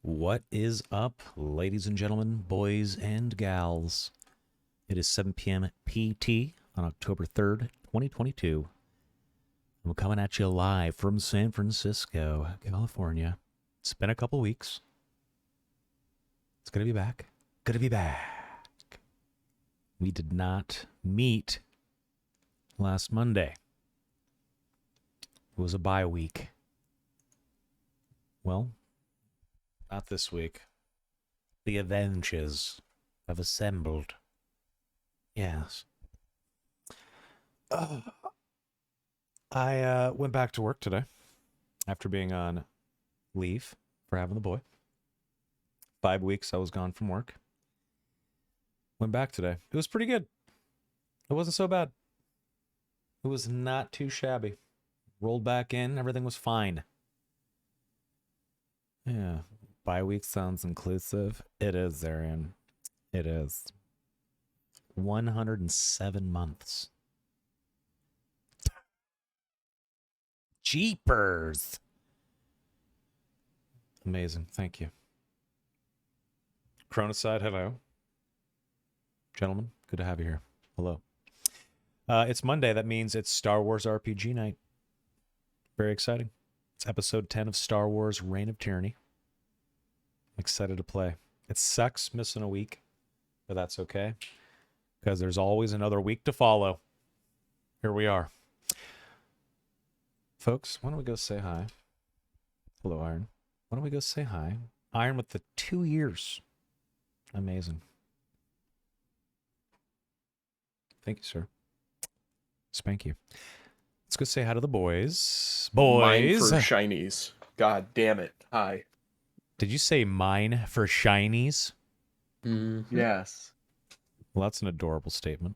What is up, ladies and gentlemen, boys and gals? It is 7 p.m. PT on October 3rd, 2022. I'm coming at you live from San Francisco, California. It's been a couple weeks. It's good to be back. Good to be back. We did not meet last Monday. It was a bye week. Well, not this week. The Avengers have assembled. Yes. I went back to work today after being on leave for having the boy. 5 weeks I was gone from work. Went back today. It was pretty good. It wasn't so bad. It was not too shabby. Rolled back in. Everything was fine. Yeah. Bye week sounds inclusive. It is, Zarian. It is. 107 months. Jeepers. Amazing. Thank you. Chronoside, hello. Gentlemen, good to have you here. Hello. It's Monday. That means it's Star Wars RPG night. Very exciting. It's episode 10 of Star Wars Reign of Tyranny. I'm excited to play. It sucks missing a week, but that's okay, because there's always another week to follow. Here we are. Folks, why don't we go say hi? Hello, Iron. Why don't we go say hi? Iron with the 2 years. Amazing. Thank you, sir. Spank you. Let's go say hi to the boys. Mine Boys. for shinies. God damn it. Hi. Did you say mine for shinies? Yes. Well, that's an adorable statement.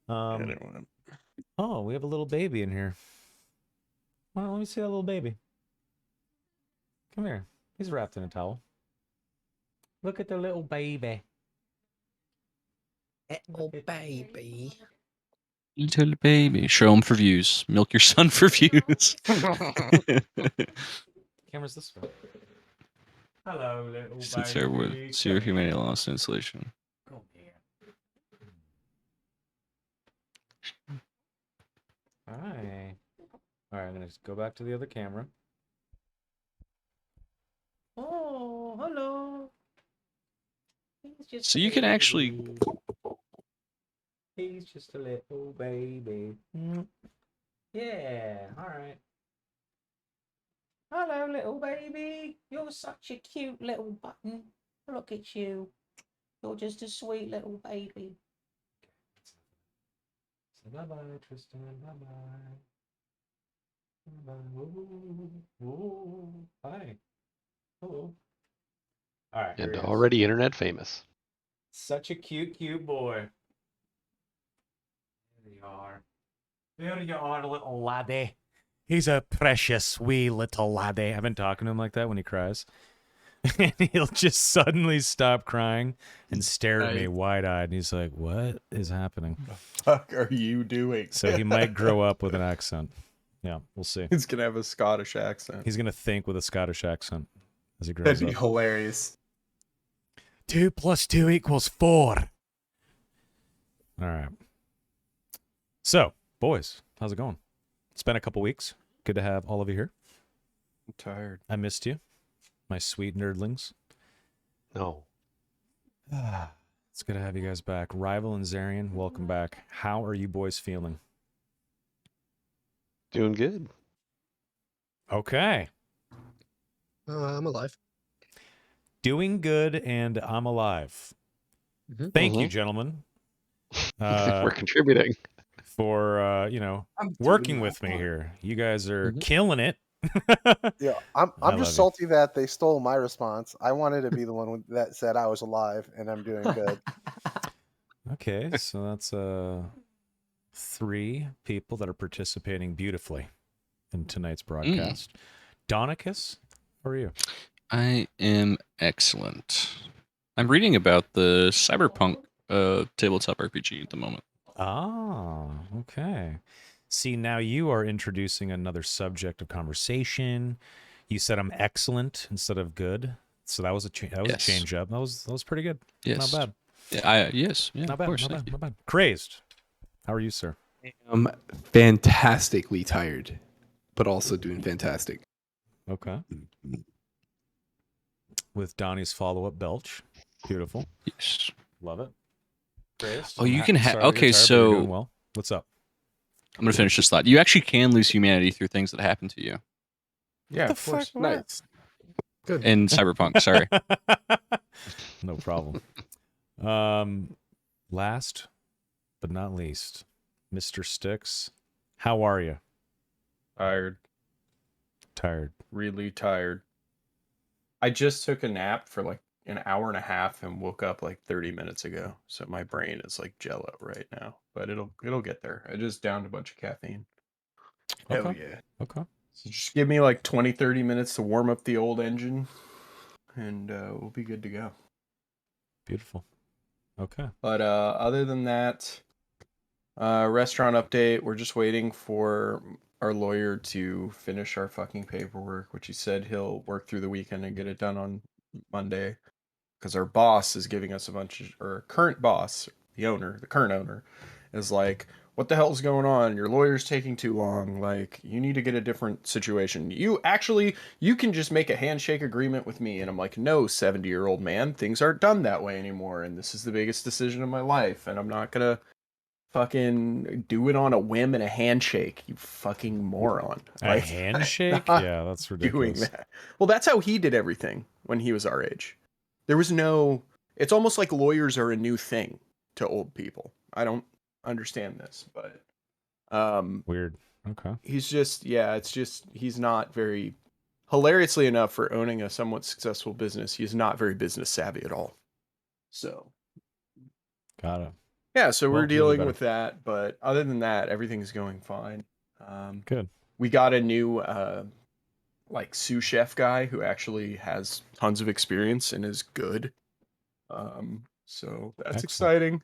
I didn't want Oh, we have a little baby in here. Well, let me see that little baby. Come here. He's wrapped in a towel. Look at the little baby. Little baby. Little baby. Show him for views. Milk your son for views. Camera's this way. Hello, little Since baby. there with Zero Humanity Lost Installation. Come here. Hi. All right, I'm going to just go back to the other camera. Oh, hello. He's just So a you can baby. actually... He's just a little baby. Yeah, all right. Hello, little baby. You're such a cute little button. Look at you. You're just a sweet little baby. Say bye-bye, Tristan. Bye-bye. Bye-bye. Ooh. Hi. Hello. All right. And here he is. already internet famous. Such a cute boy. There you are. There you are, little laddie. He's a precious wee little laddie. I've been talking to him like that when he cries. And he'll just suddenly stop crying and stare at me wide-eyed. And he's like, what is happening? the fuck are you doing? So he might grow up with an accent. Yeah, we'll see. He's gonna have a Scottish accent. He's going to think with a Scottish accent as he grows That'd be up. hilarious. 2 + 2 = 4. All right. So, boys, how's it going? It's been a couple weeks. Good to have all of you here. I'm tired. I missed you, my sweet nerdlings. No. It's good to have you guys back. Rival and Zarian, welcome back. How are you boys feeling? Doing good. Okay. I'm alive. Doing good, and I'm alive. Mhm. Thank you, gentlemen, We're contributing. for working with me here. You guys are killing it. Yeah, I I'm love just it. salty that they stole my response. I wanted to be the one that said I was alive and I'm doing good. Okay, so that's 3 people that are participating beautifully in tonight's broadcast. Donicus, how are you? I am excellent. I'm reading about the Cyberpunk tabletop RPG at the moment. Ah, okay. See, now you are introducing another subject of conversation. You said I'm excellent instead of good. So that was a that was Yes. a change up. That was pretty good. Yes. Not bad. Yeah, yes. Yeah, Not of bad. course. Not Thank bad. you. Not bad. Crazed. How are you, sir? I'm fantastically tired, but also doing fantastic. Okay. With Donnie's follow-up belch. Beautiful. Yes. Love it. Crazed. Oh, you I'm can sorry that okay, you're tired, but you're doing so well. What's up? I'm gonna finish this thought. You actually can lose humanity through things that happen to you Yeah, the of course. fuck? Nice. Good. in Cyberpunk. Sorry. No problem. Last but not least, Mr. Sticks. How are you? Tired. Tired. Really tired. I just took a nap for like an hour and a half and woke up like 30 minutes ago. So my brain is like jello right now. But it'll get there. I just downed a bunch of caffeine. Hell Okay. yeah. Okay. So just give me like 20, 30 minutes to warm up the old engine and we'll be good to go. Beautiful. Okay. But other than that, restaurant update. We're just waiting for our lawyer to finish our fucking paperwork, which he said he'll work through the weekend and get it done on Monday. Because our boss is giving us a bunch of, or current boss, the current owner, is like, what the hell's going on? Your lawyer's taking too long. Like, you need to get a different situation. You can just make a handshake agreement with me. And I'm like, no, 70-year-old man, things aren't done that way anymore. And this is the biggest decision of my life. And I'm not going to fucking do it on a whim and a handshake, you fucking moron. A handshake? not Yeah, that's doing ridiculous. that. Well, that's how he did everything when he was our age. There was no. It's almost like lawyers are a new thing to old people. I don't understand this, but Weird. Okay. he's just it's just he's not very. Hilariously enough, for owning a somewhat successful business, he's not very business savvy at all. So Got it. yeah, so Well, we're you'll do dealing better. with that, but other than that, everything's going fine. Good. We got a new like sous chef guy who actually has tons of experience and is good. So that's Excellent. exciting.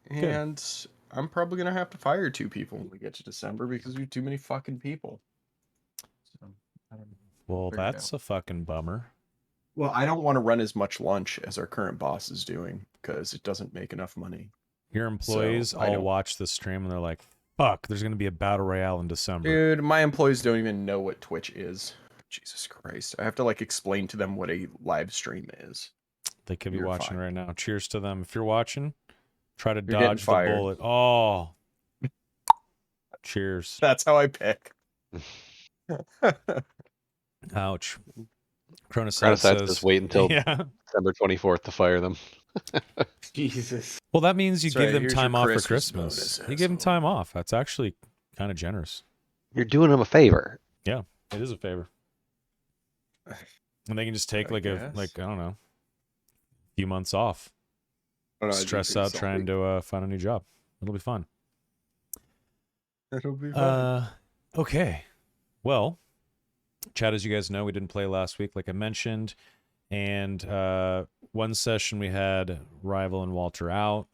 And I'm probably gonna have to fire 2 people when we get to December because we have too many fucking people. So, I don't know. Well, Figure it that's out. a fucking bummer. Well, I don't want to run as much lunch as our current boss is doing because it doesn't make enough money. Your employees I all don't- watch the stream and they're like, fuck, there's going to be a battle royale in December. Dude, my employees don't even know what Twitch is. Jesus Christ. I have to like explain to them what a live stream is. They could be You're watching fine. right now. Cheers to them. If you're watching, try to You're getting dodge the fired. bullet. Oh. Cheers. That's how I pick. Ouch. Cronus Granite says, just wait until yeah. December 24th to fire them. Jesus. Well, that means you That's give right, them here's time your off for Christmas Christmas. bonus, You give them asshole. time off. That's actually kind of generous. You're doing them a favor. It is a favor. And they can just take I like guess. I don't know, few months off. I don't know, I do Stress think out trying to find a new job. It'll be fun. It'll be fun. Okay. Well, chat, as you guys know, we didn't play last week, like I mentioned. And one session we had Rival and Walter out,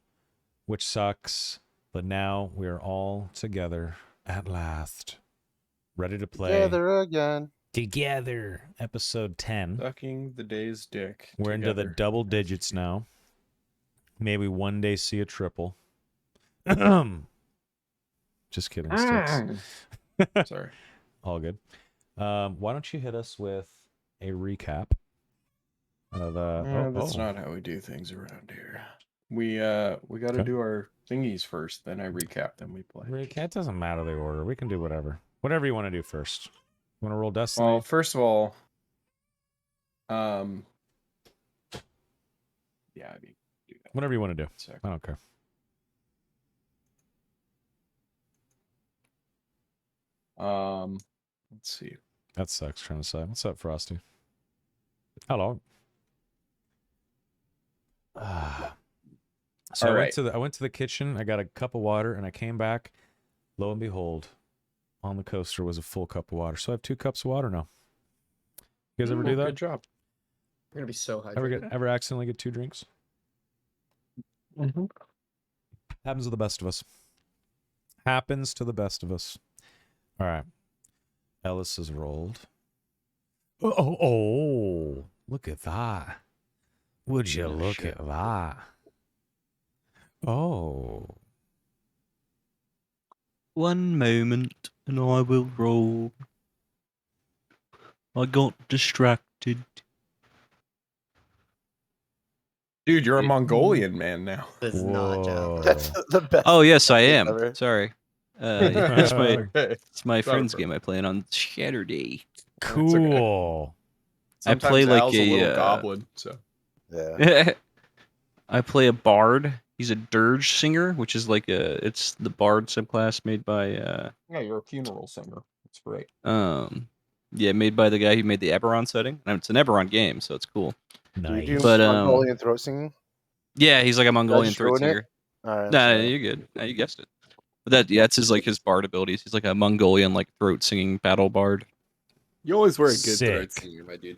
which sucks. But now we're all together at last. Ready to play. Together again. Together. Episode 10. Sucking the day's dick. We're into the together. double digits now. Maybe one day see a triple. Just kidding, Sticks. Sorry. All good. Why don't you hit us with a recap of That's not how we do things around here. We got to Okay. do our thingies first, then I recap, then we play. It doesn't matter the order. We can do whatever. Whatever you want to do first. You want to roll Destiny? Well, first of all, yeah, I mean, do that. Whatever you want to do. One sec. I don't care. Let's see. That sucks, trying to say. What's up, Frosty? Hello. So All I right. went to the kitchen, I got a cup of water, and I came back. Lo and behold, on the coaster was a full cup of water. So I have 2 cups of water now. You guys ever do that? Good job. You're gonna be so hydrated. Ever accidentally get 2 drinks? Mm-hmm. Happens to the best of us. Happens to the best of us. All right. Ellis is rolled. Oh, look at that. Would you Oh, look shit. at that? Oh. One moment, and I will roll. I got distracted. Dude, you're a Mongolian man now. It's not Java. That's the best. Oh yes, I thing am. ever. Sorry. It's my Okay. it's my Not a friend's problem. game I play it on Saturday. That's okay. Cool. I play Sometimes like Al's a little a goblin, so Yeah. I play a bard. He's a dirge singer, which is like it's the bard subclass made by yeah, you're a funeral singer. That's great. made by the guy who made the Eberron setting. And it's an Eberon game, so it's cool. Do you do Nice. But, Mongolian throat singing? Yeah, he's like a Did I Mongolian just throat ruin it? singer. All right. I'm Nah, sorry. you're good. Nah, you guessed it. But that's his bard abilities. He's like a Mongolian like throat singing battle bard. You always were a good Sick. throat singer, my dude.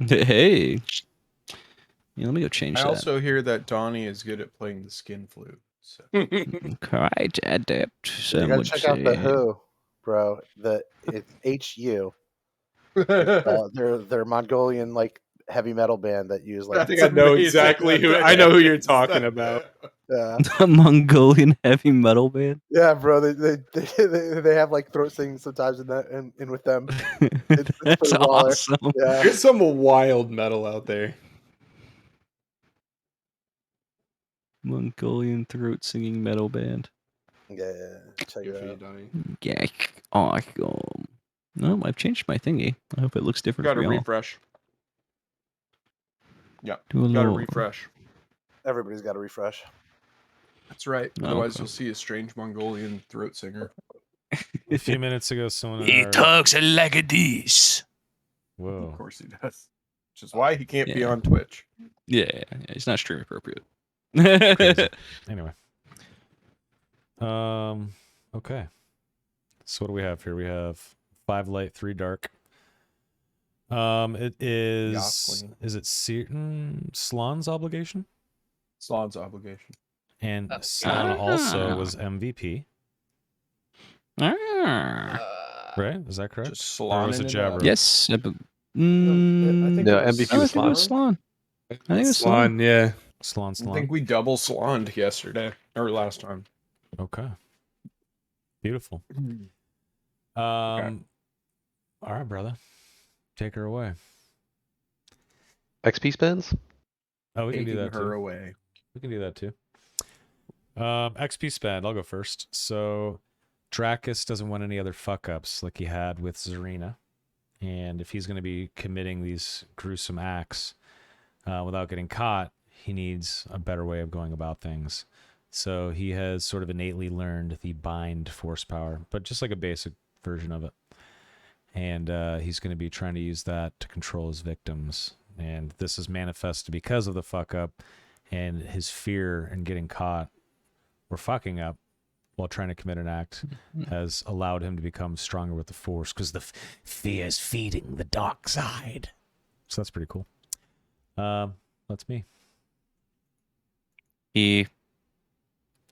Hey. Yeah, let me go change I that. also hear that Donnie is good at playing the skin flute. So. Quite adept, You some gotta would check say. out the Who, bro. It's HU. They're Mongolian like heavy metal band that use I like think I know exactly who. I know who you're talking about. yeah. A Mongolian heavy metal band. Yeah, bro. They have like throat singing sometimes in with them. It's That's pretty baller. awesome. Yeah. There's some wild metal out there. Mongolian throat singing metal band. Yeah. Check Good it for you, out. Donnie. Yeah, awesome. No, I've changed my thingy. I hope it looks different Got for to y'all. refresh. Yeah, Do a got to little. refresh. Everybody's got to refresh. That's right. Oh, Otherwise, okay. you'll see a strange Mongolian throat singer. A few minutes ago, someone in He our... talks like this. Of Whoa. course he does. Which is why he can't be Yeah. on Twitch. Yeah, he's not stream appropriate. Crazy. Anyway. Okay. So what do we have here? We have 5 light, 3 dark. It is... Yasklin. Is it Slan's obligation? Slan's obligation. And Slan also was MVP, Ah. right? Is that correct? Just Or was slaning it it up. Jabro? Yes. I think No, it was MVP I was think it was Slan. I think it was Slan, yeah. Slan. I think we double slaned yesterday or last time. Okay. Beautiful. Okay. All right, brother. Take her away. XP spends? Oh, we can do Taking that her too. away. We can do that too. XP spend. I'll go first. So, Dracus doesn't want any other fuck ups like he had with Zarina, and if he's going to be committing these gruesome acts without getting caught, he needs a better way of going about things. So he has sort of innately learned the bind force power, but just like a basic version of it. And he's going to be trying to use that to control his victims. And this is manifested because of the fuck up and his fear in getting caught or fucking up while trying to commit an act has allowed him to become stronger with the force because the fear is feeding the dark side. So that's pretty cool. That's me.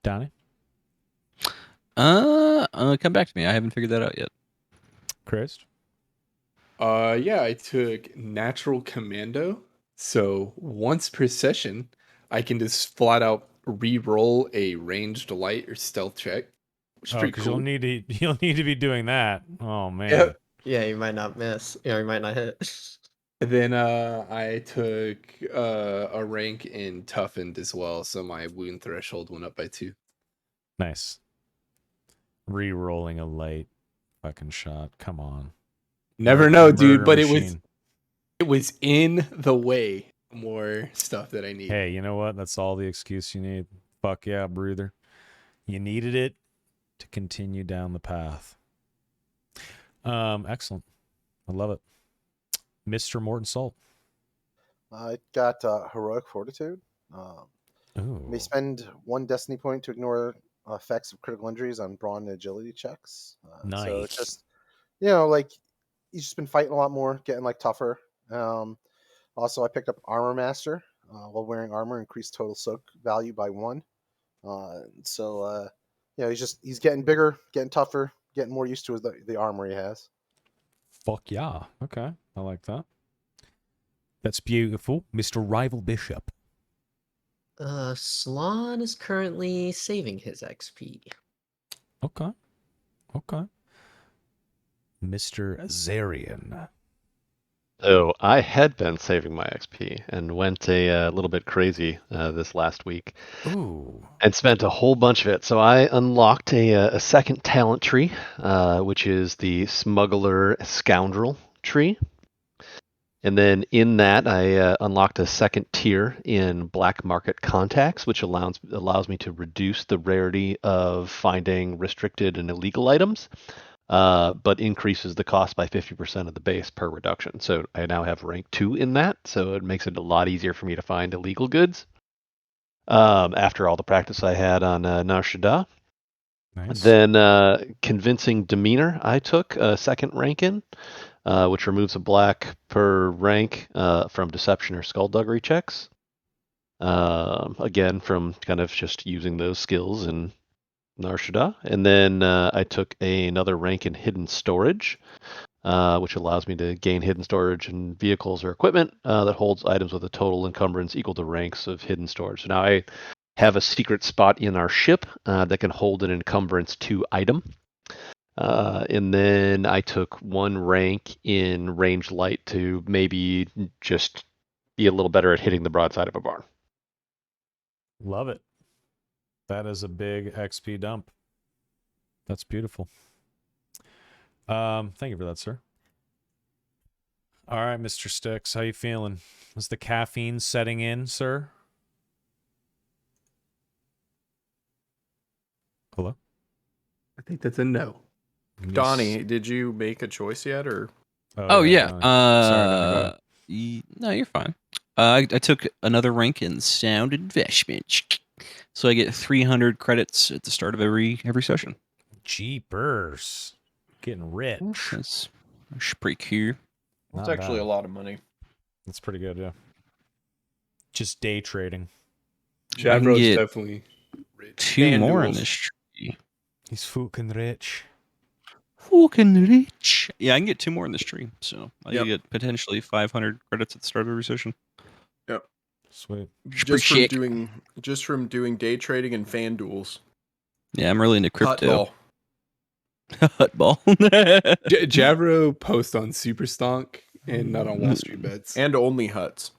Donnie? Come back to me. I haven't figured that out yet. Chris? Yeah, I took Natural Commando. So once per session, I can just flat out re-roll a ranged light or stealth check, which is pretty Because cool. you'll need to be doing that. Oh man. Yep. Yeah, you might not miss. You might not hit. And then I took a rank in Toughened as well, so my wound threshold went up by 2. Nice. Re-rolling a light fucking shot. Come on. Never Murder- know, dude, murder but machine. it was in the way. More stuff that I need. Hey, you know what? That's all the excuse you need. Fuck yeah, brother. You needed it to continue down the path. Excellent. I love it. Mr. Morton Salt. I got Heroic Fortitude. Ooh. May spend 1 destiny point to ignore effects of critical injuries on brawn and agility checks. So it's Nice. just, like, he's just been fighting a lot more, getting like tougher. Also, I picked up Armor Master. While wearing armor, increased total soak value by 1. He's getting bigger, getting tougher, getting more used to the armor he has. Fuck yeah. Okay, I like that. That's beautiful, Mr. Rival Bishop. Slon is currently saving his XP. Okay. Okay. Mr. Zarian. So I had been saving my XP and went a little bit crazy this last week Ooh. and spent a whole bunch of it. So I unlocked a second talent tree, which is the Smuggler Scoundrel tree. And then in that, I unlocked a second tier in Black Market Contacts, which allows me to reduce the rarity of finding restricted and illegal items, but increases the cost by 50% of the base per reduction. So I now have rank 2 in that, so it makes it a lot easier for me to find illegal goods. After all the practice I had on Nar Shaddaa. Nice. Then Convincing Demeanor I took a second rank in, which removes a black per rank from deception or skullduggery checks. Again, from kind of just using those skills in Nar Shaddaa. And then I took another rank in Hidden Storage, which allows me to gain hidden storage in vehicles or equipment that holds items with a total encumbrance equal to ranks of hidden storage. So now I have a secret spot in our ship that can hold an encumbrance 2 item. And then I took 1 rank in ranged light to maybe just be a little better at hitting the broadside of a barn. Love it. That is a big XP dump. That's beautiful. Thank you for that, sir. All right, Mr. Sticks, how you feeling? Is the caffeine setting in, sir? Hello? I think that's a no. Donnie, did you make a choice yet, or? Oh yeah. Donnie. Sorry, Donnie, go ahead. No, you're fine. I took another rank in sound investment, so I get 300 credits at the start of every session. Jeepers. Getting rich. That's pretty cool. That's Not actually bad. a lot of money. That's pretty good, yeah. Just day trading. Javro's get definitely rich. 2 more in FanDuels. this tree. He's fucking rich. Fucking rich. Yeah, I can get 2 more in this tree, so I Yep. can get potentially 500 credits at the start of every session. Yep. Sweet. Just from Appreciate. doing day trading and FanDuels. Yeah, I'm really into crypto. Hotball. Hutball. Javro posts on Superstonk and not on Wall Street Bets. And only huts.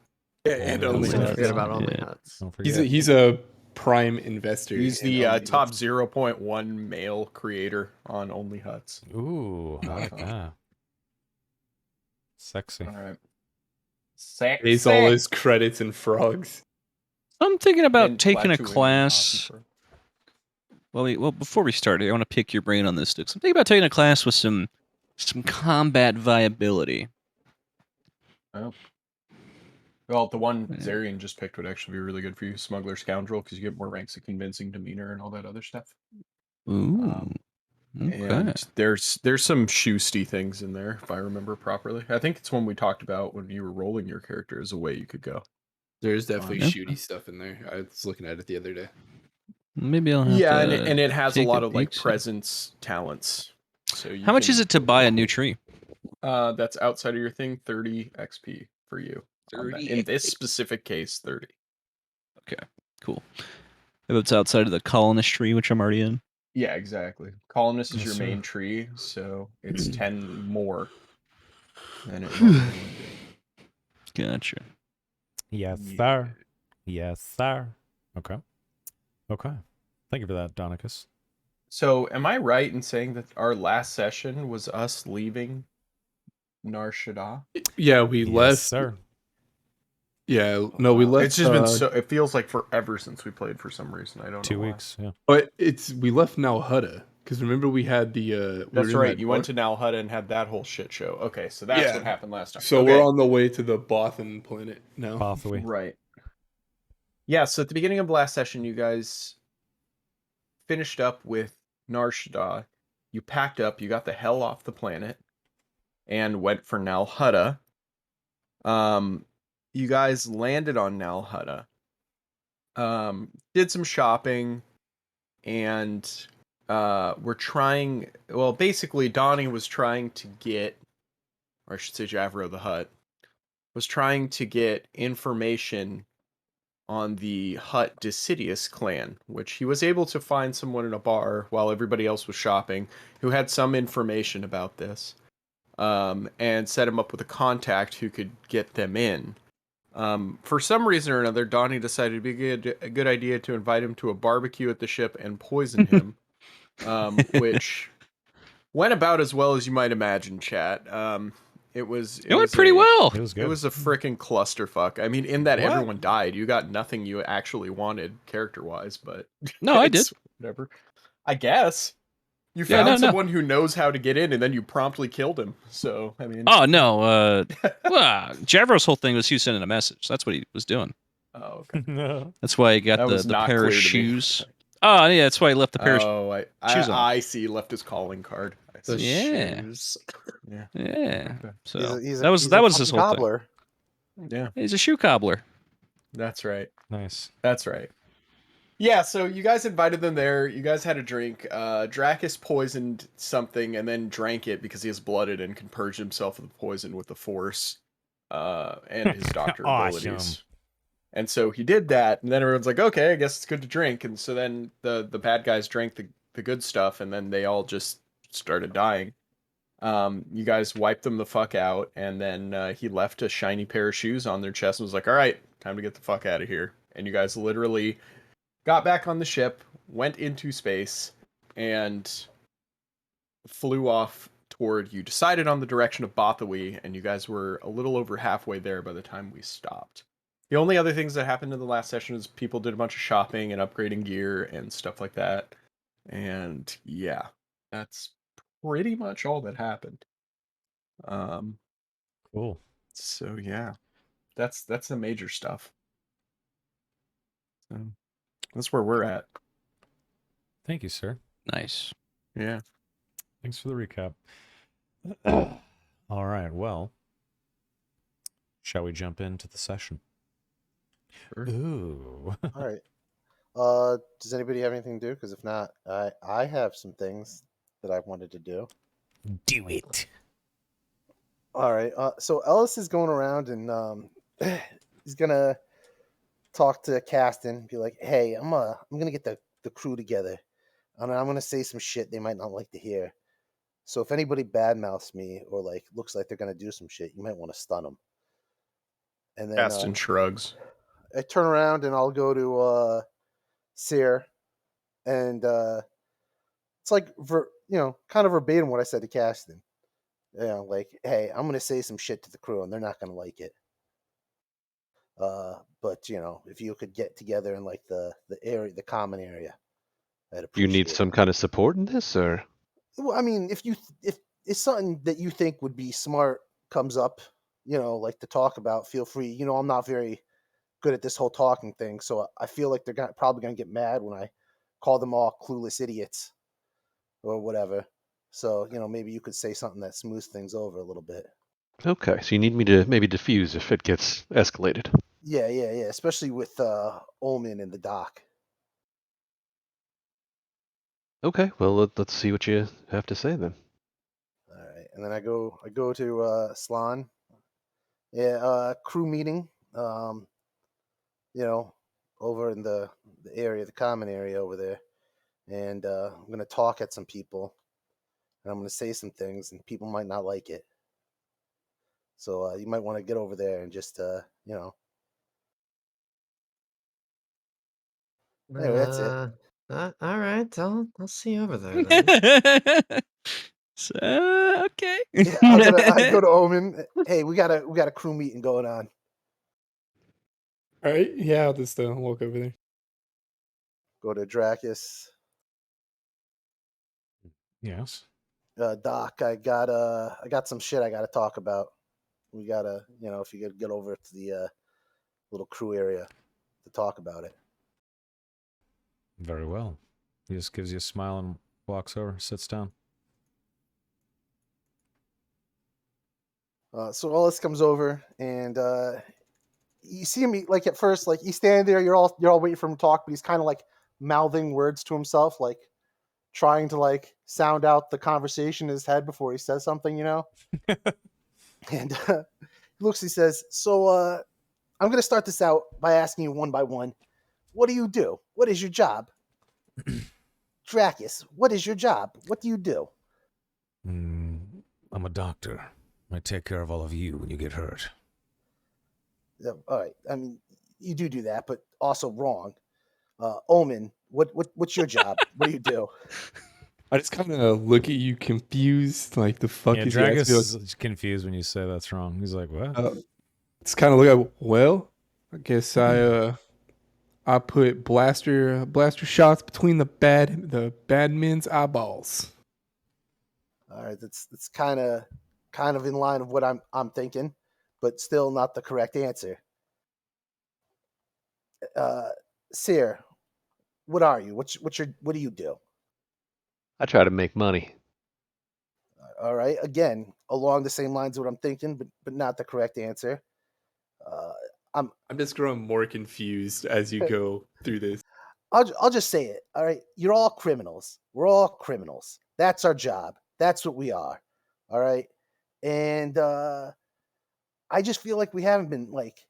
And Only only Don't Huts. Huts. forget about only Yeah. huts. Don't He's forget. he's a prime investor. He's in the Only top Huts. 0.1 male creator on Only Huts. Ooh, I like that. Sexy. All right. Pays all his credits and frogs. I'm thinking about And taking a Klaatu and class. Ozzy. Well, before we start, I want to pick your brain on this, Sticks. I'm thinking about taking a class with some combat viability. Well, the one Yeah. Zarian just picked would actually be really good for you, Smuggler Scoundrel, because you get more ranks of Convincing Demeanor and all that other stuff. Ooh. Okay. And there's some shoosty things in there, if I remember properly. I think it's one we talked about when you were rolling your character as a way you could go. There's definitely Okay. shooty stuff in there. I was looking at it the other day. Maybe I'll have Yeah, to. and it has a take lot of like peek, see. presence talents. So you How much is can- it to buy a new tree? That's outside of your thing, 30 XP for you. on that. 30 In this XP. specific case, 30. Cool. If it's outside of the colonist tree, which I'm already in. Yeah, exactly. Columnist is Yes, your sir. main tree, so it's 10 more than it normally would be. Gotcha. Yes, Yeah. sir. Yes, sir. Okay. Okay. Thank you for that, Donicus. So, am I right in saying that our last session was us leaving Nar Shaddaa? Yeah, we Yes, left. sir. Yeah, no, we Wow. left. It's just been so. It feels like forever since we played for some reason. I don't 2 know. why. weeks, yeah. But we left Nalhutta because remember we had the. That's right. You went to Nalhutta and had that whole shit show. Okay, so that's Yeah. what happened last time. So okay. we're on the way to the Bothan planet now. Bothaway. Right. Yeah, so at the beginning of last session, you guys finished up with Nar Shaddaa. You packed up, you got the hell off the planet, and went for Nalhutta. You guys landed on Nalhutta. Did some shopping, and we're trying. Well, basically, Donnie was trying to get or I should say Javro the Hutt, was trying to get information on the Hutt Decidius clan, which he was able to find someone in a bar while everybody else was shopping who had some information about this, and set him up with a contact who could get them in. For some reason or another, Donnie decided it'd be a good idea to invite him to a barbecue at the ship and poison him, which went about as well as you might imagine, chat. It went pretty well. It was good. It was a freaking clusterfuck. I mean, in that What? everyone died. You got nothing you actually wanted character-wise, but No, I did. it's whatever. I guess. You Yeah, found no. someone who knows how to get in, and then you promptly killed him. So, I mean... Oh, no. Well, Javro's whole thing was he was sending a message. That's what he was doing. Oh, okay. No. That's why he got That the was not pair of clear to me. shoes. Oh, yeah, that's why he left the pair of Oh, shoes on. I see. He left his calling card. I The see. Yeah. shoes. Yeah. Yeah. Okay. So He's a that was fucking his whole thing. cobbler. Yeah, He's a shoe cobbler. that's right. Nice. That's right. Yeah, so you guys invited them there. You guys had a drink. Dracus poisoned something and then drank it because he is blooded and can purge himself of the poison with the Force and his doctor Awesome. abilities. And so he did that, and then everyone's like, okay, I guess it's good to drink. And so then the bad guys drank the good stuff, and then they all just started dying. You guys wiped them the fuck out, and then he left a shiny pair of shoes on their chest and was like, all right, time to get the fuck out of here. And you guys literally got back on the ship, went into space, and flew off toward, you decided on the direction of Bothawi, and you guys were a little over halfway there by the time we stopped. The only other things that happened in the last session is people did a bunch of shopping and upgrading gear and stuff like that. And yeah, that's pretty much all that happened. Cool. So yeah, that's the major stuff. So that's where we're at. Thank you, sir. Nice. Yeah. Thanks for the recap. All right. Well, shall we jump into the session? Sure. Ooh. All right. Does anybody have anything to do? Because if not, I have some things that I wanted to do. Do it. All right. So Ellis is going around and he's gonna talk to Caston, be like, "Hey, I'm gonna get the crew together, and I'm gonna say some shit they might not like to hear. So if anybody badmouths me or like looks like they're gonna do some shit, you might want to stun them." And then Aston shrugs. I turn around and I'll go to Seer, and it's like kind of verbatim what I said to Caston. Like, hey, I'm gonna say some shit to the crew and they're not gonna like it. But if you could get together in like the area, the common area, I'd appreciate You need it. some kind of support in this, or Well, I mean, if it's something that you think would be smart comes up, like to talk about, feel free. I'm not very good at this whole talking thing, so I feel like they're probably gonna get mad when I call them all clueless idiots or whatever. So maybe you could say something that smooths things over a little bit. okay? So you need me to maybe diffuse if it gets escalated. Yeah, especially with Ullman in the dock. Okay, well let's see what you have to say then. All right, and then I go to Slan. Yeah, crew meeting. Over in the area, the common area over there, and I'm gonna talk at some people, and I'm gonna say some things, and people might not like it. So you might want to get over there and just Anyway, that's it. All right, I'll see you over there then. So, okay. Yeah, I go to Omen. Hey, we got a crew meeting going on. All right, yeah, I'll just walk over there. Go to Dracus. Yes. Doc, I got some shit I gotta talk about. We gotta, if you could get over to the little crew area to talk about it. Very well. He just gives you a smile and walks over, sits down. So Ellis comes over and you see him like at first, like he's standing there. You're all waiting for him to talk, but he's kind of like mouthing words to himself, like trying to like sound out the conversation in his head before he says something. And he looks, he says, so I'm going to start this out by asking you one by one. What do you do? What is your job? Dracus, what is your job? What do you do? I'm a doctor. I take care of all of you when you get hurt. All right. I mean, you do that, but also wrong. Omen, what's your job? What do you do? I just kind of look at you confused, like the fuck Yeah, is he asking me? Dragus is confused when you say that's wrong. He's like, what? It's kind of look at, well, I guess I put blaster shots between the bad men's eyeballs. All right, that's kind of in line of what I'm thinking, but still not the correct answer. Seer, what are you? What do you do? I try to make money. All right, again, along the same lines of what I'm thinking, but not the correct answer. I'm just growing more confused as you go through this. I'll just say it. All right, you're all criminals. We're all criminals. That's our job. That's what we are. All right, and I just feel like we haven't been like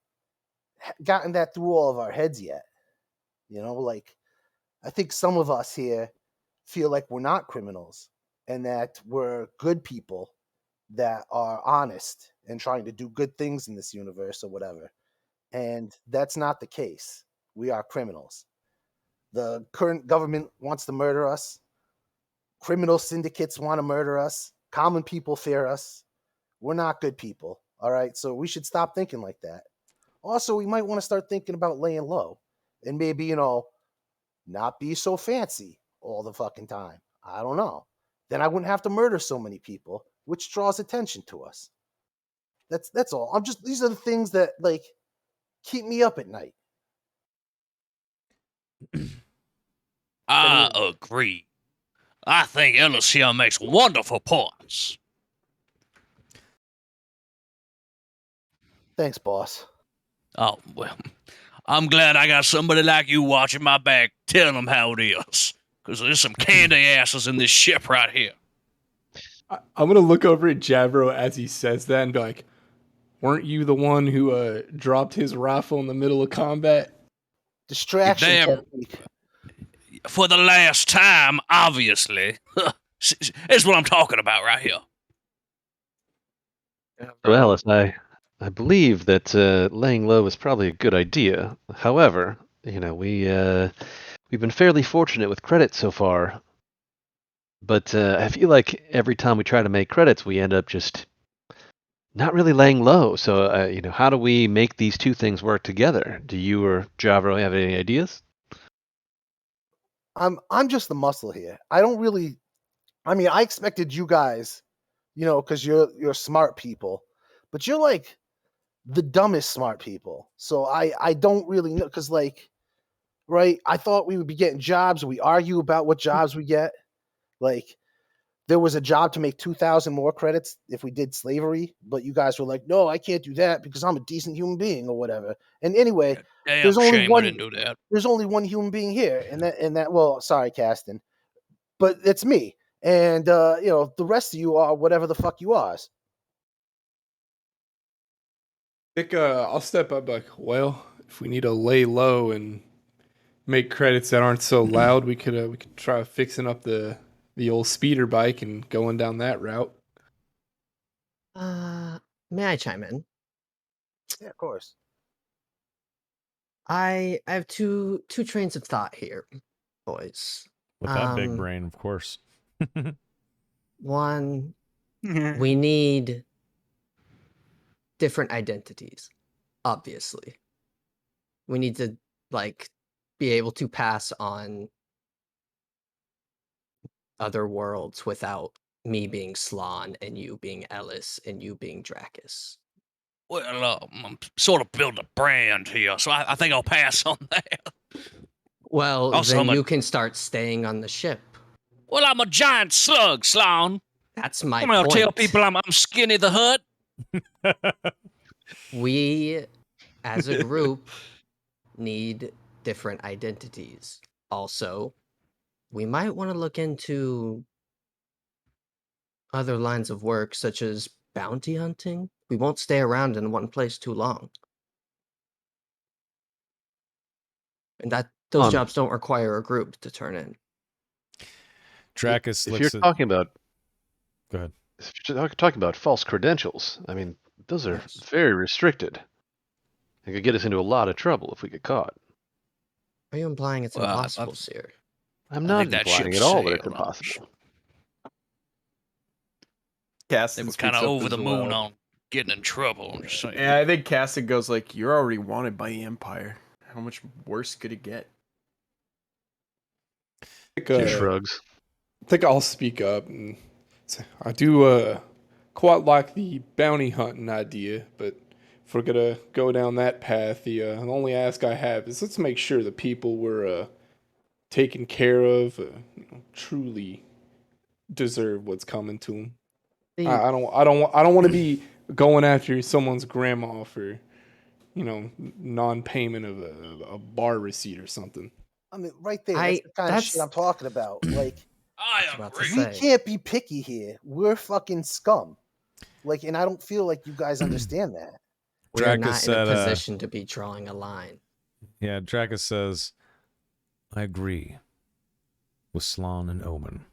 gotten that through all of our heads yet. You know, like I think some of us here feel like we're not criminals and that we're good people that are honest and trying to do good things in this universe or whatever. And that's not the case. We are criminals. The current government wants to murder us. Criminal syndicates want to murder us. Common people fear us. We're not good people. All right. So we should stop thinking like that. Also, we might want to start thinking about laying low and maybe, not be so fancy all the fucking time. I don't know. Then I wouldn't have to murder so many people, which draws attention to us. That's all. These are the things that like keep me up at night. I agree. I think Ellis here makes wonderful points. Thanks, boss. Oh, well, I'm glad I got somebody like you watching my back, telling them how it is. Because there's some candy asses in this ship right here. I'm going to look over at Javro as he says that and be like, weren't you the one who dropped his rifle in the middle of combat? Distraction technique. For the last time, obviously. It's what I'm talking about right here. So, Alice, I believe that laying low is probably a good idea. However, we've been fairly fortunate with credits so far. But I feel like every time we try to make credits, we end up just not really laying low. So, how do we make these two things work together? Do you or Javro have any ideas? I'm just the muscle here. I don't really. I mean, I expected you guys, because you're smart people, but you're like the dumbest smart people. So I don't really know because right? I thought we would be getting jobs. We argue about what jobs we get. Like there was a job to make 2,000 more credits if we did slavery, but you guys were like, no, I can't do that because I'm a decent human being or whatever. And anyway, Damn there's only shame one. we didn't do that. There's only one human being here, and that. Well, sorry, Caston, but it's me. And the rest of you are whatever the fuck you are. Nick, I'll step up like, well, if we need to lay low and make credits that aren't so loud, we could try fixing up the old speeder bike and going down that route. May I chime in? Yeah, of course. I have two trains of thought here, boys. With that big brain, of course. One, we need different identities, obviously. We need to be able to pass on other worlds without me being Slán and you being Ellis and you being Dracus. Well, I'm sort of building a brand here, so I think I'll pass on that. Well, Also, then you can start staying on the ship. Well, I'm a giant slug, Slán. That's my I'm gonna point. tell people I'm Skinny the Hut. We, as a group, need different identities. Also, we might want to look into other lines of work, such as bounty hunting. we won't stay around in one place too long. And those jobs don't require a group to turn in. Dracus If looks you're at... talking about Go ahead. if you're talking about false credentials, I mean, those are Yes. very restricted. It could get us into a lot of trouble if we get caught. Are you implying it's Well, impossible, Seer? I'm I not think that implying ship at all that it's sailed. impossible. They Caston were speaks kind of up over as the moon well. on getting in trouble. I'm just saying. Yeah, I think Caston goes like, "You're already wanted by the Empire. How much worse could it get?" She shrugs. I think I'll speak up and say, I do quite like the bounty hunting idea, but if we're gonna go down that path, the only ask I have is let's make sure the people we're taken care of truly deserve what's coming to them. I don't want to be going after someone's grandma for non-payment of a bar receipt or something. I mean, right there. That's the kind of shit I'm talking about. Like, I was about to agree. we say. can't be picky here. We're fucking scum. Like, and I don't feel like you guys understand that. We're Dracus not in said, a position to be drawing a line. Yeah, Dracus says, I agree with Slan and Omen.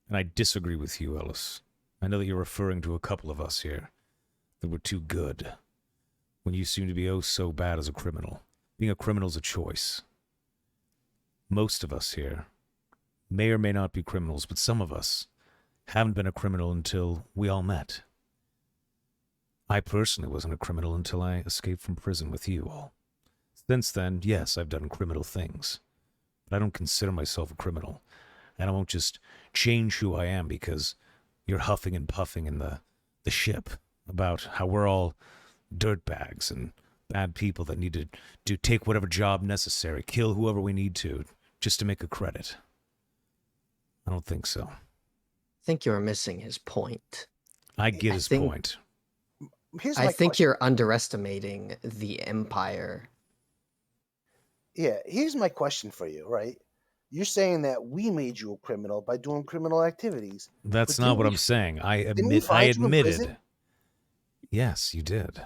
And I disagree with you, Ellis. I know that you're referring to a couple of us here that were too good, when you seem to be oh so bad as a criminal. Being a criminal's a choice. Most of us here may or may not be criminals, but some of us haven't been a criminal until we all met. I personally wasn't a criminal until I escaped from prison with you all. Since then, yes, I've done criminal things, but I don't consider myself a criminal, and I won't just change who I am because you're huffing and puffing in the ship about how we're all dirtbags and bad people that need to take whatever job necessary, kill whoever we need to, just to make a credit. I don't think so. I think you're missing his point. I get his point. I think you're underestimating the Empire. Yeah, here's my question for you, right? You're saying that we made you a criminal by doing criminal activities. That's but not didn't what we- I'm saying. I didn't we admit. I find you in admitted. prison? Yes, you did.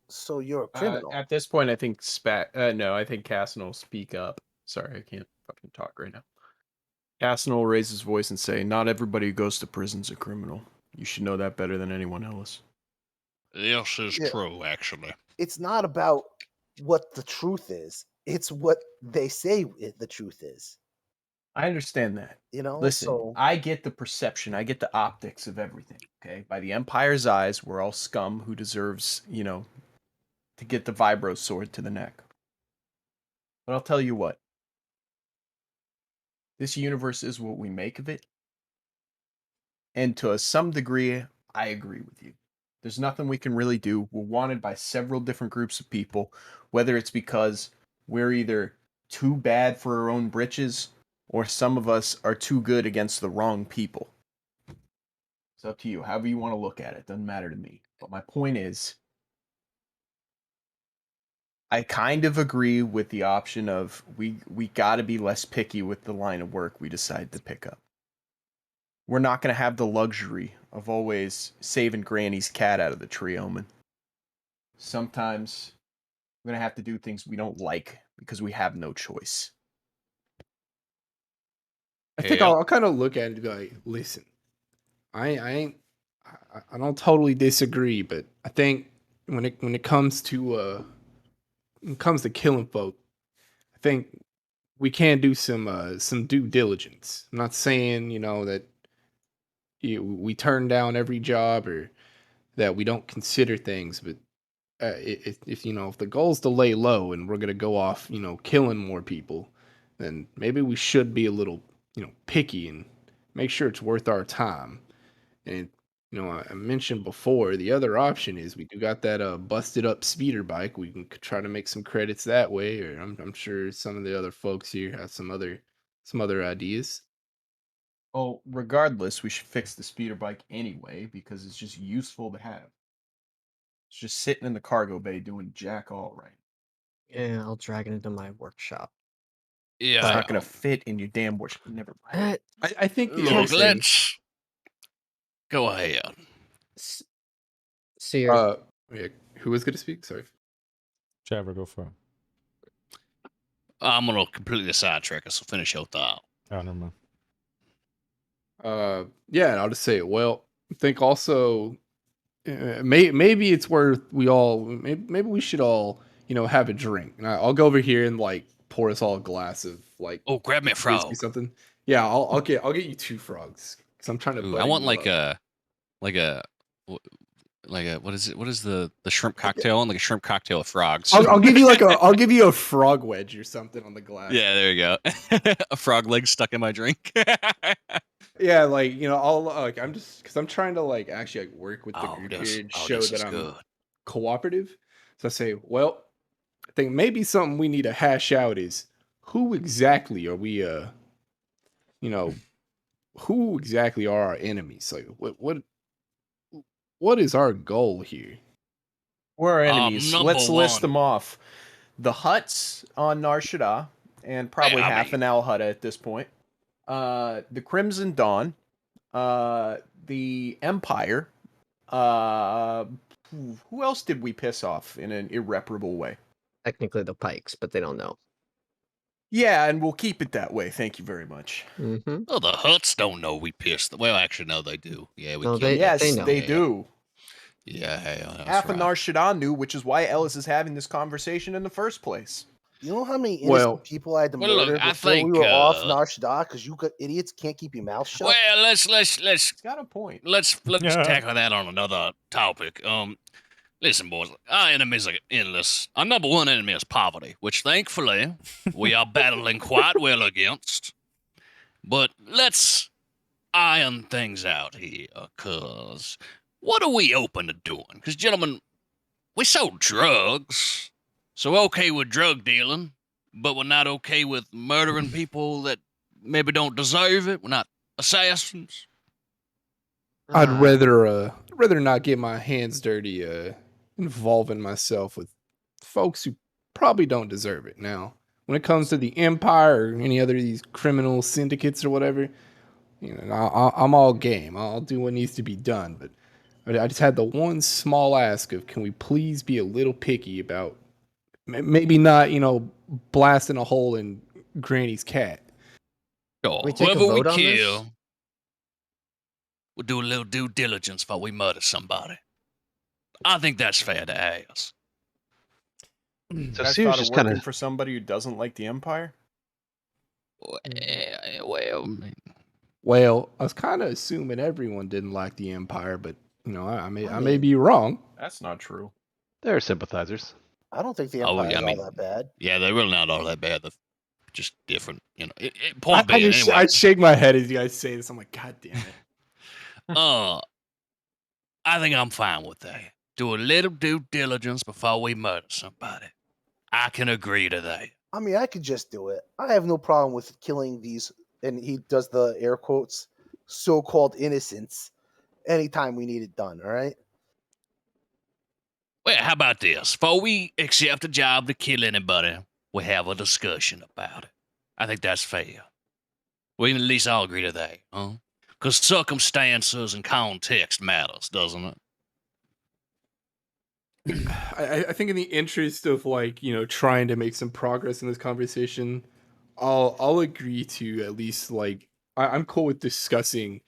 So you're a criminal. At this point, I think I think Caston will speak up. Sorry, I can't fucking talk right now. Caston will raise his voice and say, "Not everybody who goes to prison's a criminal. You should know that better than anyone else." This is Yeah. true, actually. It's not about what the truth is. It's what they say the truth is. I understand that. You know, Listen, so I get the perception, I get the optics of everything. Okay, by the Empire's eyes, we're all scum who deserves, to get the vibro sword to the neck. But I'll tell you what. This universe is what we make of it. And to some degree, I agree with you. There's nothing we can really do. We're wanted by several different groups of people, whether it's because we're either too bad for our own britches or some of us are too good against the wrong people. It's up to you. However you want to look at it. Doesn't matter to me. But my point is, I kind of agree with the option of we got to be less picky with the line of work we decide to pick up. We're not going to have the luxury of always saving Granny's cat out of the tree, Omen. Sometimes we're going to have to do things we don't like because we have no choice. I think Yeah. I'll kind of look at it and be like, listen, I don't totally disagree, but I think when it comes to killing folk, I think we can do some due diligence. I'm not saying that we turn down every job or that we don't consider things, but if the goal's to lay low and we're gonna go off killing more people, then maybe we should be a little picky and make sure it's worth our time. And I mentioned before the other option is we do got that busted up speeder bike. We can try to make some credits that way, or I'm sure some of the other folks here have some other ideas. Well, regardless, we should fix the speeder bike anyway because it's just useful to have. It's just sitting in the cargo bay doing jack all right. Yeah, I'll drag it into my workshop. Yeah. It's not going to fit in your damn workshop. Never mind. I think the Look, other thing- let's go ahead. Seer. Yeah, who was going to speak? Sorry. Trevor, go for it. I'm gonna completely sidetrack us. So finish your thought. Oh, never mind. Yeah, and I'll just say, well, I think also maybe it's worth maybe we should all have a drink. And I'll go over here and like pour us all a glass of like Oh, grab me a whiskey, frog. something. Yeah, I'll get you 2 frogs because I'm trying to. Ooh, I want like a what is it? What is the shrimp cocktail? I want like a shrimp cocktail of frogs. I'll give you I'll give you a frog wedge or something on the glass. Yeah, there you go. A frog leg stuck in my drink. Yeah, like I'll I'm just because I'm trying to like actually like work with the Oh, group this- here and oh, show this that is I'm good. cooperative. So I say, well, I think maybe something we need to hash out is who exactly are we? Who exactly are our enemies? Like, what is our goal here? We're our enemies. Number Let's list one. them off. The Hutts on Nar Shaddaa, and probably I half mean- an Al Hutta at this point. The Crimson Dawn. The Empire. Who else did we piss off in an irreparable way? Technically the Pikes, but they don't know. Yeah, and we'll keep it that way. Thank you very much. Mm-hmm. Oh, the Huts don't know we pissed. Well, actually, no, they do. Yeah, we No, killed Yes, they know. they Yeah. do. Yeah, hey, that's Half of right. Nar Shaddaa knew, which is why Ellis is having this conversation in the first place. You know how many innocent Well- people I had to Well, look, murder I before think, we were off Nar Shaddaa because you idiots can't keep your mouth shut? Well, let's He's got a point. let's Yeah. tackle that on another topic. Listen, boys, our enemies are endless. Our number one enemy is poverty, which thankfully we are battling quite well against. But let's iron things out here, cause what are we open to doing? Because, gentlemen, we sold drugs, so we're okay with drug dealing, but we're not okay with murdering people that maybe don't deserve it. We're not assassins. I'd Ah, rather not get my hands dirty involving myself with folks who probably don't deserve it. Now, when it comes to the Empire or any other of these criminal syndicates or whatever, I'm all game. I'll do what needs to be done. But I just had the one small ask of, can we please be a little picky about maybe not, blasting a hole in Granny's cat. Sure. We take a Whoever we vote on this? kill, we'll do a little due diligence before we murder somebody. I think that's fair to ask. So Guys Seer's thought of just kind working of for somebody who doesn't like the Empire? Well, Well, I was kind of assuming everyone didn't like the Empire, but I may be wrong. That's not true. they're sympathizers. I don't think the Oh, Empire's yeah, I mean- all that bad. yeah, they're really not all that bad. They're just different, Point I being, anyway. shake my head as you guys say this. I'm like, God damn it. I think I'm fine with that. Do a little due diligence before we murder somebody. I can agree to that. I mean, I could just do it. I have no problem with killing these, and he does the air quotes, so-called innocents, anytime we need it done, all right? Well, how about this? Before we accept a job to kill anybody, we have a discussion about it. I think that's fair. We can at least all agree to that, huh? Because circumstances and context matters, doesn't it? I think in the interest of trying to make some progress in this conversation, I'll agree to at least I'm cool with discussing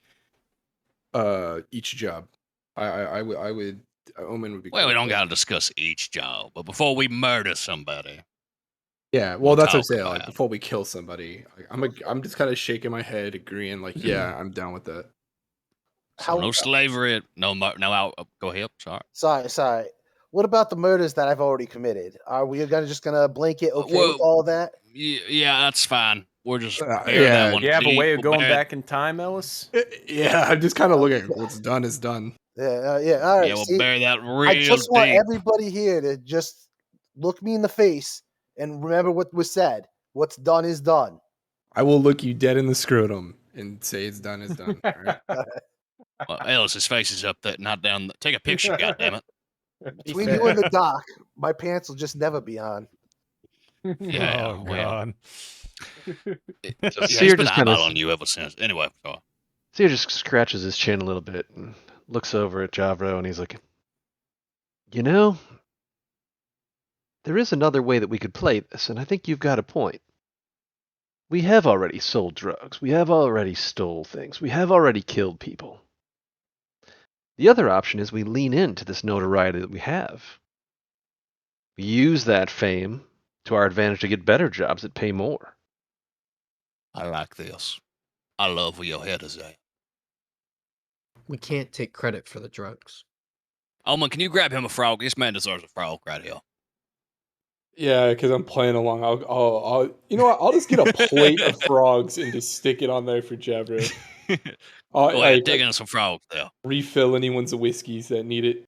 each job. Omen would be Well, cool we with don't that. got to discuss each job, but before we murder somebody, Yeah, well, we'll that's what I'm talk saying. about Like it. before we kill somebody, I'm just kind of shaking my head, agreeing. Like, yeah, I'm down with that. So How- no slavery, no, go ahead. Sorry. Sorry. What about the murders that I've already committed? Are we just gonna blanket okay with well, all of that? Yeah, that's fine. We're just Yeah, bury that one. Do you have a deep. way of We'll going bury it- back in time, Ellis? Yeah, I'm just kind of looking at what's done is done. Yeah, all right. Yeah, we'll see, bury that real I just want deep. everybody here to just look me in the face and remember what was said. What's done is done. I will look you dead in the scrotum and say it's done is done. All right? Well, Ellis's face is up there, not down. Take a picture, goddammit. Between you and the doc, my pants will just never be on. Yeah, Oh, well, God. So yeah, Seer he's been just kind of eyeballing you ever since. Anyway, Seer just scratches his chin a little bit and looks over at Javro and he's like, you know, there is another way that we could play this, and I think you've got a point. We have already sold drugs. We have already stole things. We have already killed people. The other option is we lean into this notoriety that we have. We use that fame to our advantage to get better jobs that pay more. I like this. I love where your head is at. We can't take credit for the drugs. Omen, can you grab him a frog? This man deserves a frog right here. Yeah, because I'm playing along. You know what? I'll just get a plate of frogs and just stick it on there for Jabro. Go ahead, dig in some frogs there. Refill anyone's whiskeys that need it.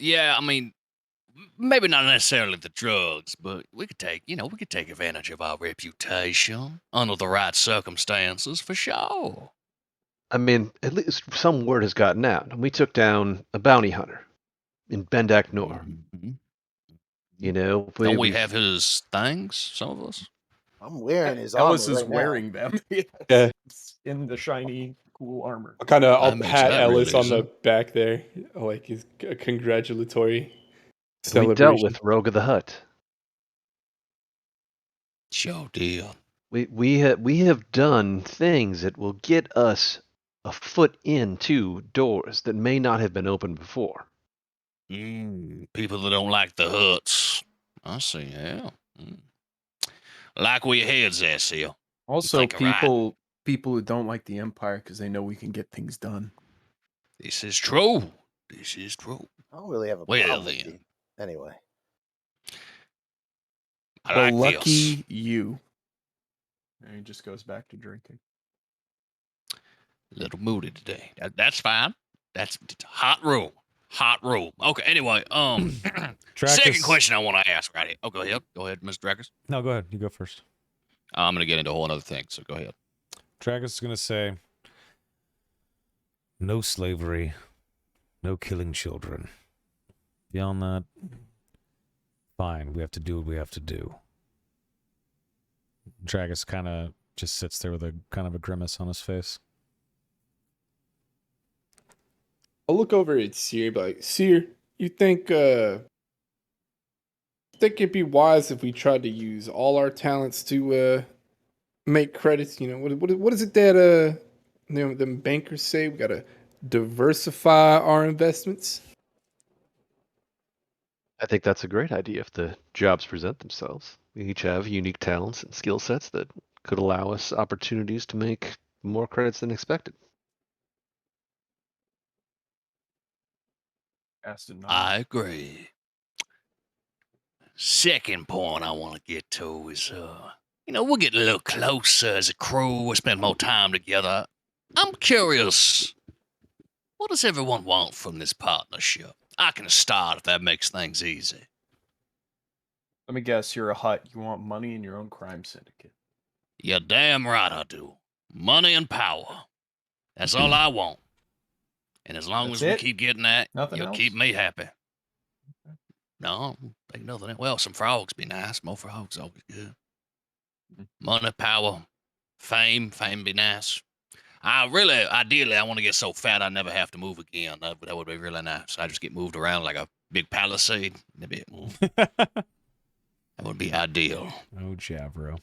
Yeah, I mean, maybe not necessarily the drugs, but we could take advantage of our reputation under the right circumstances for sure. I mean, at least some word has gotten out, and we took down a bounty hunter in Bendak Nor. Mhm. You know, Don't we have his things, some of us? I'm wearing his armor Ellis is right now. wearing them. Yes. Yeah. It's in the shiny, cool armor. I'll makes pat that Ellis real on the easy. back there, like his congratulatory We celebration. dealt with Rogue of the Hut. Sure deal. We have done things that will get us a foot into doors that may not have been opened before. People that don't like the huts. I see, yeah. Like where your head's at, Seal. Also, thinking right. people who don't like the Empire because they know we can get things done. This is true. This is true. I don't really have a Well, problem with then. you. Anyway. I Well, like lucky this. you. And he just goes back to drinking. A little moody today. That's fine. That's hot room. Hot room. Okay, anyway, second question I want to ask right here. Oh, go ahead. Go ahead, Mr. Dracus. No, go ahead. You go first. I'm going to get into a whole other thing, so go ahead. Dracus is going to say, no slavery, no killing children. Beyond that, fine. We have to do what we have to do. Dracus kind of just sits there with a kind of a grimace on his face. I'll look over at Seer and be like, Seer, you think it'd be wise if we tried to use all our talents to make credits? You know, what is it that them bankers say? We gotta diversify our investments. I think that's a great idea if the jobs present themselves. We each have unique talents and skill sets that could allow us opportunities to make more credits than expected. I agree. Second point I want to get to is, we're getting a little closer as a crew. We spend more time together. I'm curious, what does everyone want from this partnership? I can start if that makes things easy. Let me guess, you're a hut. You want money in your own crime syndicate. You're damn right I do. Money and power. That's all I want. And as long That's as we it? keep getting that, Nothing you'll else? keep me happy. No, ain't nothing. Well, some frogs be nice. More frogs always good. Money, power, fame be nice. Ideally, I want to get so fat I never have to move again. That would be really nice. I just get moved around like a big palisade. That would be ideal. Oh, Javro.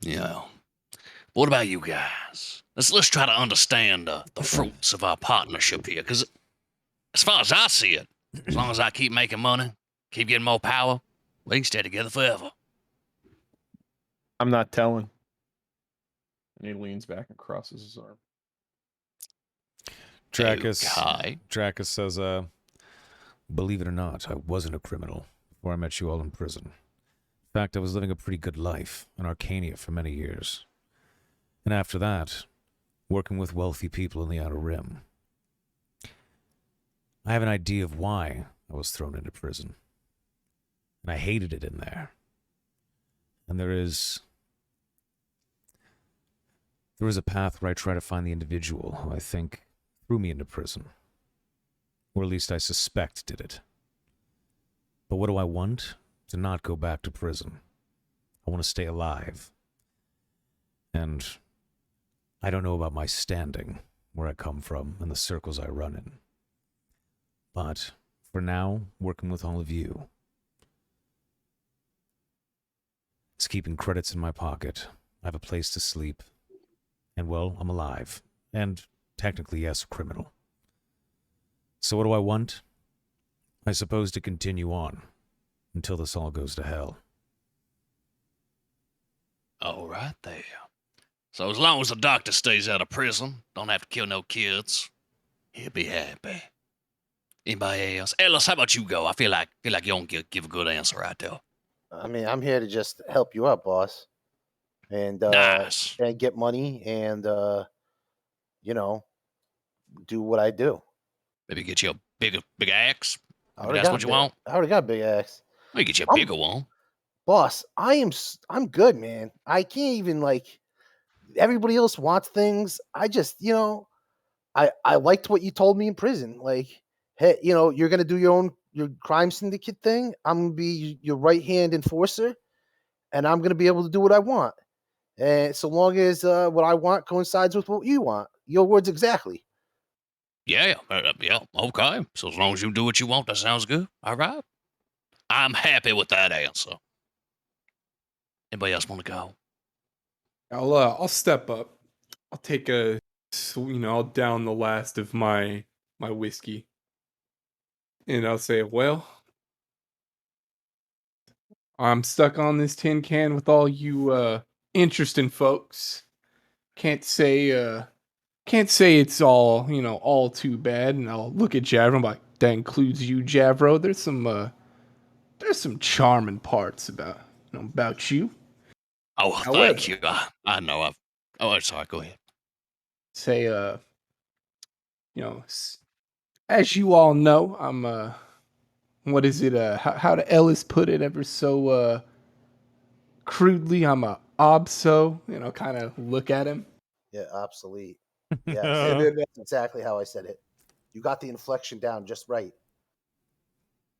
Yeah. What about you guys? Let's try to understand the fruits of our partnership here. Because as far as I see it, as long as I keep making money, keep getting more power, we can stay together forever. I'm not telling. And he leans back and crosses his arm. Dracus says, believe it or not, I wasn't a criminal before I met you all in prison. In fact, I was living a pretty good life in Arcania for many years. And after that, working with wealthy people in the Outer Rim. I have an idea of why I was thrown into prison. And I hated it in there. And there is a path where I try to find the individual who I think threw me into prison. Or at least I suspect did it. But what do I want? To not go back to prison. I want to stay alive. And I don't know about my standing, where I come from, and the circles I run in. But for now, working with all of you, it's keeping credits in my pocket. I have a place to sleep. And, well, I'm alive. And technically, yes, a criminal. So what do I want? I suppose to continue on until this all goes to hell. All right there. So as long as the doctor stays out of prison, don't have to kill no kids, he'll be happy. Anybody else? Ellis, how about you go? I feel like you don't give a good answer right there. I mean, I'm here to just help you out, boss, and Nice. and get money and you know, do what I do. Maybe get you a big axe. I Maybe already that's got what a you big, want. I already got a big axe. Maybe get you a I'm- bigger one. Boss, I'm good, man. I can't even like everybody else wants things. I just, I liked what you told me in prison. Like, hey, you're gonna do your crime syndicate thing. I'm gonna be your right hand enforcer, and I'm gonna be able to do what I want. And so long as what I want coincides with what you want, your words exactly. Yeah, okay. So as long as you do what you want, that sounds good. All right. I'm happy with that answer. Anybody else want to go? I'll step up. I'll take I'll down the last of my whiskey, and I'll say, well, I'm stuck on this tin can with all you interesting folks. Can't say it's all too bad. And I'll look at Javro. I'm like, that includes you, Javro. There's some charming parts about you. Oh, However, thank you. I know. Sorry. Go ahead. say as you all know, I'm what is it? How did Ellis put it ever so crudely? I'm a obso. Kind of look at him. Yeah, obsolete. Yes, that's exactly how I said it. You got the inflection down just right.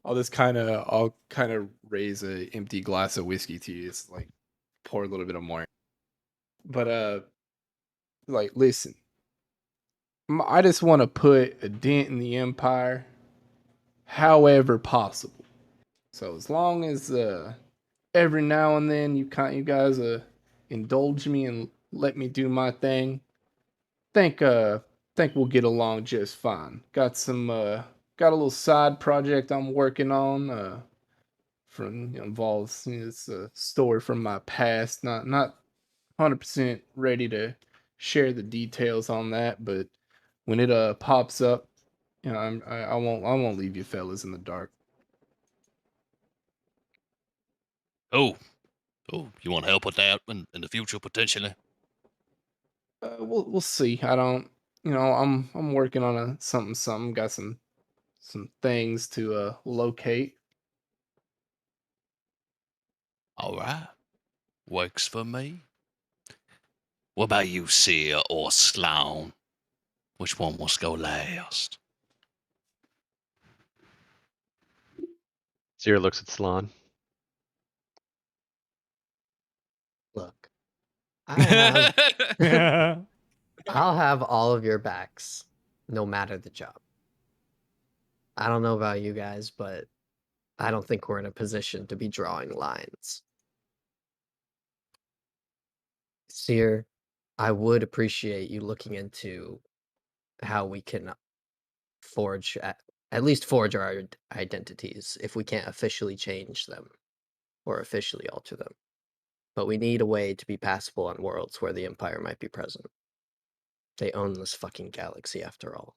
I'll kind of raise a empty glass of whiskey to you. It's like pour a little bit of more. But like listen, I just want to put a dent in the empire, however possible. So as long as every now and then you guys indulge me and let me do my thing, think we'll get along just fine. Got a little side project I'm working on. Involves it's a story from my past. Not 100% ready to share the details on that, but when it pops up, I won't leave you fellas in the dark. Oh, you want help with that in the future potentially? We'll see. I don't, I'm working on a something. Got some things to locate. All right, works for me. What about you, Seer or Sloan? Which one wants to go last? Zero looks at Slan. Look, I have I'll have all of your backs, no matter the job. I don't know about you guys, but I don't think we're in a position to be drawing lines. Seer, I would appreciate you looking into how we can forge at least forge our identities if we can't officially change them or officially alter them. But we need a way to be passable on worlds where the Empire might be present. They own this fucking galaxy after all.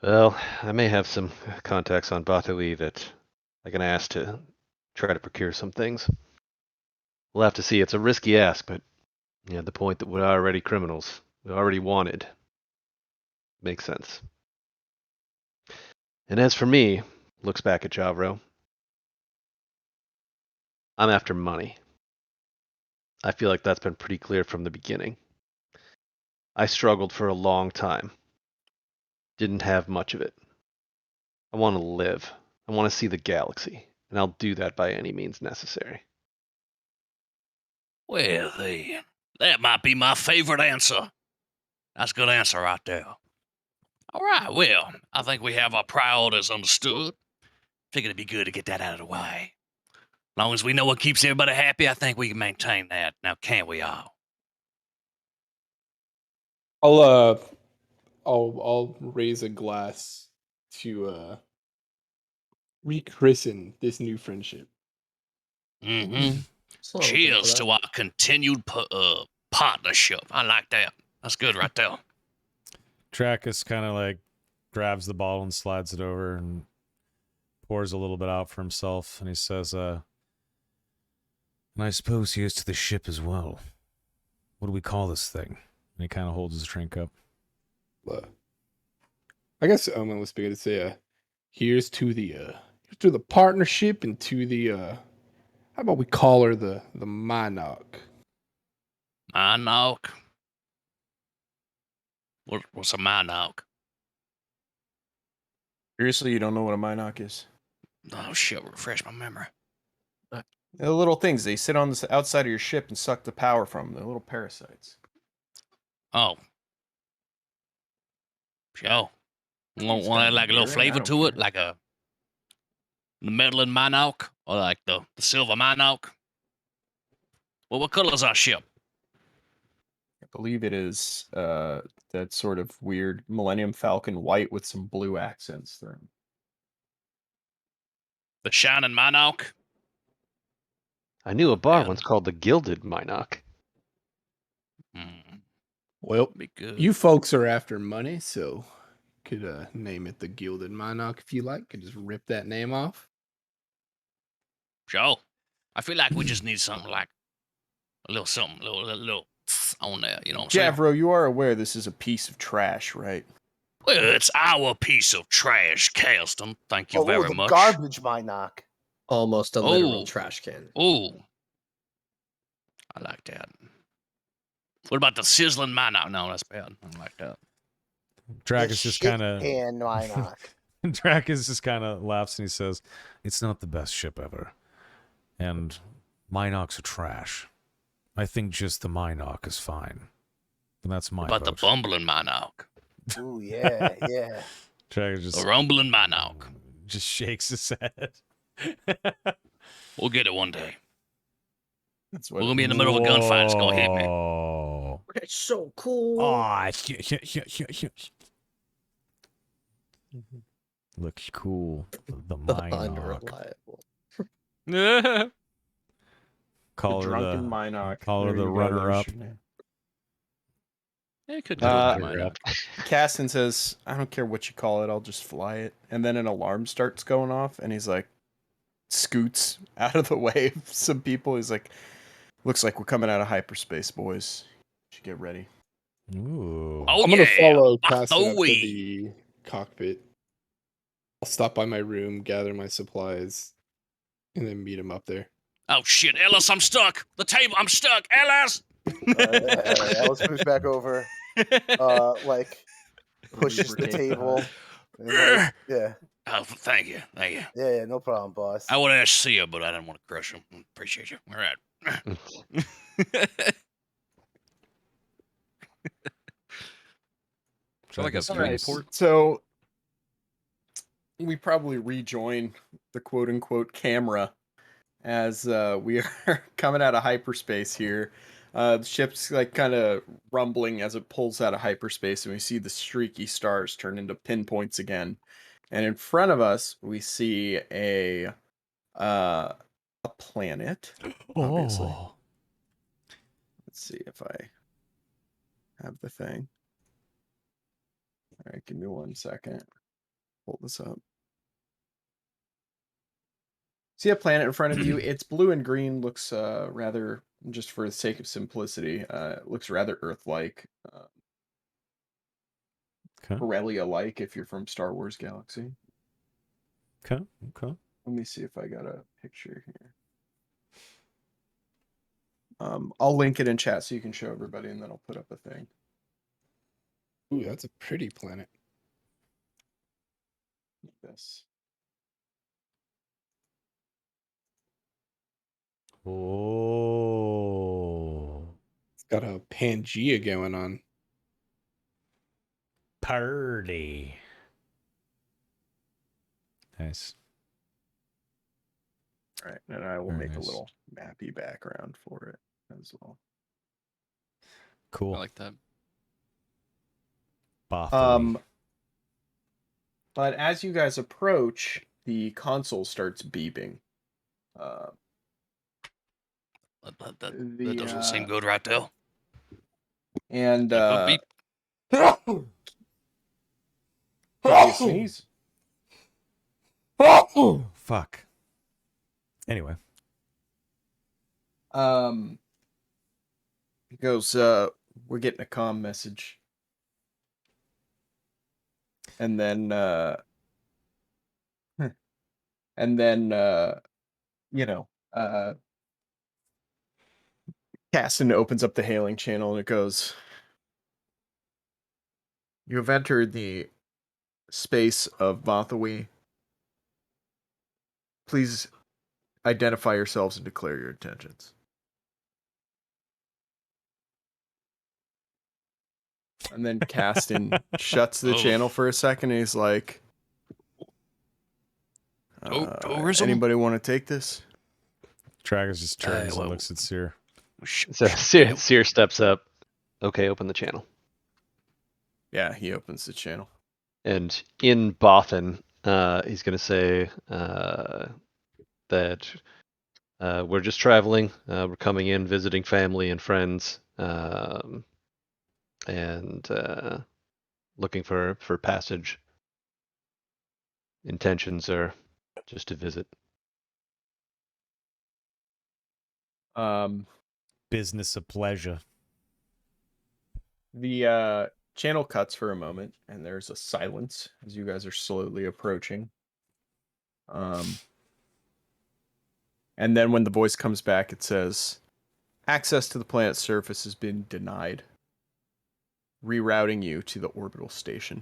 Well, I may have some contacts on Batui that I can ask to try to procure some things. We'll have to see. It's a risky ask, but yeah, the point that we're already criminals, we already wanted, makes sense. And as for me, looks back at Javro, I'm after money. I feel like that's been pretty clear from the beginning. I struggled for a long time. Didn't have much of it. I want to live. I want to see the galaxy, and I'll do that by any means necessary. Well then, That might be my favorite answer. That's a good answer right there. All right, well, I think we have our priorities understood. Figured it'd be good to get that out of the way. As long as we know what keeps everybody happy, I think we can maintain that. Now, can't we all? I'll raise a glass to rechristen this new friendship. Mm-hmm. So I'm good for Cheers that. to our continued partnership. I like that. That's good right there. Trackus kind of like grabs the bottle and slides it over and pours a little bit out for himself. And he says, and I suppose here's to the ship as well. What do we call this thing? And he kind of holds his drink up. I guess let's begin to say here's to the partnership and to the how about we call her the Monarch? Monarch. What's a monarch? Seriously, you don't know what a Minoc is? Oh shit! Refresh my memory. The little things, they sit on the outside of your ship and suck the power from them. They're little parasites. Oh. Sure. Want gotta like a be little right, I flavor don't to it, care. like the meddling monarch, or like the silver monarch. Well, what color is our ship? I believe it is that sort of weird Millennium Falcon white with some blue accents through 'em. The shining monarch. I knew a bar Yeah. once called the Gilded Minoc. Well, Be good. you folks are after money, so could name it the Gilded Monarch if you like. Could just rip that name off. Sure. I feel like we just need something like a little something, little on there. You know what I'm saying? Javro, you are aware this is a piece of trash, right? Well, it's our piece of trash, Caston. Thank you very the much. garbage Minoc. Almost a literal Oh. trash can. Oh, I like that. What about the sizzling monarch? No, that's bad. I don't like that. Trackus just kind of can Minoc. Trackus just kind of laughs and he says, "It's not the best ship ever, and Minocs are trash. I think just the Minoc is fine, and that's my What about vote." the bumbling monarch? Ooh, yeah, yeah. Trackus The just rumbling monarch. just shakes his head. We'll get it one day. That's We're gonna be in the middle of a gunfight. It's gonna hit me. Whoa. That's so cool. Aw, looks cool. The Minoc. Unreliable. Call her drunken the Minoc. call her There the you go, runner-up. there's your name. It could Uh, go with monarch. Caston says, I don't care what you call it, I'll just fly it. And then an alarm starts going off, and he's like, scoots out of the way of some people. He's like, looks like we're coming out of hyperspace, boys. Should get ready. Ooh. Oh I'm gonna yeah, follow Caston up to Ahoy. the cockpit. I'll stop by my room, gather my supplies, and then meet him up there. Oh shit, Ellis, I'm stuck. The table, I'm stuck. Ellis. Alice moves back over, like pushes the table. And, like, yeah, Oh, thank you, thank you. yeah, no problem, boss. I would ask Sia, but I didn't want to crush him. Appreciate you. All right. feel like a Trackus food goes, port. So we probably rejoin the quote unquote camera as we are coming out of hyperspace here. The ship's like kind of rumbling as it pulls out of hyperspace, and we see the streaky stars turn into pinpoints again. And in front of us, we see a planet. Obviously. oh. Let's see if I have the thing. All right, give me 1 second. Pull this up. See a planet in front of you. It's blue and green. Looks rather, just for the sake of simplicity, it looks rather Earth-like. Okay. Corellia-like if you're from Star Wars Galaxy. Okay. Let me see if I got a picture here. I'll link it in chat so you can show everybody, and then I'll put up a thing. Ooh, that's a pretty planet. Like this. Oh. It's Got a Pangea going on. Party. Nice. All right, and I will Very make nice. a little mappy background for it as well. Cool. I like that. Bothily. But as you guys approach, the console starts beeping. That doesn't seem good right there. And Beep. could be a sneeze. Fuck. Anyway. He goes, we're getting a comm message. And then Caston opens up the hailing channel and it goes, you have entered the space of Bothawi. Please identify yourselves and declare your intentions. And then Caston shuts the channel for a second and he's like, tourism? anybody want to take this? Tragus just turns well- and looks at Seer. So Seer steps up. Okay, open the channel. Yeah, he opens the channel. And in Bothan, he's going to say that we're just traveling. We're coming in, visiting family and friends, and looking for passage. Intentions are just to visit. Business of pleasure. The channel cuts for a moment, and there's a silence as you guys are slowly approaching. And then when the voice comes back, it says, access to the planet's surface has been denied. Rerouting you to the orbital station.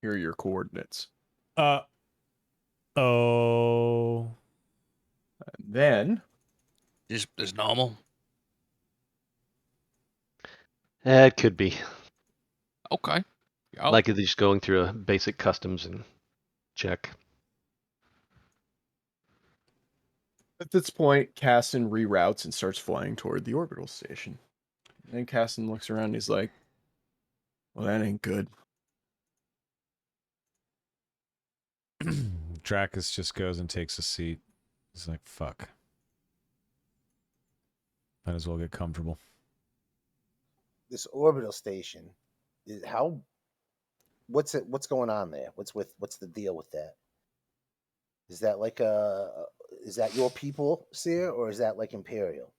Here are your coordinates. Oh. And then Is normal. It could be. Okay. Yeah. Likely just going through a basic customs and check. at this point, Caston reroutes and starts flying toward the orbital station. And then Caston looks around and he's like, well, that ain't good. Drakus just goes and takes a seat. He's like, fuck. Might as well get comfortable. This orbital station, what's going on there? What's the deal with that? Is that like is that your people, Seer, or is that like Imperial?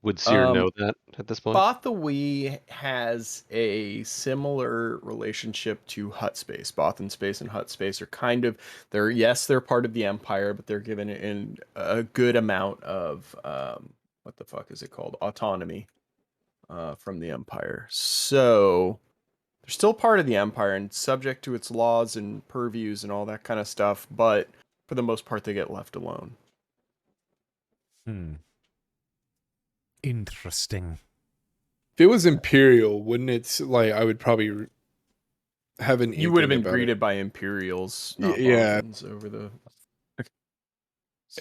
Would Seer know that at this point? Bothawi has a similar relationship to Hut Space. Bothan Space and Hut Space are kind of, they're part of the Empire, but they're given in a good amount of, what the fuck is it called? Autonomy from the Empire. So they're still part of the Empire and subject to its laws and purviews and all that kind of stuff, but for the most part, they get left alone. Interesting. If it was Imperial, wouldn't it like I would probably have an You would have inkling been about greeted it. by Imperials, not Yeah. Bothans over the.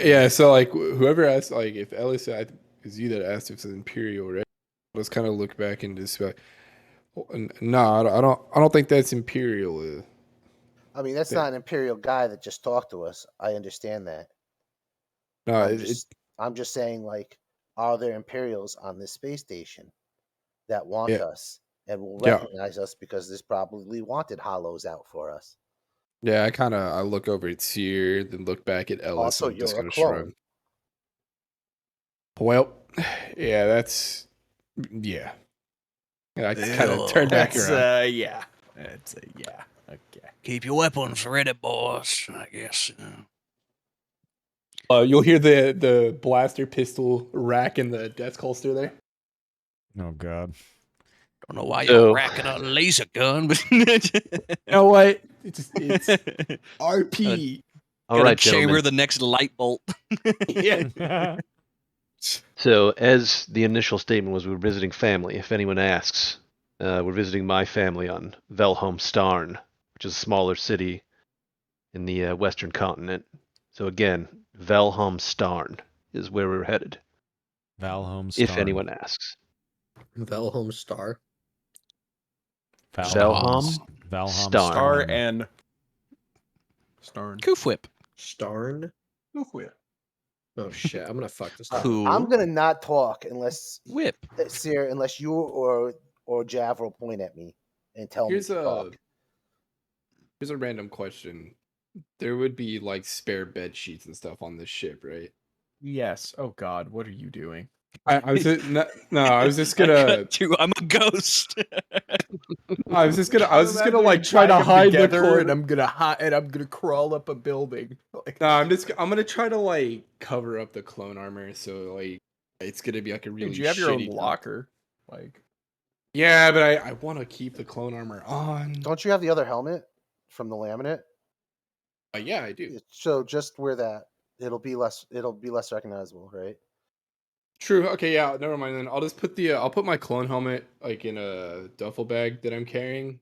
Yeah, so like whoever asked, like if Ellis, it was you that asked if it's Imperial, right? Let's kind of look back and just be like, no, I don't think that's Imperial. I mean, that's not an Imperial guy that just talked to us. I understand that. No, I'm just saying, like, are there Imperials on this space station that want Yeah. us and will Yeah. recognize us because there's probably wanted hollows out for us? yeah, I look over at Seer, then look back at Ellis, Also, and just you're a kind of clone. shrug. Well, yeah, that's yeah. And I kind of turned back That's, around. yeah. It's a yeah. Okay. Keep your weapons ready, boys. I guess. You'll hear the blaster pistol rack in the desk holster there. Oh, God. Don't know why So- you're racking a laser gun, but You know what? It's RP. All Gotta right, chamber gentlemen. the next light bolt. Yeah. So, as the initial statement was, we're visiting family. If anyone asks, we're visiting my family on Velholm Starn, which is a smaller city in the western continent. So again, Velholm Starn is where we're headed. Valholm If Starn. anyone asks. Velholm Star. Velholm Valholm Starn. Star Starn. and Starn. Coof whip. Starn? Whip. Oh shit, I'm gonna fuck this. Cool. I'm gonna not talk unless Whip. Seer, unless you or Jav will point at me and tell Here's me to a talk. here's a random question. There would be like spare bed sheets and stuff on this ship, right? Yes. Oh God, what are you doing? I was just, no, I was just I gonna cut you. I'm a ghost. I was just gonna like try Tie to them hide the together, corner. and I'm gonna crawl up a building. Like, No, I'm gonna try to like cover up the clone armor, so like it's gonna be like a really dude, you have your own shitty locker. Like, Yeah, but I want to keep the clone armor on. Don't you have the other helmet from the laminate? Yeah, I do. So just wear that. It'll be less recognizable, right? True. Okay, yeah, never mind then. I'll just put the I'll put my clone helmet like in a duffel bag that I'm carrying,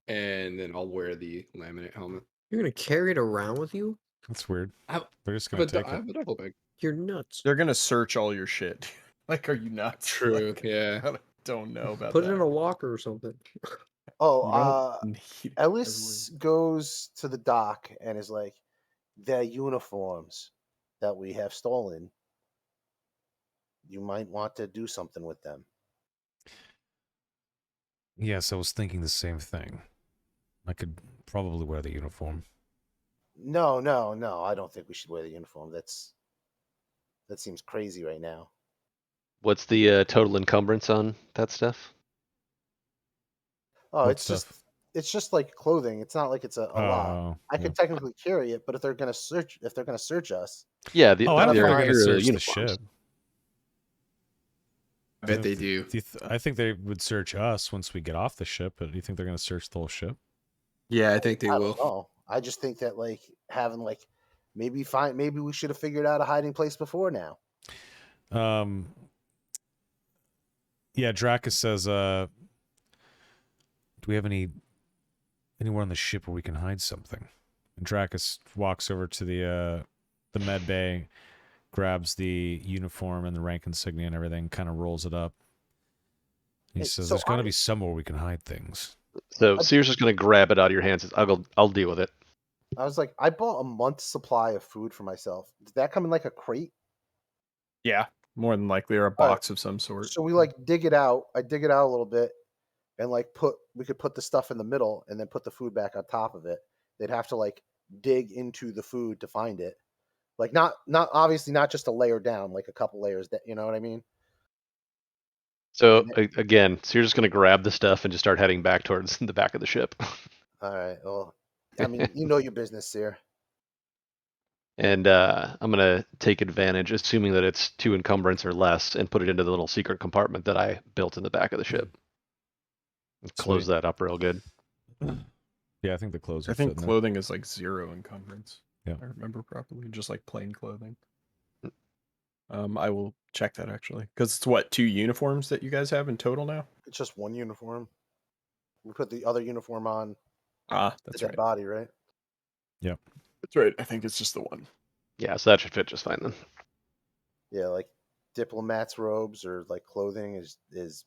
and then I'll wear the laminate helmet. You're gonna carry it around with you? That's weird. I They're just I gonna have a, take I it. have a duffel bag. You're nuts. they're gonna search all your shit. Like, are you nuts? True. Like, Yeah. I don't know about Put that. it in a locker or something. Oh, You don't need it Ellis goes to the dock and is like, "Their uniforms that we have stolen. You might want to do something with them." Yes, I was thinking the same thing. I could probably wear the uniform. No. I don't think we should wear the uniform. That seems crazy right now. What's the total encumbrance on that stuff? Oh, What it's just like clothing. It's not like it's a lot. Oh, I yeah. could technically carry it, but if they're gonna search us, Yeah, the, Oh, I don't think they're they're fine. gonna your search the uniforms. ship. I bet they do. I think they would search us once we get off the ship, but do you think they're gonna search the whole ship? Yeah, I think they I will. don't know. I just think that like having like maybe we should have figured out a hiding place before now. Yeah, Dracus says, do we have anywhere on the ship where we can hide something? And Dracus walks over to the med bay, grabs the uniform and the rank insignia and everything, kind of rolls it up. He says, "There's got to be somewhere we can hide things." So Sears is going to grab it out of your hands. I'll deal with it. I was like, I bought a month's supply of food for myself. Did that come in like a crate? Yeah, more than likely, or a box of some sort. So we like dig it out. I dig it out a little bit, and like we could put the stuff in the middle, and then put the food back on top of it. They'd have to like dig into the food to find it. Like not obviously not just a layer down, like a couple layers. That you know what I mean? So again, Sears is going to grab the stuff and just start heading back towards the back of the ship. All right. Well, I mean, you know your business, Sear. And I'm going to take advantage, assuming that it's 2 encumbrance or less, and put it into the little secret compartment that I built in the back of the ship. And close Sweet. that up real good. Yeah, I think the clothes. I think clothing is like 0 encumbrance. Yeah, if I remember properly, just like plain clothing. I will check that actually, because it's what 2 uniforms that you guys have in total now. It's just one uniform. We put the other uniform on That's the dead right. body, right? Yep. That's right. I think it's just the one. Yeah, so that should fit just fine then. Yeah, like diplomats' robes or like clothing is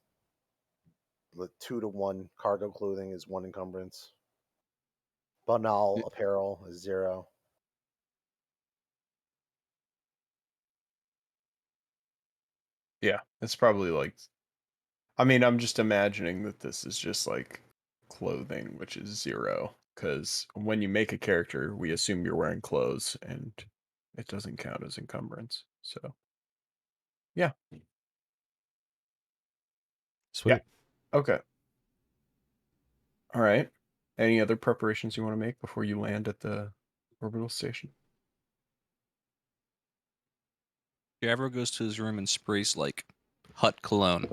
2 to 1. Cargo clothing is 1 encumbrance. Banal apparel is 0. Yeah, it's probably like. I mean, I'm just imagining that this is just like clothing, which is 0, because when you make a character, we assume you're wearing clothes, and it doesn't count as encumbrance. So, yeah. Sweet. Yeah. Okay. All right. Any other preparations you want to make before you land at the orbital station? Javro goes to his room and sprays like hut cologne.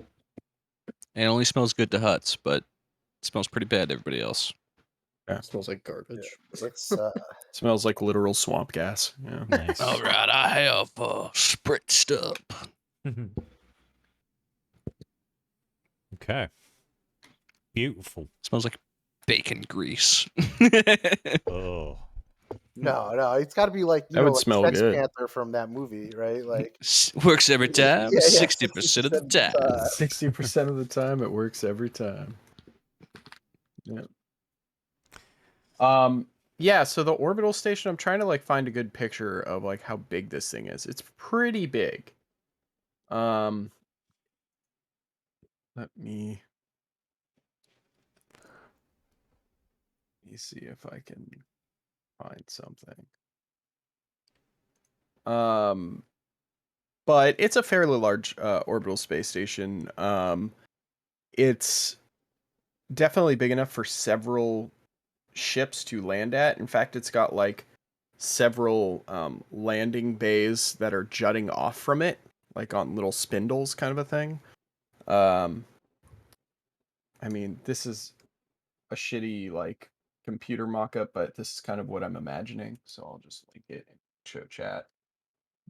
And it only smells good to huts, but it smells pretty bad to everybody else. Yeah. It smells like garbage. It's Smells like literal swamp gas. Yeah. Nice. All right, I have spritzed up. Okay. Beautiful. Smells like bacon grease. Oh. No, it's got to be like That would like smell Sex good. Panther from that movie, right? Like Works every time, Yeah, 60% of the time. 60% of the time, it works every time. Yeah. Yeah, so the orbital station, I'm trying to like find a good picture of like how big this thing is. It's pretty big. Let me see if I can find something. But it's a fairly large orbital space station. It's definitely big enough for several ships to land at. In fact, it's got like several landing bays that are jutting off from it, like on little spindles, kind of a thing. I mean, this is a shitty like computer mock-up, but this is kind of what I'm imagining. So I'll just link it in show chat.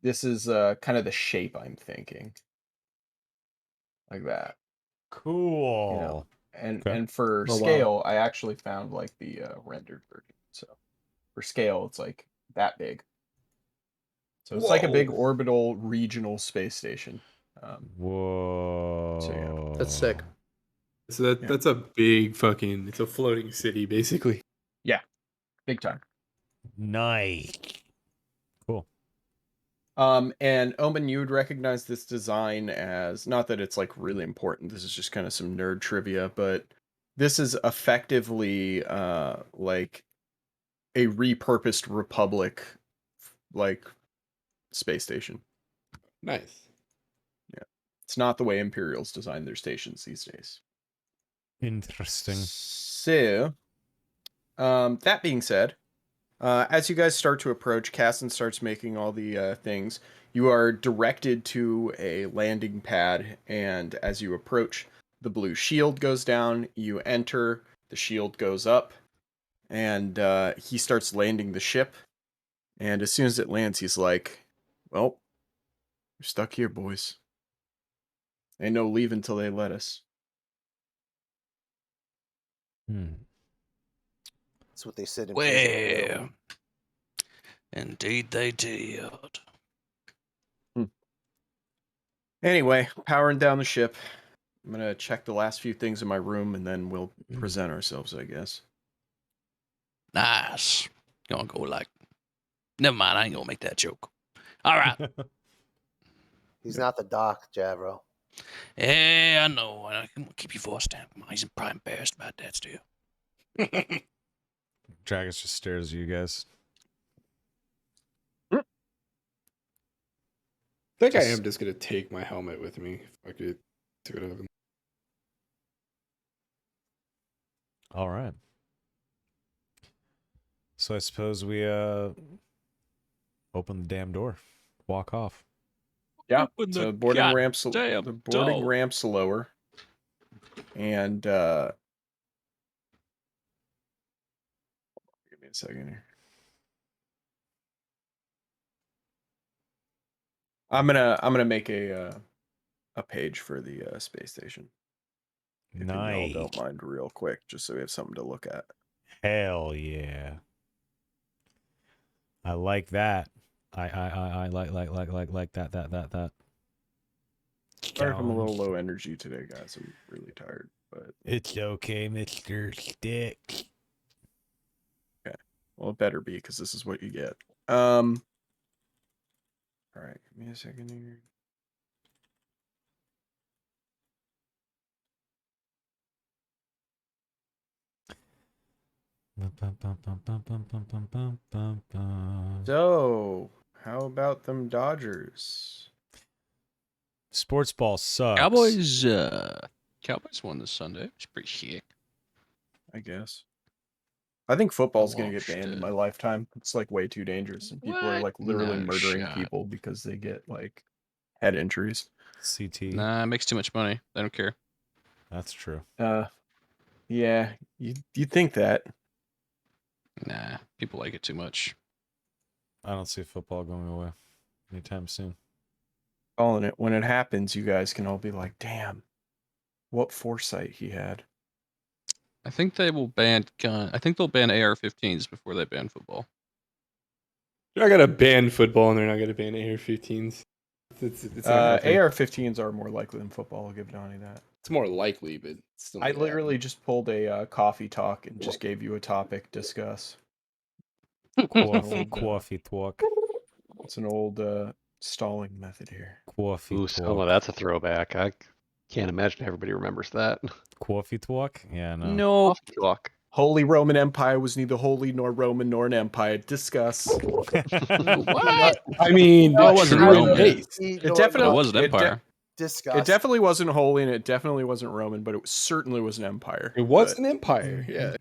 This is kind of the shape I'm thinking, like that. Cool. You know, and Okay. and for Oh, wow. scale, I actually found like the rendered version. So for scale, it's like that big. So it's like a big Whoa. orbital regional space station. Whoa. So, yeah. That's sick. So Yeah. that's a big fucking. It's a floating city, basically. Big time. Nice. Cool. And Omen, you would recognize this design as, not that it's like really important, this is just kind of some nerd trivia, but this is effectively like a repurposed Republic like space station. Nice. It's not the way Imperials design their stations these days. Interesting. So, that being said, as you guys start to approach, Casson starts making all the things. You are directed to a landing pad, and as you approach, the blue shield goes down. You enter, the shield goes up, and he starts landing the ship. And as soon as it lands, he's like, "Well, we're stuck here, boys. Ain't no leaving till they let us." That's what they said in prison. Well, indeed they did. Anyway, powering down the ship. I'm gonna check the last few things in my room, and then we'll present ourselves, I guess. Nice. Gonna go like. Never mind. I ain't gonna make that joke. All right. He's not the doc, Javro. Yeah, I know. I can keep your voice down. Come on, he's probably embarrassed about that still. Dragus just stares at you guys. I think I Just- am just gonna take my helmet with me. If I could do it. All right. So I suppose we open the damn door. Walk off. Yeah. Open So the boarding ramps. goddamn The boarding door. ramps lower, and give me a second here. I'm gonna make a page for the space station. If you all Nice. don't mind, real quick, just so we have something to look at. Hell yeah. I like that. I like that. Sorry if I'm a Challenge. little low energy today, guys. I'm really tired, but It's okay, Mr. Stick. well, it better be because this is what you get. All right, give me a second here. So, how about them Dodgers? Sports ball sucks. Cowboys won this Sunday. It's pretty sick. I guess. I think football's gonna get watched banned in it. my lifetime. It's like way too dangerous, and people are What? like literally No murdering shot. people because they get like head injuries. CT. Nah, it makes too much money. They don't care. That's true. Yeah, you think that? Nah, people like it too much. I don't see football going away anytime soon. Calling it when it happens, you guys can all be like, "Damn, what foresight he had." I think they will ban gun. I think they'll ban AR-15s before they ban football. They're not gonna ban football, and they're not gonna ban AR-15s. It's not happening. AR-15s are more likely than football. I'll give Donnie that. It's more likely, but it's still. I not gonna literally happen. just pulled a coffee talk and just gave you a topic. Discuss. Coffee talk. It's an old stalling method here. Coffee Ooh, talk. Selma, that's a throwback. I can't imagine everybody remembers that. Coffee talk? Yeah, no. No. Coffee talk. Holy Roman Empire was neither holy nor Roman nor an empire. Discuss. What? I mean, No, it wasn't true Roman. taste. It It definitely was an empire. Discuss. It definitely wasn't holy, and it definitely wasn't Roman, but it certainly was an empire. It was But an empire. Yeah.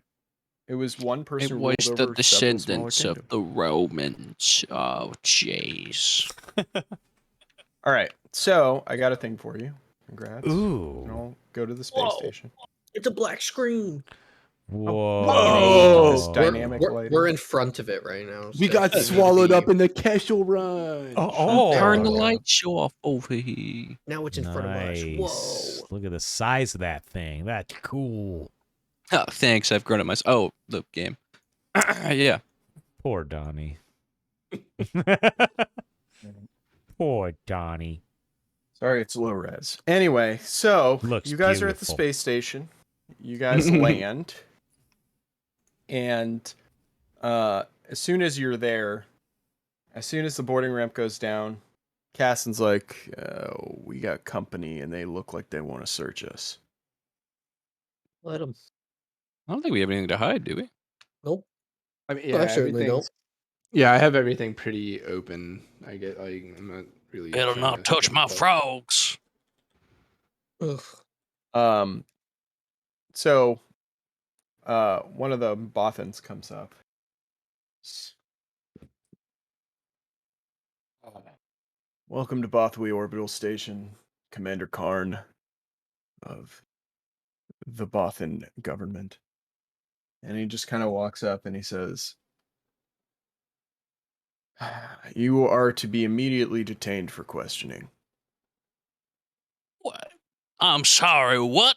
it was one person It who was ruled the over several smaller descendants of kingdoms. the Romans. Oh, jeez. All right, so I got a thing for you. Congrats. Ooh. And I'll go to the space Whoa. station. It's a black screen. Whoa. Whoa. This dynamic lighting. We're in front of it right now. We so got you need to swallowed be- up in the Keshel Run. Oh. Turn the Oh. lights off over here. Now it's in front of us. Nice. Whoa. Look at the size of that thing. That's cool. Oh, thanks. I've grown up myself. Oh, the game. Yeah. Poor Donnie. Poor Donnie. Sorry, it's low res. Anyway, so Looks you guys are at the beautiful. space station. You guys land, and as soon as you're there, as soon as the boarding ramp goes down, Caston's like, "We got company, and they look like they want to search us." Let him. I don't think we have anything to hide, do we? Nope. I mean, I certainly everything's- Yeah, I have everything pretty open. I get like I'm not really. It'll trying not to touch jump my up. frogs. Ugh. So, one of the Bothans comes up. Welcome to Bothwy Orbital Station, Commander Karn of the Bothan government. And he just kind of walks up and he says, "You are to be immediately detained for questioning." What? I'm sorry, what?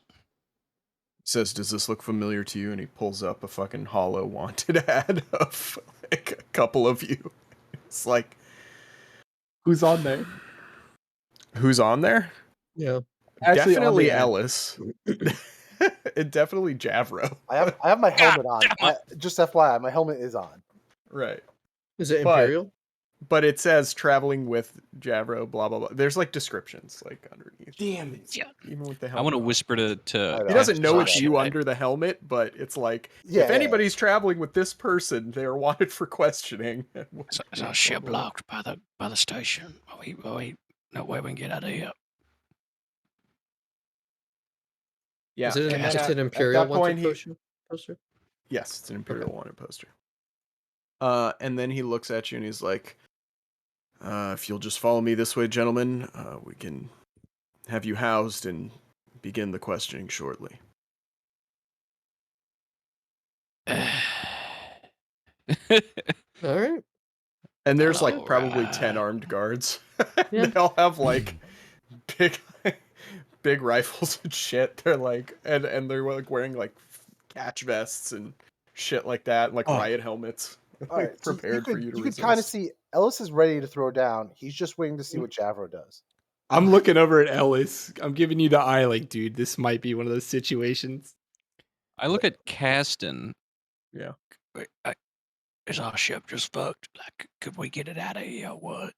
Says, "Does this look familiar to you?" And he pulls up a fucking hollow wanted ad of like a couple of you. It's like, Who's on there? who's on there? Yeah. Actually, on Definitely the ad. Ellis. And definitely Javro. I have my helmet on. damn Just FYI, my helmet is on. Right. Is it But- Imperial? But it says traveling with Javro, blah blah blah. There's like descriptions like underneath. Damn it. Yeah. Even with the I helmet. want to on. whisper to He doesn't know it's Sorry. you under the helmet, but it's like Yeah, if anybody's traveling with this person, they are wanted for questioning. Is our ship locked by the station? No way we can get out of here. Yeah. Is it and it's then an at Imperial that point, wanted poster? yes, it's an Imperial wanted poster. And then he looks at you and he's like, "If you'll just follow me this way, gentlemen, we can have you housed and begin the questioning shortly." All right. And there's like All probably right. 10 armed guards. Yeah. They all have like big rifles and shit. They're like and they're like wearing like catch vests and shit like that, and like Oh. riot helmets. All Like, right, so prepared for you to You could kind of resist. see Ellis is ready to throw down. He's just waiting to see what Javro does. I'm looking over at Ellis. I'm giving you the eye, like, dude, this might be one of those situations. I look at Caston. Yeah. Wait, is our ship just fucked? Like, could we get it out of here or what?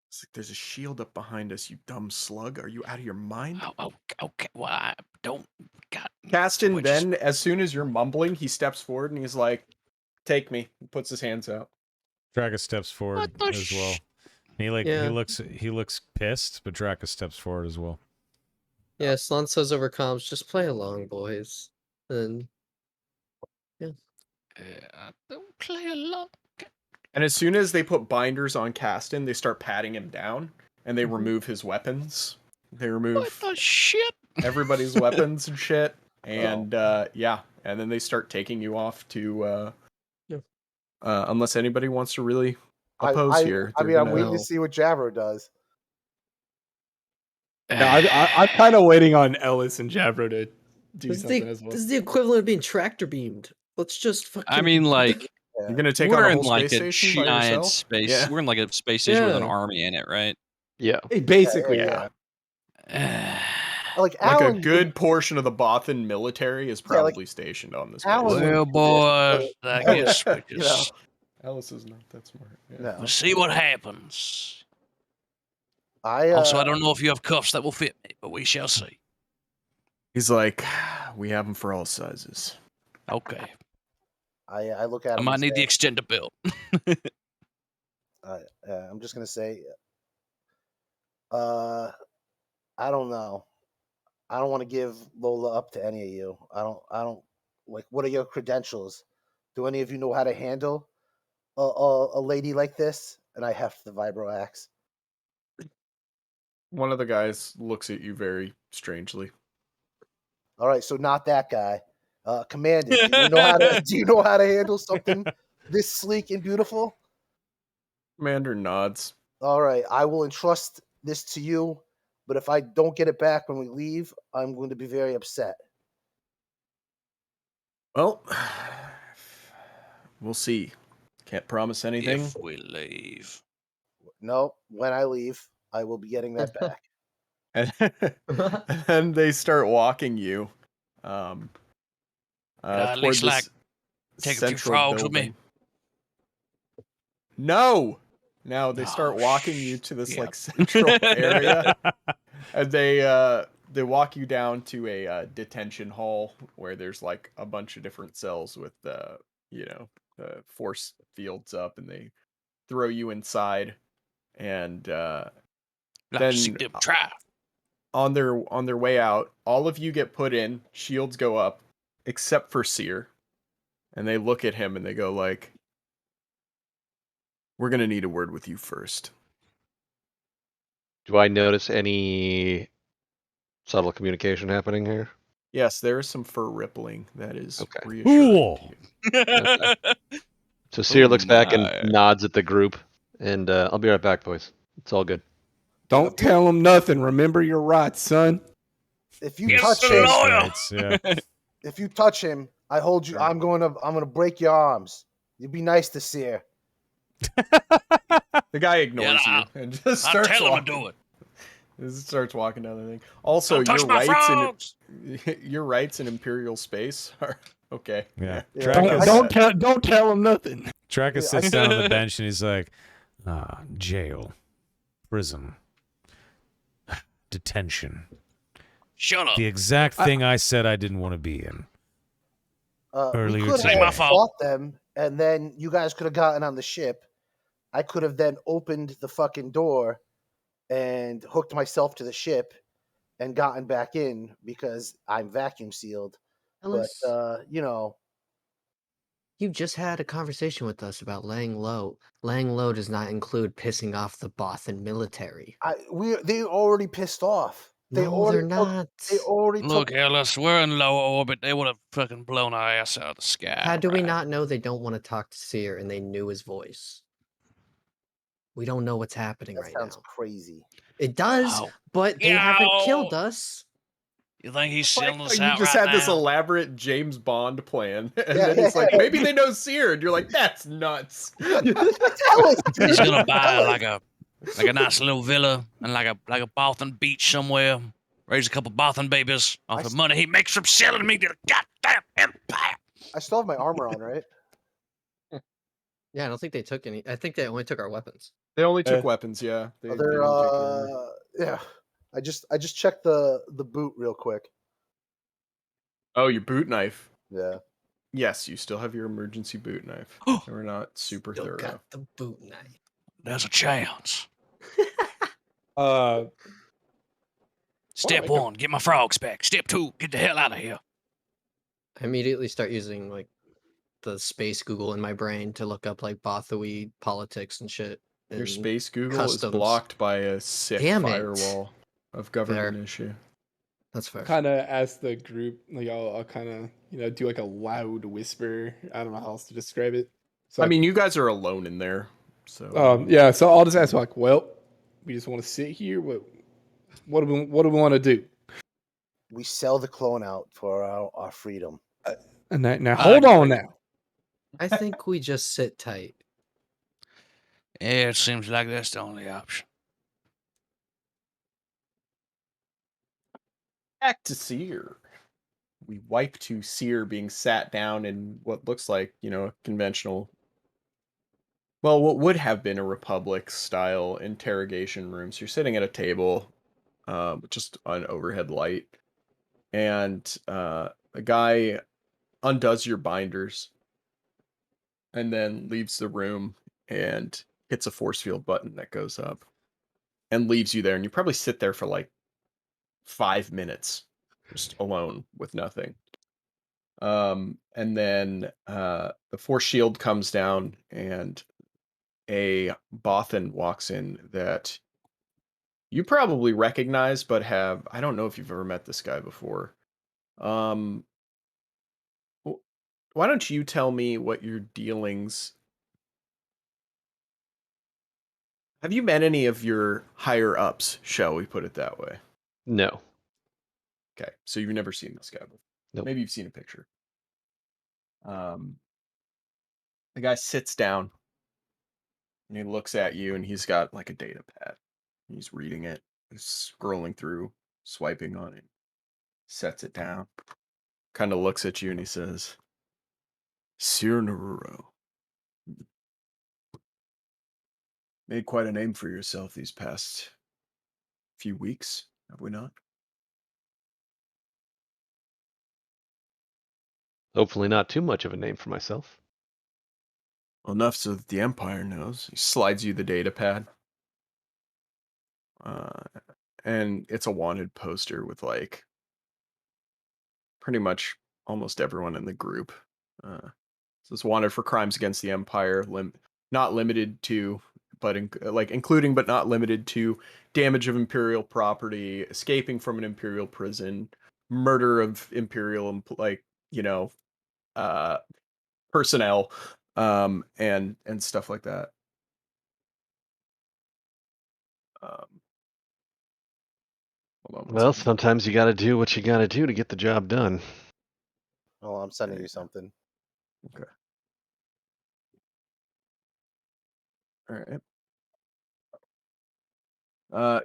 It's like, there's a shield up behind us, you dumb slug. Are you out of your mind? Oh, okay. Well, I don't. God. Caston we just- then, as soon as you're mumbling, he steps forward and he's like, "Take me." He puts his hands out. Dracus steps forward What the as well. He Yeah. he looks pissed, but Dracus steps forward as well. Yeah, Slan says over comms, just play along, boys. And Don't play along. And as soon as they put binders on Caston, they start patting him down and they Mhm. remove his weapons. They What remove the shit? everybody's weapons and shit. And yeah, and then they start taking you off to Unless anybody wants to really oppose here. I they're mean, I'm gonna- waiting to No. see what Javro does. I'm kind of waiting on Ellis and Javro to do This is, something the, as well. this is the equivalent of being tractor beamed. Let's just fucking. I mean, like, You're gonna take we're on a in whole like space a station by giant yourself? space. Yeah. We're in like a space station with an Yeah. army in it, right? Yeah. Hey, basically, yeah. yeah. Like Like a Alan, good portion of the Bothan military is Yeah, like, probably stationed on this Alan base. would Well, do this, boys, but I Ellis, guess we you know, just Alice is not that smart. Yeah. no. we'll see what happens. I Also, I don't know if you have cuffs that will fit me, but we shall see. He's like, we have them for all sizes. Okay. I look at I him. might and need the say, extender belt. I'm just gonna say, I don't know. I don't want to give Lola up to any of you. I don't like. What are your credentials? Do any of you know how to handle a lady like this? And I heft the vibro axe. One of the guys looks at you very strangely. All right, so not that guy. Commander, do you know how to handle something this sleek and beautiful? Commander nods. All right, I will entrust this to you, but if I don't get it back when we leave, I'm going to be very upset. Well, we'll see. Can't promise anything. If we leave. No, when I leave, I will be getting that back. And then they start walking you Can I at toward least, this like, take a few central frogs with me? building. No! Now they Oh, start walking you to this yeah. like central area, and they walk you down to a detention hall where there's like a bunch of different cells with force fields up, and they throw you inside, and Like to see then them try. on their way out, all of you get put in, shields go up, except for Seer. And they look at him and they go like, we're gonna need a word with you first. Do I notice any subtle communication happening here? Yes, there is some fur rippling that is Okay. reassuring Cool. to you. Okay. So Seer looks back my. and nods at the group, and I'll be right back, boys. It's all good. Don't tell him nothing. Remember your rights, son. If you Yes, touch the him, lawyer. Rights, yeah. if you touch him, I hold you. I'm gonna break your arms. You be nice to Seer. The guy ignores Yeah, you and just I'll starts tell him to walking. do it. Just starts walking down the thing. Also, Don't touch your my rights frogs. your rights in Imperial space are okay. Yeah. Yeah. Trackus, Don't tell him nothing. Trackus sits down on the bench and he's like, jail, prison, detention. Shut up. The exact thing I said I didn't want to be in. We Earlier could today. Ain't my have fault. fought them, and then you guys could have gotten on the ship. I could have then opened the fucking door and hooked myself to the ship and gotten back in because I'm vacuum sealed. Ellis, But you just had a conversation with us about laying low. Laying low does not include pissing off the Bothan military. they already pissed off. They No, already they're not. They already Look, took. Ellis, we're in low orbit. They would have fucking blown our ass out of the sky. How do we right? not know they don't want to talk to Seer and they knew his voice? We don't know what's happening That right sounds now. crazy. It does, Oh, but they haven't killed yo. us. You think he's Like, selling us you out just right had this now? elaborate James Bond plan, and Yeah, then it's yeah. like maybe they know Seer, and you're like, that's nuts. Tell us, dude. He's gonna buy Tell us. like a nice little villa and like a Bothan beach somewhere. Raise a couple Bothan babies off the money he makes from selling me to the goddamn empire. I still have my armor on, right? Yeah, I don't think they took any. I think they only took our weapons. They only took weapons, yeah. They They're didn't take your armor. yeah. I just checked the boot real quick. Oh, your boot knife. Yeah. Yes, you still have your emergency boot knife. We're not super Still thorough. got the boot knife. There's a chance. Uh, Step make a- 1, get my frogs back. Step 2, get the hell out of here. I immediately start using like the space Google in my brain to look up like Bothawi politics and shit. Your and space Google customs. is blocked by a sick Damn it. firewall of government Fair. issue. That's fair. kind of as the group, like I'll kind of do like a loud whisper. I don't know how else to describe it. So I mean, you guys are alone in there, so yeah. So I'll just ask like, well, we just want to sit here. What do we want to do? We sell the clone out for our freedom. And now I hold on agree. now. I think we just sit tight. Yeah, it seems like that's the only option. back to Seer. We wipe to Seer being sat down in what looks like, a conventional, well, what would have been a Republic style interrogation room. So you're sitting at a table, with just an overhead light, and a guy undoes your binders and then leaves the room and hits a force field button that goes up and leaves you there. And you probably sit there for like 5 minutes just alone with nothing. And then the force shield comes down and a Bothan walks in that you probably recognize, but I don't know if you've ever met this guy before. Um, why don't you tell me what your dealings? Have you met any of your higher ups? Shall we put it that way? No. Okay, so you've never seen this guy before. Nope. Maybe you've seen a picture. The guy sits down and he looks at you, and he's got like a data pad. He's reading it, he's scrolling through, swiping on it, sets it down, kind of looks at you, and he says, Sir Naruro, made quite a name for yourself these past few weeks, have we not? Hopefully not too much of a name for myself. Well, enough so that the Empire knows. He slides you the data pad. And it's a wanted poster with like pretty much almost everyone in the group. So it's wanted for crimes against the Empire, not limited to, but including but not limited to damage of Imperial property, escaping from an Imperial prison, murder of Imperial personnel, and stuff like that. Hold on one Well, second. sometimes you got to do what you got to do to get the job done. Oh, I'm sending you something. Okay. All right.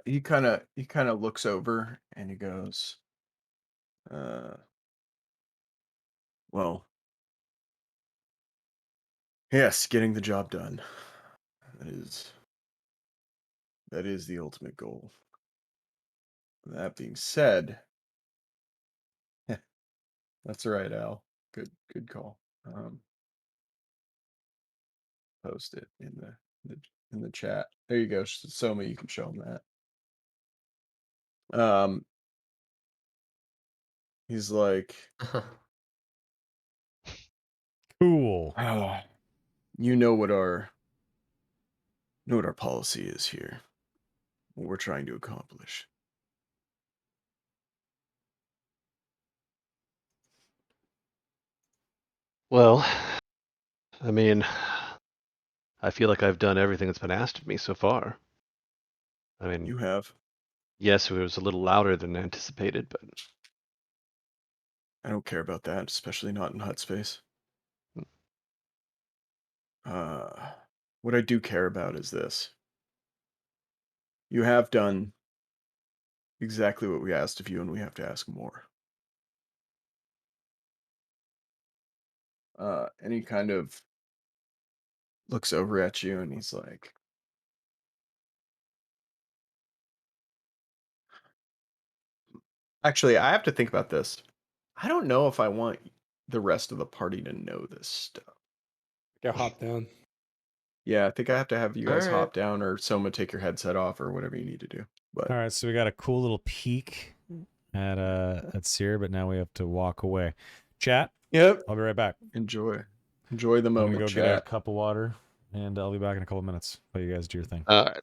He kind of looks over and he goes, well, yes, getting the job done. That is the ultimate goal. That being said, that's right, Al. Good call. Post it in the chat. There you go, Soma. You can show him that. He's like, Cool. oh, you know what our policy is here. What we're trying to accomplish. Well, I mean, I feel like I've done everything that's been asked of me so far. I mean, You have. yes, it was a little louder than anticipated, but I don't care about that, especially not in hut space. What I do care about is this. You have done exactly what we asked of you, and we have to ask more. And he kind of looks over at you, and he's like, actually, I have to think about this. I don't know if I want the rest of the party to know this stuff. Go hop down. Yeah, I think I have to have you guys Alright. hop down, or Soma take your headset off, or whatever you need to do. But All right, so we got a cool little peek at Seer, but now we have to walk away. Chat, Yep. I'll be right back. enjoy the I'm gonna moment, go get a chat. cup of water, and I'll be back in a couple minutes. While you guys do your thing. all right.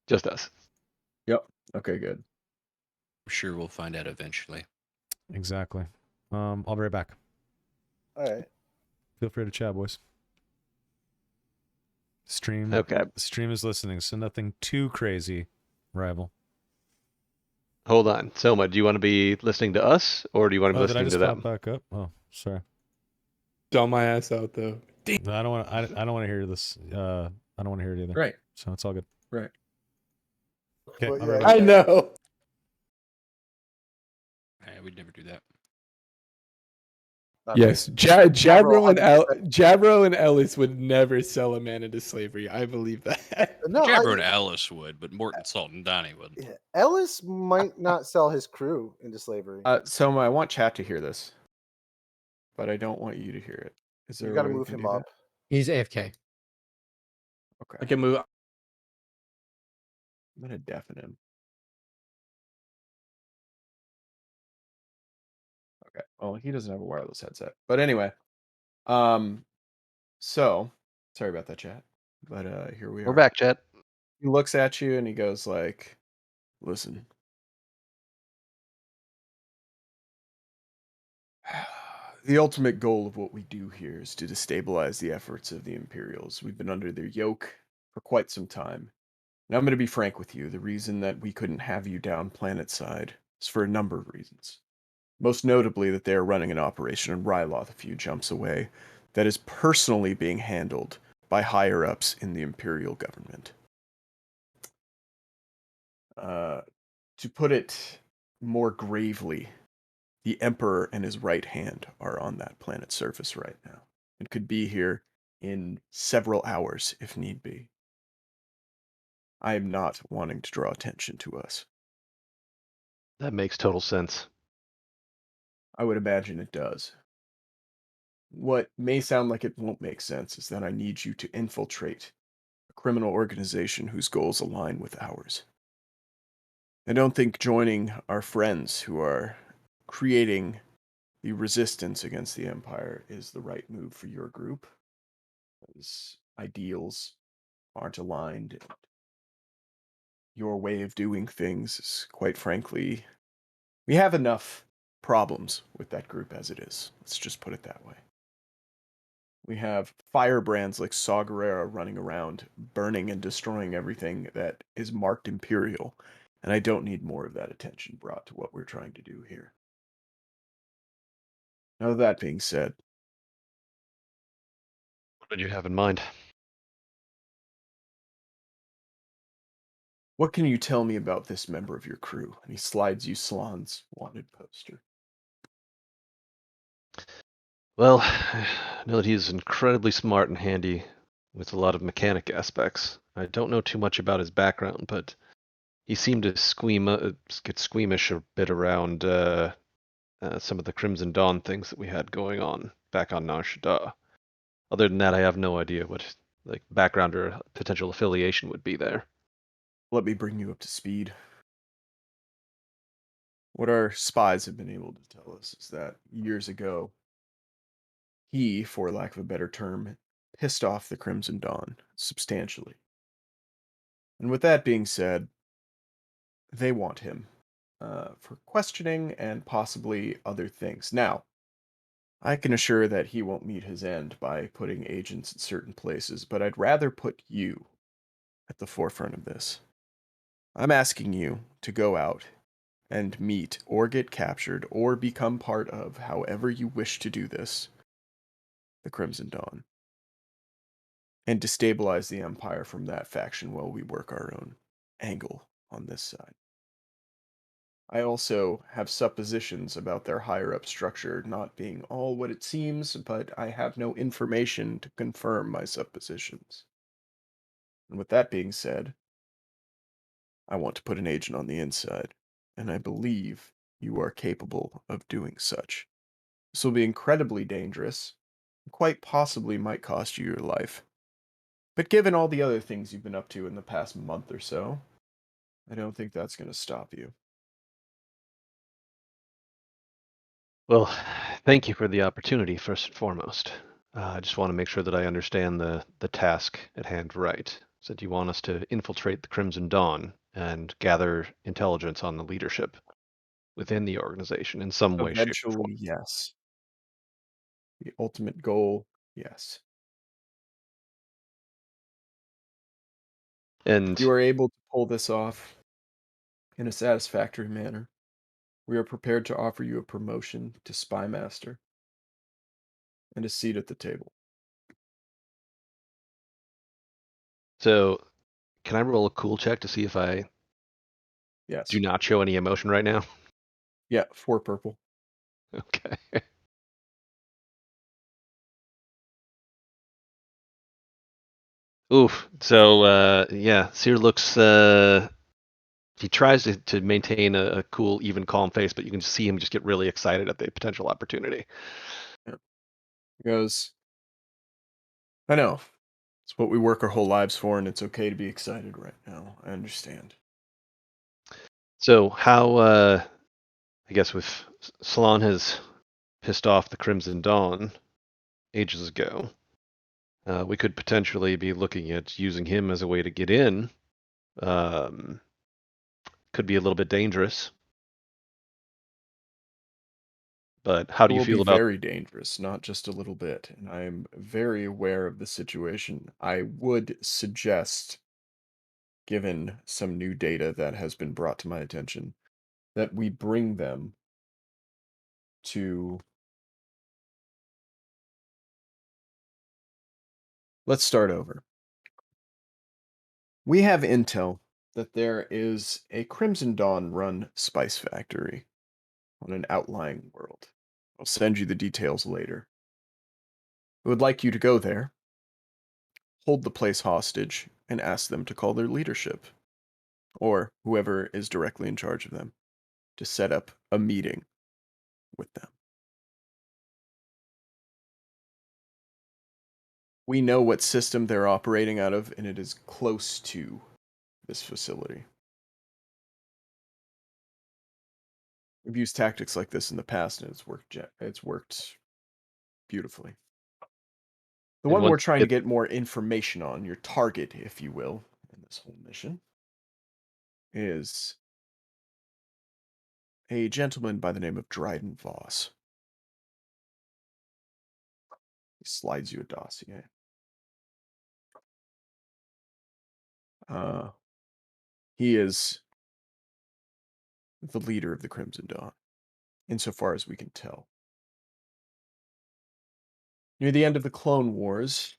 Just us. Yep. Okay, good. I'm sure we'll find out eventually. Exactly. I'll be right back. All right. Feel free to chat, boys. Stream. Okay. Stream is listening, so nothing too crazy, rival. Hold on. Soma, do you want to be listening to us, or do you want to be Oh, did I listening just to pop them? back up? Oh, sorry. Dumb my ass out though. No, I don't want. I don't want to hear this. I don't want to hear it either. Right. So it's all good. Right. Okay. Well, I'll yeah, be right I back. know. We'd never do that. Not Yes, Jabro, Jabro and Ellis would never sell a man into slavery. I believe that. No, Jabber and Alice would, but Morton, Salt, and Donnie would. yeah, Ellis might not sell his crew into slavery. Soma, I want chat to hear this, but I don't want you to hear it. Is there You a got to way we move can him do that? up. He's AFK. Okay. I can move. I'm gonna deafen him. Okay. Well, he doesn't have a wireless headset. But anyway, so sorry about that, chat. But here we are. We're back, chat. He looks at you and he goes like, "Listen, the ultimate goal of what we do here is to destabilize the efforts of the Imperials. We've been under their yoke for quite some time. And I'm going to be frank with you. The reason that we couldn't have you down planet side is for a number of reasons. Most notably that they are running an operation in Ryloth a few jumps away that is personally being handled by higher-ups in the Imperial government. To put it more gravely, the Emperor and his right hand are on that planet's surface right now, and could be here in several hours if need be. I am not wanting to draw attention to us. That makes total sense. I would imagine it does. What may sound like it won't make sense is that I need you to infiltrate a criminal organization whose goals align with ours. I don't think joining our friends who are creating the resistance against the Empire is the right move for your group. Those ideals aren't aligned. Your way of doing things is, quite frankly, we have enough problems with that group as it is. Let's just put it that way. We have firebrands like Saw Gerrera running around, burning and destroying everything that is marked Imperial, and I don't need more of that attention brought to what we're trying to do here. Now, that being said, What did you have in mind? what can you tell me about this member of your crew? And he slides you Slan's wanted poster. Well, I know that he's incredibly smart and handy with a lot of mechanic aspects. I don't know too much about his background, but he seemed to get squeamish a bit around some of the Crimson Dawn things that we had going on back on Nar Shaddaa. Other than that, I have no idea what like background or potential affiliation would be there. Let me bring you up to speed. What our spies have been able to tell us is that years ago, he, for lack of a better term, pissed off the Crimson Dawn substantially. And with that being said, they want him for questioning and possibly other things. Now, I can assure that he won't meet his end by putting agents in certain places, but I'd rather put you at the forefront of this. I'm asking you to go out and meet or get captured or become part of, however you wish to do this, the Crimson Dawn, and destabilize the Empire from that faction while we work our own angle on this side. I also have suppositions about their higher-up structure not being all what it seems, but I have no information to confirm my suppositions. And with that being said, I want to put an agent on the inside, and I believe you are capable of doing such. This will be incredibly dangerous, and quite possibly might cost you your life. But given all the other things you've been up to in the past month or so, I don't think that's going to stop you. Well, thank you for the opportunity, first and foremost. I just want to make sure that I understand the task at hand right. So you want us to infiltrate the Crimson Dawn and gather intelligence on the leadership within the organization in some way, shape, or form. Eventually, yes. The ultimate goal Yes. And If you are able to pull this off in a satisfactory manner, we are prepared to offer you a promotion to Spy Master and a seat at the table. so, can I roll a cool check to see if I Yes. do not show any emotion right now? Yeah, 4 purple. Okay. Oof. So, yeah, Seer looks. He tries to maintain a cool, even, calm face, but you can see him just get really excited at the potential opportunity. Yeah. He goes, I know. It's what we work our whole lives for, and it's okay to be excited right now. I understand. So, how, I guess, with Salon has pissed off the Crimson Dawn ages ago, we could potentially be looking at using him as a way to get in. Could be a little bit dangerous. But how It do you will be feel about? very dangerous, not just a little bit. And I am very aware of the situation. I would suggest, given some new data that has been brought to my attention, that we bring them to. Let's start over. We have intel that there is a Crimson Dawn run spice factory on an outlying world. I'll send you the details later. I would like you to go there, hold the place hostage, and ask them to call their leadership, or whoever is directly in charge of them, to set up a meeting with them. We know what system they're operating out of, and it is close to this facility. We've used tactics like this in the past, and it's worked beautifully. The And one we're once trying you to get more information on, your target, if you will, in this whole mission, is a gentleman by the name of Dryden Voss. He slides you a dossier. He is the leader of the Crimson Dawn, insofar as we can tell. Near the end of the Clone Wars,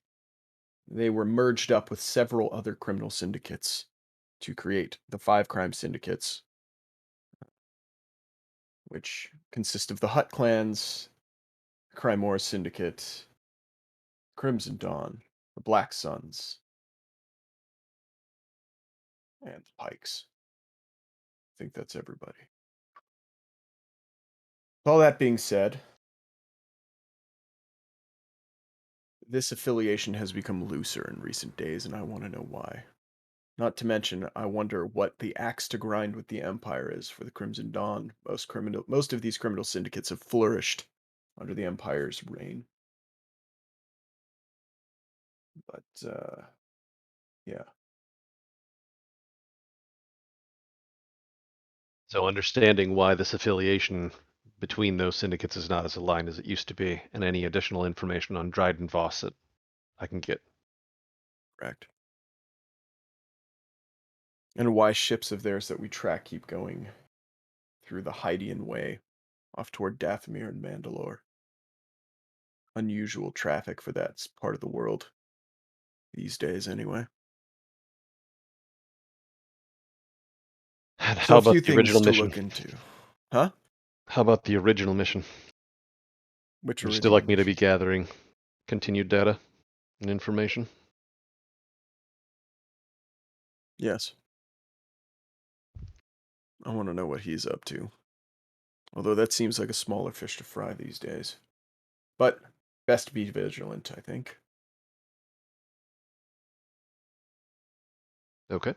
they were merged up with several other criminal syndicates to create the 5 crime syndicates, which consist of the Hutt clans, the Crymor Syndicate, Crimson Dawn, the Black Suns, and the Pikes. I think that's everybody. With all that being said, this affiliation has become looser in recent days, and I want to know why. Not to mention, I wonder what the axe to grind with the Empire is for the Crimson Dawn. Most of these criminal syndicates have flourished under the Empire's reign. But, yeah. So understanding why this affiliation between those syndicates is not as aligned as it used to be, and any additional information on Dryden Voss that I can get. Correct. And why ships of theirs that we track keep going through the Hydian Way, off toward Dathomir and Mandalore. Unusual traffic for that part of the world. These days, anyway. And So how a few about the things original to mission? look into. Huh? How about the original mission? Which Would you still original like me to be mission? gathering continued data and information? Yes. I want to know what he's up to. Although that seems like a smaller fish to fry these days. But best to be vigilant, I think. Okay.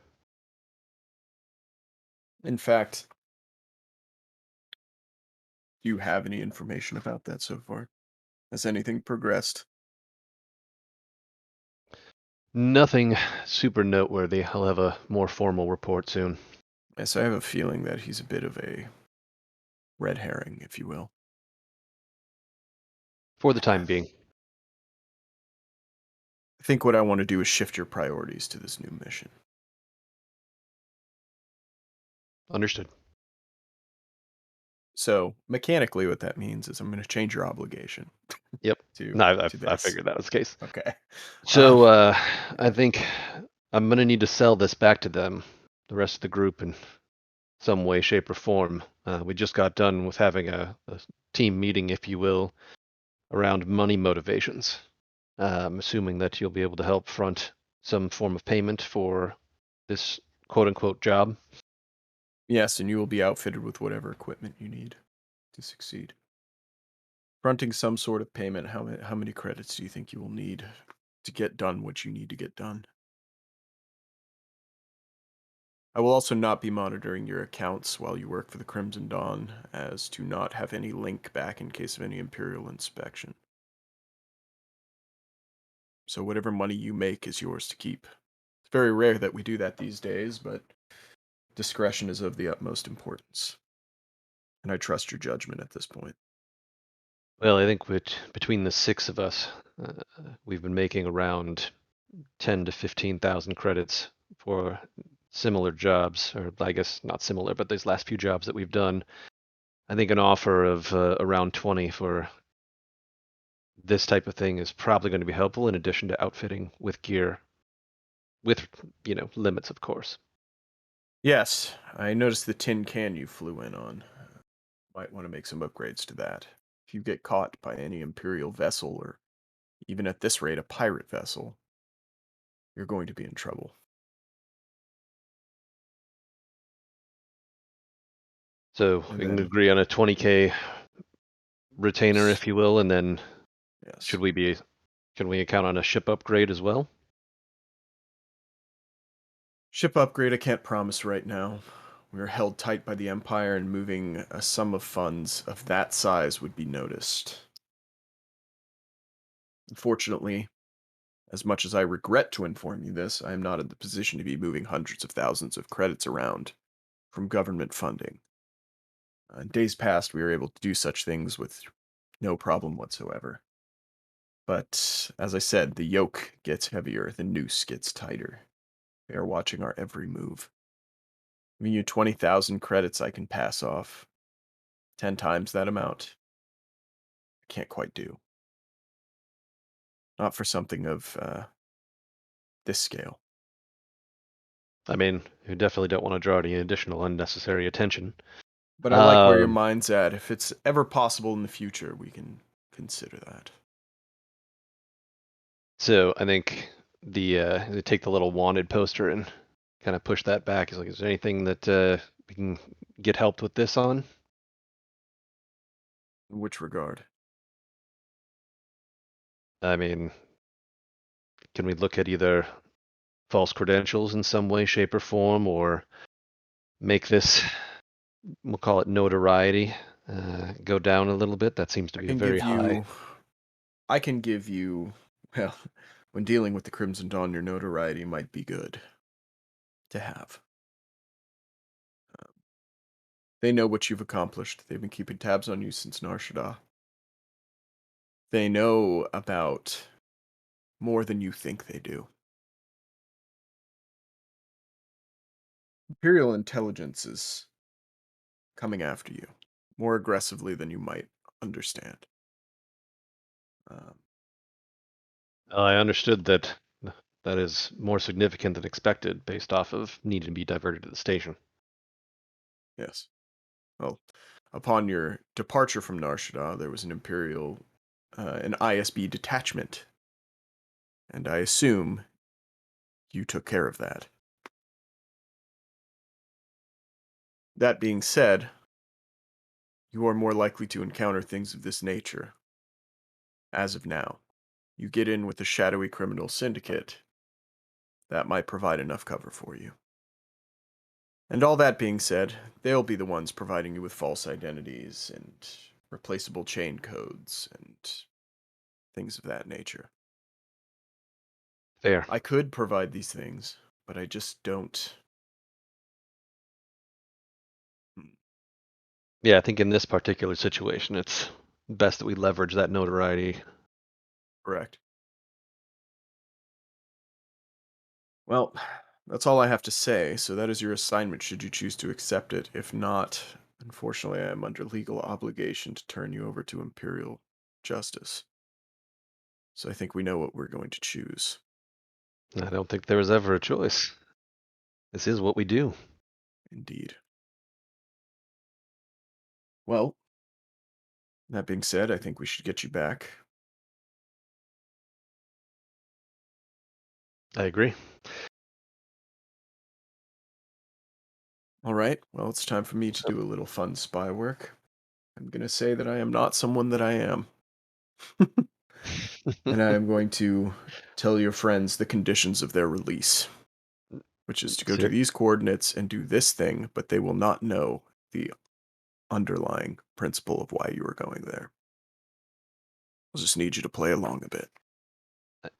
In fact, do you have any information about that so far? Has anything progressed? Nothing super noteworthy. I'll have a more formal report soon. Yes, I have a feeling that he's a bit of a red herring, if you will. For the time being. think what I want to do is shift your priorities to this new mission. Understood. So mechanically, what that means is I'm going to change your obligation. Yep. To No, I this. figured that was the case. Okay. So I think I'm gonna need to sell this back to them, the rest of the group, in some way, shape, or form. We just got done with having a team meeting, if you will, around money motivations. I'm assuming that you'll be able to help front some form of payment for this quote unquote job. Yes, and you will be outfitted with whatever equipment you need to succeed. Fronting some sort of payment, how many credits do you think you will need to get done what you need to get done? I will also not be monitoring your accounts while you work for the Crimson Dawn, as to not have any link back in case of any Imperial inspection. So whatever money you make is yours to keep. It's very rare that we do that these days, but discretion is of the utmost importance. And I trust your judgment at this point. Well, I think between the 6 of us, we've been making around 10 to 15,000 credits for similar jobs, or I guess not similar, but these last few jobs that we've done. I think an offer of around 20 for this type of thing is probably going to be helpful, in addition to outfitting with gear, with limits, of course. Yes, I noticed the tin can you flew in on. Might want to make some upgrades to that. If you get caught by any Imperial vessel, or even at this rate a pirate vessel, you're going to be in trouble. So And we can then- agree on a 20K retainer, if you will, and then Yes. can we account on a ship upgrade as well? Ship upgrade I can't promise right now. We are held tight by the Empire, and moving a sum of funds of that size would be noticed. Unfortunately, as much as I regret to inform you this, I am not in the position to be moving hundreds of thousands of credits around from government funding. In days past, we were able to do such things with no problem whatsoever. But, as I said, the yoke gets heavier, the noose gets tighter. They are watching our every move. Giving you 20,000 credits I can pass off. 10 times that amount. I can't quite do. Not for something of this scale. I mean, you definitely don't want to draw any additional unnecessary attention. But I like where your mind's at. If it's ever possible in the future, we can consider that. So I think they take the little wanted poster and kind of push that back. He's like, is there anything that we can get helped with this on? In which regard? I mean, can we look at either false credentials in some way, shape, or form, or make this, we'll call it notoriety, go down a little bit? That seems to be very high. I can give you, well, when dealing with the Crimson Dawn, your notoriety might be good to have. They know what you've accomplished. They've been keeping tabs on you since Nar Shaddaa. They know about more than you think they do. Imperial intelligence is coming after you more aggressively than you might understand. I understood that that is more significant than expected based off of needing to be diverted to the station. Yes. Well, upon your departure from Nar Shaddaa, there was an Imperial, an ISB detachment. And I assume you took care of that. That being said, you are more likely to encounter things of this nature. As of now, you get in with a shadowy criminal syndicate, that might provide enough cover for you. And all that being said, they'll be the ones providing you with false identities and replaceable chain codes and things of that nature. Fair. I could provide these things, but I just don't. Yeah, I think in this particular situation, it's best that we leverage that notoriety. Correct. Well, that's all I have to say. So that is your assignment should you choose to accept it. If not, unfortunately, I am under legal obligation to turn you over to Imperial Justice. So I think we know what we're going to choose. I don't think there was ever a choice. This is what we do. Indeed. Well, that being said, I think we should get you back. I agree. All right. Well, it's time for me to do a little fun spy work. I'm going to say that I am not someone that I am. And I am going to tell your friends the conditions of their release, which is to go to Sure. these coordinates and do this thing, but they will not know the underlying principle of why you are going there. I'll just need you to play along a bit.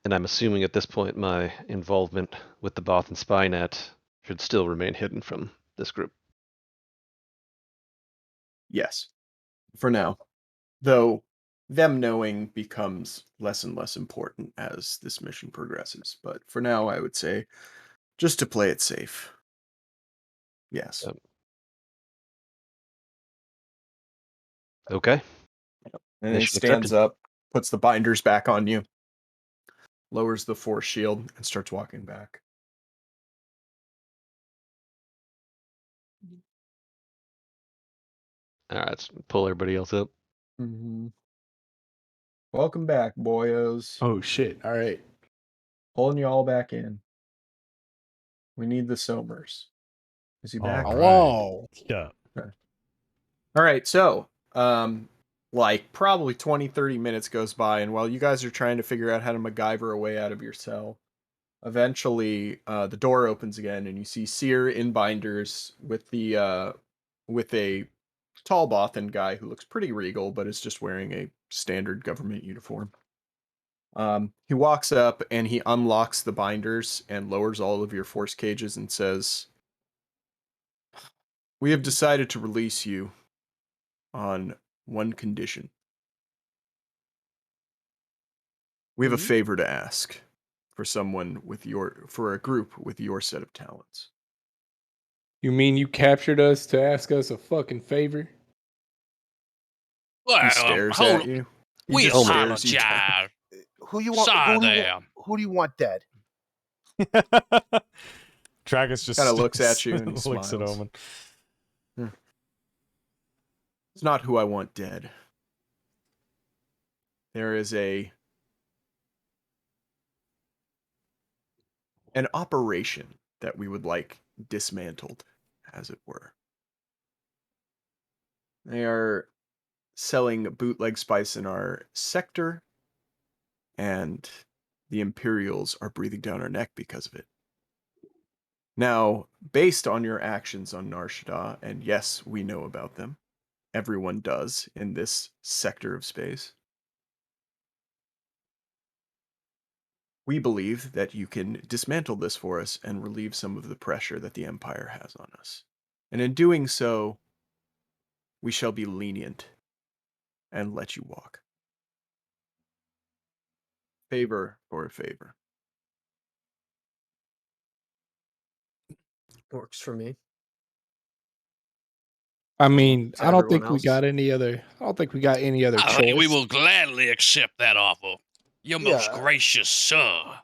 And I'm assuming at this point my involvement with the Bothan spy net should still remain hidden from this group. Yes, for now. Though them knowing becomes less and less important as this mission progresses. But for now, I would say just to play it safe. Yes. Yep. Okay. And he Mission stands accepted. up, puts the binders back on you, lowers the force shield, and starts walking back. All right, let's pull everybody else up. Mm-hmm. Welcome back, boyos. Oh shit! All right. Pulling you all back in. We need the Somers. Is he back? All Hello. Yeah. All right, so like probably 20-30 minutes goes by, and while you guys are trying to figure out how to MacGyver a way out of your cell, eventually the door opens again and you see Seer in binders with a tall Bothan guy who looks pretty regal but is just wearing a standard government uniform. He walks up and he unlocks the binders and lowers all of your force cages and says, "We have decided to release you on one condition. We have a favor to ask for for a group with your set of talents." You mean you captured us to ask us a fucking favor? Well, He stares hold at on. you. He We just stares you down. apologize. Who you want? Sorry Who do you, there. who do you want dead? Tragus just Kinda looks at you and he looks at smiles. Omen. It's not who I want dead. There is an operation that we would like dismantled, as it were. They are selling bootleg spice in our sector, and the Imperials are breathing down our neck because of it. Now, based on your actions on Nar Shaddaa, and yes, we know about them, everyone does in this sector of space, we believe that you can dismantle this for us and relieve some of the pressure that the Empire has on us. And in doing so, we shall be lenient and let you walk. Favor for a favor. Works for me. I mean, To I don't everyone think we else. got any other. I don't think we got any other I choice. think we will gladly accept that offer. Your most Yeah. gracious sir.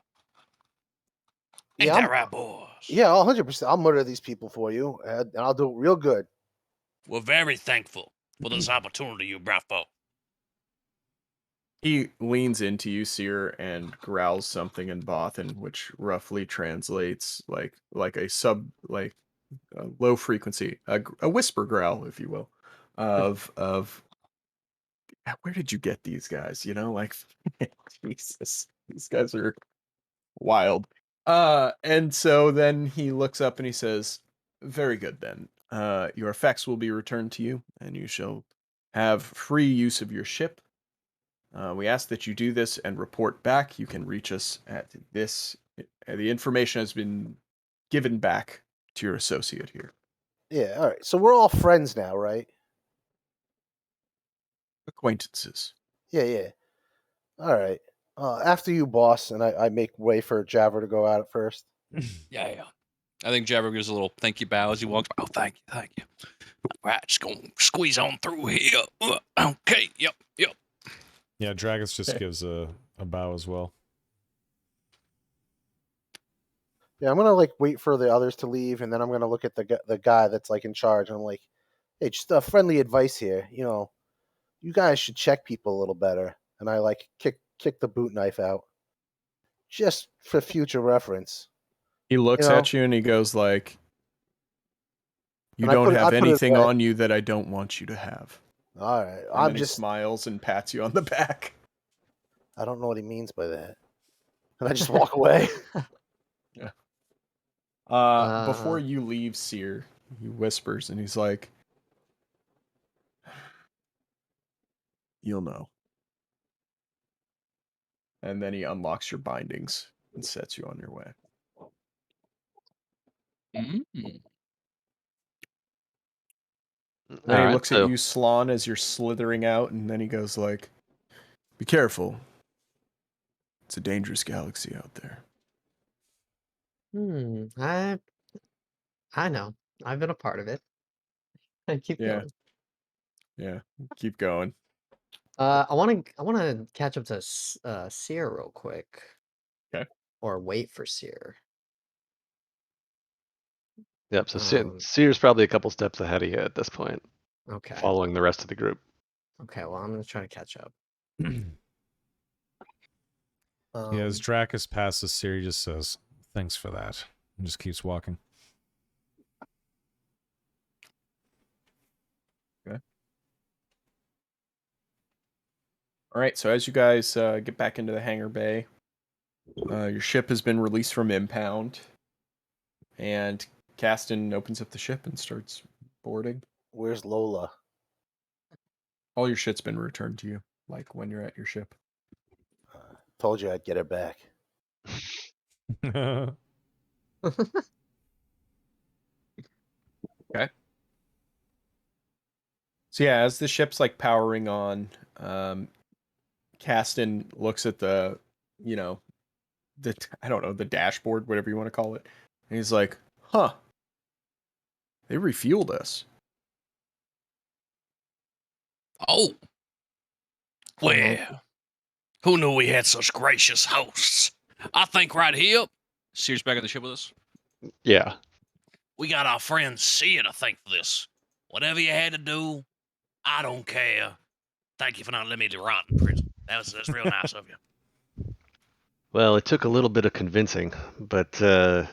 Ain't Yeah, that I'm- right, boys? Yeah, 100%. I'll murder these people for you, and I'll do it real good. We're very thankful for this opportunity you brought forth. He leans into you, Seer, and growls something in Bothan, which roughly translates like a low frequency, a whisper growl, if you will, of where did you get these guys? You know, like Jesus, these guys are wild. And so then he looks up and he says, "Very good then. Your effects will be returned to you, and you shall have free use of your ship. We ask that you do this and report back. You can reach us at this. The information has been given back to your associate here. Yeah, all right. So we're all friends now, right? Acquaintances." Yeah. All right. After you, boss, and I make way for Jabber to go out at first. Yeah. I think Jabber gives a little thank you bow as he walks by. Oh, thank you. All right, just gonna squeeze on through here. Okay, yep. Yeah, Dragus just gives a bow as well. Yeah, I'm gonna like wait for the others to leave, and then I'm gonna look at the guy that's like in charge, and I'm like, hey, just a friendly advice here. You guys should check people a little better. And I like kick the boot knife out, just for future reference. He looks You know? at you and he goes like, "You And I don't put have it anything away. on you that I don't want you to have." All right, And then he smiles and pats you on the back. I don't know what he means by that, and I just walk away. Before you leave, Seer, he whispers and he's like, "You'll know." And then he unlocks your bindings and sets you on your way. Mm-hmm. Then he looks at you, Slán, as you're slithering out, and then he goes like, "Be careful. It's a dangerous galaxy out there." I know. I've been a part of it. I keep going. Yeah. Keep going. I wanna catch up to Seer real quick. Okay. Or wait for Seer. Yep. So Seer's probably a couple steps ahead of you at this point. Okay. Following the rest of the group. Okay. Well, I'm gonna try to catch up. Yeah, as Drakus passes, Siri just says, "Thanks for that," and just keeps walking. Okay. All right. So as you guys get back into the hangar bay, your ship has been released from impound, and Caston opens up the ship and starts boarding. Where's Lola? All your shit's been returned to you, like when you're at your ship. Told you I'd get her back. Okay. So yeah, as the ship's like powering on, Caston looks at the I don't know, the dashboard, whatever you want to call it, and he's like, "Huh? They refueled us." Oh. Well, who knew we had such gracious hosts? I think right here, Seer's back at the ship with us. Yeah. we got our friend Sia to thank for this. Whatever you had to do, I don't care. Thank you for not letting me rot in prison. That's real nice of you. Well, it took a little bit of convincing, but leveraging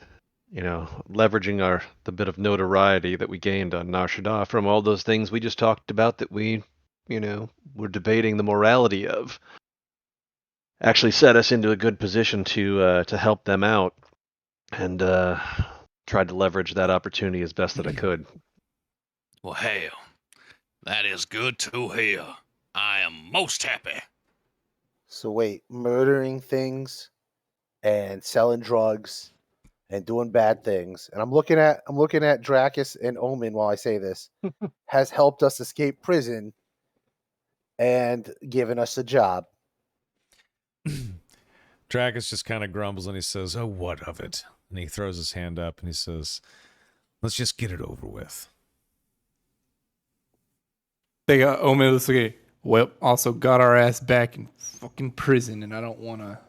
the bit of notoriety that we gained on Nar Shaddaa from all those things we just talked about that we, were debating the morality of, actually set us into a good position to help them out, and tried to leverage that opportunity as best that I could. Well, hell, that is good to hear. I am most happy. So wait, murdering things and selling drugs and doing bad things, and I'm looking at Drakus and Omen while I say this, has helped us escape prison and given us a job. Drakus just kind of grumbles and he says, "Oh, what of it?" And he throws his hand up and he says, "Let's just get it over with." They got Omen. Let's okay. Well, also got our ass back in fucking prison, and I don't wanna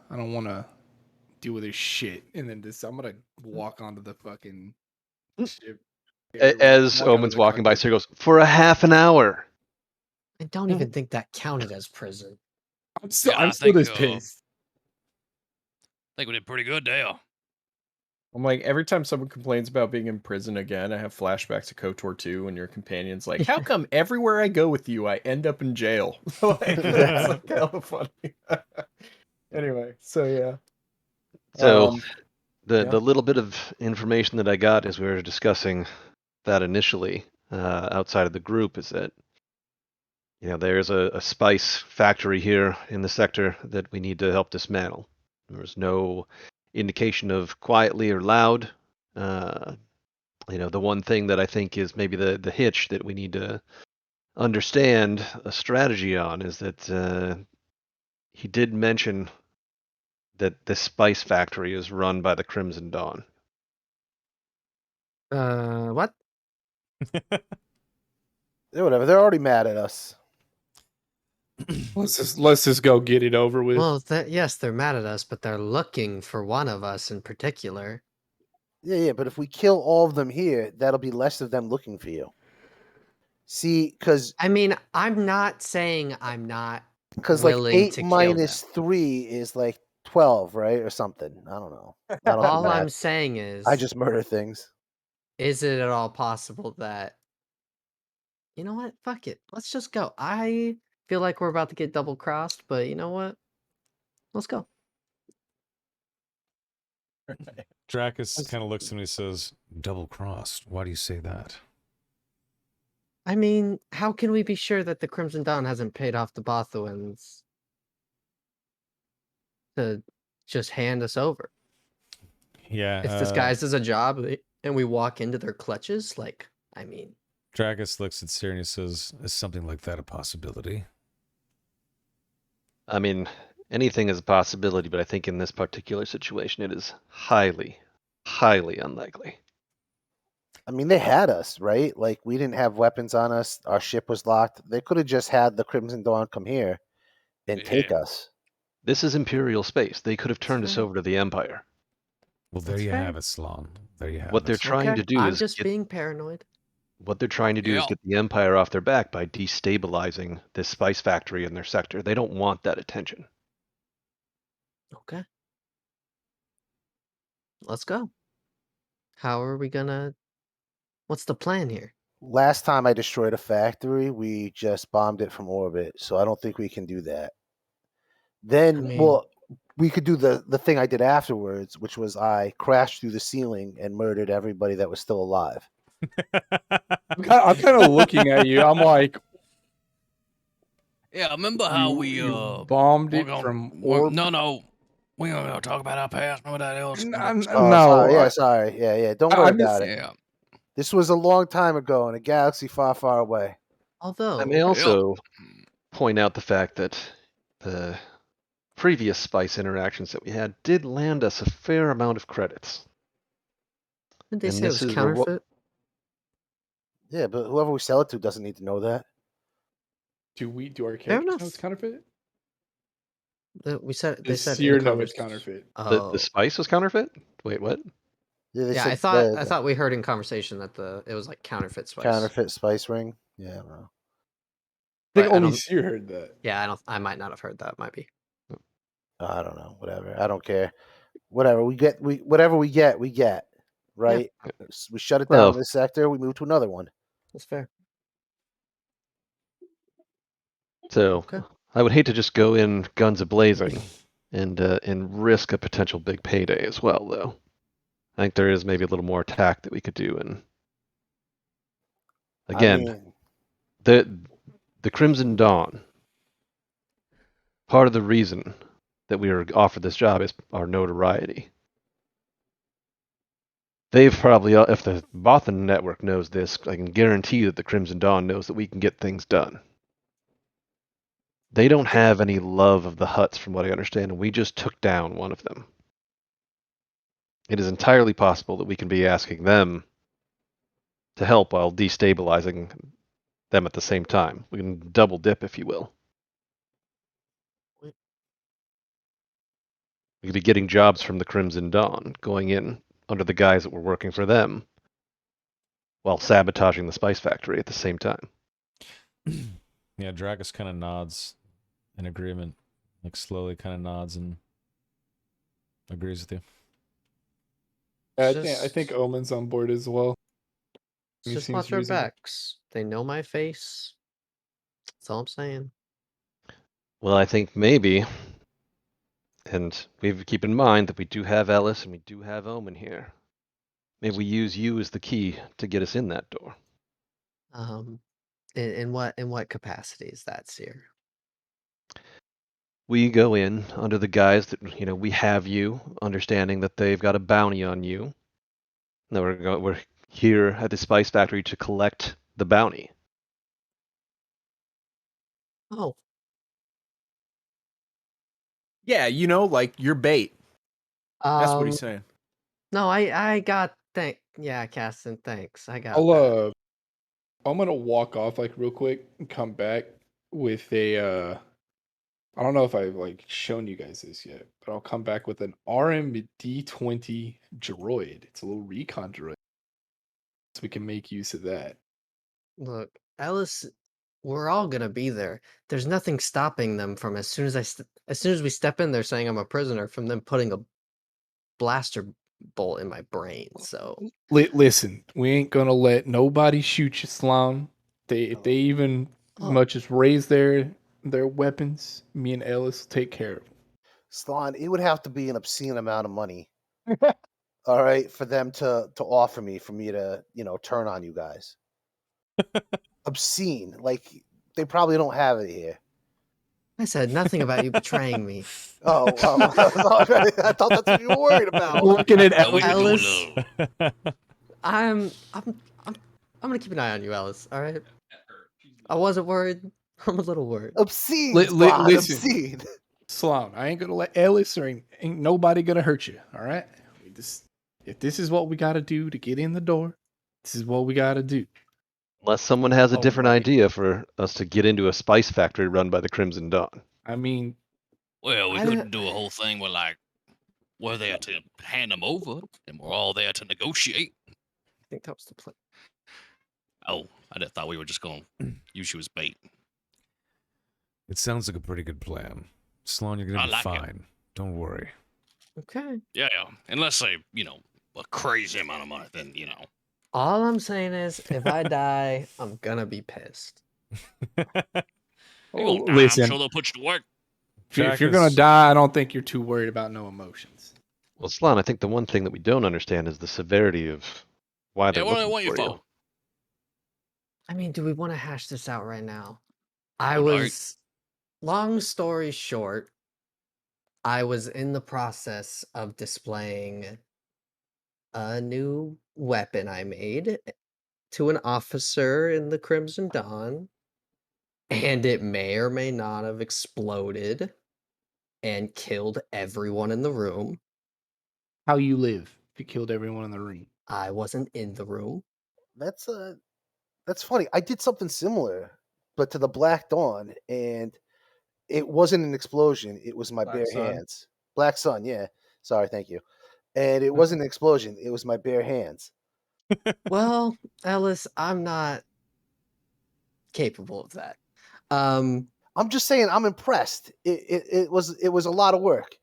deal with this shit. And then I'm gonna walk onto the fucking ship. As Omen's walking by, Sir goes, "For a half an hour." I don't even think that counted as prison. I'm still this pissed. I think we did pretty good there. I'm like, every time someone complains about being in prison again, I have flashbacks to KOTOR 2 when your companion's like, "How come everywhere I go with you, I end up in jail?" Like, that's like hella funny. Anyway, so yeah. So the little bit of information that I got as we were discussing that initially outside of the group is that there's a spice factory here in the sector that we need to help dismantle. There's no indication of quietly or loud. The one thing that I think is maybe the hitch that we need to understand a strategy on is that he did mention that this spice factory is run by the Crimson Dawn. What? Yeah, whatever. They're already mad at us. Let's just go get it over with. Well, yes, they're mad at us, but they're looking for one of us in particular. Yeah, but if we kill all of them here, that'll be less of them looking for you. See, because I mean, I'm not saying I'm not like willing 8 to kill minus them. 3 is like 12, right, or something. I don't know. I don't do All math. I'm saying is, I just murder things. is it at all possible that, you know what? Fuck it. Let's just go. I feel like we're about to get double crossed, but you know what? Let's go. Dracus kind of looks at me and says, double crossed. Why do you say that? I mean, how can we be sure that the Crimson Dawn hasn't paid off the Bothuans to just hand us over? Yeah. It's disguised as a job and we walk into their clutches? Like, I mean... Dracus looks at Siri and he says, is something like that a possibility? I mean, anything is a possibility, but I think in this particular situation, it is highly, highly unlikely. I mean, they had us, right? Like, we didn't have weapons on us. Our ship was locked. They could have just had the Crimson Dawn come here and take us. This is Imperial space. They could have turned us fair. over to the Empire. Well, there That's you fair. have it, Sloan. There you have What they're it. trying to do I'm is just get, being paranoid. what they're trying to do is get the Empire off their back by destabilizing this spice factory in their sector. They don't want that attention. Okay. Let's go. How are we gonna... What's the plan here? Last time I destroyed a factory, we just bombed it from orbit, so I don't think we can do that. Then, I mean- well, we could do the thing I did afterwards, which was I crashed through the ceiling and murdered everybody that was still alive. I'm kind of looking at you. I'm like, Yeah, remember how you bombed it from orb? No, we ain't gonna talk about our past. Remember that else? No. Sorry. Yeah. Don't worry about it. Yeah. This was a long time ago in a galaxy far, far away. Although... I may also point out the fact that the previous spice interactions that we had did land us a fair amount of credits. Didn't they And say it this was is counterfeit? Yeah, but whoever we sell it to doesn't need to know that. Do our Fair characters know enough. it's counterfeit? They said Does in Seer the know it's conversation. counterfeit? The spice was counterfeit? Wait, what? Yeah, they Yeah, I said thought we heard in conversation that it was like counterfeit spice. counterfeit spice ring. Yeah, I don't know. I think But I only don't- Seer heard that. Yeah, I might not have heard that. Might be. I don't know. Whatever. I don't care. Whatever we get, whatever we get, we get. Right? We shut it down Well- in this sector. We move to another one. That's fair. So Okay. I would hate to just go in guns a-blazing and risk a potential big payday as well, though. I think there is maybe a little more attack that we could do. And again, I mean, the Crimson Dawn, part of the reason that we were offered this job is our notoriety. They've probably, if the Bothan network knows this, I can guarantee that the Crimson Dawn knows that we can get things done. They don't have any love of the Hutts, from what I understand, and we just took down one of them. It is entirely possible that we can be asking them to help while destabilizing them at the same time. We can double dip, if you will. We could be getting jobs from the Crimson Dawn, going in under the guise that we're working for them, while sabotaging the spice factory at the same time. Yeah, Dracus kind of nods in agreement, like slowly kind of nods and agrees with you. I think Omen's on board as well. He Just seems watch our reasonable. backs. They know my face. That's all I'm saying. Well, I think maybe, and we have to keep in mind that we do have Ellis and we do have Omen here. Maybe we use you as the key to get us in that door. In what capacity is that, Seer? We go in under the guise that we have you, understanding that they've got a bounty on you. That we're here at the spice factory to collect the bounty. Oh, Yeah, like your bait. That's what he's saying. no, I got Yeah, Caston, thanks. I got I'll that. I'm gonna walk off like real quick and come back with a I don't know if I've like shown you guys this yet, but I'll come back with an RMD-20 droid. It's a little recon droid. So we can make use of that. Look, Ellis, we're all gonna be there. There's nothing stopping them from as soon as we step in there saying I'm a prisoner from them putting a blaster bolt in my brain. So Listen, we ain't gonna let nobody shoot you, Sloan. If they even Oh. much as raise their weapons, me and Ellis will take care of them. Slon, it would have to be an obscene amount of money. All right, for them to offer me for me to, turn on you guys. Obscene. Like they probably don't have it here. I said nothing about you betraying me. Oh, I thought that's what you were worried about. Looking at Well, we could do a Ellis. little. I'm gonna keep an eye on you, Ellis. All right. I wasn't worried. I'm a little worried. Obscene, Slon, listen. obscene. Sloan, I ain't gonna let Ellis or ain't nobody gonna hurt you. All right. If this is what we gotta do to get in the door, this is what we gotta do. Unless someone has a Oh, different right. idea for us to get into a spice factory run by the Crimson Dawn. I mean, Well, we I couldn't didn't- do a whole thing where, like, we're there to hand them over, and we're all there to negotiate. I think that was the plan. Oh, I just thought we were just going to use you as bait. It sounds like a pretty good plan. Sloan, you're gonna I be like it. fine. Don't worry. Okay. Yeah, unless they, a crazy amount of money, then, All I'm saying is, if I die, I'm gonna be pissed. You're oh, gonna die. listen. I'm sure they'll put you to work. If you're gonna die, I don't think you're too worried about no emotions. Well, Sloan, I think the one thing that we don't understand is the severity of why they're Yeah, what do they looking want you for you. for? I mean, do we want to hash this out right now? I Well, no. was, long story short, I was in the process of displaying a new weapon I made to an officer in the Crimson Dawn, and it may or may not have exploded and killed everyone in the room. How you live if you killed everyone in the room. I wasn't in the room. That's funny. I did something similar, but to the Black Dawn, and it wasn't an explosion. It was my Black bare Sun? hands. Black Sun, yeah. Sorry, thank you. And it wasn't an explosion. It was my bare hands. Well, Ellis, I'm not capable of that. I'm just saying, I'm impressed. It was a lot of work.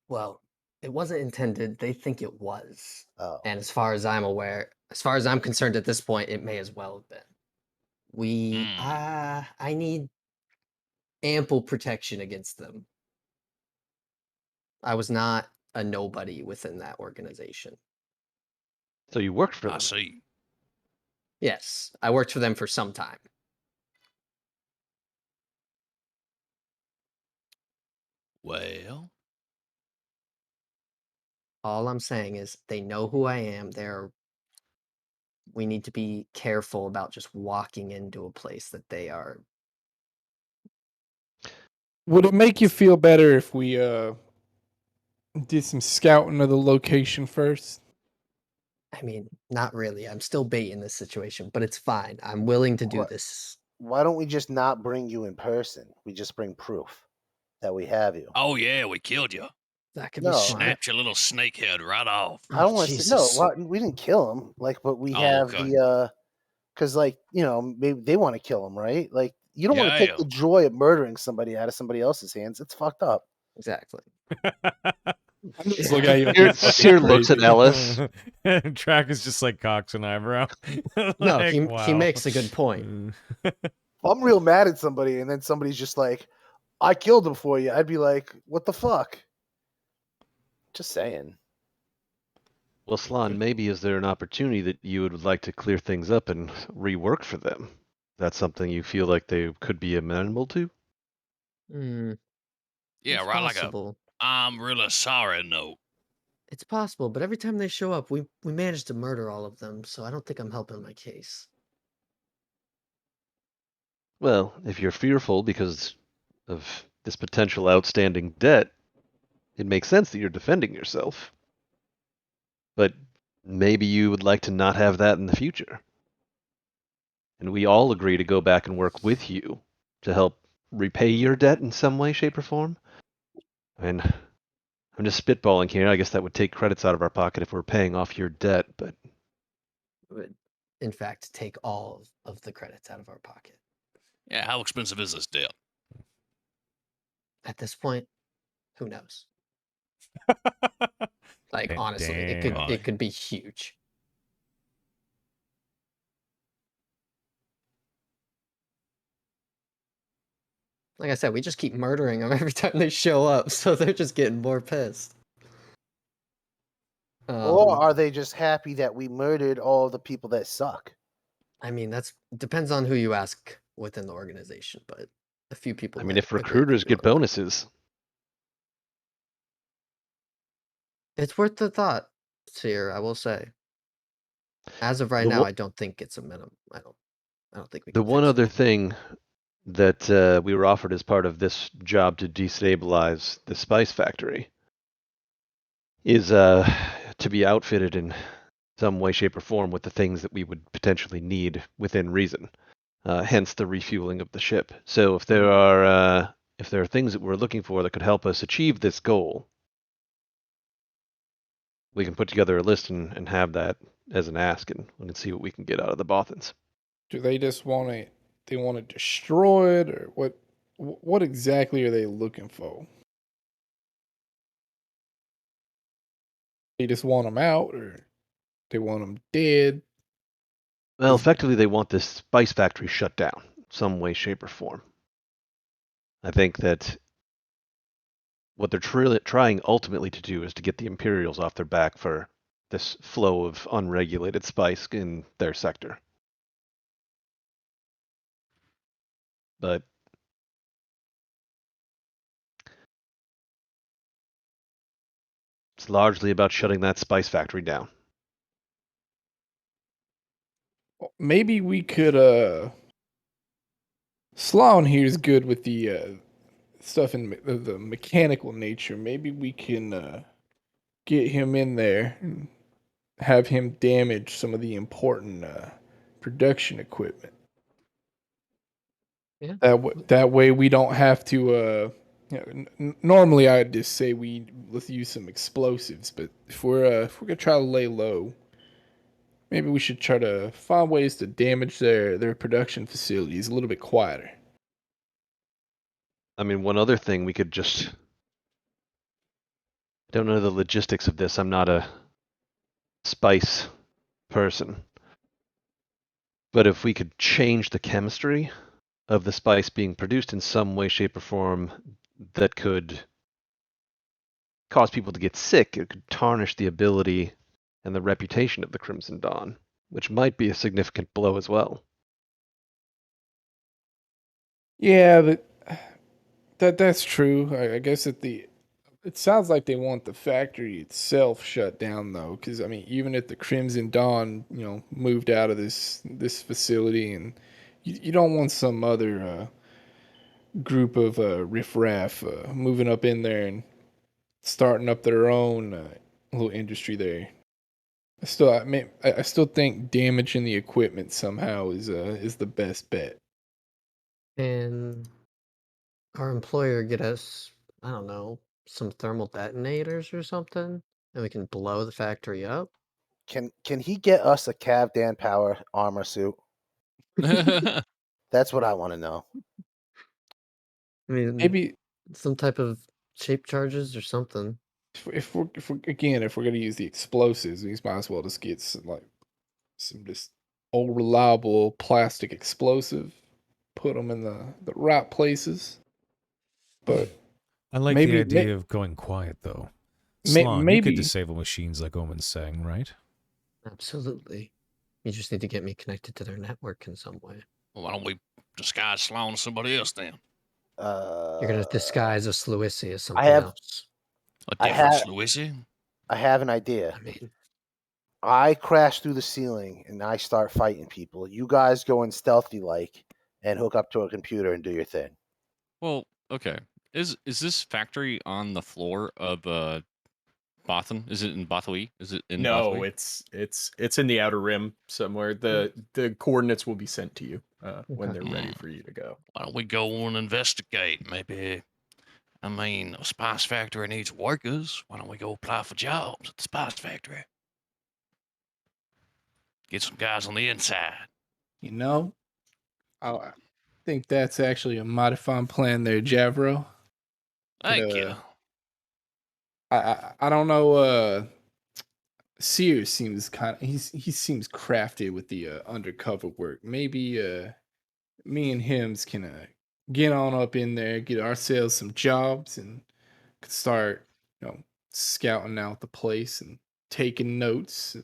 Well, it wasn't intended. They think it was. Oh, And as far as I'm aware, as far as I'm concerned at this point, it may as well have been. I need ample protection against them. I was not a nobody within that organization. So you worked for I them. see. Yes, I worked for them for some time. Well, All I'm saying is they know who I am. We need to be careful about just walking into a place that they are. Would it make you feel better if we did some scouting of the location first? I mean, not really. I'm still bait in this situation, but it's fine. I'm willing to do What? this. Why don't we just not bring you in person? We just bring proof that we have you. oh yeah, we killed you. That could No, be I- smart. Snapped your little snake head right off. I don't want to say no. Jesus. We didn't kill him. But we Oh, have okay. because maybe they want to kill him, right? Like you don't want to Yeah, take the joy of murdering somebody out of somebody else's hands. It's fucked up. Exactly. Just look at you. Sear looks at Ellis. Track is just like cocks an eyebrow. No, Like, he wow. makes a good point. I'm real mad at somebody, and then somebody's just like, "I killed him for you." I'd be like, "What the fuck?" Just saying. Well, Sloan, maybe is there an opportunity that you would like to clear things up and rework for them? That's something you feel like they could be amenable to? Hmm. Yeah, It's right. possible. Like I'm really sorry note. It's possible, but every time they show up, we manage to murder all of them, so I don't think I'm helping my case. Well, if you're fearful because of this potential outstanding debt, it makes sense that you're defending yourself. But maybe you would like to not have that in the future. And we all agree to go back and work with you to help repay your debt in some way, shape, or form. I mean, I'm just spitballing here. I guess that would take credits out of our pocket if we're paying off your debt, but Would, in fact, take all of the credits out of our pocket. Yeah, how expensive is this debt? At this point, who knows? Like honestly, Damn. it could be huge. Like I said, we just keep murdering them every time they show up, so they're just getting more pissed. Or are they just happy that we murdered all the people that suck? I mean, that's depends on who you ask within the organization, but a few people. I mean, might if agree with recruiters you get on that. bonuses, It's worth the thought, Seer. I will say. As of right The now, one- I don't think it's a minimum. I don't think we the can one fix other it. thing that we were offered as part of this job to destabilize the spice factory is to be outfitted in some way, shape, or form with the things that we would potentially need within reason. Hence the refueling of the ship. So if there are things that we're looking for that could help us achieve this goal, we can put together a list and have that as an ask, and we can see what we can get out of the Bothans. Do they just want to? They want to destroy it, or what? What exactly are they looking for? They just want them out, or they want them dead? Well, effectively, they want this spice factory shut down, some way, shape, or form. I think that what they're trying ultimately to do is to get the Imperials off their back for this flow of unregulated spice in their sector. But it's largely about shutting that spice factory down. Maybe we could. Sloan here is good with the stuff in the mechanical nature. Maybe we can get him in there and have him damage some of the important production equipment. Yeah. That way we don't have to. Normally I'd just say let's use some explosives, but if we're gonna try to lay low, maybe we should try to find ways to damage their production facilities a little bit quieter. I mean, one other thing we could just. I don't know the logistics of this. I'm not a spice person. But if we could change the chemistry of the spice being produced in some way, shape, or form that could cause people to get sick, it could tarnish the ability and the reputation of the Crimson Dawn, which might be a significant blow as well. Yeah, but that's true. I guess it sounds like they want the factory itself shut down though, because I mean, even if the Crimson Dawn, moved out of this facility, and you don't want some other group of riffraff moving up in there and starting up their own little industry there. I still think damaging the equipment somehow is the best bet. And our employer get us, I don't know, some thermal detonators or something, and we can blow the factory up. Can he get us a Cavdan power armor suit? That's what I want to know. I mean, Maybe some type of shape charges or something. if we're gonna use the explosives, we might as well just get some just old reliable plastic explosive, put them in the right places. But I like the idea of going quiet, though. Slon, you could maybe disable machines like Omen's saying, right? Absolutely. You just need to get me connected to their network in some way. Well, why don't we disguise Sloan as somebody else then? You're gonna disguise a Sluisi as something have- else. A I different have- Sluisi? I have an idea. I mean, I crash through the ceiling and I start fighting people. You guys go in stealthy like and hook up to a computer and do your thing. Well, okay. Is this factory on the floor of Bothan? Is it in Bothui? Is it in No, Bothui? it's in the outer rim somewhere. The coordinates will be sent to you when Okay. they're ready for you to go. Why don't we go and investigate? Maybe, I mean, a spice factory needs workers. Why don't we go apply for jobs at the spice factory? Get some guys on the inside. You know, I think that's actually a mighty fine plan there, Javro. But Thank you. I don't know. Sears seems kind of he seems crafty with the undercover work. Maybe me and hims can get on up in there, get ourselves some jobs, and could start scouting out the place and taking notes of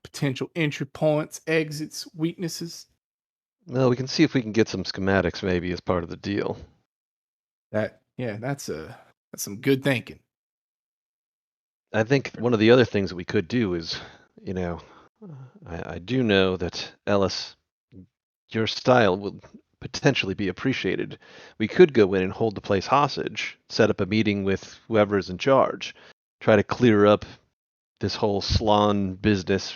potential entry points, exits, weaknesses. Well, we can see if we can get some schematics maybe as part of the deal. That's some good thinking. I think one of the other things that we could do is, you know, I do know that Ellis, your style will potentially be appreciated. We could go in and hold the place hostage, set up a meeting with whoever is in charge, try to clear up this whole Slán business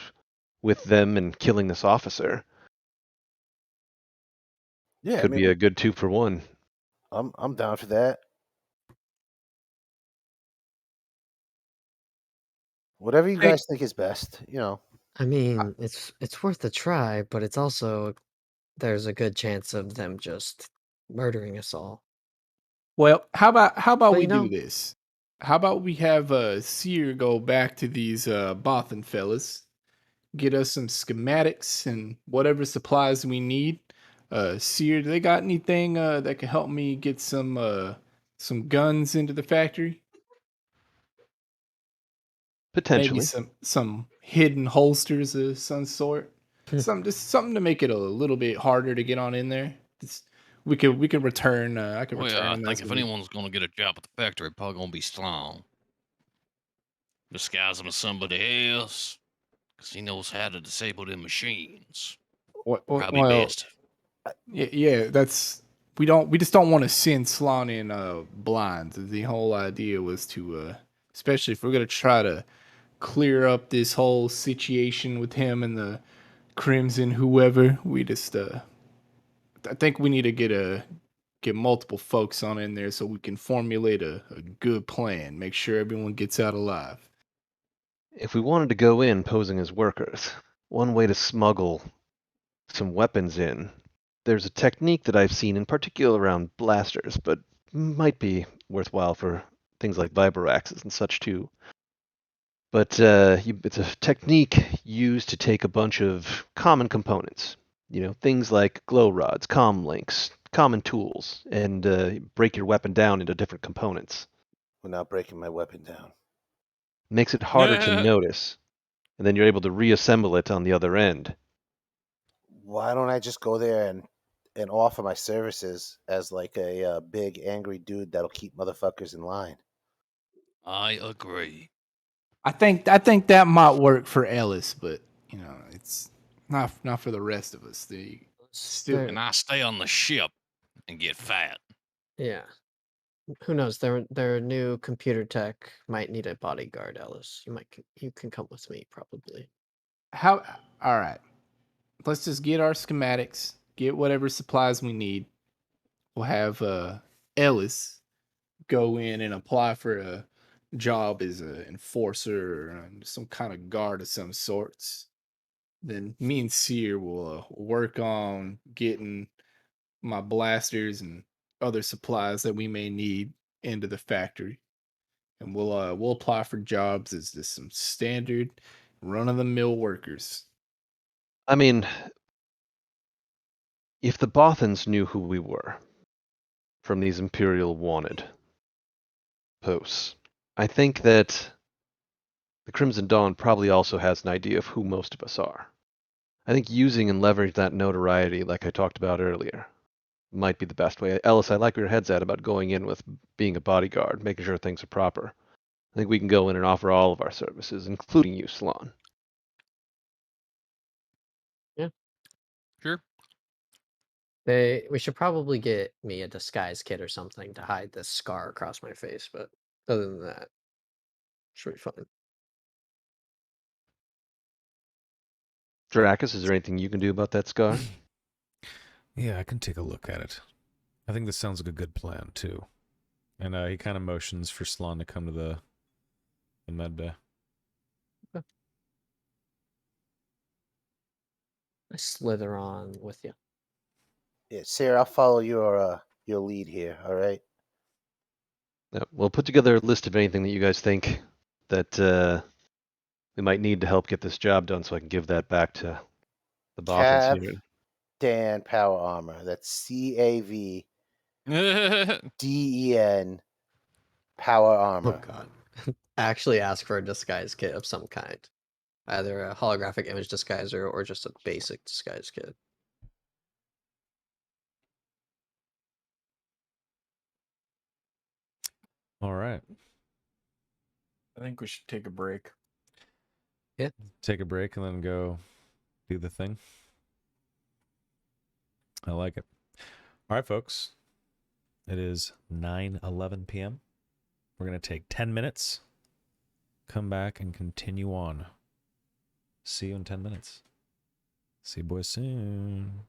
with them and killing this officer. Yeah, Could be a good 2-for-1. I'm down for that. Whatever you Hey- guys think is best, I mean, it's worth a try, but it's also there's a good chance of them just murdering us all. Well, how about Well, we you do know- this? How about we have Seer go back to these Bothan fellas, get us some schematics and whatever supplies we need. Seer, do they got anything that can help me get some guns into the factory? Maybe Potentially. some hidden holsters of some sort. Something to make it a little bit harder to get on in there. We can return. I can Well, return I them think as if we need. anyone's going to get a job at the factory, probably going to be Slán. Disguise him as somebody else, because he knows how to disable them machines. Probably Well, best. yeah, that's we just don't want to send Slán in blind. The whole idea was to especially if we're gonna try to clear up this whole situation with him and the Crimson whoever, we just I think we need to get multiple folks on in there so we can formulate a good plan, make sure everyone gets out alive. If we wanted to go in posing as workers, one way to smuggle some weapons in, there's a technique that I've seen in particular around blasters, but might be worthwhile for things like vibroaxes and such too. But it's a technique used to take a bunch of common components, things like glow rods, comm links, common tools, and break your weapon down into different components. We're not breaking my weapon down. Makes it harder to notice, and then you're able to reassemble it on the other end. Why don't I just go there and offer my services as like a big angry dude that'll keep motherfuckers in line? I agree. I think that might work for Ellis, but it's not for the rest of us. They still And I stay on the ship and get fat. Yeah. Who knows? Their new computer tech might need a bodyguard, Ellis. You can come with me probably. how all right. Let's just get our schematics, get whatever supplies we need. We'll have Ellis go in and apply for a job as an enforcer or some kind of guard of some sorts. Then me and Seer will work on getting my blasters and other supplies that we may need into the factory, and we'll apply for jobs as just some standard run of the mill workers. I mean, if the Bothans knew who we were from these Imperial wanted posts, I think that the Crimson Dawn probably also has an idea of who most of us are. I think using and leveraging that notoriety, like I talked about earlier, might be the best way. Ellis, I like where your head's at about going in with being a bodyguard, making sure things are proper. I think we can go in and offer all of our services, including you, Slán. Yeah. Sure. We should probably get me a disguise kit or something to hide this scar across my face, but other than that, Should be fine. Dracus, is there anything you can do about that scar? Yeah, I can take a look at it. I think this sounds like a good plan, too. And he kind of motions for Slán to come to the med bay. I slither on with you. Yeah, Sarah, I'll follow your lead here. All right. We'll put together a list of anything that you guys think that we might need to help get this job done, so I can give that back to the Boffins Cav here. Dan Power Armor. That's CAVDEN Power Oh Armor. god. Actually ask for a disguise kit of some kind. Either a holographic image disguiser or just a basic disguise kit. All right. I think we should take a break. Take a break and then go do the thing. I like it. All right, folks. It is 9:11 p.m. We're going to take 10 minutes, come back, and continue on. See you in 10 minutes. See you boys soon.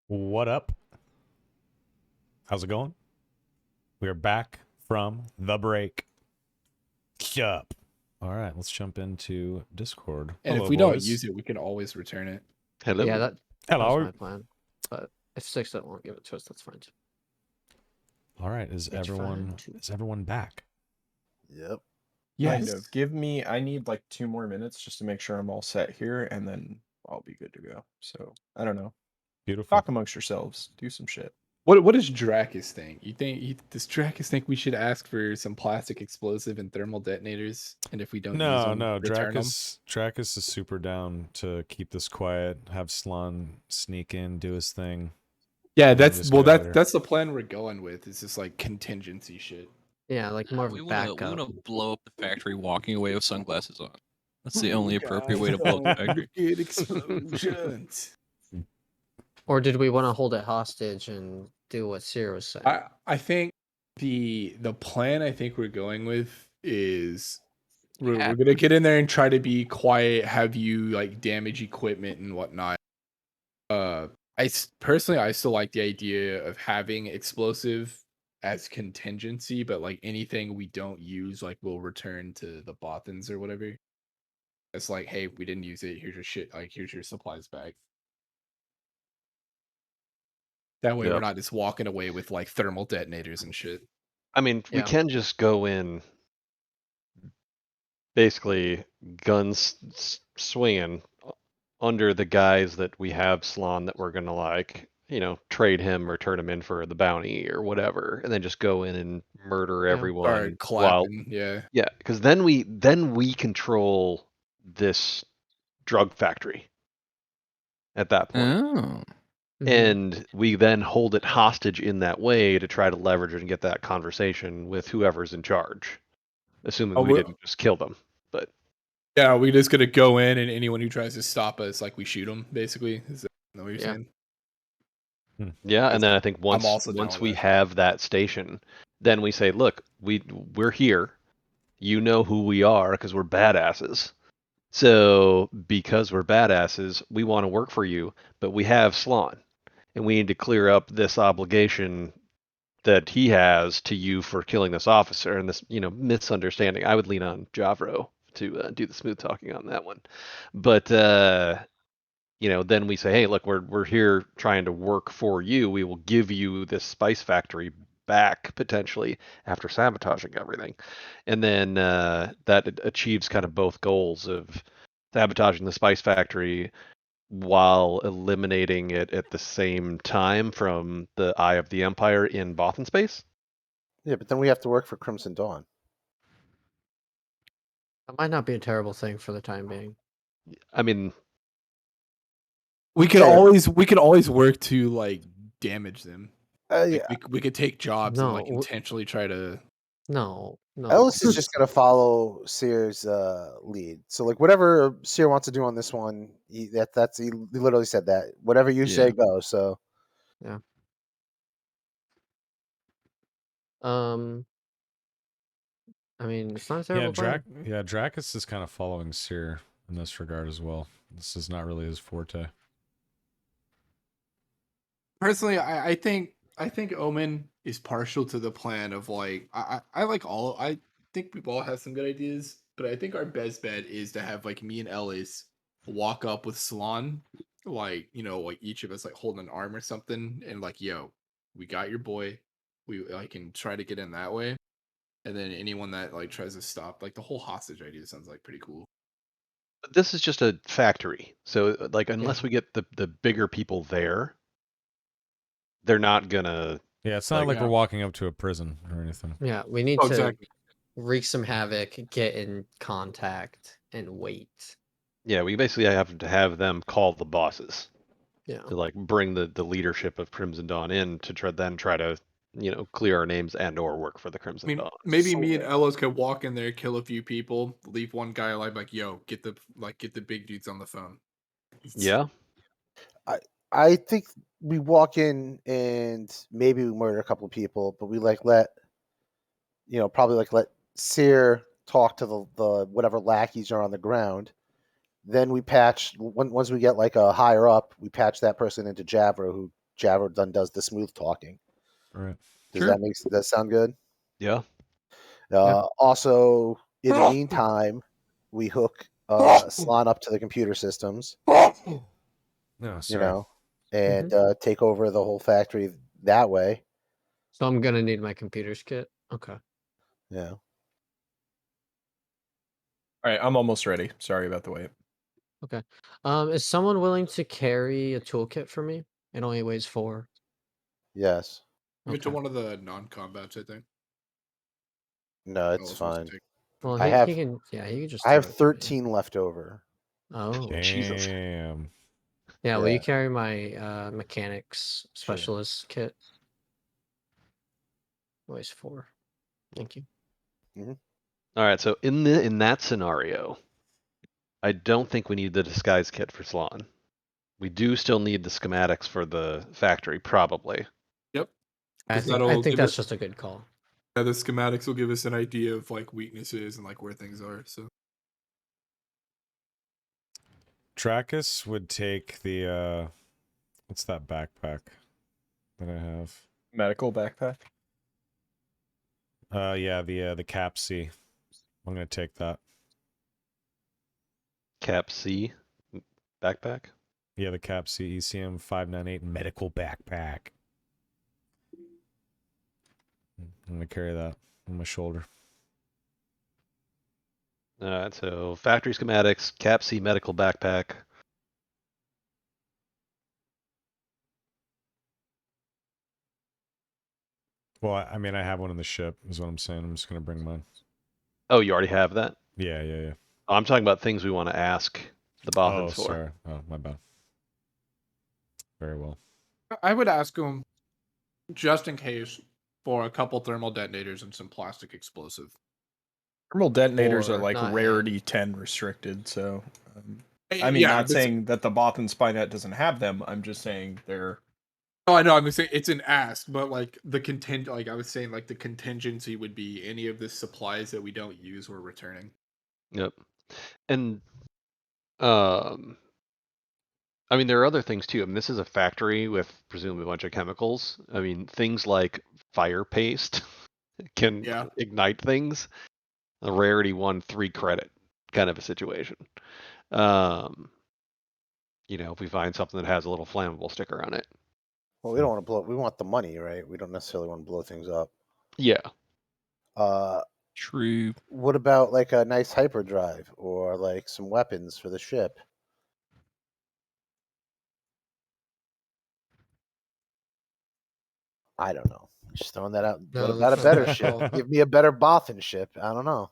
What up? How's it going? We are back from the break. Yup. All right, let's jump into Discord. And Hello, if we boys. don't use it, we can always return it. Hello. Yeah, that Hello. was my plan. But if Six don't want to give it to us, that's fine too. All right, is It's fine, too. everyone back? Yep. Kind of. I need like 2 more minutes just to make sure I'm all set here, and then I'll be good to go. So I don't know. Beautiful. Talk amongst yourselves. Do some shit. What does Dracus think? Does Dracus think we should ask for some plastic explosive and thermal detonators? And if we don't use them, return them? Dracus is super down to keep this quiet, have Slon sneak in, do his thing. Yeah, and then that's just get out of there. that's the plan we're going with. It's just like contingency shit. Yeah, like more of We a want backup. to blow up the factory walking away with sunglasses on. That's the only appropriate way to blow up the factory. Get explosions. Or did we want to hold it hostage and do what Seer was saying? I think the plan I think we're going with is we're gonna get in there and try to be quiet, have you like damage equipment and whatnot. Personally I still like the idea of having explosive as contingency, but like anything we don't use, like we'll return to the Bothans or whatever. It's like, hey, we didn't use it. Here's your shit. Like, here's your supplies back. That way, we're Yep. not just walking away with like thermal detonators and shit. I mean, we Yeah. can just go in, basically guns swinging under the guise that we have Slon that we're gonna like, trade him or turn him in for the bounty or whatever, and then just go in and murder Yeah. everyone Start clapping, yeah. Yeah, because then we control this drug factory at that point. Oh. Mhm. And we then hold it hostage in that way to try to leverage it and get that conversation with whoever's in charge, assuming we didn't just kill them. But yeah, we just gonna go in and anyone who tries to stop us, like we shoot them. Basically, is that what you're saying? Yeah, and then I think I'm also down once with we that. have that station, then we say, look, we're here. You know who we are because we're badasses. So because we're badasses, we want to work for you, but we have Slon, and we need to clear up this obligation that he has to you for killing this officer and this, misunderstanding. I would lean on Javro to do the smooth talking on that one, but then we say, hey, look, we're here trying to work for you. We will give you this spice factory back potentially after sabotaging everything, and then that achieves kind of both goals of sabotaging the spice factory while eliminating it at the same time from the eye of the Empire in Bothan space. Yeah, but then we have to work for Crimson Dawn. That might not be a terrible thing for the time being. I mean, we could always work to like damage them. Yeah. We could take jobs and like No, intentionally try to. No. Ellis is just gonna follow Seer's lead. So like whatever Seer wants to do on this one, he literally said that. Whatever you say, go. So Yeah. I mean, it's not a terrible plan. Dracus is kind of following Seer in this regard as well. This is not really his forte. Personally, I think Omen is partial to the plan of like I like all. I think we all have some good ideas, but I think our best bet is to have like me and Ellis walk up with Salon, like like each of us like holding an arm or something, and like, yo, we got your boy. We can try to get in that way, and then anyone that like tries to stop, like the whole hostage idea sounds like pretty cool. but this is just a factory, so like unless we get the bigger people there, they're not gonna. Yeah, it's not like we're walking up to a prison or anything. Yeah, we need to exactly. wreak some havoc, get in contact, and wait. Yeah, we basically have to have them call the bosses. Yeah. To like bring the leadership of Crimson Dawn in to try to clear our names and or work for the Crimson Dawn. Maybe me and Ellis could walk in there, kill a few people, leave one guy alive. Like, yo, get the big dudes on the phone. Yeah. I think we walk in and maybe we murder a couple of people, but we like let Seer talk to the whatever lackeys are on the ground. Then we patch once we get like a higher up, we patch that person into Javro who Jabber done does the smooth talking. All right. Does that sound good? Yeah. Also, in the meantime, we hook Slon up to the computer systems. No, You know, and take over the whole factory that way. So I'm gonna need my computer's kit. Okay. Yeah. All right, I'm almost ready. Sorry about the wait. Okay. Is someone willing to carry a toolkit for me? It only weighs 4. Yes. Give it to Okay. one of the non-combats, I think. No, it's Ellis wants to fine. take- Well, I he have can. Yeah, he can just. I have throw it to me. 13 left over. Oh. Jesus. Damn. Yeah. Will Yeah. you carry my mechanics Sure. specialist kit? Weighs 4. Thank you. All right. So in that scenario, I don't think we need the disguise kit for Slon. We do still need the schematics for the factory, probably. Yep. I 'Cause think that'll give that's it- just a good call. Yeah, the schematics will give us an idea of like weaknesses and like where things are. So Trackus would take the what's that backpack that I have? Medical backpack. Yeah, the Cap C. I'm gonna take that. Cap C backpack. Yeah, the Cap C ECM 598 medical backpack. I'm gonna carry that on my shoulder. All right. So factory schematics, Cap C medical backpack. Well, I mean, I have one in the ship, is what I'm saying. I'm just gonna bring mine. Oh, you already have that? Yeah. Oh, I'm talking about things we want to ask the Bothans for. Sorry. Oh, my bad. Very well. I would ask him just in case for a couple thermal detonators and some plastic explosive. Thermal detonators are Or like not rarity 10 restricted, so I mean, Yeah, not but- saying that the Both and Spynet doesn't have them. I'm just saying they're Oh, I know. I'm saying it's an ask, but like like I was saying, like the contingency would be any of the supplies that we don't use we're returning. Yep. And I mean, there are other things too. I mean, this is a factory with presumably a bunch of chemicals. I mean, things like fire paste can Yeah. ignite things. A rarity 1 3 credit kind of a situation. If we find something that has a little flammable sticker on it. Well, we don't want to blow. We want the money, right? We don't necessarily want to blow things up. Yeah. True. What about like a nice hyperdrive or like some weapons for the ship? I don't know. Just throwing that out. No, What about a that's not better bad ship? call. Give me a better Bothan ship. I don't know.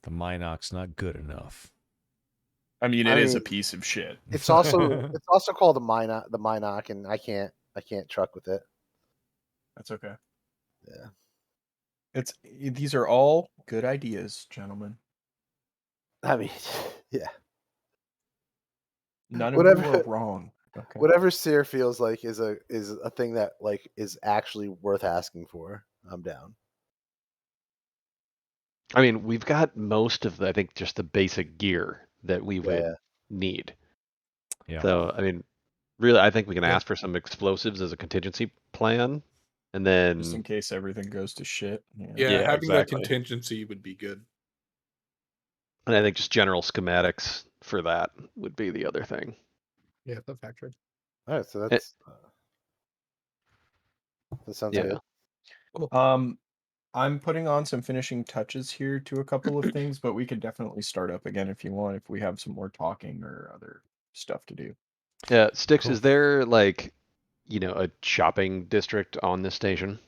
The Minox not good enough. I mean, I it is a mean, piece of shit. It's also called the Minoc, and I can't truck with it. That's okay. Yeah. These are all good ideas, gentlemen. I mean, yeah. None of Whatever- you are wrong. Okay. Whatever Seer feels like is a thing that like is actually worth asking for. I'm down. I mean, we've got most of I think just the basic gear that we would Yeah. need. Yeah. So, I mean, really, I think we can Yeah. ask for some explosives as a contingency plan, and then Just in case everything goes to shit. Yeah, Yeah, having that exactly. contingency would be good. and I think just general schematics for that would be the other thing. Yeah, the factory. All right, so that sounds Yeah. good. I'm putting on some finishing touches here to a couple of things, but we could definitely start up again if you want, if we have some more talking or other stuff to do. Yeah, Styx, Cool. is there like, a shopping district on this station?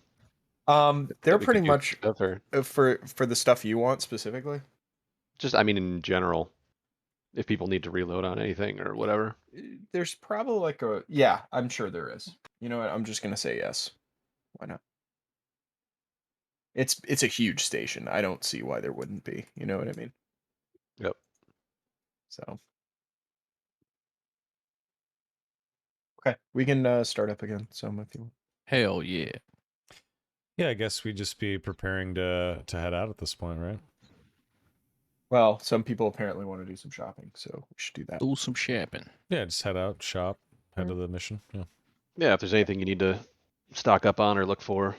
They're that we pretty could do much stuff, or for the stuff you want specifically. just, I mean, in general, if people need to reload on anything or whatever. There's probably like yeah, I'm sure there is. You know what? I'm just gonna say yes. Why not? It's a huge station. I don't see why there wouldn't be. You know what I mean? Yep. So okay, we can start up again. So if you want. Hell yeah. Yeah, I guess we'd just be preparing to head out at this point, right? Well, some people apparently want to do some shopping, so we should do that. Do some shopping. Yeah, just head out, shop, head to the mission. Yeah. Yeah, if there's anything you need to stock up on or look for,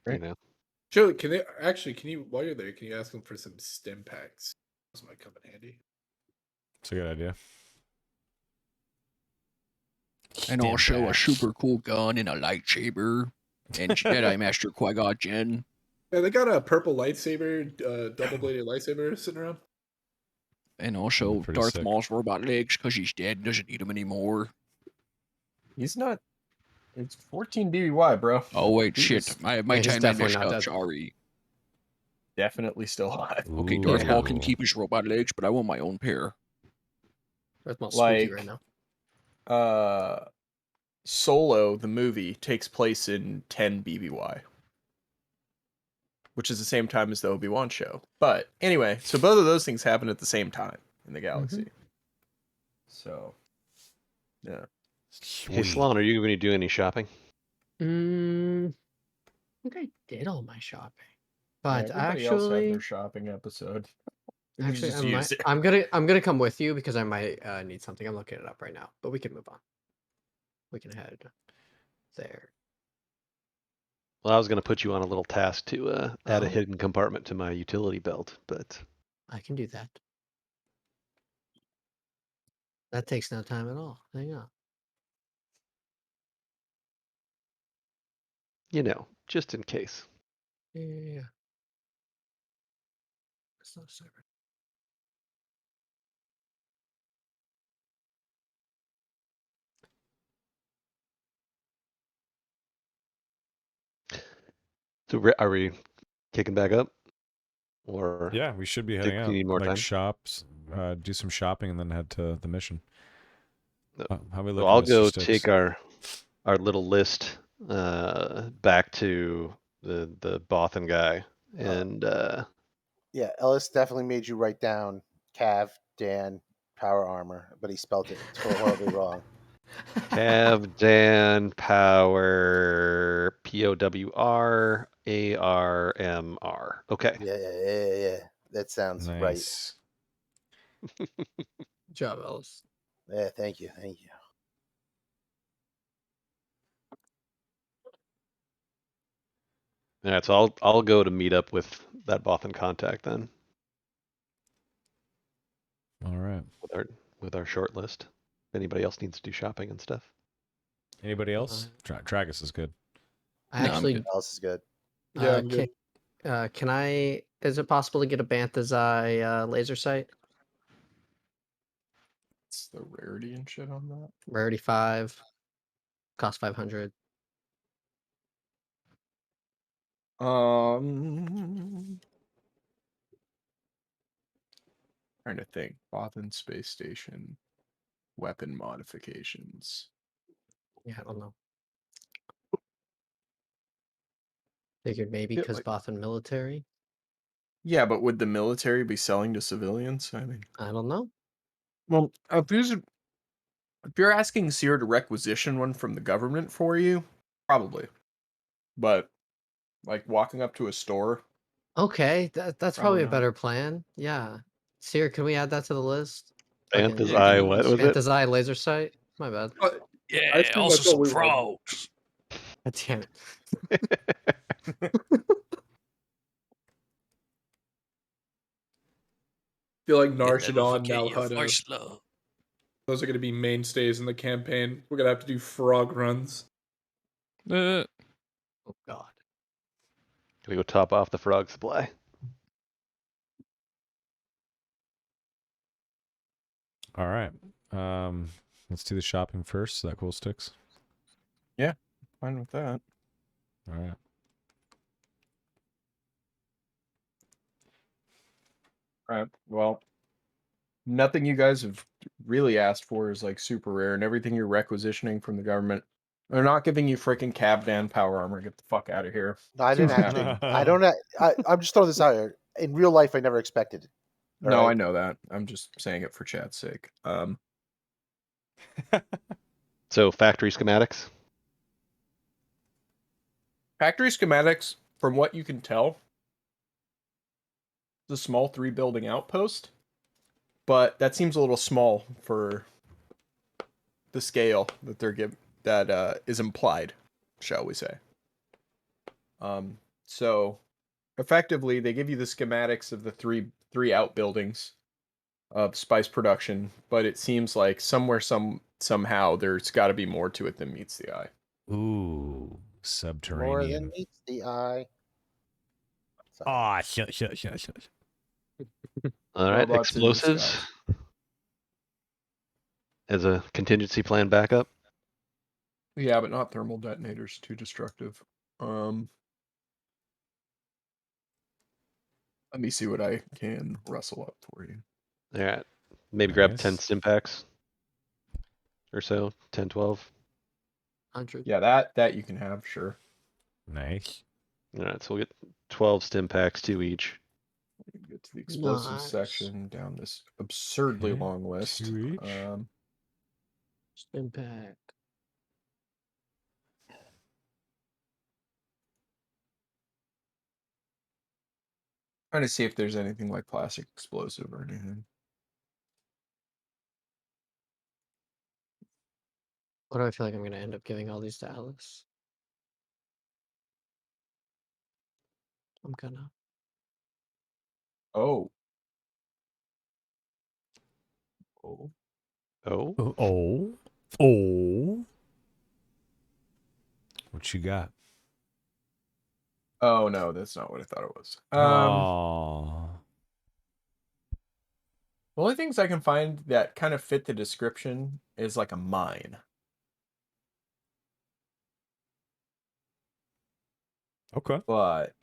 Right. you know. Joey, can you while you're there, can you ask them for some stim packs? Those might come in handy. It's a good idea. And Stim also a packs. super cool gun and a lightsaber. And Jedi Master Qui-Gon Jinn. Yeah, they got a purple lightsaber, double bladed lightsaber sitting around. And also Pretty Darth sick. Maul's robot legs because he's dead and doesn't need them anymore. He's not. It's 14 BBY, bro. Oh, wait, He's shit. My Yeah, he's timeline definitely messed not up. dead. Sorry. definitely still alive. Okay, Darth Maul can Ooh. keep his robot legs, but I want my own pair. Darth Maul's spooky Like, right now. Solo, the movie, takes place in 10 BBY, which is the same time as the Obi-Wan show. But anyway, so both of those things happen at the same time in the galaxy. So, yeah. Hey, Sloan, are you going to do any shopping? I think I did all my shopping, Yeah, but everybody else had actually, their shopping episode. You actually, just I might, used it. I'm gonna come with you because I might need something. I'm looking it up right now, but we can move on. We can head there. Well, I was going to put you on a little task to add a Oh. hidden compartment to my utility belt, but I can do that. That takes no time at all. Hang on. you know, just in case. Yeah. That's not a server. So are we kicking back up? Or Yeah, we should be do heading you out. need more like time? shops, do some shopping, and then head to the mission. No. How we So looking, I'll Mr. go Sticks? take our little list back to the Bothan guy, and Yeah, Ellis definitely made you write down Cav Dan power armor, but he spelt it horribly wrong. Cav Dan Power POWRARMR. Okay. Yeah. That sounds right. Nice. Good job, Ellis. Yeah, thank you. All right, so I'll go to meet up with that Bothan contact then All right. with our short list. If anybody else needs to do shopping and stuff. Anybody else? Tragus is good. I No, I'm actually, good. Ellis is good. Yeah, I'm good. can I? Is it possible to get a Bantha's Eye laser sight? What's the rarity and shit on that? Rarity 5, cost 500. Trying to think. Bothan Space Station, weapon modifications. Yeah, I don't know. Figured maybe Yeah, because like- Bothan military. Yeah, but would the military be selling to civilians? I mean, I don't know. well, if you're asking Seer to requisition one from the government for you, probably. But like walking up to a store, Okay, that's Probably probably a not. better plan. Yeah. Seer, can we add that to the list? Bantha's Yeah, Eye, can what you- was it? Bantha's Eye laser sight? My bad. I Yeah, assume also that's all some we want. frogs. God damn it. feel like Never Narshadon, forget your Nalhutta, first love. those are going to be mainstays in the campaign. We're going to have to do frog runs. Oh god. Can we go top off the frog supply? All right. Let's do the shopping first. Is that cool, Sticks? fine with that. All right. All right. Well, nothing you guys have really asked for is like super rare, and everything you're requisitioning from the government, they're not giving you freaking Cavdan power armor. Get the fuck out of here. No, I didn't actually. I don't. I'm just throwing this out here. In real life, I never expected it. All No, I right? know that. I'm just saying it for chat's sake. So factory schematics. Factory schematics, from what you can tell, it's a small 3-building outpost, but that seems a little small for the scale that they're is implied, shall we say. So effectively they give you the schematics of the three outbuildings of spice production, but it seems like somehow there's got to be more to it than meets the eye. Ooh, More subterranean. than meets the eye. Sorry. Ah, shut. All right, Robots in the explosives skies. as a contingency plan backup. Yeah, but not thermal detonators. Too destructive. Let me see what I can rustle up for you. All right, maybe grab 10 Nice. stim packs or so, 10, 12. 100. Yeah, that you can have, sure. Nice. All right, so we'll get 12 stim packs, 2 each. Get to the explosives Nice. section down this absurdly Okay, long list. 2 each. Stim pack. Trying to see if there's anything like plastic explosive or anything. What do I feel like I'm going to end up giving all these to Alice? I'm gonna. Oh. Oh. Oh, Oh. What you got? Oh no, that's not what I thought it was. Oh. The only things I can find that kind of fit the description is like a mine. Okay. But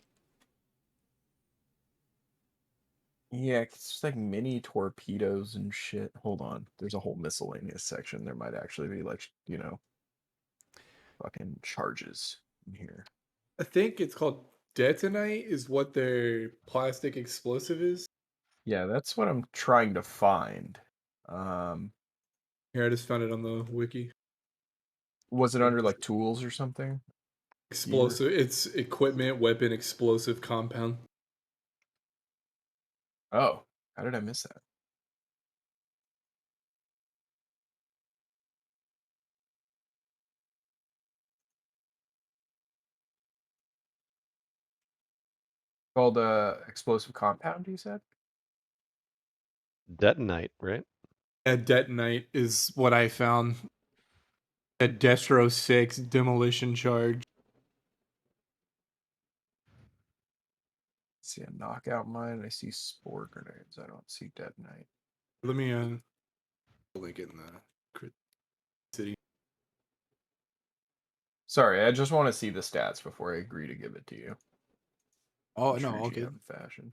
yeah, it's just like mini torpedoes and shit. Hold on. There's a whole miscellaneous section. There might actually be like, fucking charges in here. I think it's called detonite is what their plastic explosive is. Yeah, that's what I'm trying to find. Here, I just found it on the wiki. Was it under like tools or something? Explosive. It's equipment, weapon, explosive compound. Oh, how did I miss that? Called explosive compound, you said? detonite, right? A detonite is what I found. A Destro 6 demolition charge. See a knockout mine. I see spore grenades. I don't see detonite. Let me link it in the crit city. Sorry, I just want to see the stats before I agree to give it to you. Oh In no, true all good. GM fashion.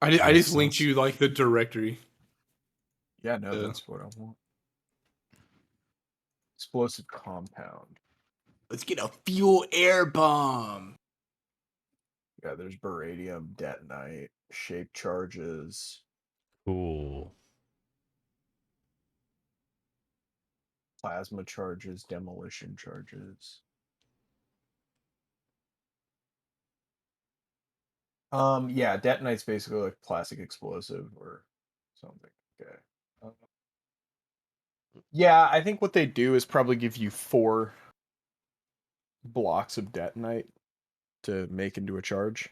I Makes just linked sense. you like the directory. Yeah, no, Yeah. that's what I want. Explosive compound. Let's get a fuel air bomb. Yeah, there's beradium, detonite, shape charges, Cool. plasma charges, demolition charges. Yeah, detonite's basically like plastic explosive or something. Okay. Yeah, I think what they do is probably give you 4 blocks of detonite to make into a charge.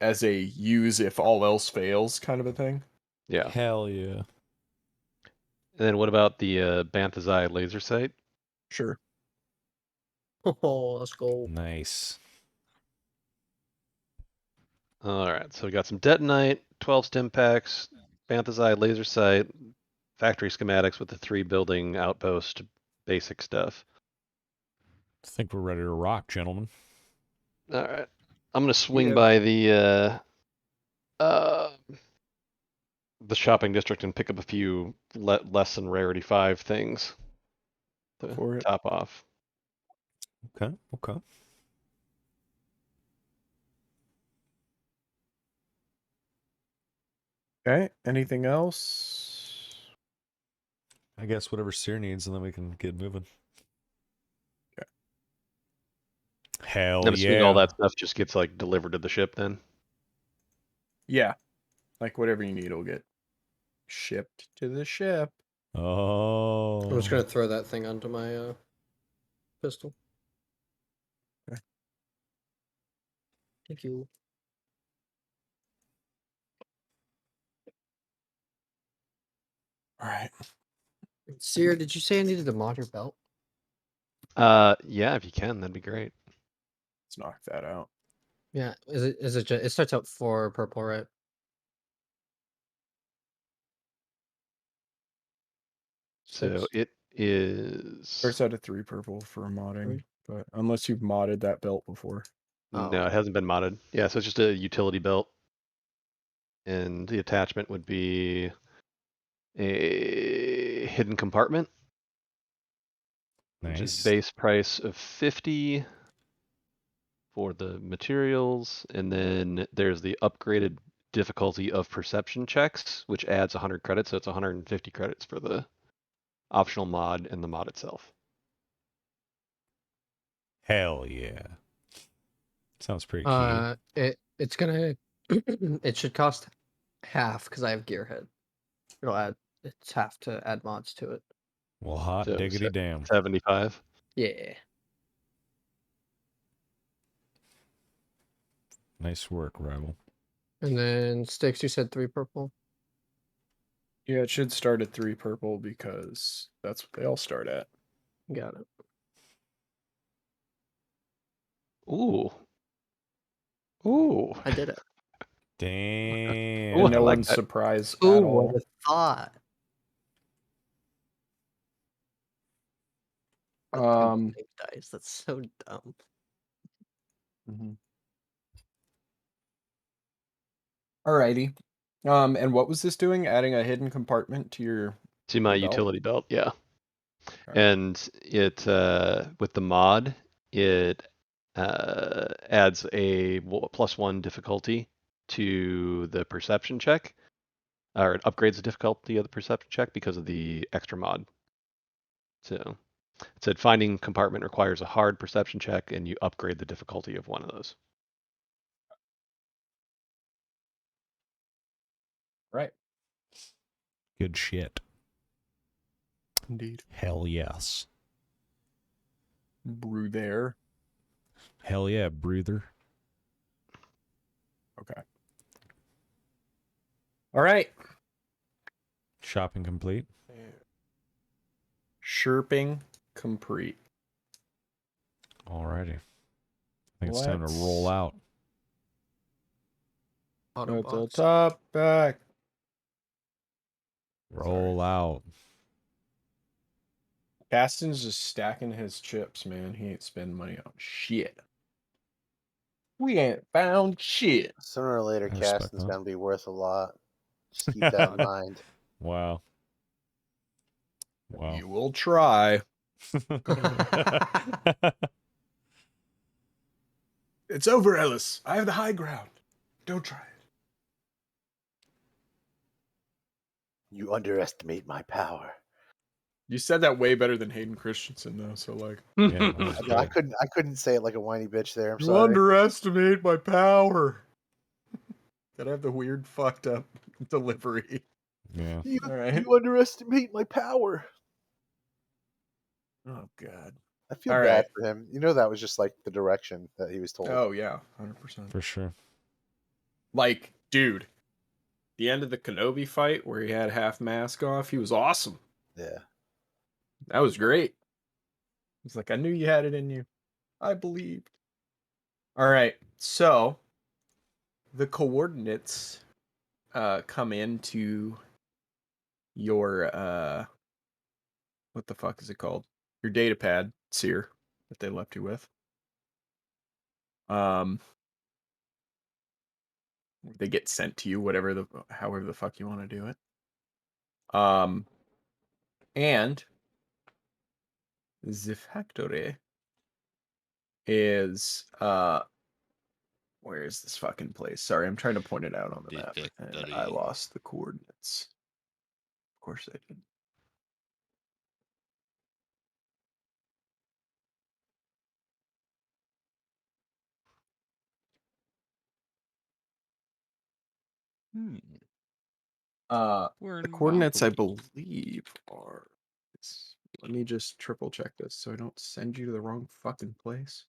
As a use if all else fails kind of a thing. Yeah. Hell yeah. And then what about the Banthazai laser sight? Sure. Oh, let's go. Nice. All right, so we got some detonite, 12 stim packs, Banthazai laser sight, factory schematics with the 3 building outpost basic stuff. I think we're ready to rock, gentlemen. All right, I'm gonna swing Yeah. by the shopping district and pick up a few less than rarity 5 things to For it. top off. Okay. Okay. Anything else? I guess whatever Seer needs, and then we can get moving. Okay. Hell I'm assuming yeah. all that stuff just gets like delivered to the ship then. Yeah. Like whatever you need will get shipped to the ship. Oh. I'm just gonna throw that thing onto my pistol. Okay. Thank you. All right. Seer, did you say I needed to mod your belt? Yeah, if you can, that'd be great. Let's knock that out. Yeah. Is it it starts out 4 purple, right? So 6? it is. Starts out at 3 purple for modding, 3? but unless you've modded that belt before. Oh, No, it hasn't been modded. Yeah, so it's just a utility belt. And the attachment would be a hidden compartment, which is Nice. base price of 50 for the materials, and then there's the upgraded difficulty of perception checks, which adds 100 credits, so it's 150 credits for the optional mod and the mod itself. Hell yeah. Sounds pretty key. It's gonna it should cost half because I have Gearhead. It's half to add mods to it. Well, hot So diggity damn. 75. Yeah. Nice work, Rival. And then Sticks, you said 3 purple. Yeah, it should start at 3 purple because that's what they all start at. Got it. Ooh. Ooh. I did it. Damn. Ooh, And I no like one's that. surprised Who at would all. have thought? Um, Big dice. That's so dumb. Alrighty. And what was this doing? Adding a hidden compartment to your See my belt? utility belt, yeah. Okay. And it with the mod, it adds a +1 difficulty to the perception check, or it upgrades the difficulty of the perception check because of the extra mod. So it said finding compartment requires a hard perception check, and you upgrade the difficulty of one of those. Right. Good shit. Indeed. Hell yes. Brew there. Hell yeah, breather. Okay. All right. Shopping complete. Chirping complete. Alrighty. I think it's time to roll Let's out. go to the Autobots. top back. Roll out. Gaston's just stacking his chips, man. He ain't spending money on shit. We ain't found shit. Sooner or later, I respect Caston's that. gonna be worth a lot. Just keep that in mind. Wow. Wow. You will try. It's over, Ellis. I have the high ground. Don't try it. You underestimate my power. You said that way better than Hayden Christensen, though. So, like, Yeah, that was I good. couldn't say it like a whiny bitch there. I'm you sorry. underestimate my power. That I have the weird, fucked up delivery. Yeah. All right. You underestimate my power. Oh God. I feel All bad right. for him. You know that was just like the direction that he was told. Oh yeah, 100%. For sure. Like, dude, the end of the Kenobi fight where he had half mask off, he was awesome. Yeah. That was great. He's like, I knew you had it in you. I believed. All right, so the coordinates come into your what the fuck is it called? Your data pad, Seer, that they left you with. They get sent to you, however the fuck you want to do it. And the factory is where is this fucking place? Sorry, I'm trying to point it out on the The map, and I factory. lost the coordinates. Of course I did. We're The in coordinates, I Bali. believe, are. Let me just triple check this so I don't send you to the wrong fucking place.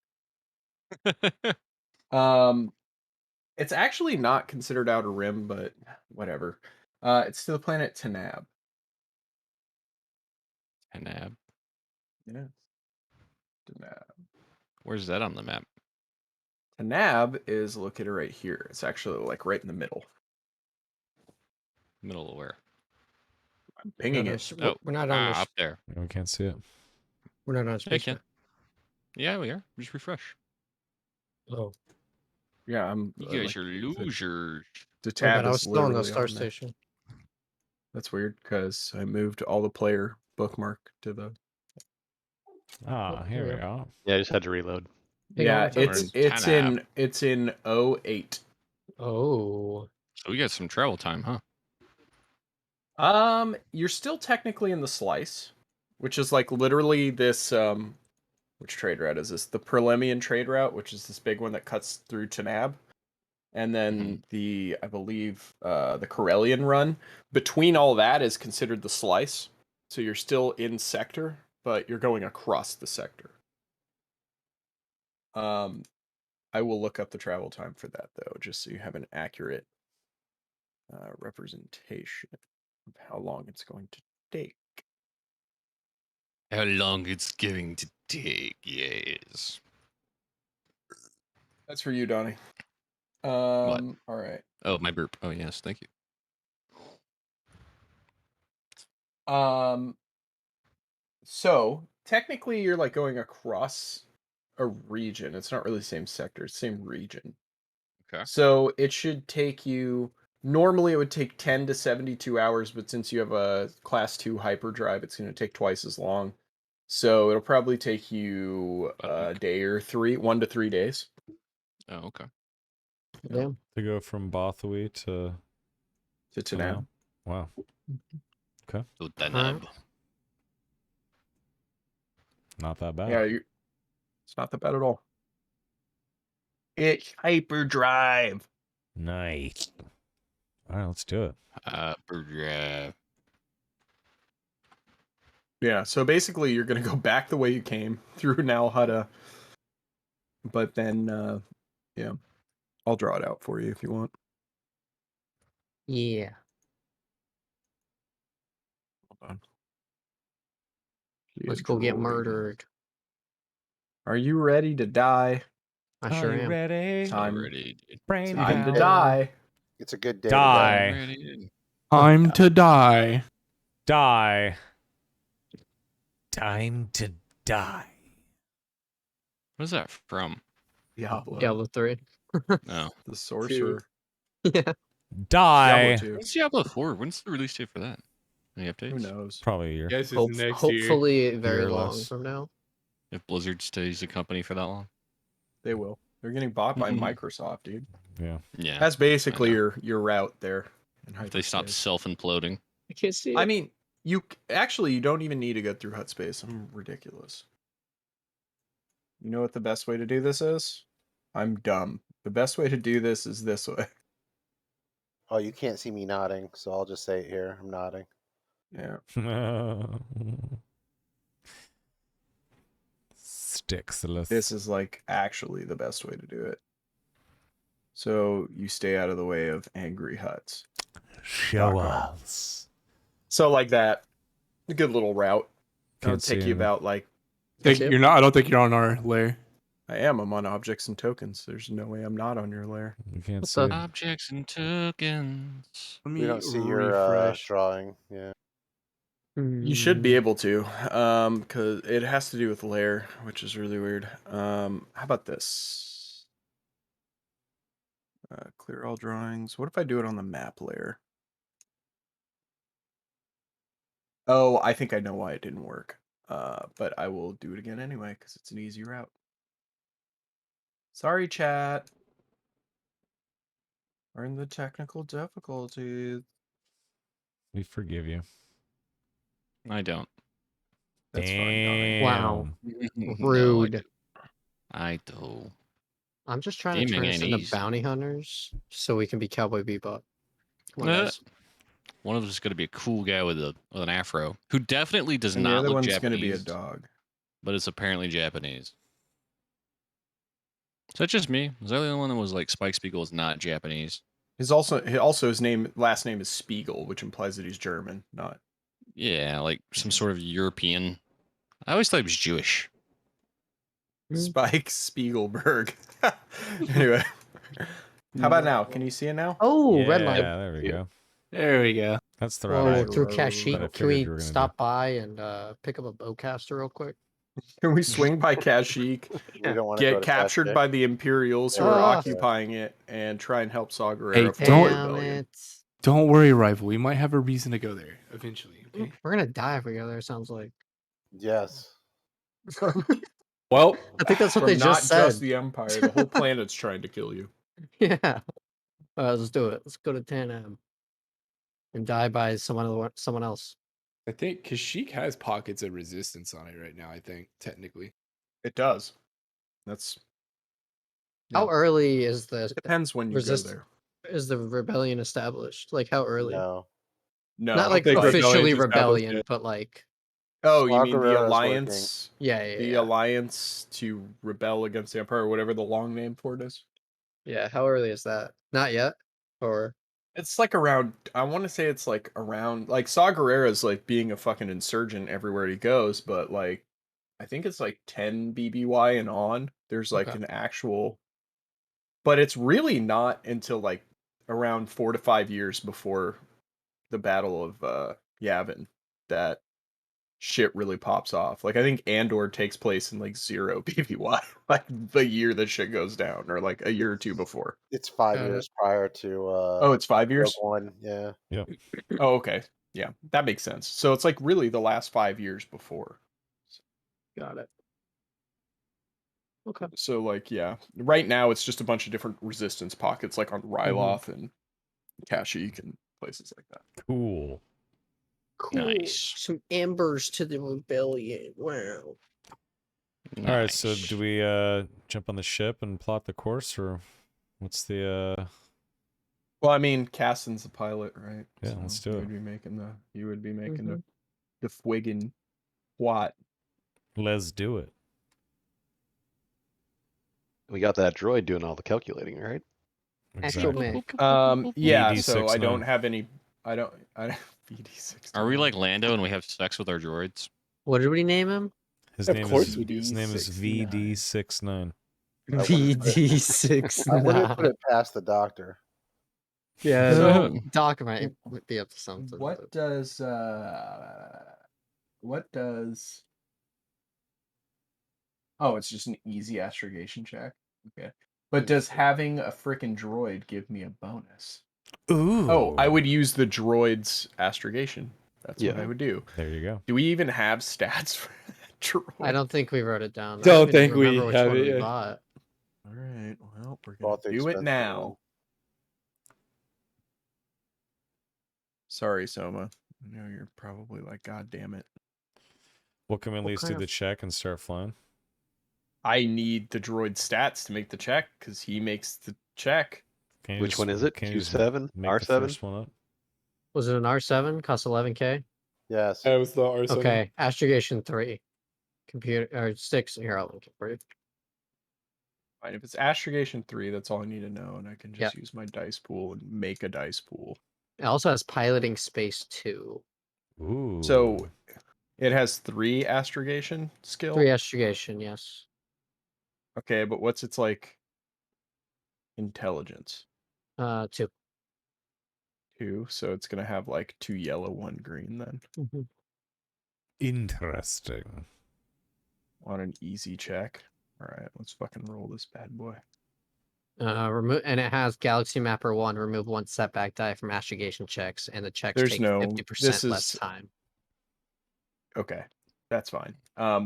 It's actually not considered Outer Rim, but whatever. It's to the planet Tanab. Tanab. Yeah. Tanab. Where's that on the map? Tanab is located right here. It's actually like right in the middle. Middle of where? I'm pinging No, it. Oh, we're not on this. up there. We can't see it. We're not on Yeah, you space. can. Yeah, we are. Just refresh. Oh, Yeah, I'm. You guys are losers. The my tab bad. I is was still on the literally star on there. station. That's weird because I moved all the player bookmark to the. Ah, here we go. Yeah, I just had to reload. Hey, Yeah, what's up, it's in 08. Oh. So we got some travel time, huh? You're still technically in the slice, which is like literally this which trade route is this? The Perlemian trade route, which is this big one that cuts through Tanab. And then the I believe the Corellian run. Between all that is considered the slice. So you're still in sector, but you're going across the sector. I will look up the travel time for that though, just so you have an accurate representation of how long it's going to take. How long it's going to take, yes. That's for you, Donnie. What? All right. Oh, my burp. Oh, yes, thank you. So technically you're like going across a region. It's not really the same sector, it's the same region. Okay. So it should take you normally it would take 10 to 72 hours, but since you have a class 2 hyperdrive, it's going to take twice as long. So it'll probably take you a day or 1 to 3 days. Oh, okay. Damn. To go from Bothawui to Tanab. Wow. Okay. To Tanab. Not that bad. Yeah, it's not that bad at all. It's hyperdrive. Nice. All right, let's do it. Hyperdrive. Yeah, so basically you're going to go back the way you came through Nalhutta. But then, yeah, I'll draw it out for you if you want. Yeah. Hold on. Let's go get murdered. Are you ready to die? I sure am. Ready? Already. Brain Time to power. die. It's a good day. Die. Time to die. Die. Time to die. What is that from? Diablo. 3. No. The sorcerer. Yeah. Die. Diablo 2. What's Diablo 4? When's the release date for that? Any updates? Who knows? Probably a year. Yes, it's next year. Hopefully very Year or long less. from now. If Blizzard stays the company for that long? They will. They're getting bought by Microsoft, dude. Yeah. Yeah. That's basically I know. your route there. In If they stop hyperspace. self-imploding. I can't see it. I mean, you don't even need to go through hut space. I'm ridiculous. You know what the best way to do this is? I'm dumb. The best way to do this is this way. Oh, you can't see me nodding, so I'll just say it here. I'm nodding. Yeah. Stickless. This is like actually the best way to do it. So you stay out of the way of angry huts. Show .com. us. So like that. A good little route. It'll Can't see take you anything. about like You're not. I don't think you're on our layer. I am. I'm on objects and tokens. There's no way I'm not on your layer. You can't What see. the- Objects and tokens. Let We me don't see your refresh. drawing. Yeah. You should be able to, because it has to do with layer, which is really weird. How about this? Clear all drawings. What if I do it on the map layer? Oh, I think I know why it didn't work. But I will do it again anyway, because it's an easy route. Sorry, chat. We're in the technical difficulties. We forgive you. I don't. That's fine, Donnie. Wow. No, Rude. I do. I'm just trying to Gaming turn us ain't into easy. bounty hunters so we can be Cowboy Bebop. Come on, Uh, guys. One of them is going to be a cool guy with an afro who definitely does And the not other look one's Japanese. going to be a dog. But it's apparently Japanese. Is that just me? Was that the only one that was like Spike Spiegel is not Japanese? His last name is Spiegel, which implies that he's German, not. Yeah, like some sort of European. I always thought he was Jewish. Spike Spiegelberg. Anyway, how about now? Can you see it now? Oh, yeah, red light. there we go. There we go. That's the Whoa, right. through But I Kashyyyk. Can figured you we were gonna stop by and pick up a bowcaster real quick? Can we swing by Kashyyyk, We don't want to go get to captured Kashyyyk. by the Imperials who Yeah, are we- occupying it, and try and help Saw Gerrera Hey, form a don't- Damn rebellion? it. Don't worry, rival. We might have a reason to go there eventually. Okay. We're gonna die if we go there, sounds like. Yes. Well, I think that's what from they not just said. just the Empire, the whole planet's trying to kill you. Yeah. All right, let's do it. Let's go to Tanam and die by someone else. I think Kashyyyk has pockets of resistance on it right now, I think, technically. It does. That's How Yeah. early is the depends when you resist- go there. is the rebellion established? Like how early? No. No, Not like the officially rebellion's established rebellion, yet. but like Oh, you Saw mean the Gerrera's alliance? yeah. The alliance to rebel against the Empire, or whatever the long name for it is. Yeah, how early is that? Not yet? Or It's like around. I want to say it's like around. Like Saw Gerrera's like being a fucking insurgent everywhere he goes, but like I think it's like 10 BBY and on. There's like Okay. an actual. But it's really not until like around 4 to 5 years before the Battle of Yavin that shit really pops off. Like I think Andor takes place in like 0 BBY, like the year that shit goes down, or like a year or two before. It's 5 Got years prior to Oh, it's 5 years? Rogue One. Yeah. Yep. Oh, okay. Yeah, that makes sense. So it's like really the last 5 years before. got it. Okay. So like yeah, right now it's just a bunch of different resistance pockets like on Ryloth and Kashyyyk and places like that. Cool. Cool. Nice. Some embers to the rebellion. Wow. All right, so Nice. do we jump on the ship and plot the course, or what's the Well, I mean, Caston's the pilot, right? Yeah, let's do you it. Would be making the you would be making Mhm. the Fwiggin what? let's do it. We got that droid doing all the calculating, right? Actual Exactly. man. Yeah, VD so I 69. don't have any I VD6. Are we like Lando and we have sex with our droids? What did we name him? His Of name course is we do. his name is VD69. VD6. I wouldn't put it past the doctor. Yeah, So- Doc might be up to something. What does Oh, it's just an easy astrogation check. Okay. But does having a frickin' droid give me a bonus? Ooh. Oh, I would use the droid's astrogation. That's what Yeah. I would do. There you go. Do we even have stats for that droid? I don't think we wrote it down. Don't I even think we remember which have one it we yet. bought. All right. Well, we're gonna Bought the do it expensive now. one. Sorry, Soma. I know you're probably like, God damn it. Well, can we at What least do kind the of- check and start flying? I need the droid stats to make the check because he makes the check. Can you Which just- one is it? can you just Q7? make the R7? first one up? Was it an R7? Cost 11K? Yes. That was the R7. Okay. Astrogation 3. Computer or 6. Here, I'll look it for you. Fine. If it's astrogation 3, that's all I need to know, and I can just use my dice pool and make a dice pool. It also has piloting space 2. Ooh. So it has 3 astrogation skill. 3 astrogation, yes. Okay, but what's its like intelligence? 2. 2, so it's gonna have like 2 yellow, 1 green then. Mm-hmm. Interesting. On an easy check. Alright, let's fucking roll this bad boy. Remove, and it has Galaxy Mapper 1. Remove 1 setback die from astrogation checks, and the checks There's take no- 50% this less is- time. Okay, that's fine.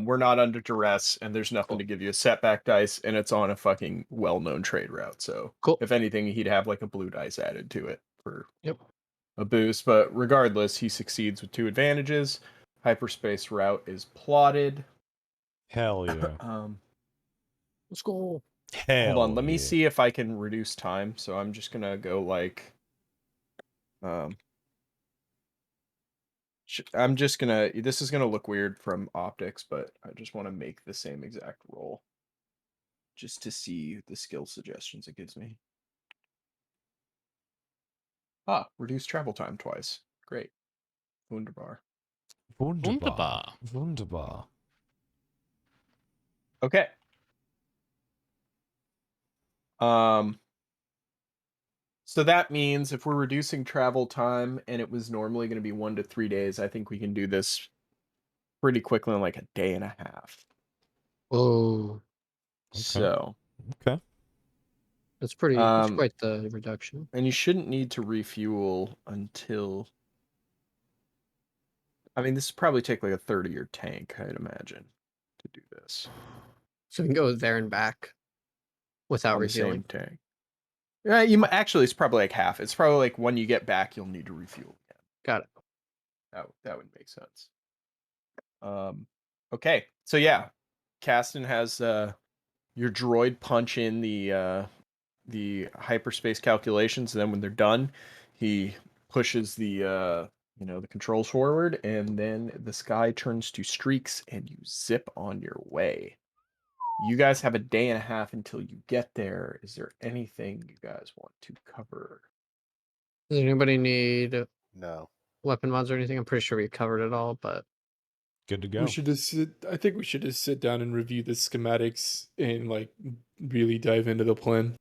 We're not under duress, and there's nothing to give you a setback dice, and it's on a fucking well-known trade route. So, Cool. if anything, he'd have like a blue dice added to it for Yep. a boost. But regardless, he succeeds with 2 advantages. Hyperspace route is plotted. Hell yeah. Let's go. Hell Hold on, let me yeah. see if I can reduce time. So I'm just gonna go like, I'm just gonna. This is gonna look weird from optics, but I just want to make the same exact roll, just to see the skill suggestions it gives me. Ah, reduce travel time twice. Great. Wunderbar. Wunderbar. Wunderbar. Okay. So that means if we're reducing travel time and it was normally going to be 1 to 3 days, I think we can do this pretty quickly in like a day and a half. Oh, So, Okay. that's pretty. That's Um, quite the reduction. and you shouldn't need to refuel until. I mean, this would probably take like a 30 year tank, I'd imagine, to do this So we can go there and back without on the refueling. same tank. Yeah, actually, it's probably like half. It's probably like when you get back, you'll need to refuel again. Got it. That would make sense. Okay, so yeah, Caston has your droid punch in the hyperspace calculations, and then when they're done, he pushes the the controls forward, and then the sky turns to streaks, and you zip on your way. You guys have a day and a half until you get there. Is there anything you guys want to cover? Does anybody need No. weapon mods or anything? I'm pretty sure we covered it all, but Good to go. We should just I think we should just sit down and review the schematics and like really dive into the plan.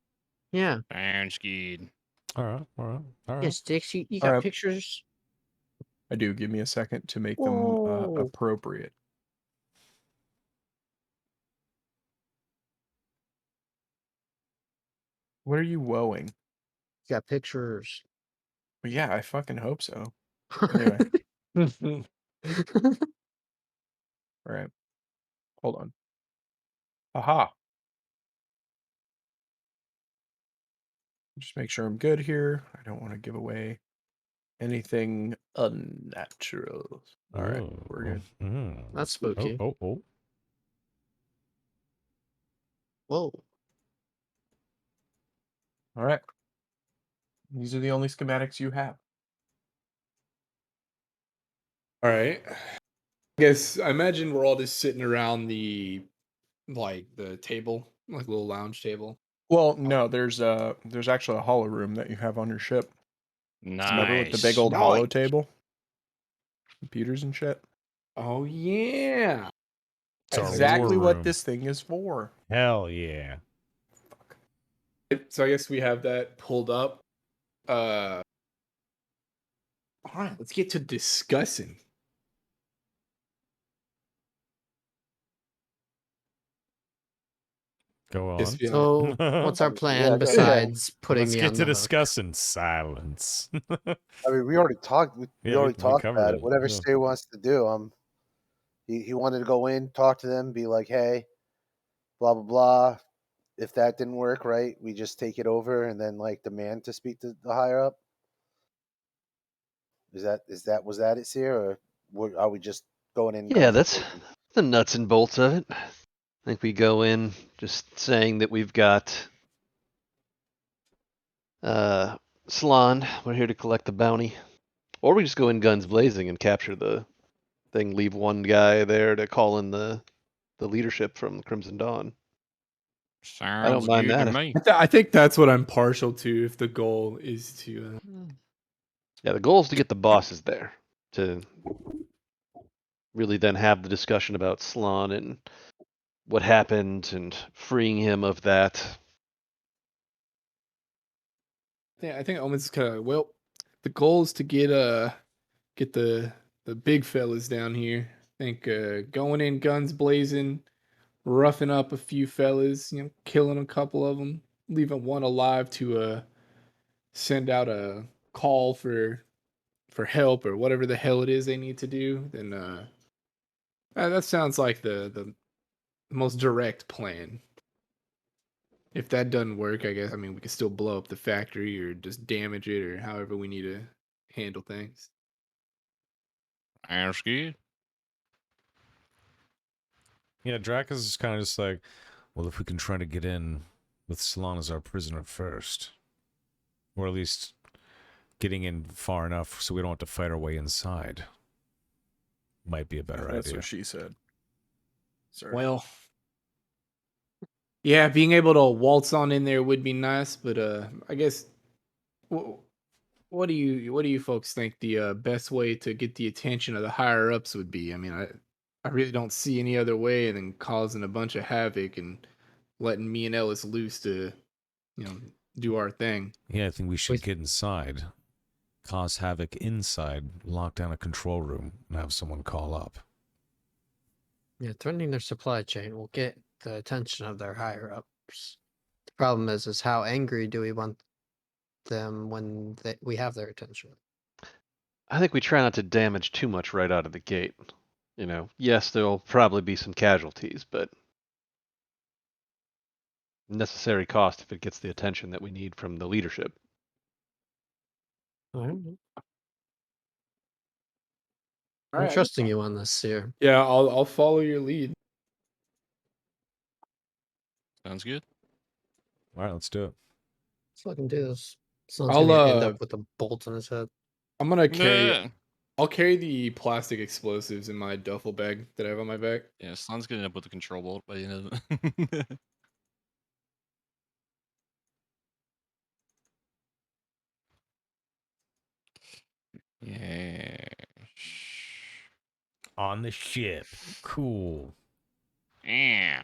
yeah. Sounds good. All right. All right. All right. Yes, Dix, you All got right. pictures? I do. Give me a second to make them Whoa. appropriate. What are you woeing? You got pictures. Well, yeah, I fucking hope so. Anyway. All right. Hold on. Aha. Just make sure I'm good here. I don't want to give away anything unnatural. All right, we're good. That's spooky. Oh. Whoa. All right. These are the only schematics you have. All right. I guess I imagine we're all just sitting around the table, like a little lounge table. Well, no, there's actually a hollow room that you have on your ship. Remember with the big Nice. old hollow table? Computers and shit. Oh yeah. It's our Exactly war what room. this thing is for. Hell yeah. So I guess we have that pulled up. All right, let's get to discussing. Go on. Yes, yeah. So, what's our plan Yeah, besides putting Let's me get on to the hook? discussing silence. I mean, we already talked. We Yeah, already we talked covered about it, it. Whatever yeah. Steer wants to do. He wanted to go in, talk to them, be like, hey, blah blah blah. If that didn't work, right, we just take it over and then like demand to speak to the higher up. Was that it, Seer, or are we just going in? Yeah, guns that's blazing? the nuts and bolts of it. I think we go in just saying that we've got Salon, we're here to collect the bounty. Or we just go in guns blazing and capture the thing, leave one guy there to call in the leadership from Crimson Dawn. I don't Sounds mind good to that. me. I think that's what I'm partial to. If the goal is to, Yeah, the goal is to get the bosses there to really then have the discussion about Slan and what happened and freeing him of that. I think Omen's kind of the goal is to get the big fellas down here. I think going in guns blazing, roughing up a few fellas, killing a couple of them, leaving one alive to send out a call for help or whatever the hell it is they need to do. Then that sounds like the most direct plan. If that doesn't work, I guess we can still blow up the factory or just damage it or however we need to handle things. Sounds good. Yeah, Drakus is kind of just like, well, if we can try to get in with Salon as our prisoner first, or at least getting in far enough so we don't have to fight our way inside. might be a better That's idea. what she said. Sorry. Well, yeah, being able to waltz on in there would be nice, but I guess what do you folks think the best way to get the attention of the higher ups would be? I mean, I really don't see any other way than causing a bunch of havoc and letting me and Ellis loose to, do our thing. Yeah, I think we should get inside, cause havoc inside, lock down a control room, and have someone call up. Yeah, threatening their supply chain will get the attention of their higher ups. The problem is how angry do we want them when we have their attention? I think we try not to damage too much right out of the gate. Yes, there'll probably be some casualties, but necessary cost if it gets the attention that we need from the leadership. I'm Alright, trusting you on this here. Yeah, I'll follow your lead. Sounds good. All right, let's do it. So I can do this. Someone's I'll gonna end up with a bolt in his head. I'm gonna carry. Yeah. I'll carry the plastic explosives in my duffel bag that I have on my back. Yeah, Sloan's gonna end up with a control bolt by the end of it. Yeah. On the ship. Cool. Yeah.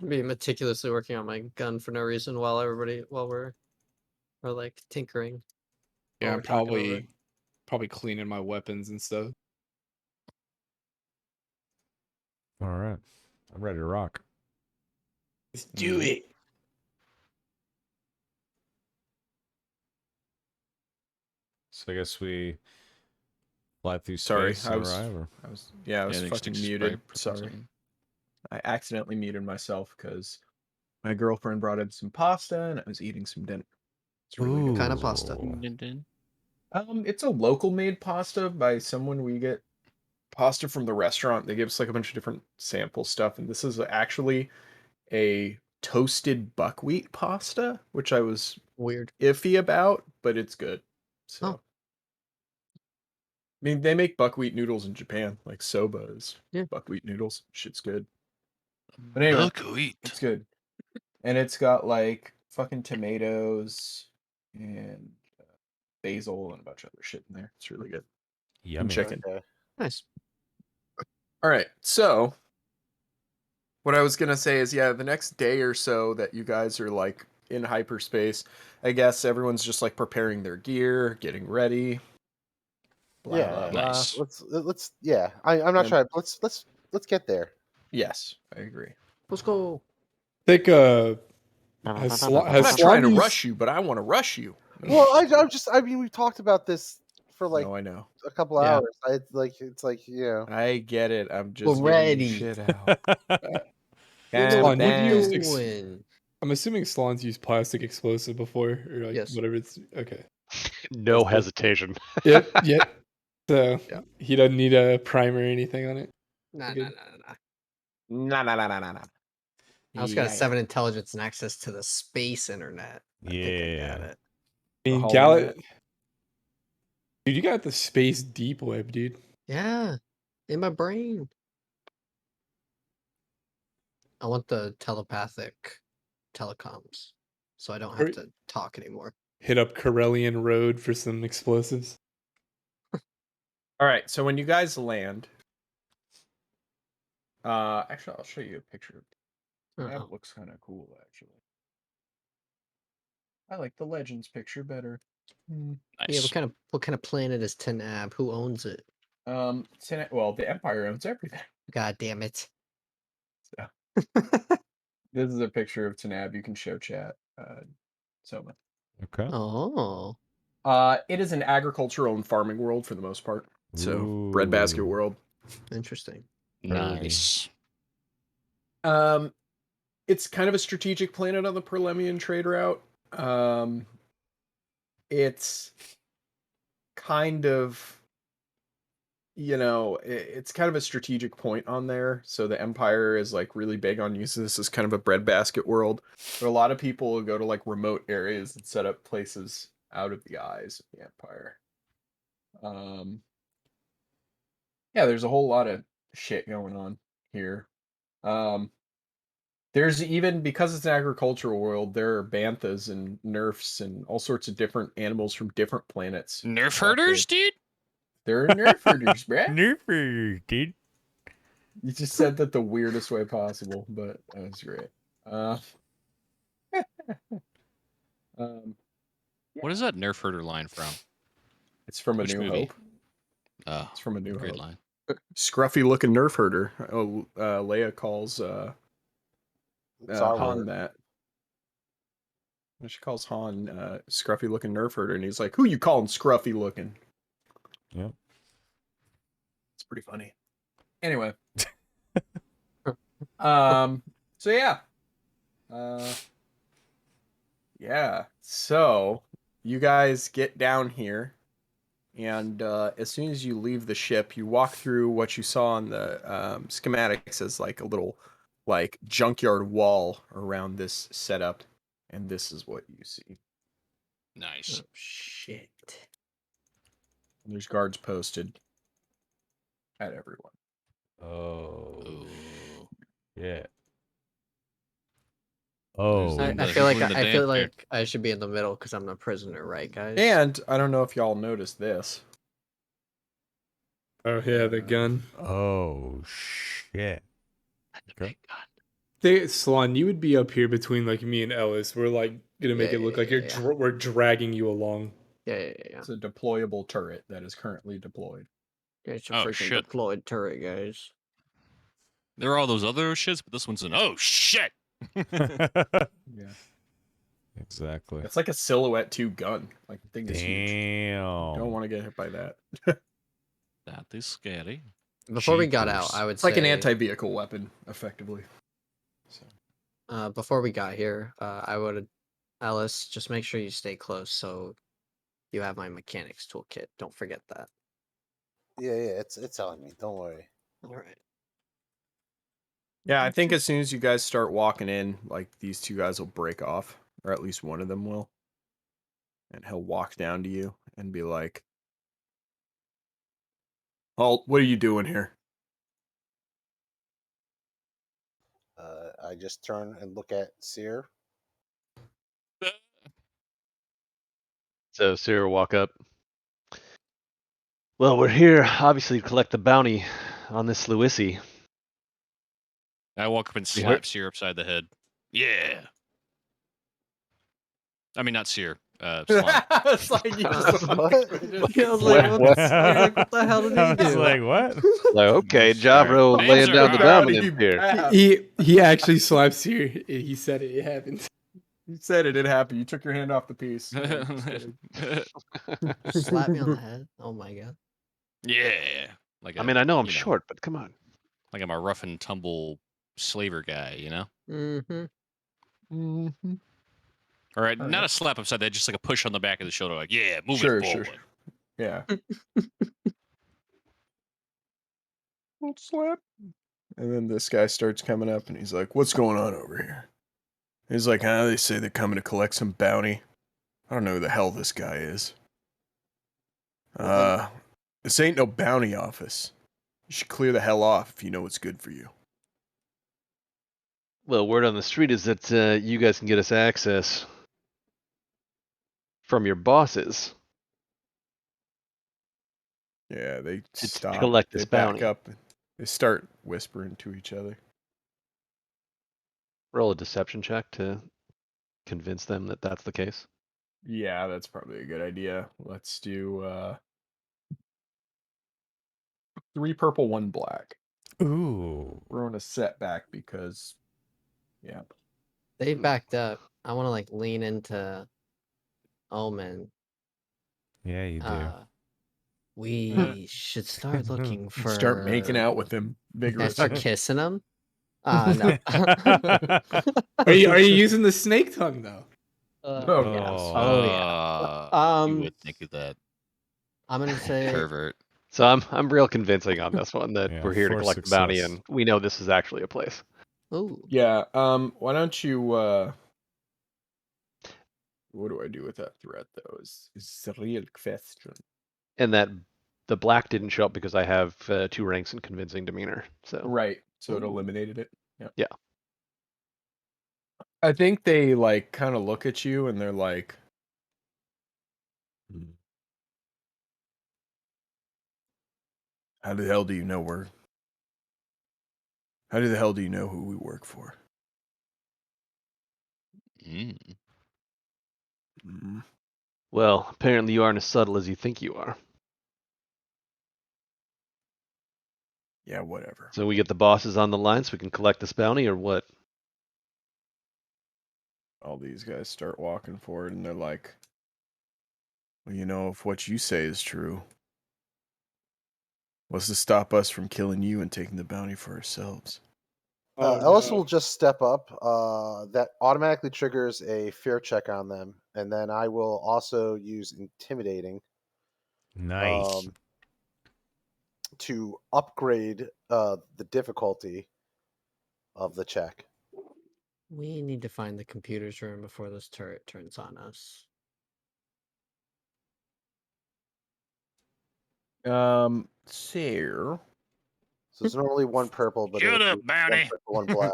Be meticulously working on my gun for no reason while we're like tinkering. Yeah, while I'm we're talking over it. probably cleaning my weapons and stuff. All right. I'm ready to rock. Let's do it. So I guess we fly through Sorry, space and arrive, or... I was Yeah, I think fucking stick muted. spray, put Sorry. something. I accidentally muted myself because my girlfriend brought in some pasta and I was eating some dinner. It's really What good. kind of pasta? Ooh. It's a local made pasta by someone. We get pasta from the restaurant. They give us like a bunch of different sample stuff, and this is actually a toasted buckwheat pasta, which I was Weird. iffy about, but it's good. So, Oh. I mean, they make buckwheat noodles in Japan, like soba is Yeah. buckwheat noodles. Shit's good. But anyway, Buckwheat. it's good, and it's got like fucking tomatoes and basil and a bunch of other shit in there. It's really good. Yummy. And chicken. Okay. Nice. All right, so what I was gonna say is, yeah, the next day or so that you guys are like in hyperspace, I guess everyone's just like preparing their gear, getting ready. Blah, Yeah, blah, yeah. blah. Nice. Let's. Yeah, I'm not And- trying. Let's get there. Yes, I agree. Let's go. I think has I'm not trying to Slondies- rush you, but I want to rush you. Well, I mean, we've talked about this for like No, I know. a couple Yeah. hours. It's like I get it. I'm just We're getting ready. shit out. Slon, God you've used damn. Doing. I'm assuming Slon's used plastic explosive before, or like Yes. whatever it's okay. No That's good. hesitation. Yep. So Yeah. he doesn't need a primer or anything on it. Nah. Good. Nah. I also got a Yeah. 7 intelligence and access to the space internet. I think I got Yeah. it. I mean, Hall net. dude, you got the space deep web, dude. Yeah. In my brain. I want the telepathic telecoms. So I don't have Right. to talk anymore. Hit up Corellian Road for some explosives. All right, so when you guys land, actually, I'll show you a picture. That looks kind of cool, actually. I like the Legends picture better. Yeah, Nice. what kind of planet is Tenab? Who owns it? Well, the Empire owns everything. God damn it. So, this is a picture of Tanab. You can show chat. Soma. Okay. Oh. It is an agricultural and farming world for the most part. So, breadbasket Ooh. world. Interesting. Nice. It's kind of a strategic planet on the Perlemian trade route. It's kind of, it's kind of a strategic point on there. So the Empire is like really big on using this as kind of a breadbasket world. But a lot of people will go to like remote areas and set up places out of the eyes of the Empire. yeah, there's a whole lot of shit going on here. There's even, because it's an agricultural world, there are banthas and nerfs and all sorts of different animals from different planets. Nerf herders, dude? There are nerf herders, bruh. Nerfer, dude. You just said that the weirdest way possible, but that was great. What is that Nerf herder line from? It's from A Which New movie? Hope. Oh, It's from A New great Hope. line. Scruffy looking nerf herder. Oh, Leia calls It's our Han word. that. She calls Han scruffy looking nerf herder, and he's like, "Who you calling scruffy looking?" Yep. It's pretty funny. Anyway. So yeah. Yeah. So you guys get down here, and as soon as you leave the ship, you walk through what you saw on the schematics as like a little like junkyard wall around this setup, and this is what you see. Nice. Oh, shit. And there's guards posted at everyone. Oh, Ooh. yeah. There's Oh, the- I the feel like people in the I feel dance here. like I should be in the middle because I'm a prisoner, right, guys? And I don't know if y'all noticed this. Oh yeah, the gun. oh, shit. Okay. Salon, you would be up here between like me and Ellis. We're like gonna make Yeah, it look yeah, like yeah, yeah. we're dragging you along. Yeah. It's a deployable turret that is currently deployed. It's a Oh, freaking shit. deployed turret, guys. There are all those other shits, but this one's an oh shit. Yeah. Exactly. It's like a Silhouette 2 gun. Like the thing is huge. Damn. Don't want to get hit by that. That is scary. Before we got out, Jeepers. I would It's say like an anti-vehicle weapon, effectively. So. before we got here, I would Alice, just make sure you stay close so you have my mechanics toolkit. Don't forget that. Yeah, it's on me. Don't worry. All right. Yeah, I think as soon as you guys start walking in, like these two guys will break off, or at least one of them will. And he'll walk down to you and be like, "Halt, what are you doing here?" I just turn and look at Seer. So Sarah will walk up. Well, we're here obviously to collect the bounty on this Luisi. I walk up and We slap heard- Seer upside the head. Yeah. I mean, not Seer. Slime. It's like you just What? I was like, What? what the hell did I he was do? like, what? Like, okay, Sorry. Javro Names laying are down the wrong. dominance here. He actually slaps you. He said it happened. You said it happened. You took your hand off the piece. No, just kidding. Slap me on the head. Oh my god. Yeah. Like I mean, I know I'm you short, but come on. Like I'm a rough and tumble slaver guy, you know? Mm-hmm. Mm-hmm. All right, All not right. a slap upside the head, just like a push on the back of the shoulder, like, yeah, move Sure, it sure. forward. Yeah. Don't slap. And then this guy starts coming up and he's like, "What's going on over here?" He's like, they say they're coming to collect some bounty. I don't know who the hell this guy is. Well, This ain't no bounty office. You should clear the hell off if you know what's good for you. Well, word on the street is that you guys can get us access from your bosses. Yeah, they To stop. collect They this back bounty. up. They start whispering to each other. Roll a deception check to convince them that that's the case. Yeah, that's probably a good idea. Let's do 3 purple, 1 black. Ooh. We're on a setback because, yeah. They backed up. I want to like lean into Omen. Yeah, you do. We should start looking for. Start making out with him Can I vigorously. start kissing him? No. Are you using the snake tongue though? Oh, yeah. yes. Oh yeah. You would think of that, I'm gonna say pervert. So I'm real convincing on this one that Yeah, we're here to for collect the bounty success. and we know this is actually a place. ooh. Yeah, why don't you, what do I do with that threat, though, is the real question. And that the black didn't show up because I have 2 ranks in convincing demeanor. So Right. So it eliminated it. Yeah. Yeah. I think they like kind of look at you and they're like, how the hell do you know how the hell do you know who we work for? Mm. well, apparently you aren't as subtle as you think you are. Yeah, whatever. So we get the bosses on the line so we can collect this bounty, or what? All these guys start walking forward and they're like, well, you know, if what you say is true, what's to stop us from killing you and taking the bounty for ourselves? Ellis will just step up. That automatically triggers a fear check on them, and then I will also use intimidating Nice. to upgrade the difficulty of the check. We need to find the computer's room before this turret turns on us. Sir. So it's normally 1 purple, but Shut it'll up, be 1 Bounty. purple, 1 black.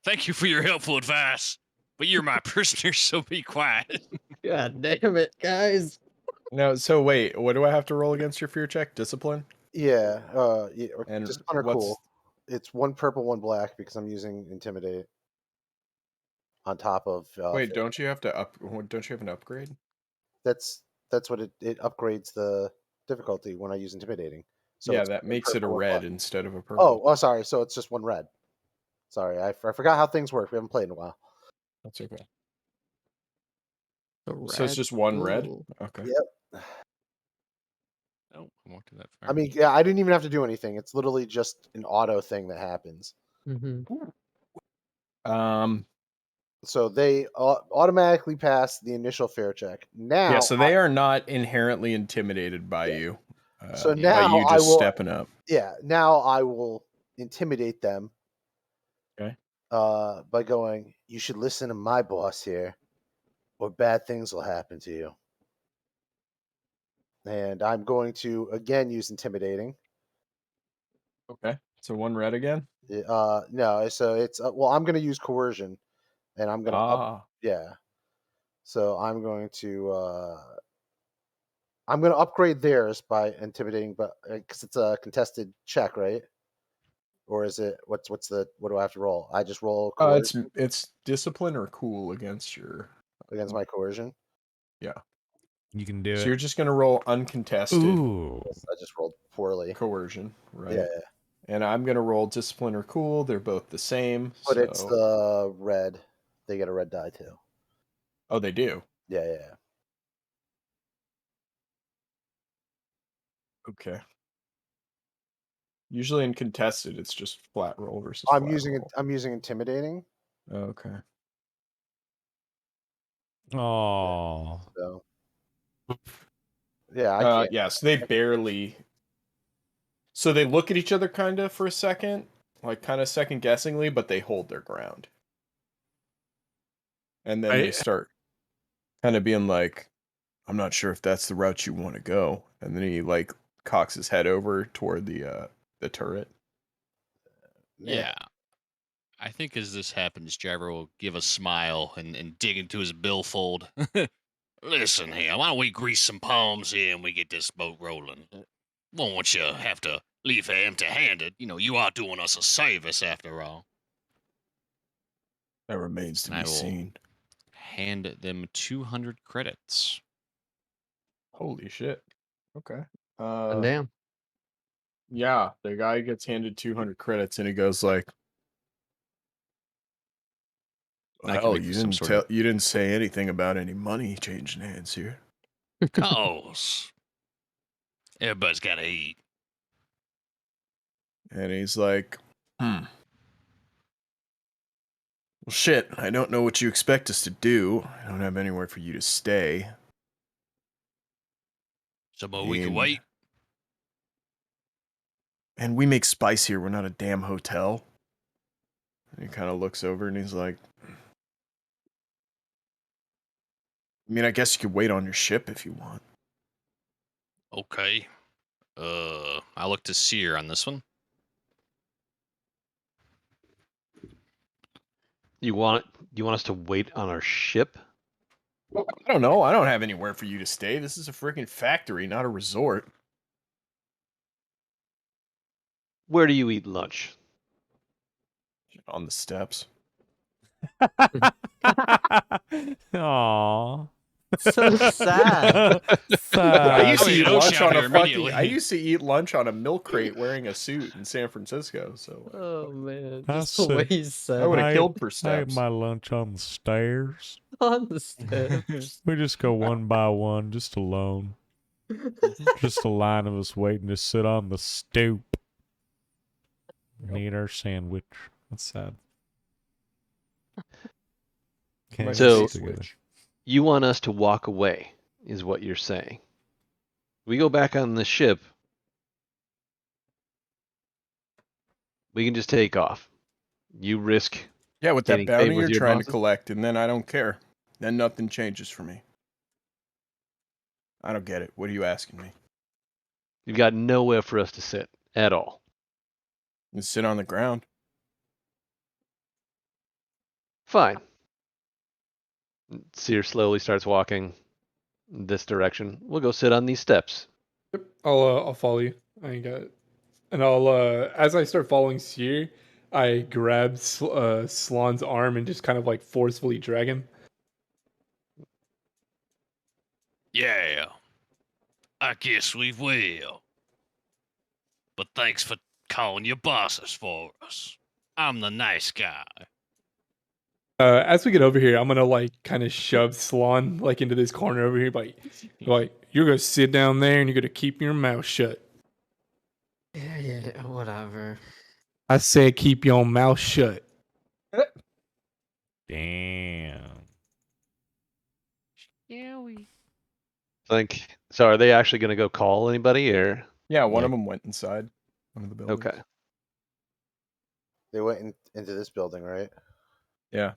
Thank you for your helpful advice, but you're my prisoner, so be quiet. God damn it, guys! No, so wait, what do I have to roll against your fear check? Discipline? Yeah, or And just under what's cool. It's 1 purple, 1 black because I'm using intimidate on top of. wait, fear. don't you have an upgrade? That's what it upgrades the difficulty when I use intimidating. So Yeah, it's that 1 makes it a purple, 1 red black. instead of a purple. Oh, sorry. So it's just 1 red. Sorry, I forgot how things work. We haven't played in a while. That's okay. The So it's red. just 1 red? Ooh. Okay. Yep. Oh, I walked to that fire. I mean, yeah, I didn't even have to do anything. It's literally just an auto thing that happens. So they automatically pass the initial fear check. Now, Yeah, so they are not inherently intimidated by you. So by now you I just will. stepping up. Yeah, now I will intimidate them. Okay. By going, you should listen to my boss here, or bad things will happen to you. And I'm going to again use intimidating. Okay. So 1 red again? No, so it's well, I'm going to use coercion, and I'm going to yeah. So I'm going to upgrade theirs by intimidating, but because it's a contested check, right? Or is it what do I have to roll? I just roll coercion It's discipline or cool against your against my coercion. Yeah. You can do So it. you're just gonna roll uncontested Ooh. I just rolled poorly. coercion, right? Yeah, And I'm gonna roll discipline or cool. They're both the same. but So it's the red. They get a red die too. oh, they do. Yeah. Okay. Usually in contested, it's just flat roll versus I'm flat using roll. I'm using intimidating. Okay. Oh. So yeah, I can't. Yeah, so they barely. So they look at each other kind of for a second, like kind of second guessingly, but they hold their ground. And then they start kind of being like, I'm not sure if that's the route you want to go. And then he like cocks his head over toward the turret. Yeah. I think as this happens, Jabber will give a smile and dig into his billfold. Listen here, why don't we grease some palms here and we get this boat rolling? Won't want you have to leave her empty-handed. You know, you are doing us a service after all. That remains to I be will seen. hand them 200 credits. Holy shit. Okay. Damn. Yeah, the guy gets handed 200 credits and he goes like, I can well, make some sort of you didn't say anything about any money changing hands here. cause. Everybody's got to eat. And he's like, well, shit, I don't know what you expect us to do. I don't have anywhere for you to stay. Some we can wait. And we make spice here. We're not a damn hotel. And he kind of looks over and he's like, I mean, I guess you could wait on your ship if you want. Okay. I look to Seer on this one. You want us to wait on our ship? I don't know. I don't have anywhere for you to stay. This is a freaking factory, not a resort. Where do you eat lunch? On the steps. Aww. So sad. I used I to mean, eat no lunch on shout a here fucking. immediately. I used to eat lunch on a milk crate wearing a suit in San Francisco. So Oh man, I just the way see. you said I would it. have killed for I ate steps. my lunch on the stairs. On the steps. We just go one by one, just alone. Just a line of us waiting to sit on the stoop and eat our sandwich. That's sad. Can't So- sit together. You want us to walk away, is what you're saying. We go back on the ship. We can just take off. You risk. Yeah, with that Getting paid bounty with you're your trying to bosses? collect, and then I don't care. Then nothing changes for me. I don't get it. What are you asking me? You've got nowhere for us to sit at all. You sit on the ground. Fine. Seer slowly starts walking this direction. We'll go sit on these steps. Yep. I'll follow you. I ain't got it. And I'll as I start following Seer, I grab Slan's arm and just kind of like forcefully drag him. Yeah. I guess we will. But thanks for calling your bosses for us. I'm the nice guy. As we get over here, I'm gonna like kind of shove Slan like into this corner over here, like you're gonna sit down there and you're gonna keep your mouth shut. Yeah, whatever. I said keep your mouth shut. Damn. So are they actually going to go call anybody or? Yeah, one Like- of them went inside one of the buildings. Okay. They went into this building, right? Yeah.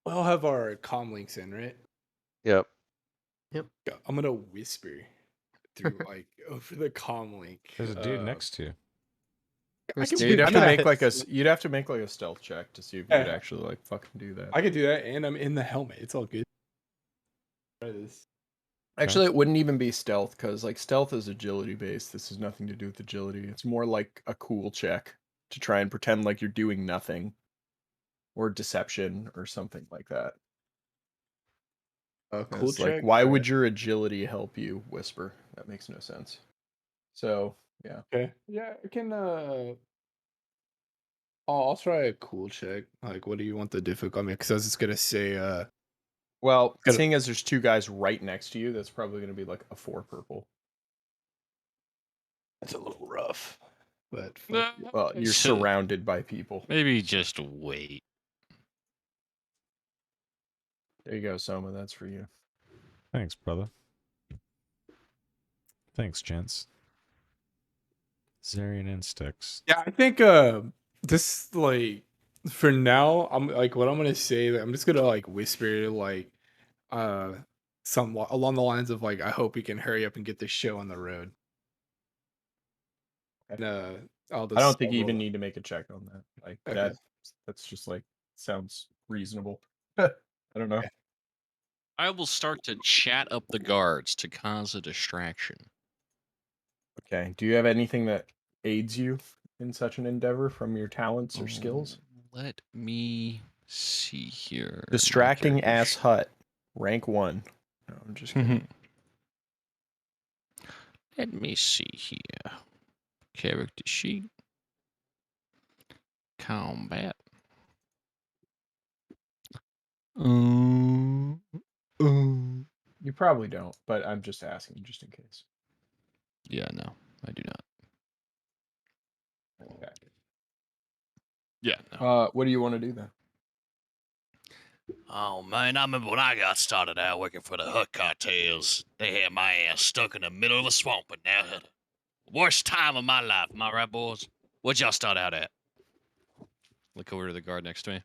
We'll have our comm links in, right? Yep. Yeah, I'm gonna whisper through like over the comm link. There's a dude next to you. I can Yeah, do you'd have to that. make like you'd have to make like a stealth check to see if you could Yeah. actually like fucking do that. I could do that, and I'm in the helmet. It's all good. Try this. Actually, it wouldn't even be stealth because like stealth is agility based. This has nothing to do with agility. It's more like a cool check to try and pretend like you're doing nothing, or deception or something like that. Cool It's like, check. why would your agility help you whisper? That makes no sense. So yeah, Okay. Yeah, I can. I'll try a cool check. Like, what do you want the difficulty? I mean, because I was just gonna say. well, Gotta- seeing as there's two guys right next to you, that's probably going to be like a 4 purple. That's a little rough, but fuck it. Well, you're surrounded by people. Maybe just wait. There you go, Soma. That's for you. Thanks, brother. Thanks, gents. Zarian Insticts. Yeah, I think this like for now, I'm like what I'm gonna say. I'm just gonna like whisper like some along the lines of like I hope we can hurry up and get this show on the road. And I'll just I don't think you I'll even roll- need to make a check on that. Like Okay. that's just like sounds reasonable. I don't know. I will start to chat up the guards to cause a distraction. Okay. Do you have anything that aids you in such an endeavor from your talents or skills? Let me see here. My Distracting character ass hut, rank 1. No, I'm just kidding. Let me see here. Character sheet. Combat. You probably don't, but I'm just asking just in case. Yeah, no, I do not. Okay. Yeah, no. What do you want to do then? Oh man, I remember when I got started out working for the Hut cartels. They had my ass stuck in the middle of a swamp, and now had the worst time of my life. Am I right, boys? What'd y'all start out at? Look over to the guard next to me.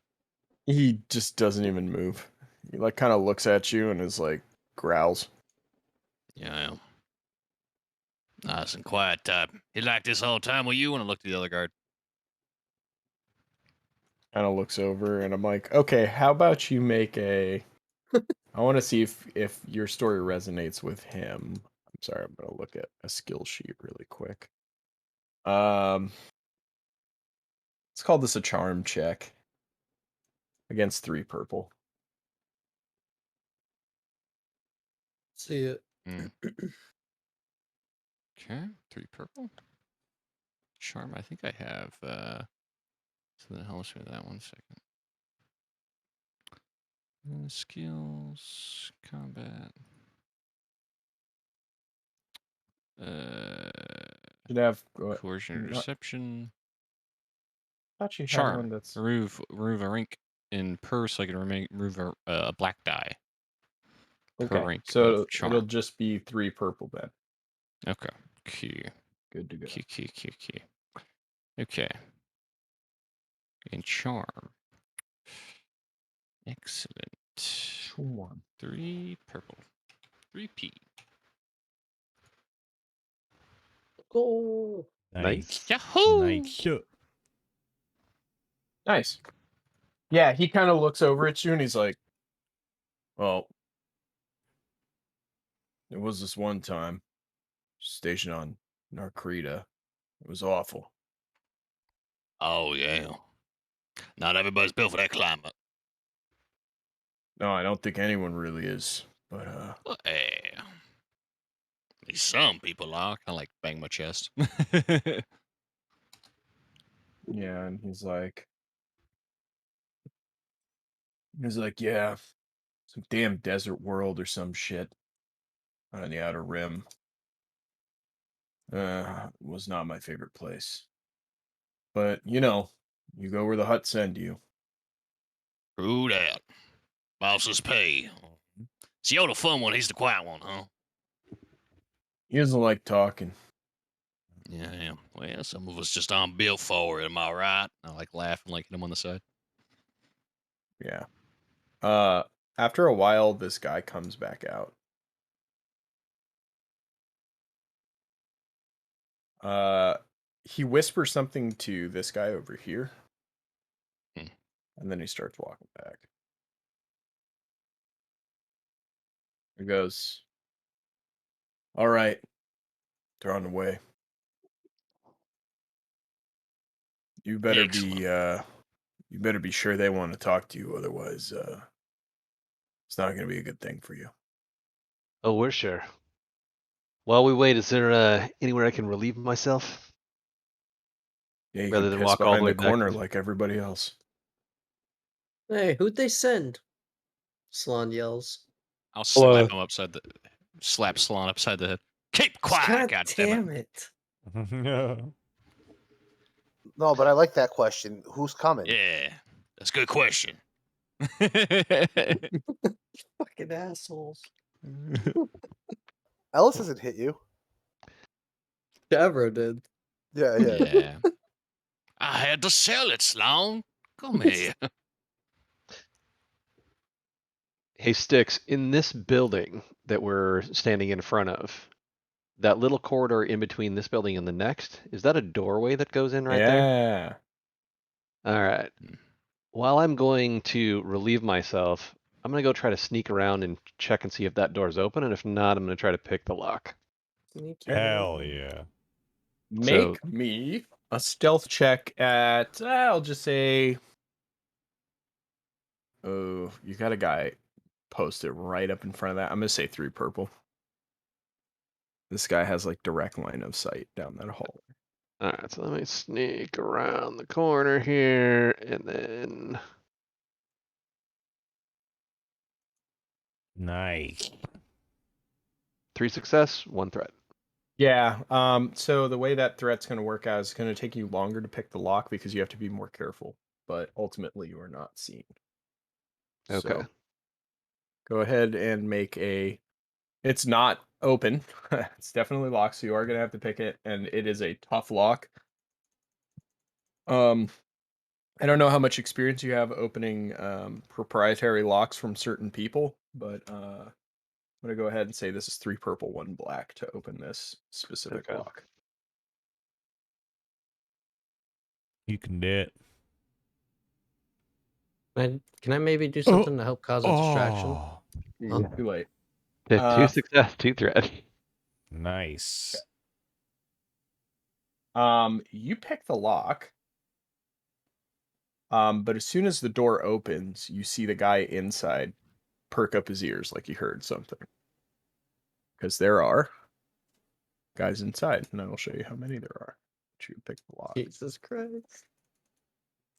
He just doesn't even move. He like kind of looks at you and is like growls. Yeah, I am. Nice and quiet type. He like this whole time with you, and I looked at the other guard. Kind of looks over, and I'm like, okay, how about you make a? I want to see if your story resonates with him. I'm sorry, I'm gonna look at a skill sheet really quick. Let's call this a charm check against 3 purple. See it. Okay, 3 purple. Charm. I think I have. So the hell is that? 1 second. Skills, combat. Should have Coercion or not- deception. thought you had Charm. one that's Remove a rank in per, so I can remove a black die. Per okay. rank So of it'll charm. just be 3 purple then. Okay. Key. Good to go. Key. Okay. And charm. Excellent. 3 purple. 3p. Go. Nice. Yahoo! Nice. Nice. Yeah, he kind of looks over at you and he's like, "Well, there was this one time stationed on Narkrita. It was awful. Oh yeah. Not everybody's built for that climate. No, I don't think anyone really is. But Well, at least some people are. I like bang my chest. yeah, and he's like, yeah, some damn desert world or some shit on the outer rim. Was not my favorite place. But you go where the huts send you. True that. Bosses pay. So you're the fun one, he's the quiet one, huh? He doesn't like talking. Yeah. Well, some of us just aren't built for it, am I right? I like laughing, like him on the side. Yeah. After a while, this guy comes back out. He whispers something to this guy over here. And then he starts walking back. He goes, all right, they're on the way. You better be sure they want to talk to you, otherwise it's not gonna be a good thing for you. Oh, we're sure. While we wait, is there anywhere I can relieve myself? Yeah, you Rather can than piss walk all the behind way the back corner to- like everybody else. Hey, who'd they send? Salon yells. I'll Hello. slap him upside the slap Salon upside the head. Keep God quiet, damn goddammit. it. No, but I like that question. Who's coming? Yeah. That's a good question. Fucking assholes. Ellis hasn't hit you. Javro did. Yeah. Yeah. I had to sell it, Sloan. Come here. Hey, Sticks, in this building that we're standing in front of, that little corridor in between this building and the next, is that a doorway that goes in right there? Yeah. All right. While I'm going to relieve myself, I'm going to go try to sneak around and check and see if that door's open, and if not, I'm going to try to pick the lock. Sneaky Hell little- yeah. Make me a stealth check at I'll just say oh, you got a guy posted right up in front of that. I'm gonna say 3 purple. This guy has like direct line of sight down that hall. All right, so let me sneak around the corner here, and then Nice. 3 success, 1 threat. Yeah. So the way that threat's gonna work out is gonna take you longer to pick the lock because you have to be more careful. But ultimately, you are not seen. Okay. So, go ahead and make a. It's not open. It's definitely locked, so you are gonna have to pick it, and it is a tough lock. I don't know how much experience you have opening proprietary locks from certain people, but I'm I'm going to go ahead and say this is 3 purple, 1 black to open this specific Okay. lock. You can do it. Can I maybe do something to help cause a distraction? Oh, Huh? Too late. Two success, 2 threat. nice. You pick the lock. But as soon as the door opens, you see the guy inside perk up his ears like he heard something. Because there are guys inside, and I will show you how many there are. You pick the lock. Jesus Christ.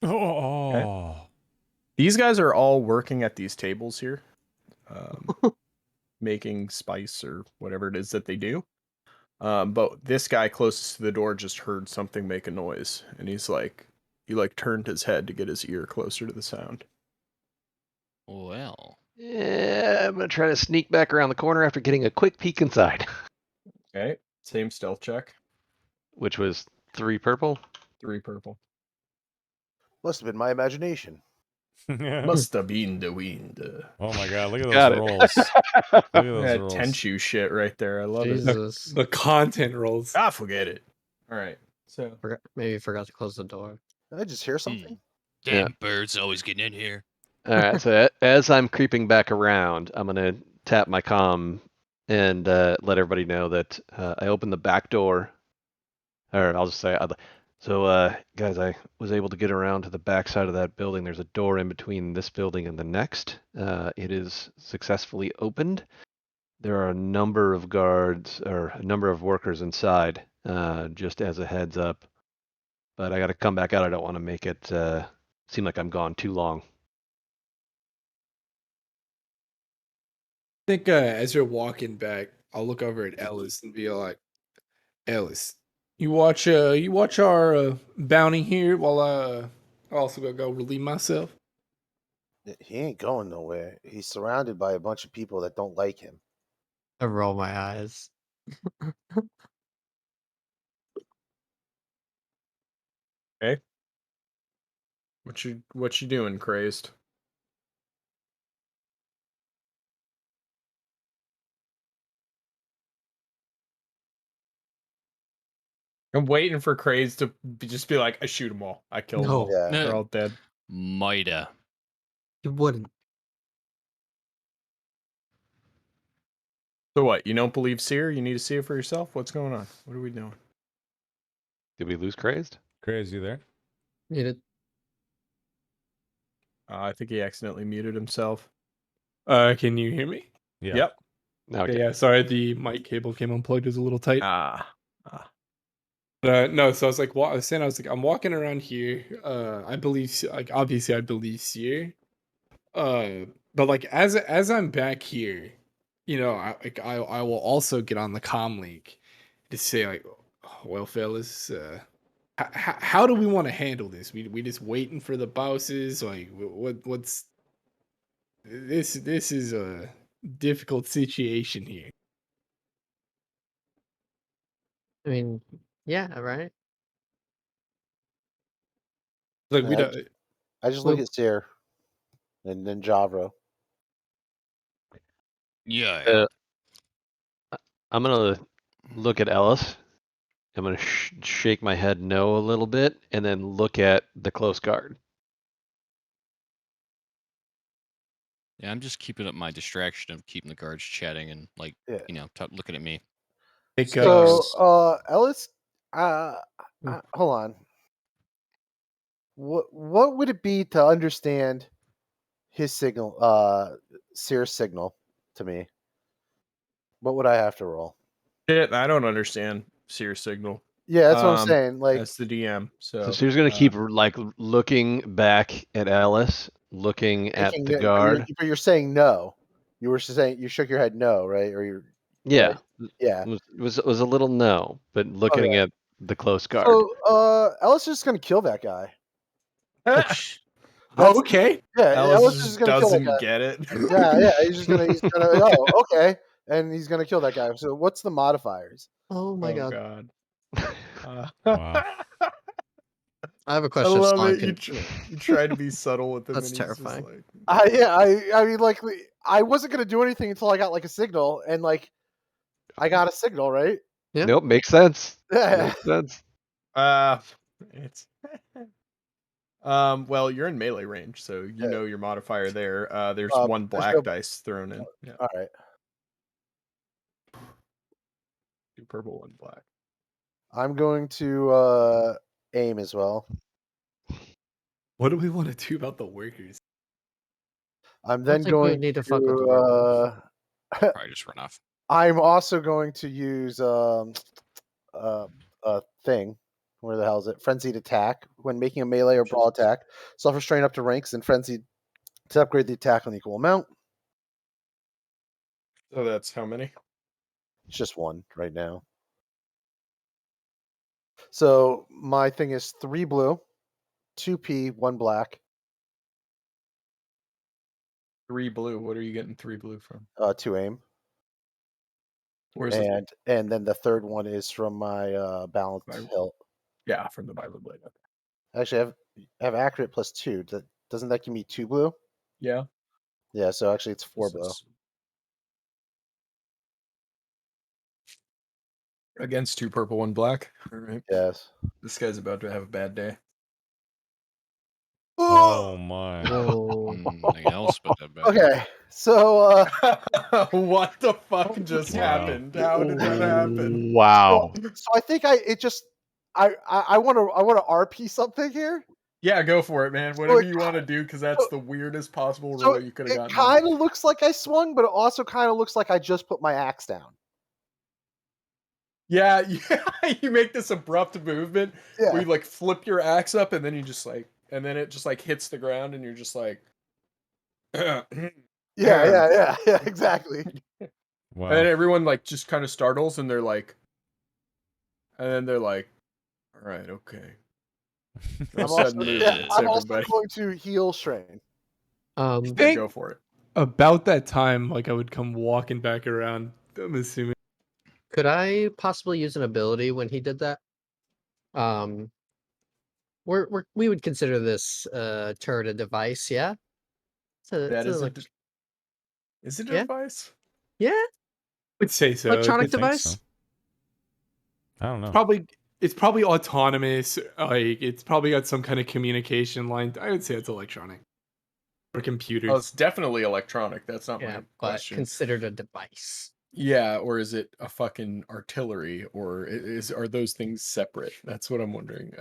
Oh. These guys are all working at these tables here, making spice or whatever it is that they do. But this guy closest to the door just heard something make a noise, and he turned his head to get his ear closer to the sound. Well, Yeah, I'm gonna try to sneak back around the corner after getting a quick peek inside, Okay, same stealth check. which was 3 purple. 3 purple. Must have been my imagination. Must have been the wind. Oh my god, look at Got those it. rolls. Look at those That rolls. Tenchu shit right there. I love it. Jesus. The content rolls. Ah, forget it. All right. So Maybe forgot to close the door. Did I just hear something? damn birds always getting in here. All right, so as I'm creeping back around, I'm gonna tap my comm and let everybody know that I opened the back door, or I'll just say, so guys, I was able to get around to the back side of that building. There's a door in between this building and the next. It is successfully opened. There are a number of guards or a number of workers inside, just as a heads up. But I got to come back out. I don't want to make it seem like I'm gone too long. I think as you're walking back, I'll look over at Ellis and be like, Ellis, you watch our bounty here while I also gotta go relieve myself. He ain't going nowhere. He's surrounded by a bunch of people that don't like him. I roll my eyes. okay. What you doing, crazed? I'm waiting for Craze to just be like, I shoot them all. I kill them all. Yeah. They're all dead. Mida. You wouldn't. So what? You don't believe Seer? You need to see it for yourself? What's going on? What are we doing? Did we lose Crazed? Crazy there. Muted. I think he accidentally muted himself. Can you hear me? Yeah. Yep. Okay. Yeah, sorry, the mic cable came unplugged. It was a little tight. Ah. No, so I was like, I was like, I'm walking around here. I believe, like, obviously, I believe Seer. But like, as I'm back here, you know, I will also get on the comm link to say like, well, fellas, how do we want to handle this? We just waiting for the bosses? Like, what's this? This is a difficult situation here. I mean, yeah, right? Like, we Yeah, don't. I just look at Seer and then Javro. Yeah. I'm gonna look at Ellis. I'm gonna shake my head no a little bit, and then look at the close guard. Yeah, I'm just keeping up my distraction of keeping the guards chatting and like, Yeah. you know, looking at me. Like, So, Ellis, hold on. What would it be to understand his signal, Seer's signal to me? What would I have to roll? Shit, I don't understand Seer signal. Yeah, that's what I'm saying. Like, that's the DM. So So you're gonna keep like looking back at Ellis, looking at thinking the that- guard. but you're saying no. You were saying you shook your head no, right? Or you're Yeah, right? Yeah. it was a little no, but looking Okay. at the close guard. So, Ellis is just gonna kill that guy. okay. Yeah, Ellis Ellis just is gonna kill that doesn't guy. get it. Yeah, he's gonna oh, okay. And he's gonna kill that guy. So what's the modifiers? Oh my god. Wow. I have a I question. love Slon, it. You try to be subtle with him. That's and he's terrifying. Just like, I mean, like, I wasn't gonna do anything until I got like a signal, and like I got a signal, right? Yeah. Nope, makes sense. Yeah. Makes sense. It's well, you're in melee range, so you Yeah. know your modifier there. There's There's one black no- dice thrown in. Yeah, All right. 2 purple, 1 black. I'm going to aim as well. What do we want to do about the workers? I'm I then don't think we going need to fuck with the workers. Probably just run off. I'm also going to use a thing. Where the hell is it? Frenzied attack. When making a melee or brawl attack, self-restraint up to ranks and frenzied to upgrade the attack on equal amount. So that's how many? It's just 1 right now. So my thing is 3 blue, 2p, 1 black, 3 blue. What are you getting 3 blue from? 2 aim. Where's it? And then the third one is from my balanced hilt. Yeah, from the Bible Blade. Okay. Actually, I have accurate plus 2. Doesn't that give me 2 blue? Yeah. Yeah, so actually it's 4 This blue. is- Against 2 purple, 1 black. All right. Yes. This guy's about to have a bad day. Oh my. Whoa. Nothing else but that bad. Okay, so What the fuck just Wow. happened? How did that happen? Wow. so I think I want to RP something here. Yeah, go for it, man. Whatever you want to do, because that's the weirdest possible So roll you could have it gotten. kind of looks like I swung, but it also kind of looks like I just put my axe down. Yeah, you make this abrupt movement Yeah. where you like flip your axe up and then you just like, and then it just like hits the ground and you're just like, Yeah, exactly. Wow. And then everyone like just kind of startles and they're like, and then they're like, all right, okay. I'm No also, sudden movements, I'm also everybody. going to heal strain. I Yeah, think go for it. about that time, like I would come walking back around. I'm assuming. Could I possibly use an ability when he did that? We would consider this turret a device, yeah? That is like, is it a Yeah. device? yeah, Would say so. electronic I think device. so. I don't know. It's probably autonomous. Like it's probably got some kind of communication line. I would say it's electronic or computers. Oh, it's definitely electronic. That's not Yeah, my but question. considered a device. Yeah, or is it a fucking artillery, or are those things separate? That's what I'm wondering.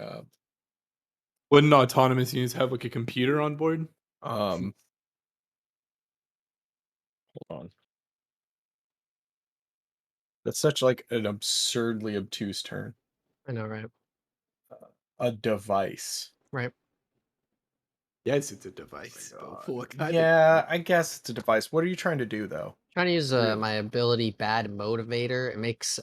Wouldn't autonomous units have like a computer on board? Hold on. That's such like an absurdly obtuse term. I know, right? A device. Right. Yes, it's a device. But what kind of- Yeah, I guess it's a device. What are you trying to do though? Trying to use Really? my ability Bad Motivator. It makes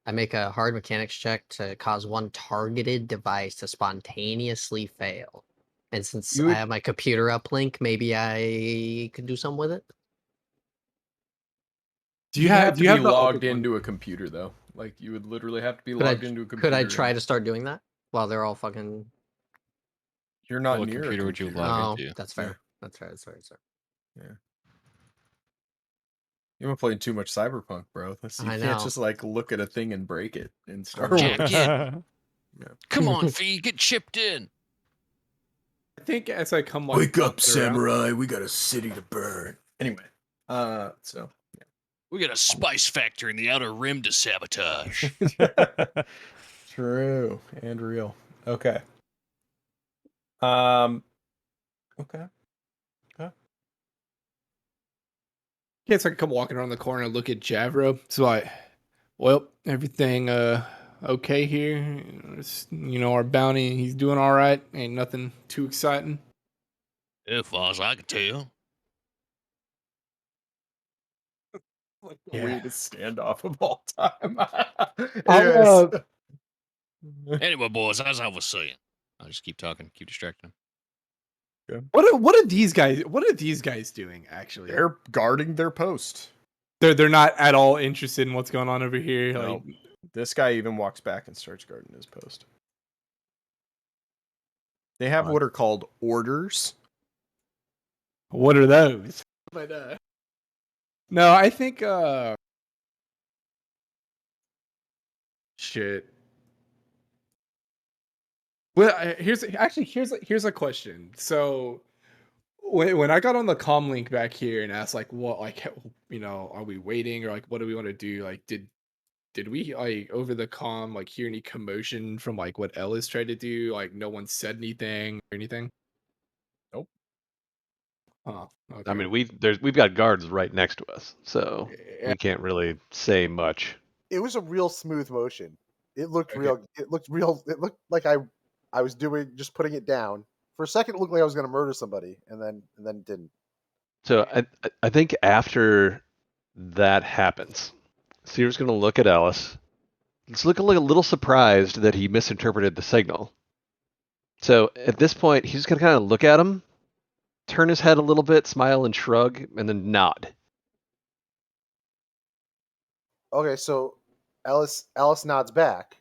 I make a hard mechanics check to cause one targeted device to spontaneously fail. And since You I would- have my computer uplink, maybe I could do something with it. Do you have to do you be have the logged upper one? into a computer though? Like you would literally have to be Could I, logged into a computer. could I try and to start doing that while they're all fucking? You're not What near computer a would you computer. log Oh, into? that's fair. That's fair. That's fair. That's fair. You've been playing too much Cyberpunk, bro. You I can't know. just like look at a thing and break it in Star Jack Wars. in. Come on, Fee, get chipped in. I think as I come like Wake up, walking around- samurai! We got a city to burn. Anyway, so We got a spice factory in the outer rim to sabotage. true and real. Okay. Okay. Yeah, so I can come walking around the corner and look at Javro. So well, everything okay here. Our bounty, he's doing all right. Ain't nothing too exciting. As far as I can tell. Like the Yeah. weirdest standoff of all time. I'll, Anyway, boys, as I was saying, I'll just keep talking, keep distracting them. What are these guys doing actually? They're guarding their post. They're not at all interested in what's going on over here. No. Like This guy even walks back and starts guarding his post. They have what are called orders. what are those? But no, I think shit. Well, here's a question. So when I got on the comm link back here and asked like what like are we waiting or like what do we want to do? Like did we like over the comm like hear any commotion from like what Ellis tried to do? Like no one said anything or anything? Nope. Huh. Okay. I mean, we've got guards right next to us, so Yeah. we can't really say much. It was a real smooth motion. It looked Okay. real. It looked real. It looked like I was doing just putting it down. For a second, it looked like I was going to murder somebody, and then it didn't. So I think after that happens, Seer's going to look at Ellis. He's looking like a little surprised that he misinterpreted the signal. So at this point, he's going to kind of look at him, turn his head a little bit, smile and shrug, and then nod. Okay, so Alice nods back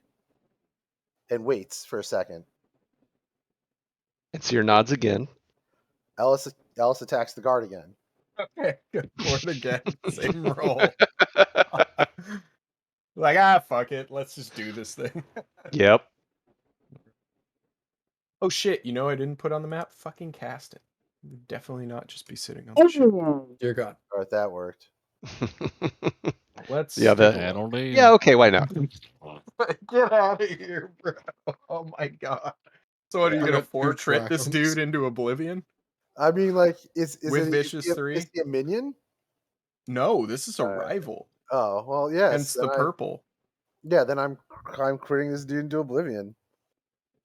and waits for a second. And Seer nods again. Alice attacks the guard again. Okay, good board again. Same roll. Like, fuck it. Let's just do this thing. Yep. Oh shit, you know I didn't put on the map? Fucking cast it. Definitely not just be sitting on the ship. Dear God. All right, that worked. Let's Yeah, take that- a look. That'll do. Yeah, okay, why not? Get out of here, bro. Oh my god. So what, are you I gonna got 2 4-crit this Tracos. dude into oblivion? I mean, like, is With it Vicious is 3? he a minion? No, this is a Alright. rival. Oh well, yes. Hence the then purple. then I'm critting this dude into oblivion.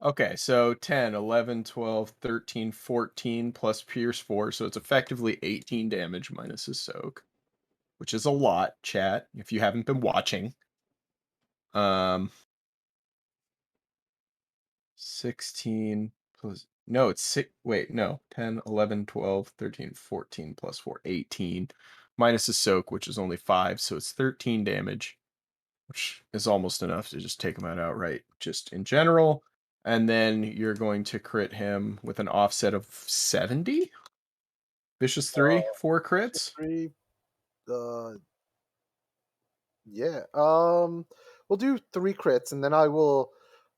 Okay, so 10, 11, 12, 13, 14 plus Pierce 4, so it's effectively 18 damage minus his soak. Which is a lot, chat, if you haven't been watching. 16 plus... No, it's 6... Wait, no. 10, 11, 12, 13, 14 plus 4, 18. Minus his soak, which is only 5, so it's 13 damage. Which is almost enough to just take him out outright, just in general. And then you're going to crit him with an offset of 70? Vicious 3, 4 crits? 3. Yeah. We'll do 3 crits, and then I will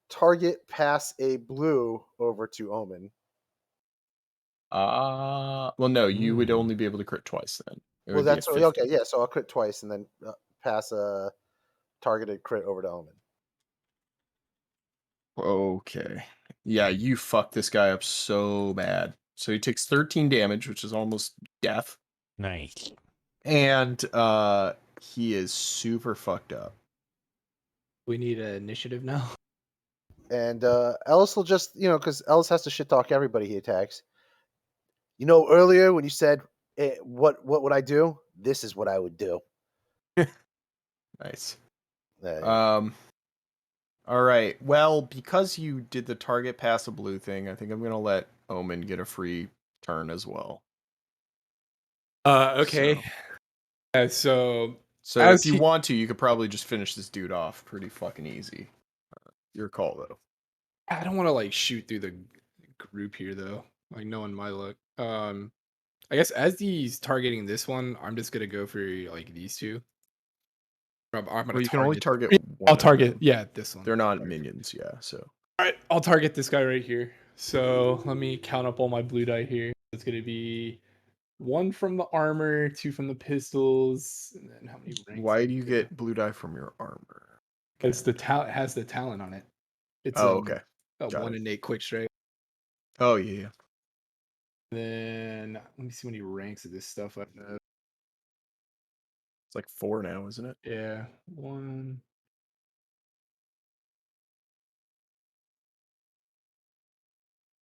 target pass a blue over to Omen. Well, no, you would only be able to crit twice then. It Well, would be a that's 50. okay. Yeah, so I'll crit twice, and then pass a targeted crit over to Omen. Okay. Yeah, you fucked this guy up so bad. So he takes 13 damage, which is almost death. Nice. And he is super fucked up. We need an initiative now. And Ellis will just, because Ellis has to shit talk everybody he attacks. Earlier when you said, what would I do? This is what I would do. Nice. There you All right. Well, because you did the target pass a blue thing, I think I'm gonna let Omen get a free turn as well. Okay. So So as if you he- want to, you could probably just finish this dude off pretty fucking easy. Your call though. I don't want to like shoot through the group here though. Like knowing my luck. I guess as he's targeting this one, I'm just gonna go for like these two. I'm gonna Well, you can only target one I'll of target, them. yeah, this one. They're not minions, yeah. So All right, I'll target this guy right here. So let me count up all my blue die here. It's gonna be 1 from the armor, 2 from the pistols, and then how many ranks? why do you get blue die from your armor? Because the talent has the talent on it. It's okay. a Got 1 it. innate quick strike. Oh yeah. Then let me see how many ranks of this stuff I have. It's like 4 now, isn't it? Yeah, 1.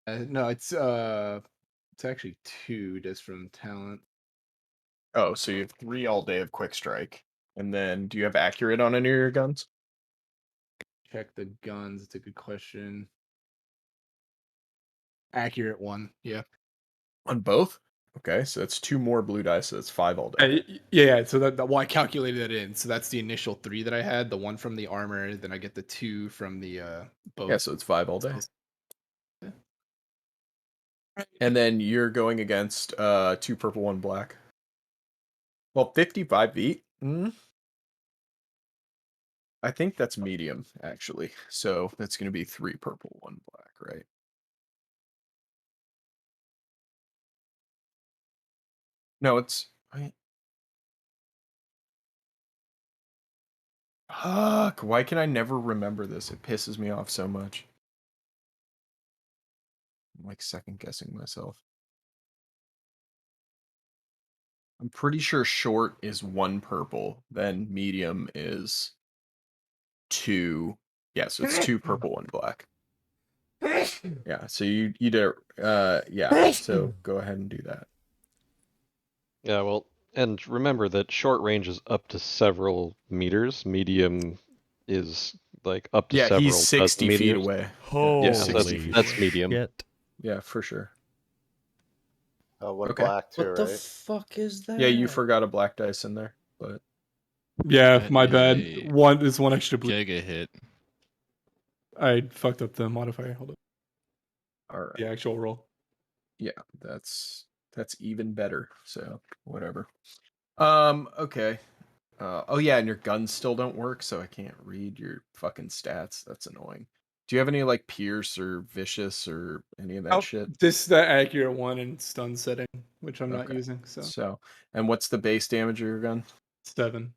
No, it's actually 2 just from talent. Oh, so you have 3 all day of quick strike. And then do you have accurate on any of your guns? Check the guns. It's a good question. Accurate 1, yeah. On both? Okay, so that's 2 more blue dice, so that's 5 all day. Yeah, so well, I calculated that in. So that's the initial 3 that I had, the 1 from the armor, then I get the 2 from the bow. Yeah, so it's 5 all day. And then you're going against 2 purple, 1 black. Well, 55 feet. I think that's medium, actually. So that's going to be 3 purple, 1 black, right? No, it's. Fuck. Why can I never remember this? It pisses me off so much. I'm like second guessing myself. I'm pretty sure short is 1 purple, then medium is 2. Yeah, so it's 2 purple, 1 black. Yeah, so you did it. Yeah, so go ahead and do that. Yeah, well, and remember that short range is up to several meters. Medium is like up to Yeah, he's several 60 feet meters. away. Yeah, so so that's- 60 Holy that's medium. shit. Yeah, for sure. One Okay. black too, What the right? fuck is that? Yeah, you forgot a black dice in there, but Yeah, That my is bad. a There's one extra blue. Giga hit. I fucked up the modifier. Hold up. all right. The actual roll. Yeah, that's even better. So whatever. Okay. Oh yeah, and your guns still don't work, so I can't read your fucking stats. That's annoying. Do you have any like pierce or vicious or any of that shit? This the accurate one in stun setting, which I'm not Okay. using. So So, and what's the base damage of your gun? 7.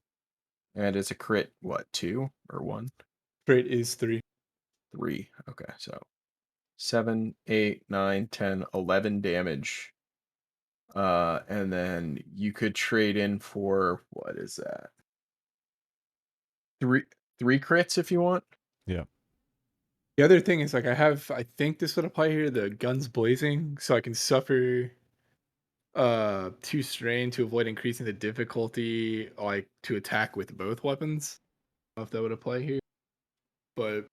And it's a crit, what, 2 or 1? Trait is 3. 3. Okay, so 7, 8, 9, 10, 11 damage. And then you could trade in for what is that? 3 crits if you want. Yeah. The other thing is like I think this would apply here, the guns blazing, so I can suffer 2 strain to avoid increasing the difficulty like to attack with both weapons. I don't know if that would apply here. But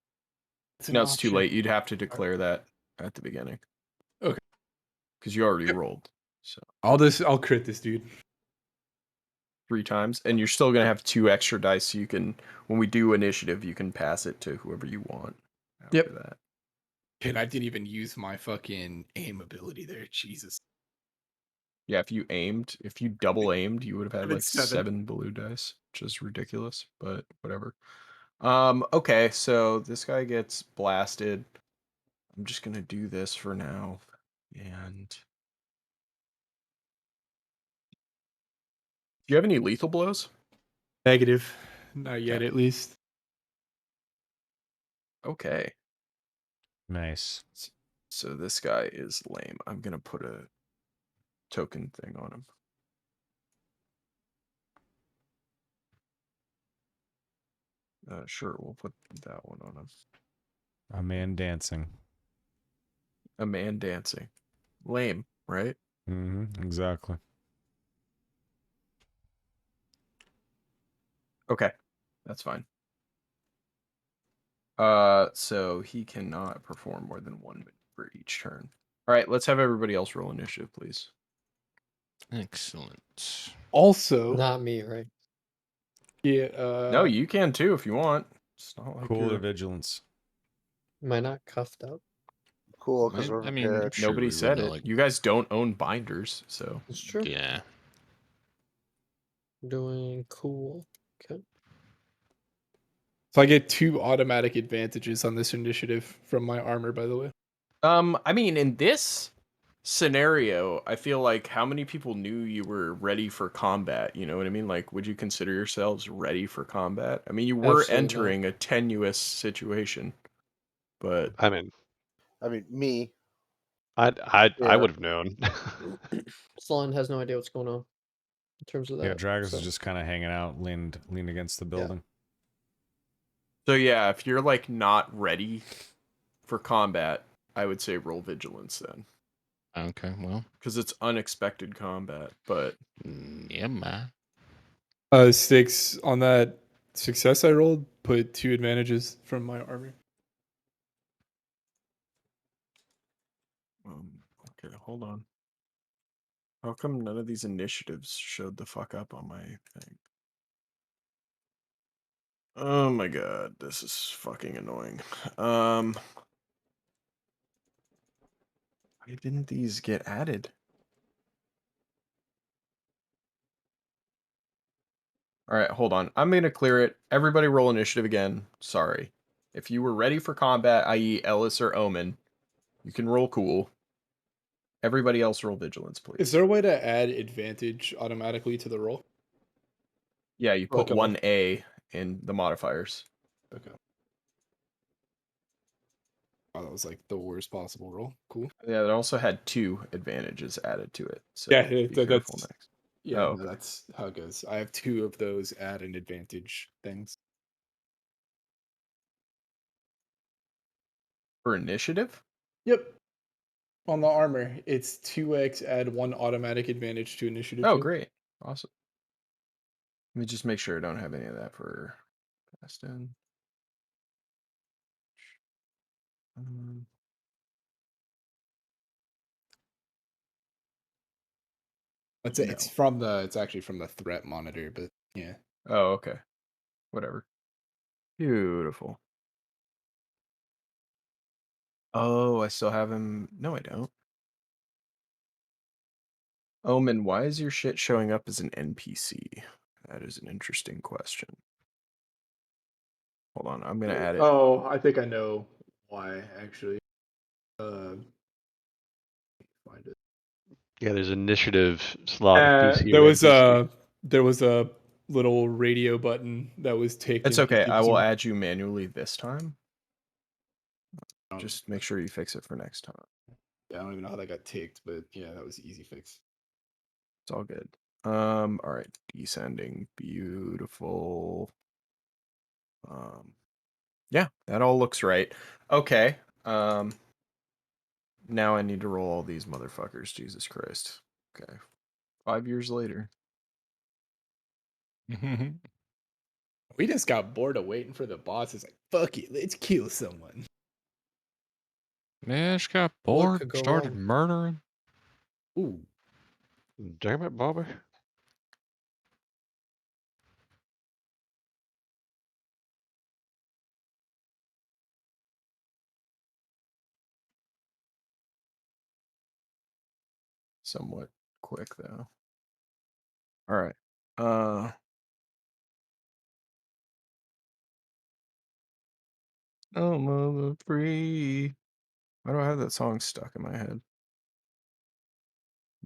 it's an No, it's too option. late. You'd have to declare that at the beginning. Okay. Because you already Yep. rolled. So I'll crit this dude. 3 times. And you're still gonna have 2 extra dice, so you can, when we do initiative, you can pass it to whoever you want after Yep. that. And I didn't even use my fucking aim ability there. Jesus. Yeah, if you double aimed, you would have had I'm at like 7. 7 blue dice, which is ridiculous, but whatever. Okay, so this guy gets blasted. I'm just gonna do this for now. And do you have any lethal blows? Negative. Not yet, Okay. at least. Okay. Nice. So this guy is lame. I'm gonna put a token thing on him. Sure, we'll put that one on him. A man dancing. A man dancing. Lame, right? Mm-hmm. Exactly. Okay, that's fine. So he cannot perform more than 1 minute for each turn. All right, let's have everybody else roll initiative, please. Excellent. Also, Not me, right? yeah, No, you can too if you want. It's not like Cool or you're... vigilance. Am I not cuffed up? Cool, because we're I mean, I'm prepared. sure Nobody we said wouldn't it. like. You guys don't own binders, so It's true. Yeah. Doing cool. Okay. so I get 2 automatic advantages on this initiative from my armor, by the way. I mean, in this scenario, I feel like how many people knew you were ready for combat? You know what I mean? Like, would you consider yourselves ready for combat? I mean, you were Absolutely not. entering a tenuous situation, but I mean, Me. I Yeah. would have known. Sloan has no idea what's going on in terms of that. Yeah, Dragos so. is just kind of hanging out, leaned against the building. so yeah, if you're like not ready for combat, I would say roll vigilance then, Okay, well. because it's unexpected combat. But Yeah, man. 6 on that success I rolled, put 2 advantages from my armor. okay, hold on. How come none of these initiatives showed the fuck up on my thing? Oh my god, this is fucking annoying. Why didn't these get added? All right, hold on. I'm gonna clear it. Everybody roll initiative again. Sorry. If you were ready for combat, i.e. Ellis or Omen, you can roll cool. Everybody else roll vigilance, please. Is there a way to add advantage automatically to the roll? Yeah, you put Like a- 1A in the modifiers. Okay. Oh, that was like the worst possible roll. Cool. Yeah, it also had 2 advantages added to it. So Yeah, be careful that's next. yeah. Oh, No, that's how it goes. I have 2 of those add an advantage things. for initiative? Yep. On the armor, it's 2x add 1 automatic advantage to initiative. Oh, check. great. Awesome. Let me just make sure I don't have any of that for Aston. It's No. it's actually from the threat monitor, but yeah. Oh, okay. Whatever. Beautiful. Oh, I still have him. No, I don't. Omen, why is your shit showing up as an NPC? That is an interesting question. Hold on, I'm gonna add it. Oh, I think I know why actually. Find it. Yeah, there's initiative slot of PC or NPC. There was a little radio button that was ticked. It's in okay. PC I for will some- add you manually this time. I don't- Just make sure you fix it for next time. Yeah, I don't even know how that got ticked, but yeah, that was an easy fix. It's all good. All right, descending, beautiful. Yeah, that all looks right. Okay. Now I need to roll all these motherfuckers. Jesus Christ. Okay. 5 years later. We just got bored of waiting for the boss. It's like, fuck it, let's kill someone. Yeah, just got What bored, could go started wrong? murdering. Ooh. Damn it, Bobby. Somewhat quick though. All right. Oh, mother free. Why do I have that song stuck in my head?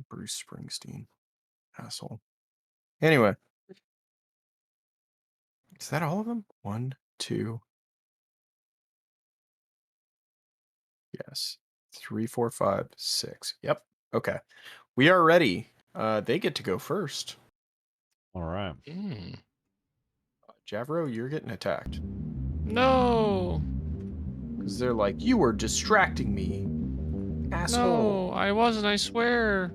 Bruce Springsteen. Asshole. Anyway. Is that all of them? 1, 2. Yes. 3, 4, 5, 6. Yep. Okay. We are ready. They get to go first. All right. Javro, you're getting attacked. No, Because they're like, you were distracting me. Asshole. no, I wasn't. I swear.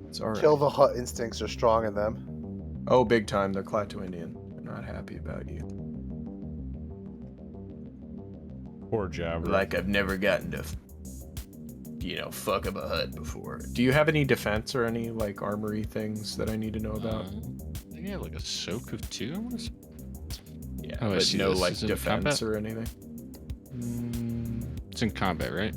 It's all right. Kill the hut instincts are strong in them. Oh, big time. They're Klaatu Indian. They're not happy about you. Poor Javro. Like I've never gotten to, fuck up a hut before. Do you have any defense or any, like, armory things that I need to know about? I think I have like a soak of 2. I wanna say. Yeah, Oh, I but see no, this. like, Is it in defense combat? or anything? It's in combat, right?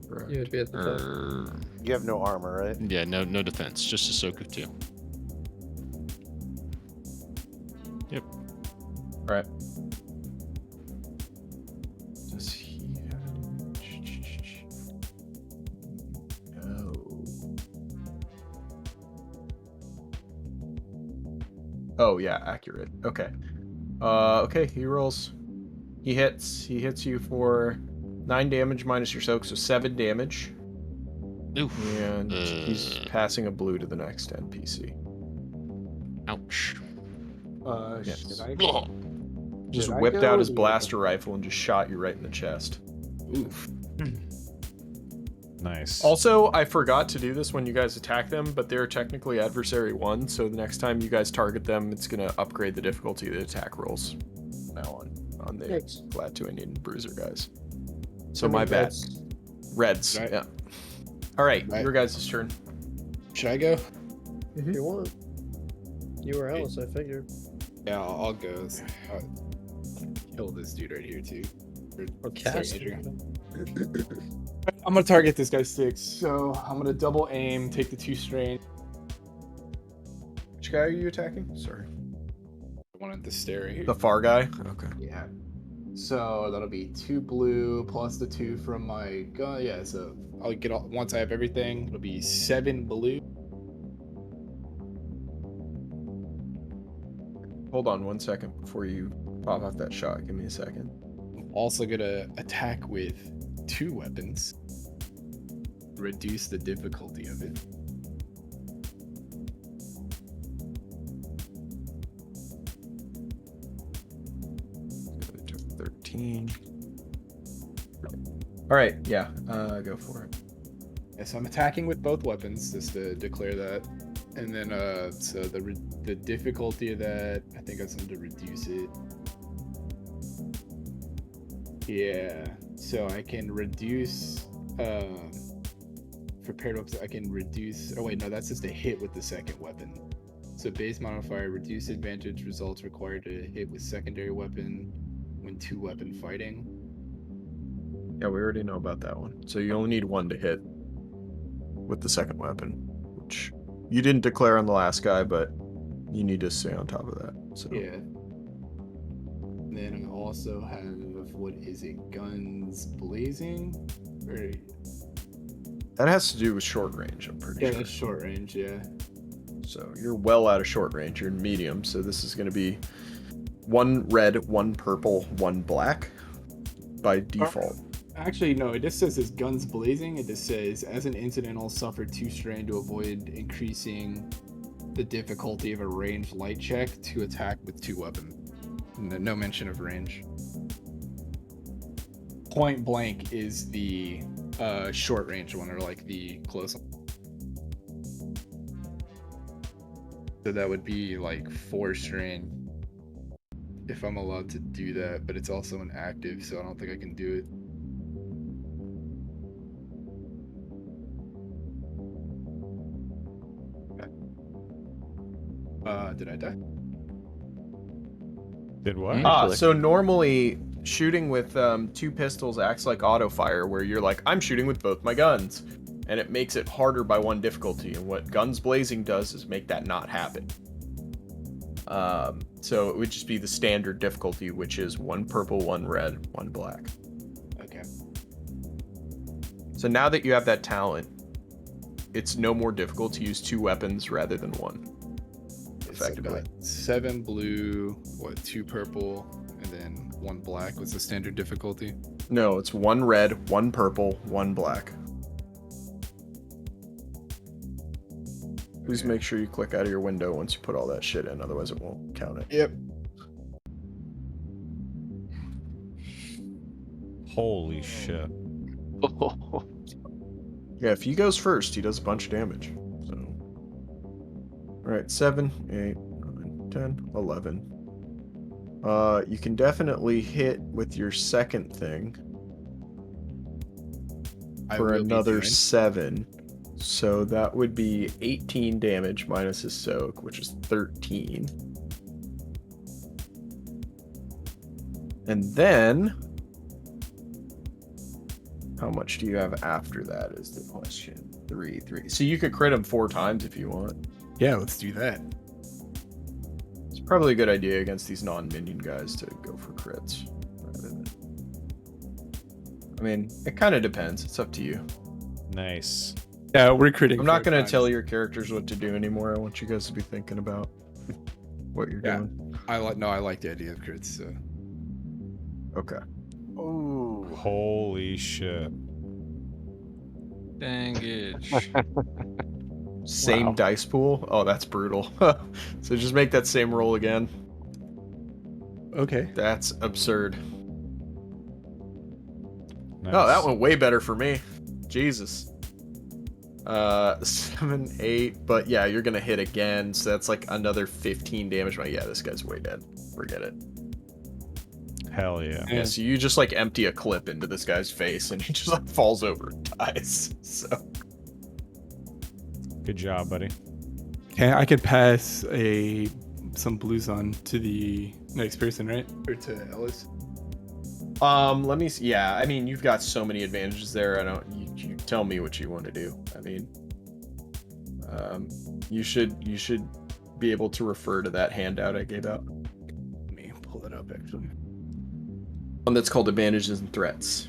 Correct. You would be at the top. You have no armor, right? Yeah, no defense, just a soak of 2. Yep. All right. Does he have No. Oh, yeah, accurate. Okay. Okay, he rolls. He hits you for 9 damage minus your soak, so 7 damage. Oof. And he's passing a blue to the next NPC. Ouch. Yes. Should I Blah. Just Should I whipped go, out or his do you want blaster rifle and just shot you right in the chest. Oof. Nice. Also, I forgot to do this when you guys attack them, but they're technically adversary 1, so the next time you guys target them, it's going to upgrade the difficulty of the attack rolls from now on the Thanks. Klaatu Indian Bruiser guys. So How many my bad. reds? Reds, Right. yeah. All right, Right. your guys' turn. Should I go? If you want. You or Alice, I figured. Yeah, I'll go. Kill this dude right here too. Or Sorry, cast. Adrian. I'm gonna target this guy 6, so I'm gonna double aim, take the 2 strain. Which guy are you attacking? Sorry. The one at the stair right here. The far guy? Okay. Yeah. So that'll be 2 blue plus the 2 from my gun. Yeah, so I'll get all, once I have everything, it'll be 7 blue. Hold on 1 second before you pop off that shot. Give me a second. I'm also gonna attack with 2 weapons. Reduce the difficulty of it. It took 13. All right, yeah, go for it. Yeah, so I'm attacking with both weapons, just to declare that. And then, so the difficulty of that, I think I was going to reduce it. Yeah, so I can reduce, for paired weapons, I can reduce, oh wait, no, that's just a hit with the second weapon. So base modifier, reduce advantage results required to hit with secondary weapon when 2 weapon fighting. Yeah, we already know about that one. So you only need 1 to hit with the second weapon, which you didn't declare on the last guy, but you need to stay on top of that. So Yeah. And then I also have, what is it, guns blazing? Or, that has to do with short range, I'm pretty yeah, sure. that's short range, yeah. So you're well out of short range. You're in medium. So this is going to be 1 red, 1 purple, 1 black by default. Actually, no, it just says it's guns blazing. It just says, as an incidental, suffer 2 strain to avoid increasing the difficulty of a ranged light check to attack with 2 weapons. No mention of range. Point blank is the short range one, or like the close one. So that would be like 4 strain if I'm allowed to do that, but it's also an active, so I don't think I can do it. Did I die? Did what? Actually. So normally shooting with 2 pistols acts like auto fire, where you're like, I'm shooting with both my guns, and it makes it harder by 1 difficulty. And what guns blazing does is make that not happen. So it would just be the standard difficulty, which is 1 purple, 1 red, 1 black. Okay. So now that you have that talent, it's no more difficult to use 2 weapons rather than 1. Effectively. So 7 blue, 2 purple, and then 1 black. What's the standard difficulty? No, it's 1 red, 1 purple, 1 black. Please make sure you click out of your window once you put all that shit in, otherwise it won't count it. Yep. Holy shit. Yeah, if he goes first, he does a bunch of damage. So, alright, 7, 8, 9, 10, 11. You can definitely hit with your second thing for another 7. So that would be 18 damage minus his soak, which is 13. And then, how much do you have after that is the question. 3. So you could crit him 4 times if you want. Yeah, let's do that. It's probably a good idea against these non-minion guys to go for crits. I mean, it kind of depends. It's up to you. Nice. Yeah, we're critting. I'm not going to tell your characters what to do anymore. I want you guys to be thinking about what you're doing. I like the idea of crits. So. Okay. Ooh. Holy shit. Dang it. Same dice pool? Oh, that's brutal. So just make that same roll again. Okay. That's absurd. Nice. Oh, that went way better for me. Jesus. 7, 8, but yeah, you're gonna hit again, so that's like another 15 damage. Yeah, this guy's way dead. Forget it. Hell yeah. Yeah, so you just like empty a clip into this guy's face, and he just like falls over and dies. So Good job, buddy. Okay, I could pass some blues on to the next person, right? Or to Ellis. let me see. Yeah, I mean, you've got so many advantages there. You tell me what you want to do. I mean, you should be able to refer to that handout I gave out. Let me pull it up actually. One that's called Advantages and Threats.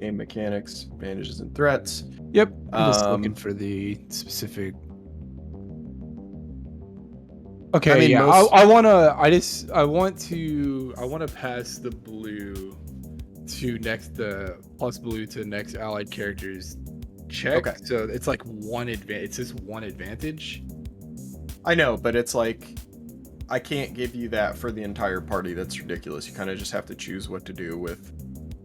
Game mechanics, advantages and threats. Yep. I'm just looking for the specific. Okay, I mean, yeah. most- I want to pass the blue to the plus blue to next allied characters check. Okay. So it's like one advantage. It says one advantage. I know, but it's like I can't give you that for the entire party. That's ridiculous. You kind of just have to choose what to do with.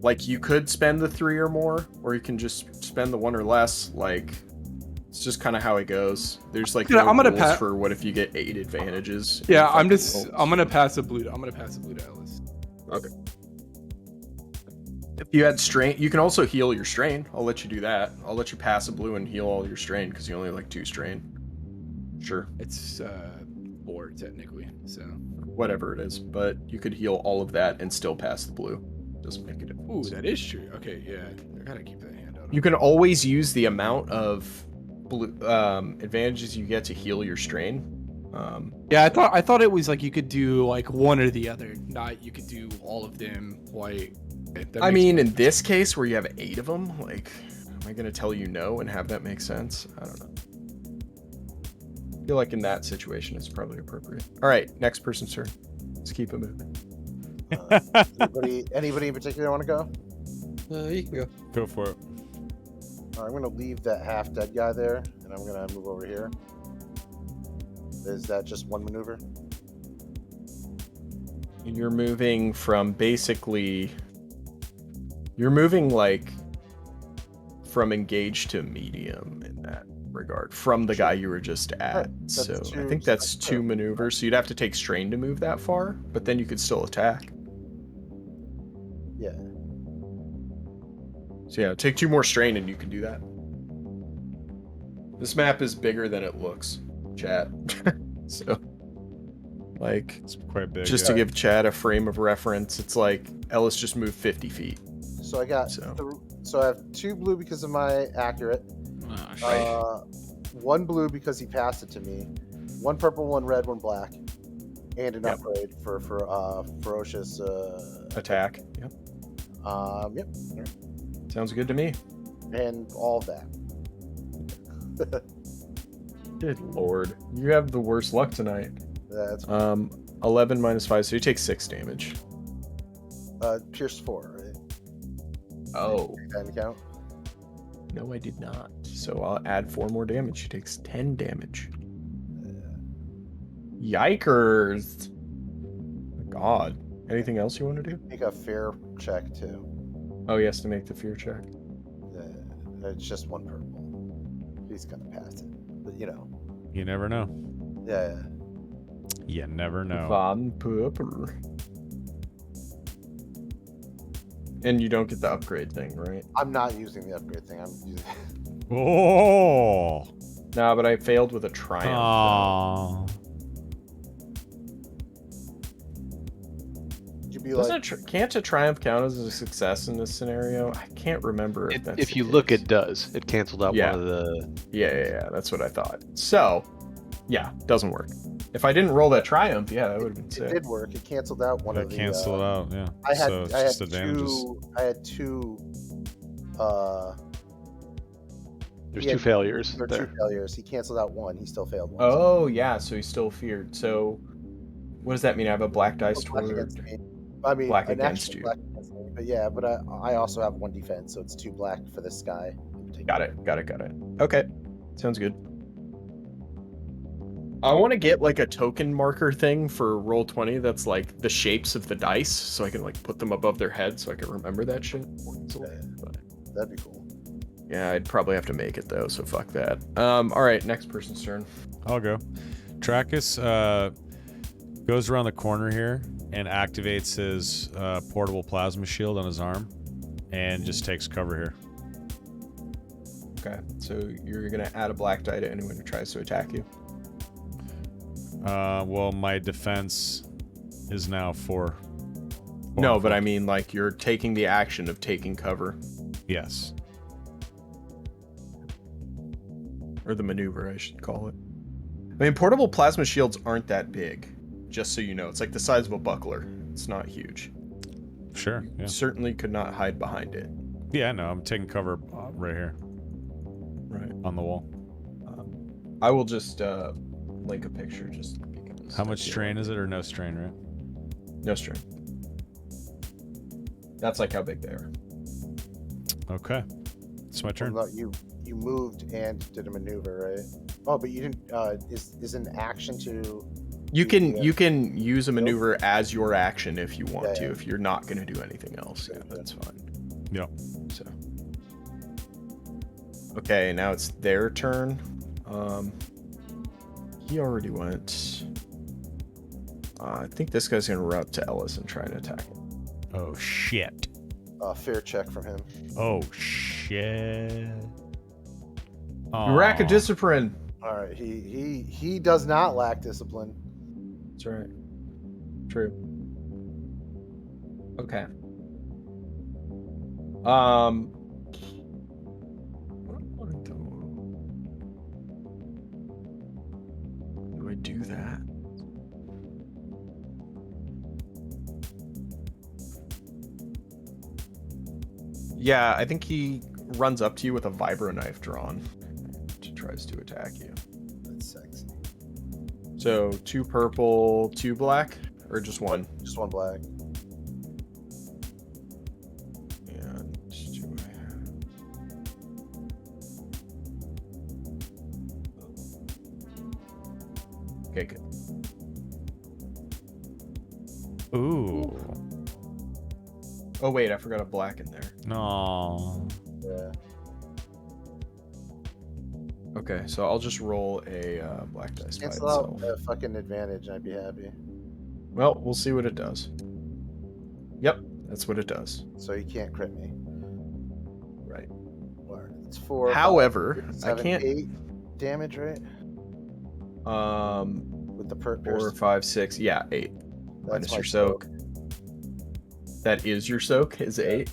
Like, you could spend the 3 or more, or you can just spend the 1 or less. Like, it's just kind of how it goes. There's like Yeah, no I'm gonna rules for what if you get 8 advantages. in Yeah, fucking rolls. I'm gonna pass the blue. I'm gonna pass the blue to Ellis. Okay. If you had strain, you can also heal your strain. I'll let you do that. I'll let you pass a blue and heal all your strain because you only have like 2 strain. Sure. It's 4 technically. So. Whatever it is, but you could heal all of that and still pass the blue. Doesn't make a difference. Ooh, that is true. Okay, yeah. I gotta keep that hand out. You can always use the amount of blue advantages you get to heal your strain. Yeah, I thought it was like you could do like one or the other, not you could do all of them white. I mean, in this case where you have 8 of them, like, am I gonna tell you no and have that make sense? I don't know. I feel like in that situation it's probably appropriate. All right, next person's turn. Let's keep it moving. Anybody in particular want to go? You can go. Go for it. All right, I'm gonna leave that half dead guy there, and I'm gonna move over here. Is that just one maneuver? You're moving from basically. You're moving like from engaged to medium in that regard from the guy you were just at. Right, So that's I two- think that's that's 2 two. maneuvers. So you'd have to take strain to move that far, but then you could still attack. Yeah. So yeah, take 2 more strain and you can do that. This map is bigger than it looks, chat. So, like, It's quite big. just to give chat a frame of reference, it's like Ellis just moved 50 feet. So I got so I have 2 blue because of my accurate. Oh, shit. 1 blue because he passed it to me. 1 purple, 1 red, 1 black, and an Yep. upgrade for ferocious Attack. Yep. Yep. Sounds good to me. And all of that. Good lord. You have the worst luck tonight. That's 11 minus 5, so you take 6 damage. Pierce 4, right? Oh. Time count. No, I did not. So I'll add 4 more damage. She takes 10 damage. Yikers. God. Anything else you want to do? Make a fear check too. Oh, he has to make the fear check. It's just 1 purple. He's gonna pass it, but you know. You never know. Yeah. You never know. Van purple. And you don't get the upgrade thing, right? I'm not using the upgrade thing. I'm using. Oh. Nah, but I failed with a triumph. Aww. You'd be Doesn't like, can't a triumph count as a success in this scenario? I can't remember if that's If the you look, case. it does. It canceled out Yeah. one of the. Yeah, that's what I thought. So, yeah, doesn't work. If I didn't roll that triumph, yeah, that would have been it sick. did work. It canceled out one of That the. canceled out, yeah. I had so it's I had just advantages. I had 2. There's Yeah, 2 failures There are 2 there. failures. He canceled out 1. He still failed 1. Oh, yeah, so he's still feared. So, what does that mean? I have a black dice Black toward... against me. I mean, black an against actual you. black against me. But yeah, but I also have 1 defense, so it's 2 black for this guy. Got it. Okay, sounds good. I want to get like a token marker thing for Roll20 that's like the shapes of the dice, so I can like put them above their head so I can remember that shit. That'd be cool. Yeah, I'd probably have to make it though, so fuck that. All right, next person's turn. I'll go. Trackus goes around the corner here and activates his portable plasma shield on his arm and just takes cover here. Okay, so you're gonna add a black die to anyone who tries to attack you. Well, my defense is now 4. No, but I mean like you're taking the action of taking cover. Yes. or the maneuver, I should call it. I mean, portable plasma shields aren't that big, just so you know. It's like the size of a buckler. It's not huge. Sure. You Yeah. certainly could not hide behind it. Yeah. No, I'm taking cover right here Right. on the wall. I will just link a picture just because. How much strain is it, or no strain? Right. No strain. That's like how big they are. Okay. It's my turn. Well, no, you moved and did a maneuver, right? Oh, but you didn't. Is an action to? You can Yeah. you can use a maneuver as your action if you want to. Yeah. If you're not going to do anything else, yeah, that's fine. Yeah. So. Okay, now it's their turn. He already went. I think this guy's gonna run up to Ellis and try and attack him. Oh shit. Fair check from him. Oh shit. Rack of discipline. All right, he does not lack discipline. That's right. True. Okay. Do I do that? Yeah, I think he runs up to you with a vibro knife drawn and tries to attack you. That's sexy. So 2 purple, 2 black, or just 1? Just 1 black. And do I have... Okay, good. Ooh. Oh wait, I forgot a black in there. No. Yeah. Okay, so I'll just roll a black dice by Cancel out itself. a fucking advantage, and I'd be happy. Well, we'll see what it does. Yep, that's what it does. So you can't crit me. Right. It's 4. However, 5, 6, I 7, can't. 8 damage, right? With the 4, 5, 6. Yeah, 8. Minus my your soak. That is your soak. Is 8.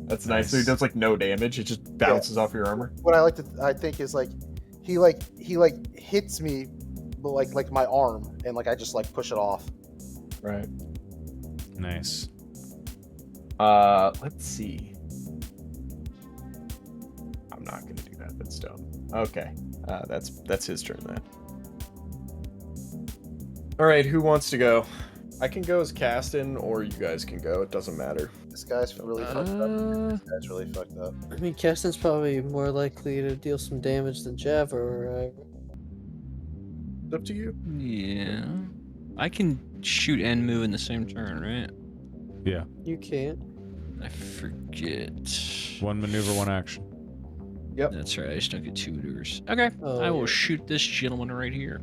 That's nice. So he does like no damage. It just bounces off your armor. What I think is like he hits me, but like my arm, and like I just like push it off. Right. Nice. Let's see. I'm not gonna do that. That's dumb. Okay. That's his turn then. All right. Who wants to go? I can go as Caston, or you guys can go. It doesn't matter. This guy's really fucked up. This guy's really fucked up. I mean, Keston's probably more likely to deal some damage than Java, right? It's up to you. Yeah. I can shoot and move in the same turn, right? Yeah. You can't. I forget. 1 maneuver, 1 action. Yep. That's right. I just don't get 2 maneuvers. Okay. Oh, I will yeah. shoot this gentleman right here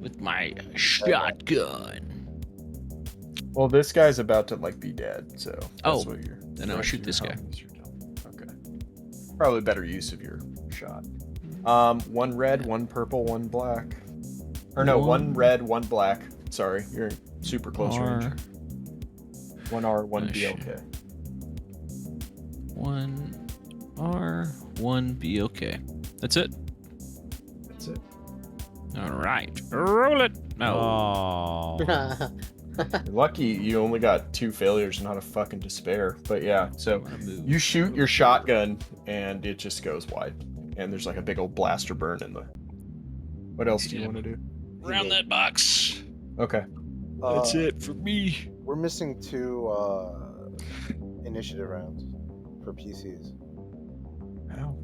with my shotgun. Well, this guy's about to like be dead, so that's Oh, what you're. then I'll shoot this guy. Okay. Probably better use of your shot. 1 red, 1 purple, 1 black. Or no, 1 red, 1 black. Sorry, you're in super close range. 1 R, 1 B. Okay. 1 R, 1 B. Okay. That's it. That's it. All right. Roll it. No. Oh. You're lucky you only got 2 failures, not a fucking despair. But yeah, so you shoot your shotgun and it just goes wide, and there's like a big old blaster burn in the. What else do you want to do? Round that box. Okay. That's it for me. We're missing 2 initiative rounds for PCs. How?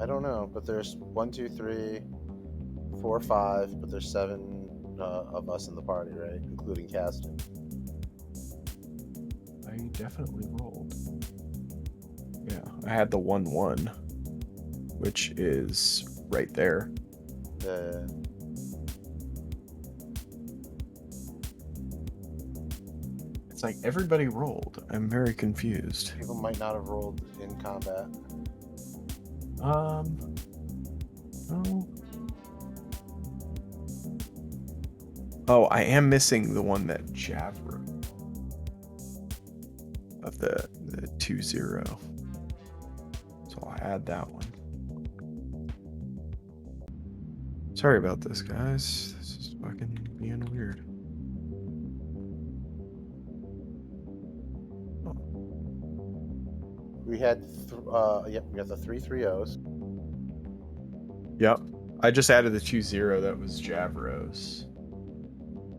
I don't know, but there's 1, 2, 3, 4, 5, but there's 7 of us in the party, right? Including Caston. I definitely rolled. Yeah, I had the 1-1, which is right there. It's like everybody rolled. I'm very confused. People might not have rolled in combat. Oh. Oh, I am missing the one that Jav wrote. Of the 2-0. So I'll add that one. Sorry about this, guys. This is fucking being weird. We had, yep, we got the 3 3-0s. Yep. I just added the 2-0 that was Javros.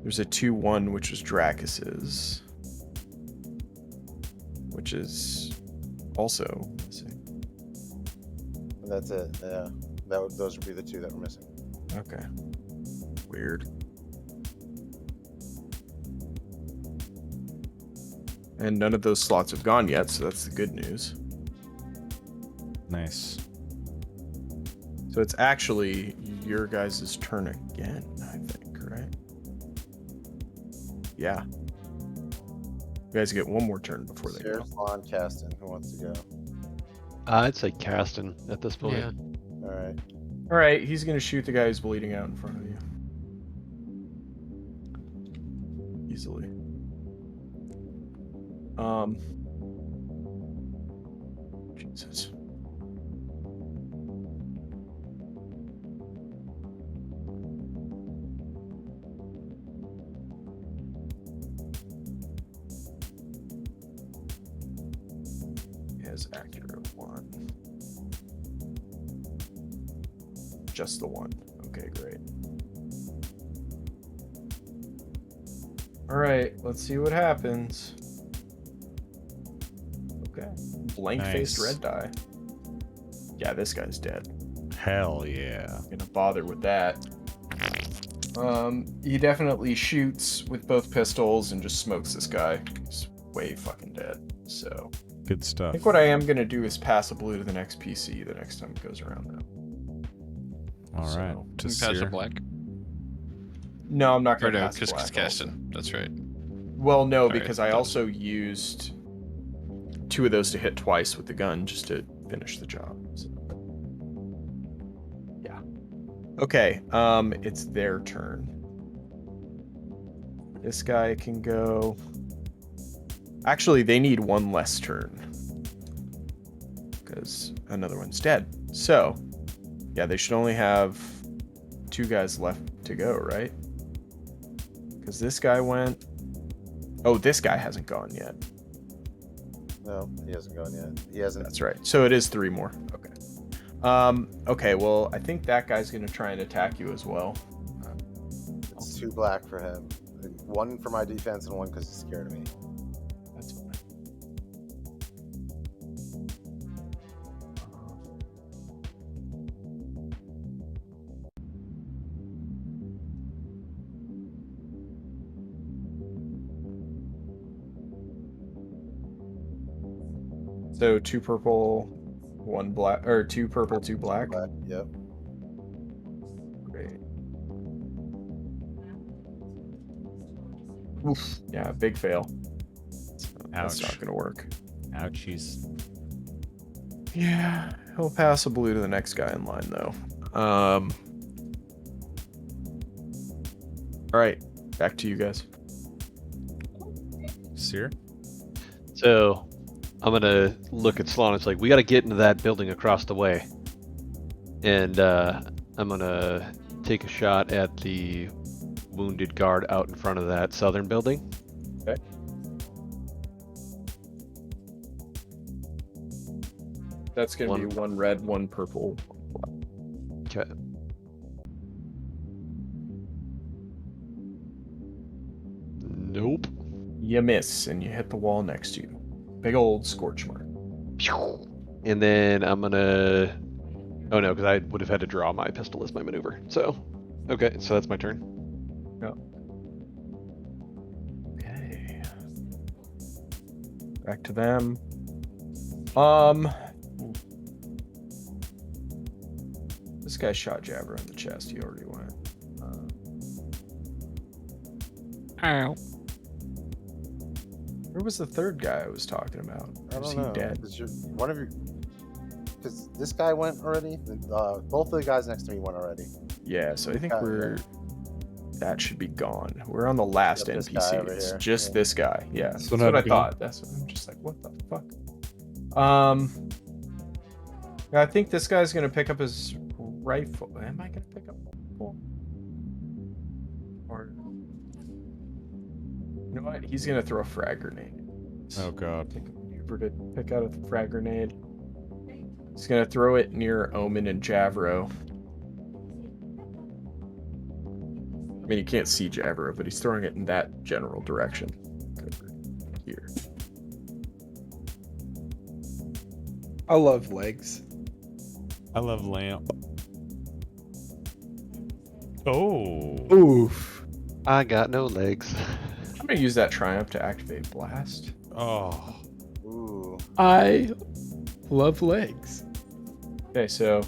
There's a 2-1 which was Dracus's. Which is also missing. And that's it. Yeah. Those would be the 2 that were missing. Okay. Weird. And none of those slots have gone yet, so that's the good news. Nice. So it's actually your guys' turn again, I think, right? Yeah. You guys get one more turn before they go. Here's Lon Caston. Who wants to go? I'd say Caston at this point. Yeah. All right. All right, he's going to shoot the guy who's bleeding out in front of you. Easily. Jesus. He has accurate 1. Just the 1. Okay, great. All right, let's see what happens. Okay. Blank-faced Nice. red die. Yeah, this guy's dead. Hell yeah. Not gonna bother with that. He definitely shoots with both pistols and just smokes this guy. He's way fucking dead. So Good I stuff. think what I am gonna do is pass a blue to the next PC the next time it goes around now. All right. So- To You can pass Seer. a black. No, I'm not Or gonna no, pass because black also. Caston. That's right. Well, no, Sorry, because I done. also used 2 of those to hit twice with the gun just to finish the job. So. Yeah. Okay, it's their turn. This guy can go. Actually, they need 1 less turn. Because another one's dead. So, yeah, they should only have 2 guys left to go, right? Because this guy went. Oh, this guy hasn't gone yet. No, he hasn't gone yet. He hasn't. That's right. So it is 3 more. Okay. Okay, well, I think that guy's going to try and attack you as well. It's 2 black for him. 1 for my defense and 1 because he's scared of me. That's fine. So 2 purple, 1 black, or 2 purple, 2 black. Yep. Great. Oof. Yeah, big fail. That's not Ouch. gonna work. Ouchies. Yeah, he'll pass a blue to the next guy in line though. All right, back to you guys. Seer? So I'm gonna look at Sloan. It's like we got to get into that building across the way, and I'm gonna take a shot at the wounded guard out in front of that southern building. Okay. That's gonna be 1 red, 1 purple. Okay. Nope. You miss and you hit the wall next to you. Big old scorch mark. And then I'm gonna. Oh no, because I would have had to draw my pistol as my maneuver. So, okay, so that's my turn. Okay. Back to them. This guy shot Jabber in the chest. He already went. Ow. Where was the third guy I was talking about? I Or is don't he know. dead? One of you. Because this guy went already. Both of the guys next to me went already. Yeah, so I think Yeah. we're. That should be gone. We're on the last Yep, this guy NPC. over It's here. just Yeah. this guy. Yeah, that's So what not I good. thought. That's what I'm just like, what the fuck? Yeah, I think this guy's gonna pick up his rifle. Am I gonna pick up? Or you know what? He's gonna throw a frag grenade. Oh god. Take a maneuver to pick out a frag grenade. He's gonna throw it near Omen and Javro. I mean, you can't see Javro, but he's throwing it in that general direction. Over here. I love legs. I love lamp. Oh. Oof. I got no legs. I'm gonna use that triumph to activate blast. Oh. Ooh. I love legs. Okay, so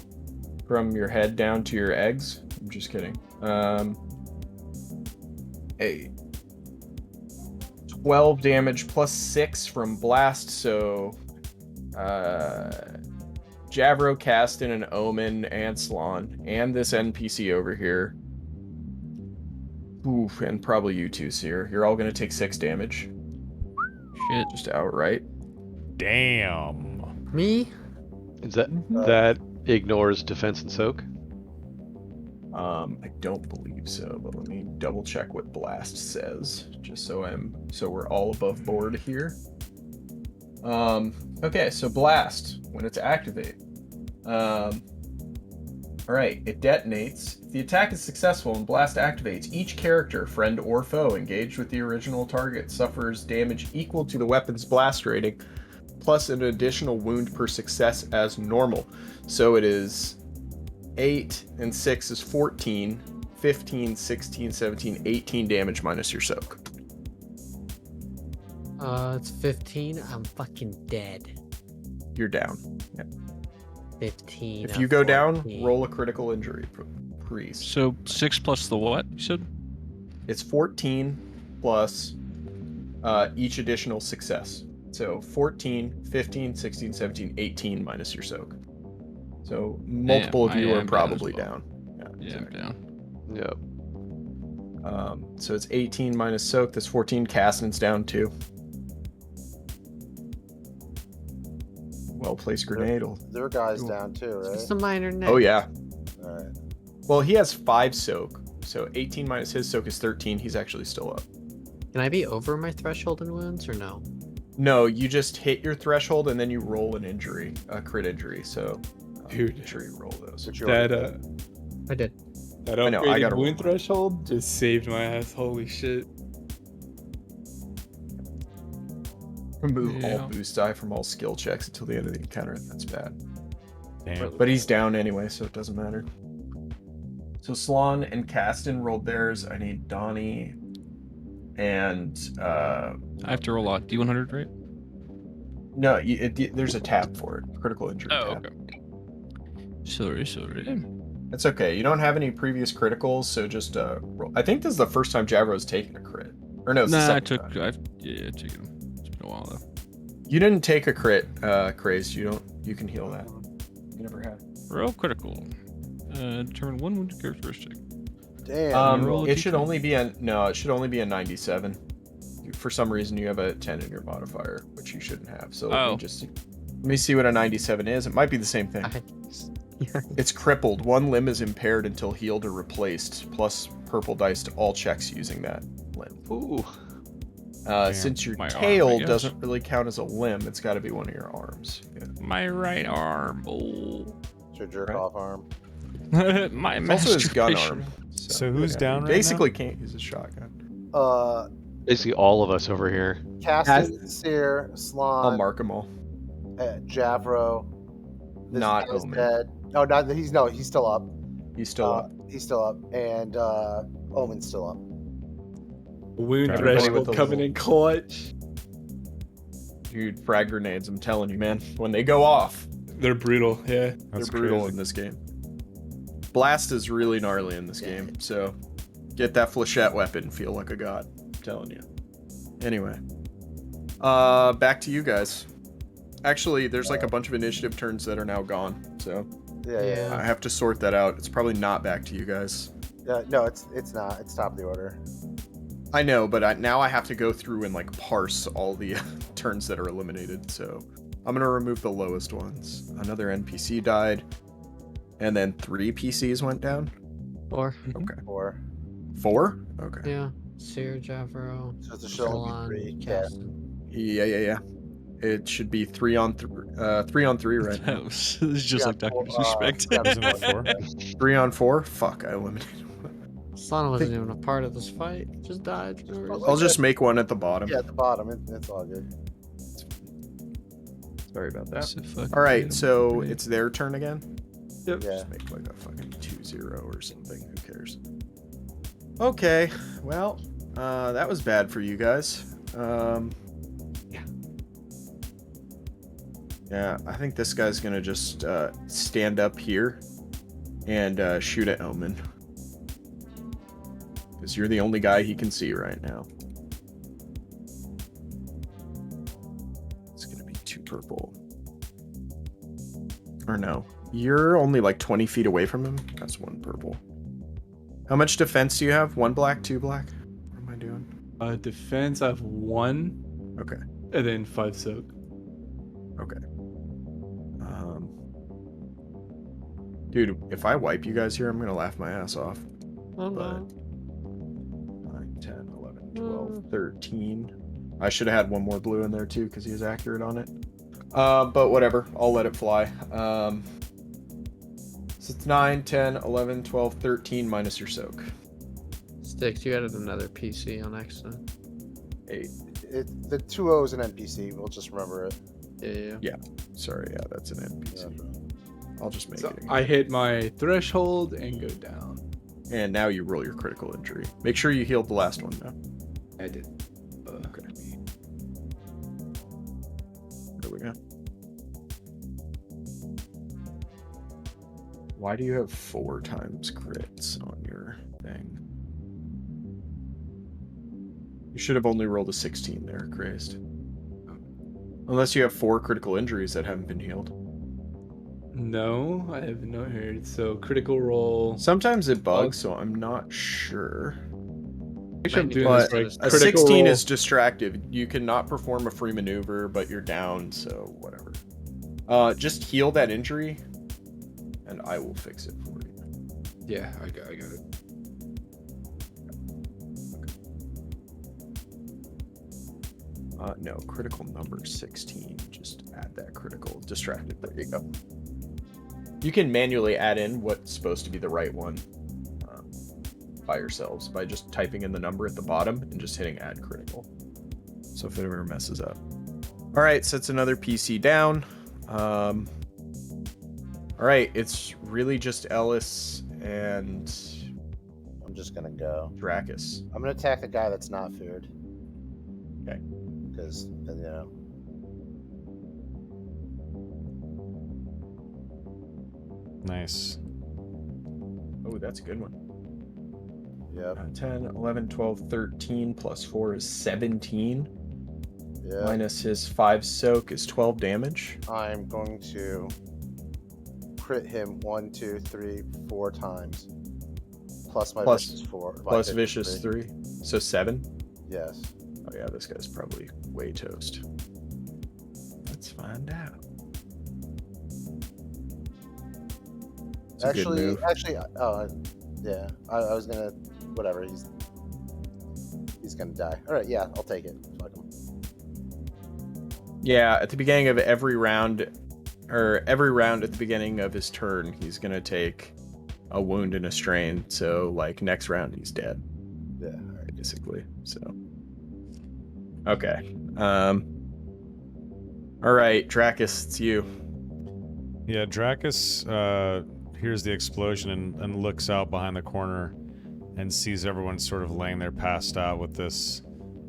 from your head down to your eggs. I'm just kidding. 12 damage plus 6 from blast. So Javro, Caston, and Omen, and Slon, and this NPC over here. Oof, and probably you too, Seer. You're all gonna take 6 damage. Shit. Just outright. Damn. Me? Is that ignores defense and soak? I don't believe so, but let me double check what blast says, just so we're all above board here. Okay, so blast when it's activated. All right, it detonates. If the attack is successful and blast activates, each character, friend or foe, engaged with the original target suffers damage equal to the weapon's blast rating, plus an additional wound per success as normal. So it is 8 and 6 is 14, 15, 16, 17, 18 damage minus your soak. It's 15. I'm fucking dead. You're down. Yeah. 15. If you go down, 14. roll a critical injury, priest. So 6 plus the what, you said? It's 14 plus each additional success. So 14, 15, 16, 17, 18 minus your soak. So multiple of you I are am probably down down. Yeah, I'm down. Yep. So it's 18 minus soak. That's 14. Caston's down too. Well placed grenade. Their guy's down too, right? Just a minor net. Oh yeah. All right. Well, he has 5 soak. So 18 minus his soak is 13. He's actually still up. Can I be over my threshold in wounds or no? No, you just hit your threshold and then you roll an injury, a crit injury. So Dude, make sure you roll those. But you that already I did. that I know, I upgraded gotta roll wound mine. threshold just saved my ass. Holy shit. Remove Yeah. all boost die from all skill checks until the end of the encounter. That's bad. Damn. But he's down anyway, so it doesn't matter. So Slon and Caston rolled theirs. I need Donnie and I have to roll a D100, right? no, there's a tab for it. Critical injury Oh, tab. okay. Sorry. It's okay. You don't have any previous criticals, so just roll. I think this is the first time Javro's taken a crit. Or no, it's the Nah, I second took. time. I took him. It's been a while though. You didn't take a crit, Crazed. You can heal that. You never had. Roll critical. Determine one wound characteristic. Damn. roll a It should D20. only be a 97. For some reason, you have a 10 in your modifier, which you shouldn't have. So let me see what a 97 is. It might be the same thing. It's crippled. One limb is impaired until healed or replaced, plus purple dice to all checks using that limb. Ooh. Since your my arm, I tail guess. doesn't really count as a limb, it's got to be one of your arms. Yeah. My right arm. Oh. It's your jerk Right. off arm. My It's also his gun masturbation. arm. So who's down right Basically, now? can't use a shotgun. Basically all of us over here. Caston, Seer, I'll Slon, mark them all. Javro. This Not guy's Omen. dead. Oh, he's still up. He's still up. He's still up, and Omen's still up. Wound Everybody with threshold the coming little- in clutch. Dude, frag grenades, I'm telling you, man. When they go off, They're brutal, yeah. That's they're brutal crazy. in this game. Blast is really gnarly in this game, so get that flechette weapon and feel like a god. I'm telling you. Anyway. Back to you guys. Actually, there's like a bunch of initiative turns that are now gone, so Yeah. I have to sort that out. It's probably not back to you guys. No, it's not. It's top of the order. I know, but now I have to go through and like parse all the turns that are eliminated. So I'm gonna remove the lowest ones. Another NPC died, and then 3 PCs went down. Or Okay. 4. 4? Okay. yeah, Seer, Javro, So it should only Salon, be 3. Caston. Yeah. It should be 3 on 3 right now. It's just like Dr. Disrespect. Isn't it 4? 3 on 4? Fuck, I eliminated one. Salon wasn't even a part of this fight. Just died. for no reason. I'll just make one at the bottom. Yeah, at the bottom. It's all good. Sorry about that. So fucking All right, random. so Brilliant. it's their turn again? Yep. Yeah. Just make like a fucking 2-0 or something. Who cares? Okay, well, that was bad for you guys. Yeah, I think this guy's gonna just stand up here and shoot at Omen. Because you're the only guy he can see right now. It's gonna be 2 purple. Or no. You're only like 20 feet away from him. That's 1 purple. How much defense do you have? 1 black, 2 black? What am I doing? Defense, I have 1. Okay. And then 5 soak. Okay. Dude, if I wipe you guys here, I'm gonna laugh my ass off. Oh But no. 9, 10, 11, 12, 13. I should have had 1 more blue in there too, because he was accurate on it. But whatever, I'll let it fly. So it's 9, 10, 11, 12, 13 minus your soak. Sticks, you added another PC on accident. 8. The 2 is an NPC. We'll just remember it. Yeah. Sorry, yeah, that's an NPC. I'll just make So it again. I hit my threshold and go down. And now you roll your critical injury. Make sure you healed the last one now. I did. Okay. There we go. Why do you have 4 times crits on your thing? You should have only rolled a 16 there, crazed. Unless you have 4 critical injuries that haven't been healed. No, I have not heard. So critical roll. Sometimes it bugs, so I'm not sure. Actually, I'm doing But this right. a 16 is distractive. You cannot perform a free maneuver, but you're down, so whatever. Just heal that injury, and I will fix it for you. Yeah, I got it. No, critical number 16. Just add that critical. Distracted. There you go. You can manually add in what's supposed to be the right one by yourselves by just typing in the number at the bottom and just hitting add critical. So if it ever messes up. All right, so it's another PC down. All right, it's really just Ellis and I'm just gonna go. Dracus. I'm gonna attack the guy that's not feared. Okay. Because, you know. Nice. Oh, that's a good one. Yep. 10, 11, 12, 13 plus 4 is 17. Yeah. Minus his 5 soak is 12 damage. I'm going to crit him 1, 2, 3, 4 times. Plus my vicious 4. Plus vicious 3. So 7? Yes. Oh yeah, this guy's probably way toast. Let's find out. It's a good move. Yeah. I was gonna, whatever. He's gonna die. All right. Yeah, I'll take it. Fuck him. Yeah, at the beginning of every round, or every round at the beginning of his turn, he's gonna take a wound and a strain. So like next round, he's dead. Yeah. All right. Basically. So. Okay. All right, Dracus, it's you. Yeah, Dracus hears the explosion and looks out behind the corner and sees everyone sort of laying there passed out with this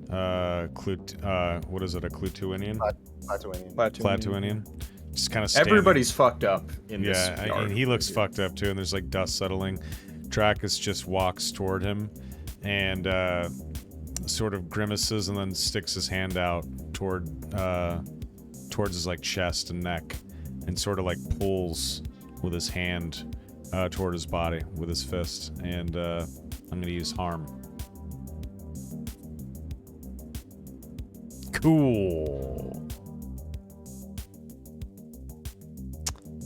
what is it, a Clutuinian? Platuinian. Just kind of Everybody's fucked up in this. Yeah, yard. and he looks fucked up too, and there's like dust settling. Dracus just walks toward him and sort of grimaces and then sticks his hand out towards his like chest and neck and sort of like pulls with his hand toward his body with his fist, and I'm gonna use harm. Cool.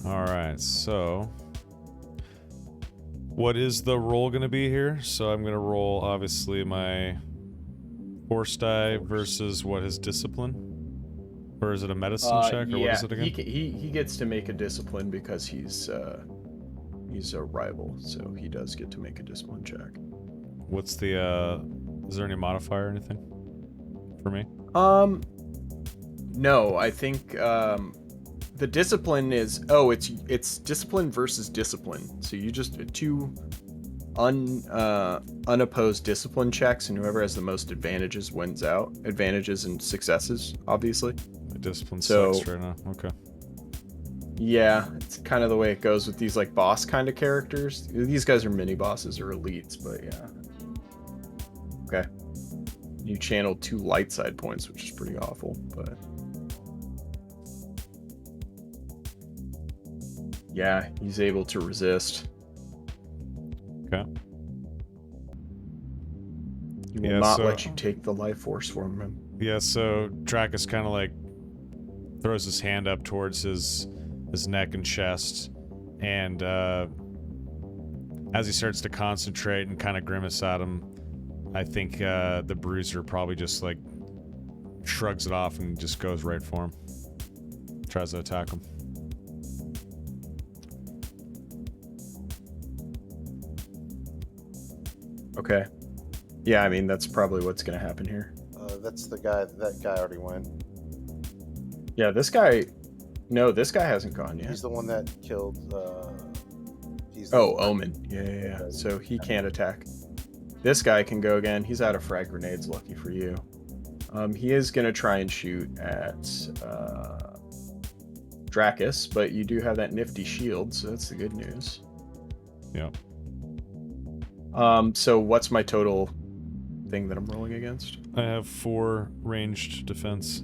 All right, so What is the roll going to be here? So I'm going to roll, obviously, my force die versus what, his discipline? Or is it a medicine check, or what Yeah, is it again? he gets to make a discipline because he's a rival, so he does get to make a discipline check. What's the, is there any modifier or anything for me? No, I think, the discipline is, it's discipline versus discipline. So you just, two unopposed discipline checks, and whoever has the most advantages wins out. Advantages and successes, obviously. My discipline So- sucks right now. Okay. Yeah, it's kind of the way it goes with these like boss kind of characters. These guys are mini bosses or elites, but yeah. Okay. You channeled 2 light side points, which is pretty awful, but yeah, he's able to resist. Okay. He will Yeah, not so- let you take the life force from him. Yeah, so Dracus kind of like throws his hand up towards his neck and chest, and as he starts to concentrate and kind of grimace at him, I think the bruiser probably just like shrugs it off and just goes right for him. Tries to attack him. Okay. Yeah, I mean, that's probably what's going to happen here. That's the guy. That guy already went. Yeah, this guy... No, this guy hasn't gone yet. He's the one that killed. He's Oh, Omen. Yeah. So he can't attack. This guy can go again. He's out of frag grenades, lucky for you. He is going to try and shoot at Dracus, but you do have that nifty shield, so that's the good news. Yeah. So what's my total thing that I'm rolling against? I have 4 ranged defense,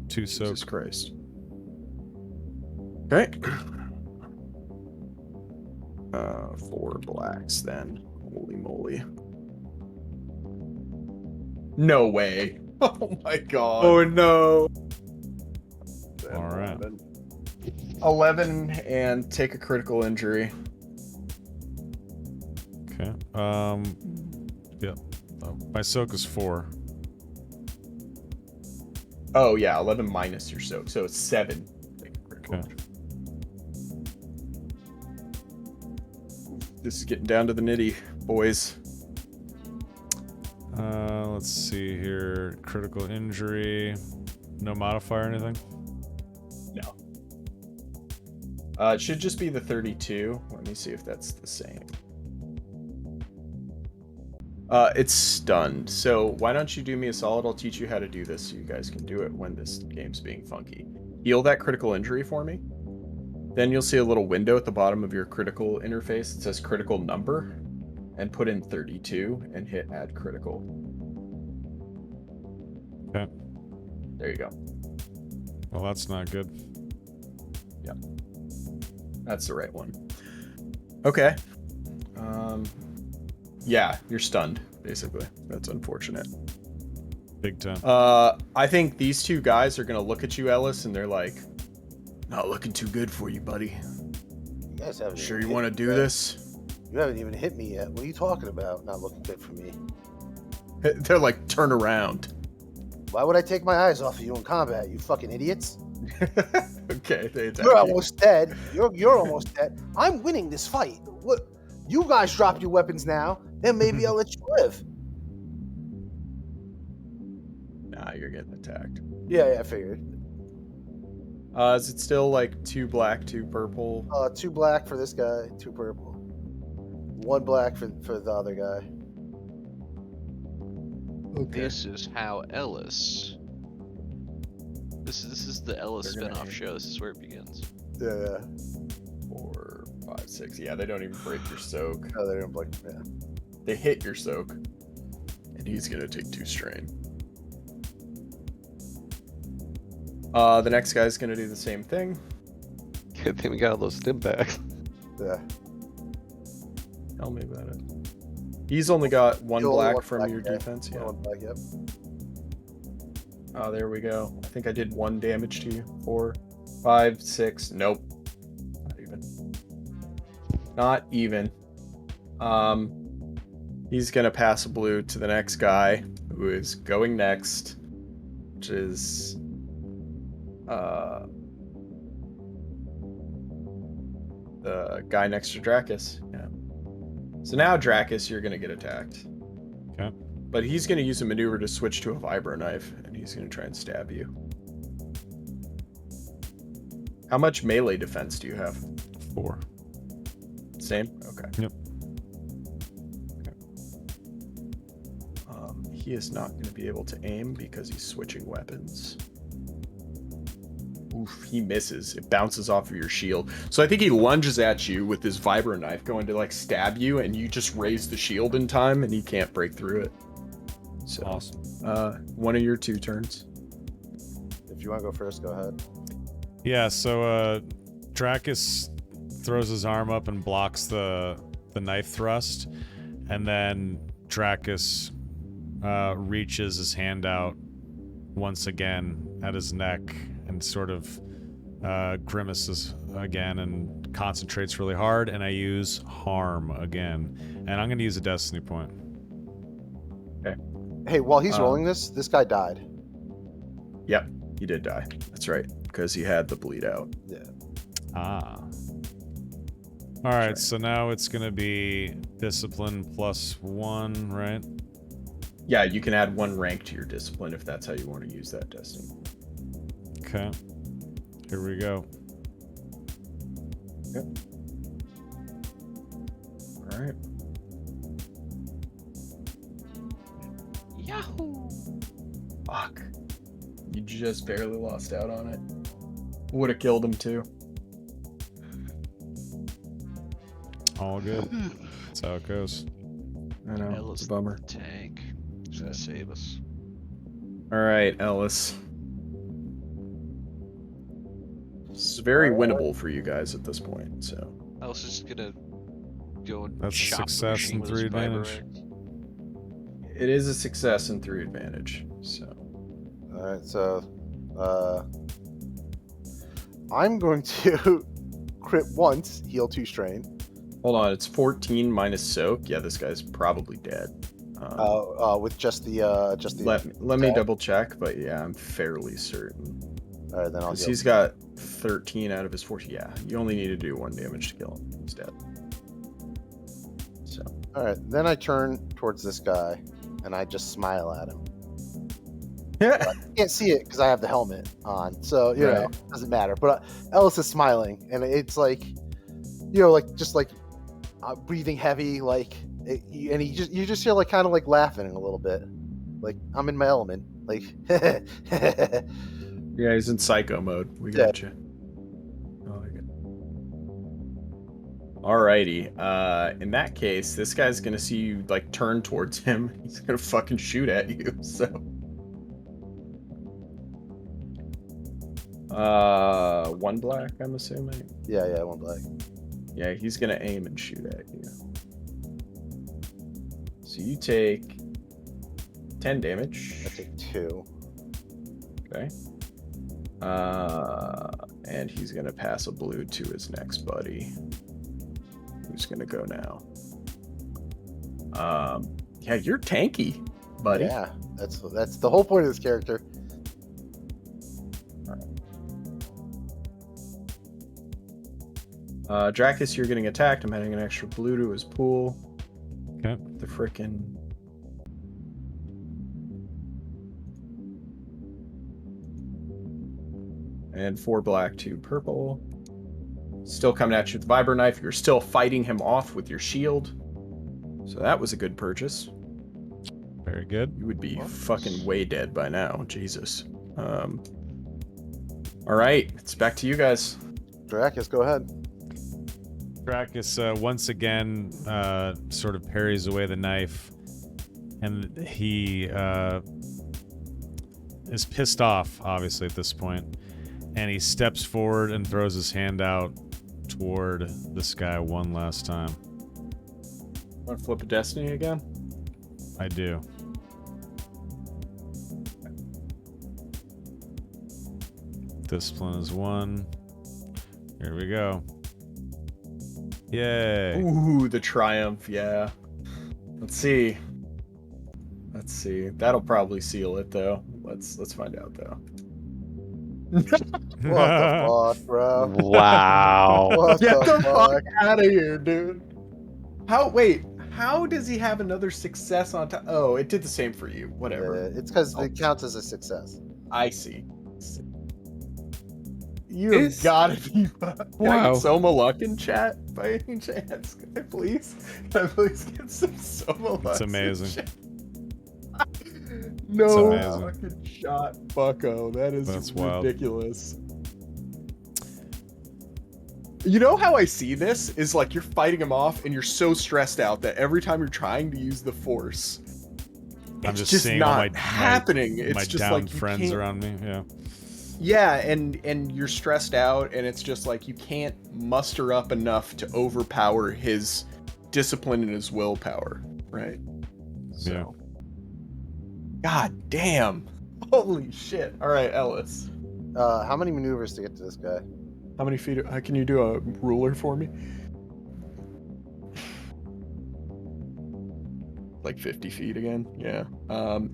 2 soak. Jesus Christ. Okay. 4 blacks then. Holy moly. No way. Oh my god. Oh no. All right. 11 and take a critical injury. Okay. Yep. My soak is 4. Oh yeah, 11 minus your soak, so it's 7. Take a critical Okay. injury. This is getting down to the nitty, boys. Let's see here. Critical injury. No modifier or anything? No. It should just be the 32. Let me see if that's the same. It's stunned. So why don't you do me a solid? I'll teach you how to do this so you guys can do it when this game's being funky. Heal that critical injury for me. Then you'll see a little window at the bottom of your critical interface that says critical number, and put in 32 and hit add critical. Okay. There you go. Well, that's not good. Yep. That's the right one. Okay. Yeah, you're stunned, basically. That's unfortunate. Big time. I think these two guys are gonna look at you, Ellis, and they're like, not looking too good for you, buddy. You guys haven't. Sure even you hit want to me do yet. this? You haven't even hit me yet. What are you talking about? Not looking good for me. They're like, turn around. Why would I take my eyes off of you in combat? You fucking idiots. Okay, they attack You're you. almost dead. You're almost dead. I'm winning this fight. What? You guys drop your weapons now, then maybe I'll let you live. Nah, you're getting attacked. Yeah, I figured. Is it still like 2 black, 2 purple? 2 black for this guy, 2 purple. 1 black for the other guy. This is how Ellis. This is the Ellis They're gonna spin-off hate show. This is where it begins. Yeah. 4, 5, 6. Yeah, they don't even break your soak. Oh, they don't like. Yeah. They hit your soak, and he's gonna take 2 strain. The next guy's gonna do the same thing. Good thing we got all those stim packs. Yeah. Tell me about it. He's only got 1 You'll black one from black, your yeah. defense. Yeah. 1 black, yep. Oh, there we go. I think I did 1 damage to you. 4, 5, 6. Nope. Not even. Not even. He's gonna pass a blue to the next guy who is going next, which is the guy next to Dracus. Yeah. So now Dracus, you're gonna get attacked. Okay. But he's gonna use a maneuver to switch to a vibro knife, and he's gonna try and stab you. How much melee defense do you have? 4. Same? Okay. Yep. He is not going to be able to aim because he's switching weapons. Oof, he misses. It bounces off of your shield. So I think he lunges at you with his vibro knife going to like stab you, and you just raise the shield in time and he can't break through it. So Awesome. one of your 2 turns. If you want to go first, go ahead. Yeah, so Dracus throws his arm up and blocks the knife thrust, and then Dracus reaches his hand out once again at his neck and sort of grimaces again and concentrates really hard, and I use harm again. And I'm going to use a destiny point. Okay. Hey, while he's rolling this guy died. Yep, he did die. That's right, because he had the bleed out. Yeah. Ah. All right, so now it's going to be discipline +1, right? Yeah, you can add 1 rank to your discipline if that's how you want to use that destiny. Okay. Here we go. Yep. All right. Yahoo! Fuck. You just barely lost out on it. Would have killed him too. All good. That's how it goes. I know. Ellis It's a bummer. tank. He's gonna save us. All right, Ellis. This is very winnable for you guys at this point. So Ellis is gonna go and That's a chop the success machine and with his 3 vibro advantage. axe. it is a success and 3 advantage. So All right, so I'm going to crit once, heal 2 strain. hold on, it's 14 minus soak. Yeah, this guy's probably dead. With just the Let me double check, but yeah, I'm fairly certain. All right, then I'll. Because he's got 13 out of his 40. Yeah, you only need to do 1 damage to kill him. He's dead. So. All right, then I turn towards this guy, and I just smile at him. Yeah. I can't see it because I have the helmet on, so you know, it doesn't matter. But Ellis is smiling, and it's like, like just like breathing heavy, like, and you just hear like kind of like laughing a little bit, like I'm in my element, like. Yeah, he's in psycho mode. We got you. Oh, alrighty. In that case, this guy's gonna see you like turn towards him. He's gonna fucking shoot at you. So. 1 black, I'm assuming. Yeah, 1 black. Yeah, he's gonna aim and shoot at you. So you take 10 damage. I take 2. Okay. And he's gonna pass a blue to his next buddy, who's gonna go now. Yeah, you're tanky, buddy. Yeah, that's the whole point of this character. Dracus, you're getting attacked. I'm adding an extra blue to his pool. Okay. The frickin'. And 4 black, 2 purple. Still coming at you with the vibro knife. You're still fighting him off with your shield. So that was a good purchase. Very good. You would be fucking way dead by now. Jesus. All right, it's back to you guys. Dracus, go ahead. Dracus once again sort of parries away the knife, and he is pissed off, obviously, at this point, and he steps forward and throws his hand out toward this guy one last time. Want to flip a destiny again? I do. Discipline is 1. Here we go. Yay. Ooh, the triumph, yeah. Let's see. That'll probably seal it though. Let's find out though. What the fuck, bro? Wow. What Get the fuck fuck? out of here, dude. How does he have another success on top? Oh, it did the same for you. Whatever. Yeah, it's because it counts as a success. I see. You've got to be. Can I get Soma luck in chat by any chance? Can I please get some Soma luck? It's amazing. No amazing. fucking shot, bucko. That's ridiculous. You know how I see this is like you're fighting him off and you're so stressed out that every time you're trying to use the force, I'm it's just seeing all not happening. It's my just down like you friends can't- around me. Yeah. Yeah, and you're stressed out, and it's just like you can't muster up enough to overpower his discipline and his willpower, right? Yeah. God damn. Holy shit. All right, Ellis. How many maneuvers to get to this guy? How many feet? Can you do a ruler for me? Like 50 feet again? Yeah.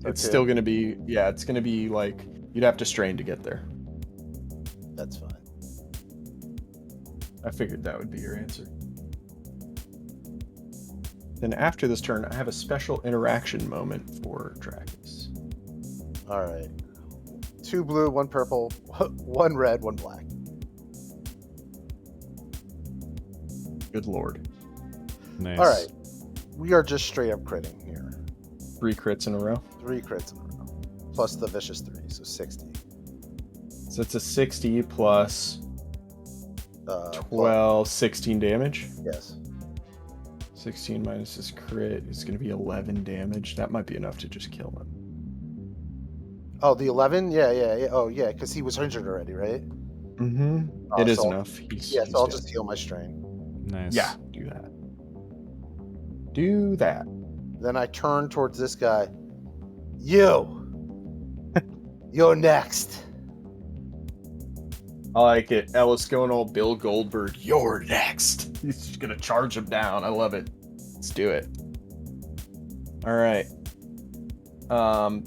It's still going to be, it's going to be like, you'd have to strain to get there. That's fine. I figured that would be your answer. Then after this turn, I have a special interaction moment for Drakus. All right. 2 blue, 1 purple, 1 red, 1 black. Good lord. Nice. All right. We are just straight up critting here. 3 crits in a row. 3 crits in a row. Plus the vicious 3, so 60. So it's a 60 plus 12, 16 damage. Yes. 16 minus his crit is going to be 11 damage. That might be enough to just kill him. Oh, the 11? Yeah. Oh, yeah, because he was injured already, right? Mm-hmm. It is so enough. So I'll just heal my strain. Nice. Yeah, do that. Do that. Then I turn towards this guy. You're next. I like it. Ellis going all Bill Goldberg. You're next. He's just going to charge him down. I love it. Let's do it. All right.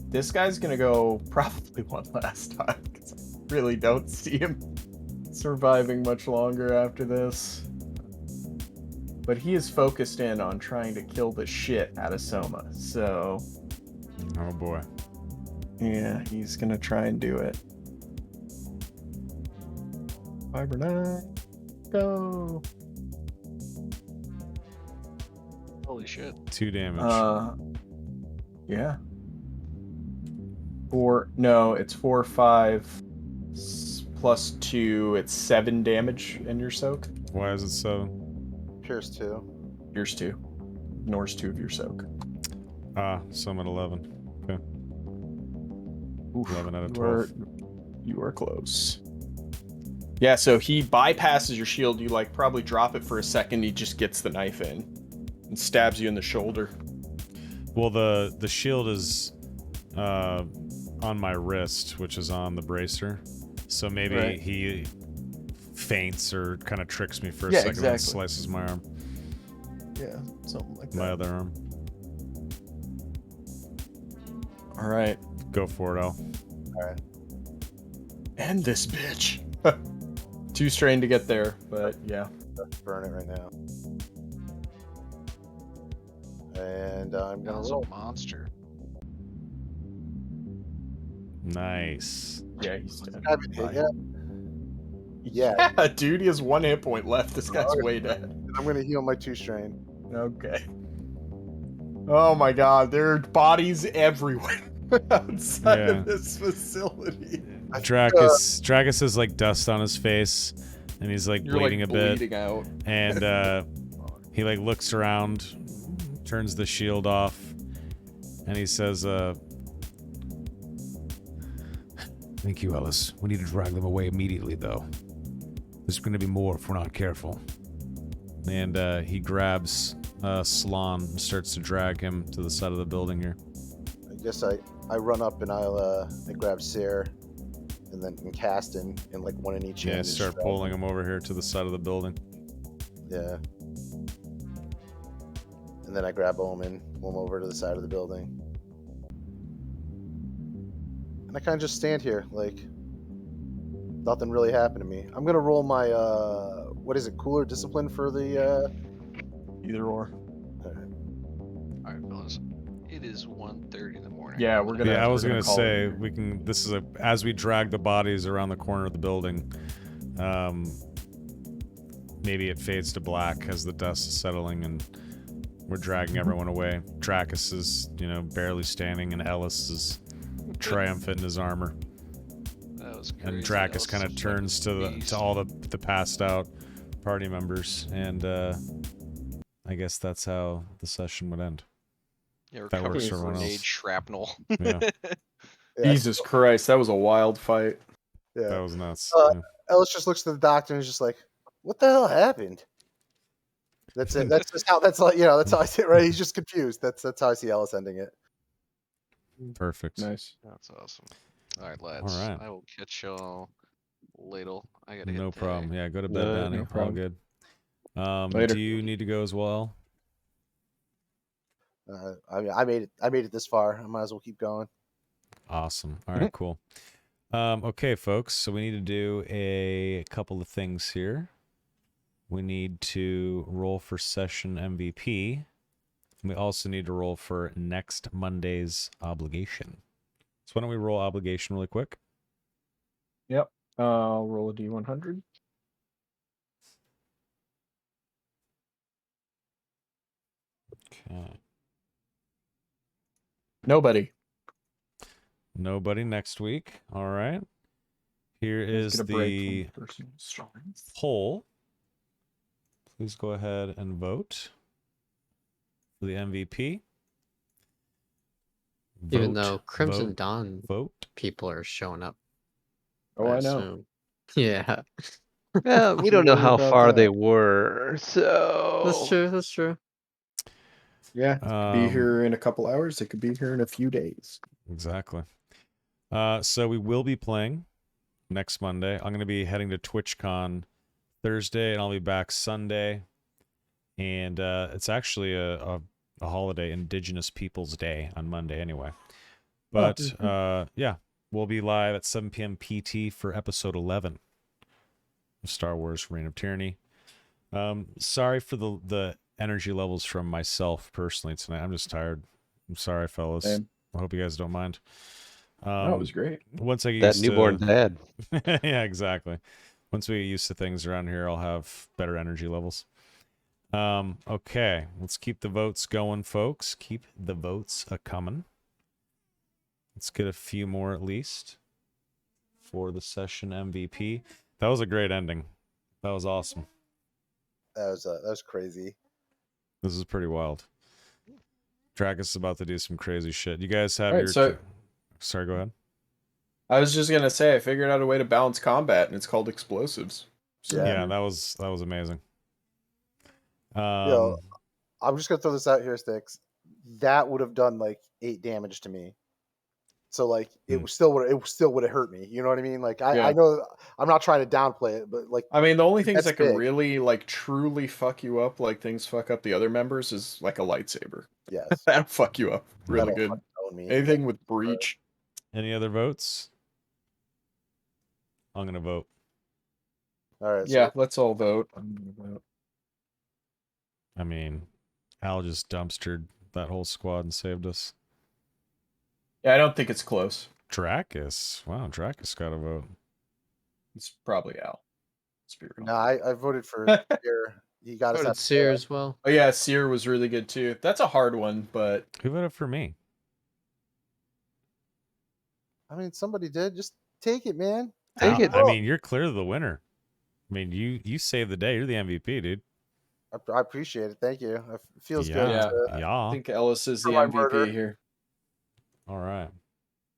This guy's going to go probably one last time because I really don't see him surviving much longer after this. But he is focused in on trying to kill the shit out of Soma. So, Oh boy. yeah, he's going to try and do it. 5 or 9. Go. Holy shit. 2 damage. Yeah. 4. No, it's 4, 5 plus 2. It's 7 damage in your soak. Why is it 7? Pierce 2. Yours 2. Nor's 2 of your soak. So I'm at 11. Okay. Oof, 11 out of 12. You are close. Yeah, so he bypasses your shield. You like probably drop it for a second. He just gets the knife in and stabs you in the shoulder. Well, the shield is on my wrist, which is on the bracer. So maybe he faints or kind of tricks me for a second and slices my arm. Yeah, something like that. My other arm. All right. Go for it, Al. All right. End this bitch. 2 strain to get there, but yeah. Let's burn it right now. And I'm gonna That's roll. a monster. Nice. Yeah, he's dead. I haven't hit yet. Yeah. Yeah, dude, he has 1 hit point left. This guy's way dead. I'm gonna heal my 2 strain. Okay. Oh my god, there are bodies everywhere outside of this facility. Dragus has like dust on his face, and he's like You're bleeding like a bit. bleeding out. And he like looks around, turns the shield off, and he says, "Thank you, Ellis. We need to drag them away immediately, though. There's going to be more if we're not careful." And he grabs Salon and starts to drag him to the side of the building here. I guess I run up and I grab Seer and then Caston and like one in each hand. Yeah, and start shove pulling him over here to the side of the building. Yeah. And then I grab Omen, pull him over to the side of the building. And I kind of just stand here, like, nothing really happened to me. I'm going to roll my, what is it, cooler discipline for the, Either or. All right, fellas. It is 1:30 in the morning. Yeah, I'm we're gonna gonna. Yeah, I was we're gonna call it say here. we can. This is as we drag the bodies around the corner of the building. Maybe it fades to black as the dust is settling and we're dragging everyone away. Dracus is, barely standing, and Ellis is triumphant in his armor. That was crazy. And Dracus Ellis kind is of a turns to fucking beast. all the passed out party members, and I guess that's how the session would end. Yeah, we're That covered works in for everyone grenade else. shrapnel. Yeah. Yeah, Jesus Christ, that was a wild fight. yeah. That was nuts. Uh, Yeah. Ellis just looks to the doctor and is just like, "What the hell happened?" That's it. That's just how. That's like that's how I see it. Right? He's just confused. That's how I see Ellis ending it. Perfect. Nice. That's awesome. All right, lads. All right. I will catch y'all later. I gotta No hit problem. Yeah, go to bed, Donnie. no All problem. good. Later. Do you need to go as well? I made it. I made it this far. I might as well keep going. Awesome. All right, cool. Okay, folks. So we need to do a couple of things here. We need to roll for session MVP. We also need to roll for next Monday's obligation. So why don't we roll obligation really quick? Yep. I'll roll a D100. Okay. Nobody. Nobody next week. All right. Here Let's is get a break from the personal strength. poll. Please go ahead and vote for the MVP. Even Vote, though Crimson vote, Dawn vote. people are showing up. Oh, I know. assume. Yeah, Well, we Don't don't know worry how about far they that. were, so that's true. That's true. Yeah, it could be here in a couple hours. It could be here in a few days. Exactly. So we will be playing next Monday. I'm going to be heading to TwitchCon Thursday, and I'll be back Sunday. And it's actually a holiday, Indigenous Peoples Day on Monday anyway. But yeah, we'll be live at 7 p.m. PT for episode 11 of Star Wars Reign of Tyranny. Sorry for the energy levels from myself personally tonight. I'm just tired. I'm sorry, fellas. Same. I hope you guys don't mind. No, it was great. Once I get that used newborn to dad. yeah, exactly. Once we get used to things around here, I'll have better energy levels. Okay, let's keep the votes going, folks. Keep the votes a-coming. Let's get a few more at least for the session MVP. That was a great ending. That was awesome. That was crazy. This is pretty wild. Dracus is about to do some crazy shit. You guys have All right, your... so Sorry, go ahead. I was just gonna say I figured out a way to balance combat, and it's called explosives. So, Yeah, that was amazing. Yo, I'm just gonna throw this out here, Sticks. That would have done like 8 damage to me. So like it still would have hurt me. You know what I mean? Like I know I'm not trying to downplay it, but like I mean, the only things that's that can big. really like truly fuck you up, like things fuck up the other members, is like a lightsaber. Yes, That'll fuck you up really that'll good. fucking own me. Anything with breach. Any other votes? I'm gonna vote. All right. Yeah, So let's all vote. I'm gonna vote. I mean, Al just dumpstered that whole squad and saved us. Yeah, I don't think it's close. Dracus. Wow, Dracus got a vote. It's probably Al. Let's be real. no, I voted for Seer. He got us Voted out. Seer as well. Oh yeah, Seer was really good too. That's a hard one, but Who voted for me? I mean, somebody did. Just take it, man. Take it. I mean, you're clearly the winner. I mean, you saved the day. You're the MVP, dude. I appreciate it. Thank you. It feels Yeah. good. yeah, Yeah. I think Ellis is the For my MVP murder. here. All right.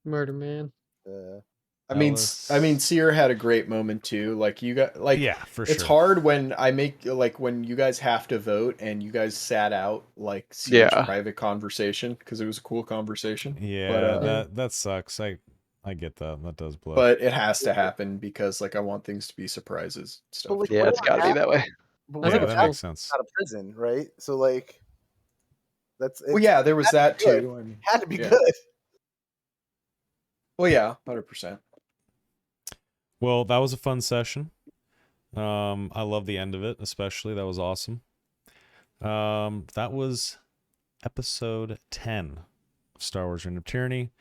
Murder Man. I mean, Ellis. Seer had a great moment too. Like you got, like, Yeah, for it's sure. hard when I make like when you guys have to vote and you guys sat out like Seer's Yeah. private conversation because it was a cool conversation. Yeah, but, that sucks. I get that. That does blow. but it has to happen because like I want things to be surprises. Stuff. But like, Yeah, it's whatever got to be that way. But I we think have it's a cool. makes sense. out of prison, right? So like, that's Well, yeah, there was that good. too. And had to be yeah. good. Well, yeah, 100%. Well, that was a fun session. I love the end of it, especially. That was awesome. That was episode 10 of Star Wars Reign of Tyranny.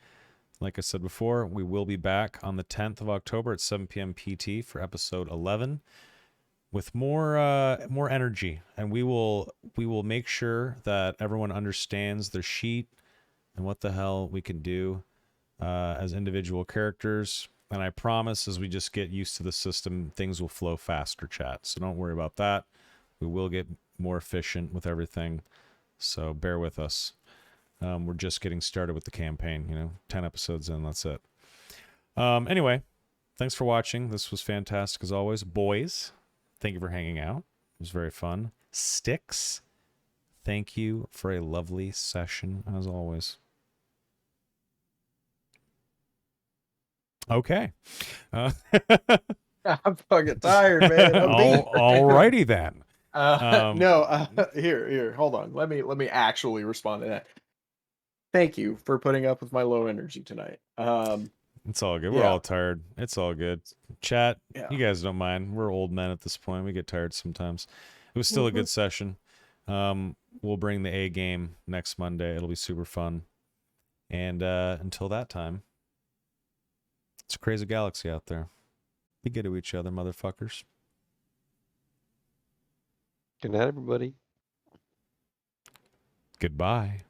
Like I said before, we will be back on the 10th of October at 7 p.m. PT for episode 11 with more energy, and we will make sure that everyone understands their sheet and what the hell we can do as individual characters. And I promise, as we just get used to the system, things will flow faster, chat. So don't worry about that. We will get more efficient with everything. So bear with us. We're just getting started with the campaign, 10 episodes in, that's it. Anyway, thanks for watching. This was fantastic as always. Boys, thank you for hanging out. It was very fun. Sticks, thank you for a lovely session as always. Okay. I'm fucking tired, man. I'm beat. Alrighty then. Here, hold on. Let me actually respond to that. Thank you for putting up with my low energy tonight. It's all good. We're Yeah. all tired. It's all good. Chat, Yeah. you guys don't mind. We're old men at this point. We get tired sometimes. It was still a good session. We'll bring the A game next Monday. It'll be super fun. And until that time, it's a crazy galaxy out there. Be good to each other, motherfuckers. Good night, everybody. Goodbye.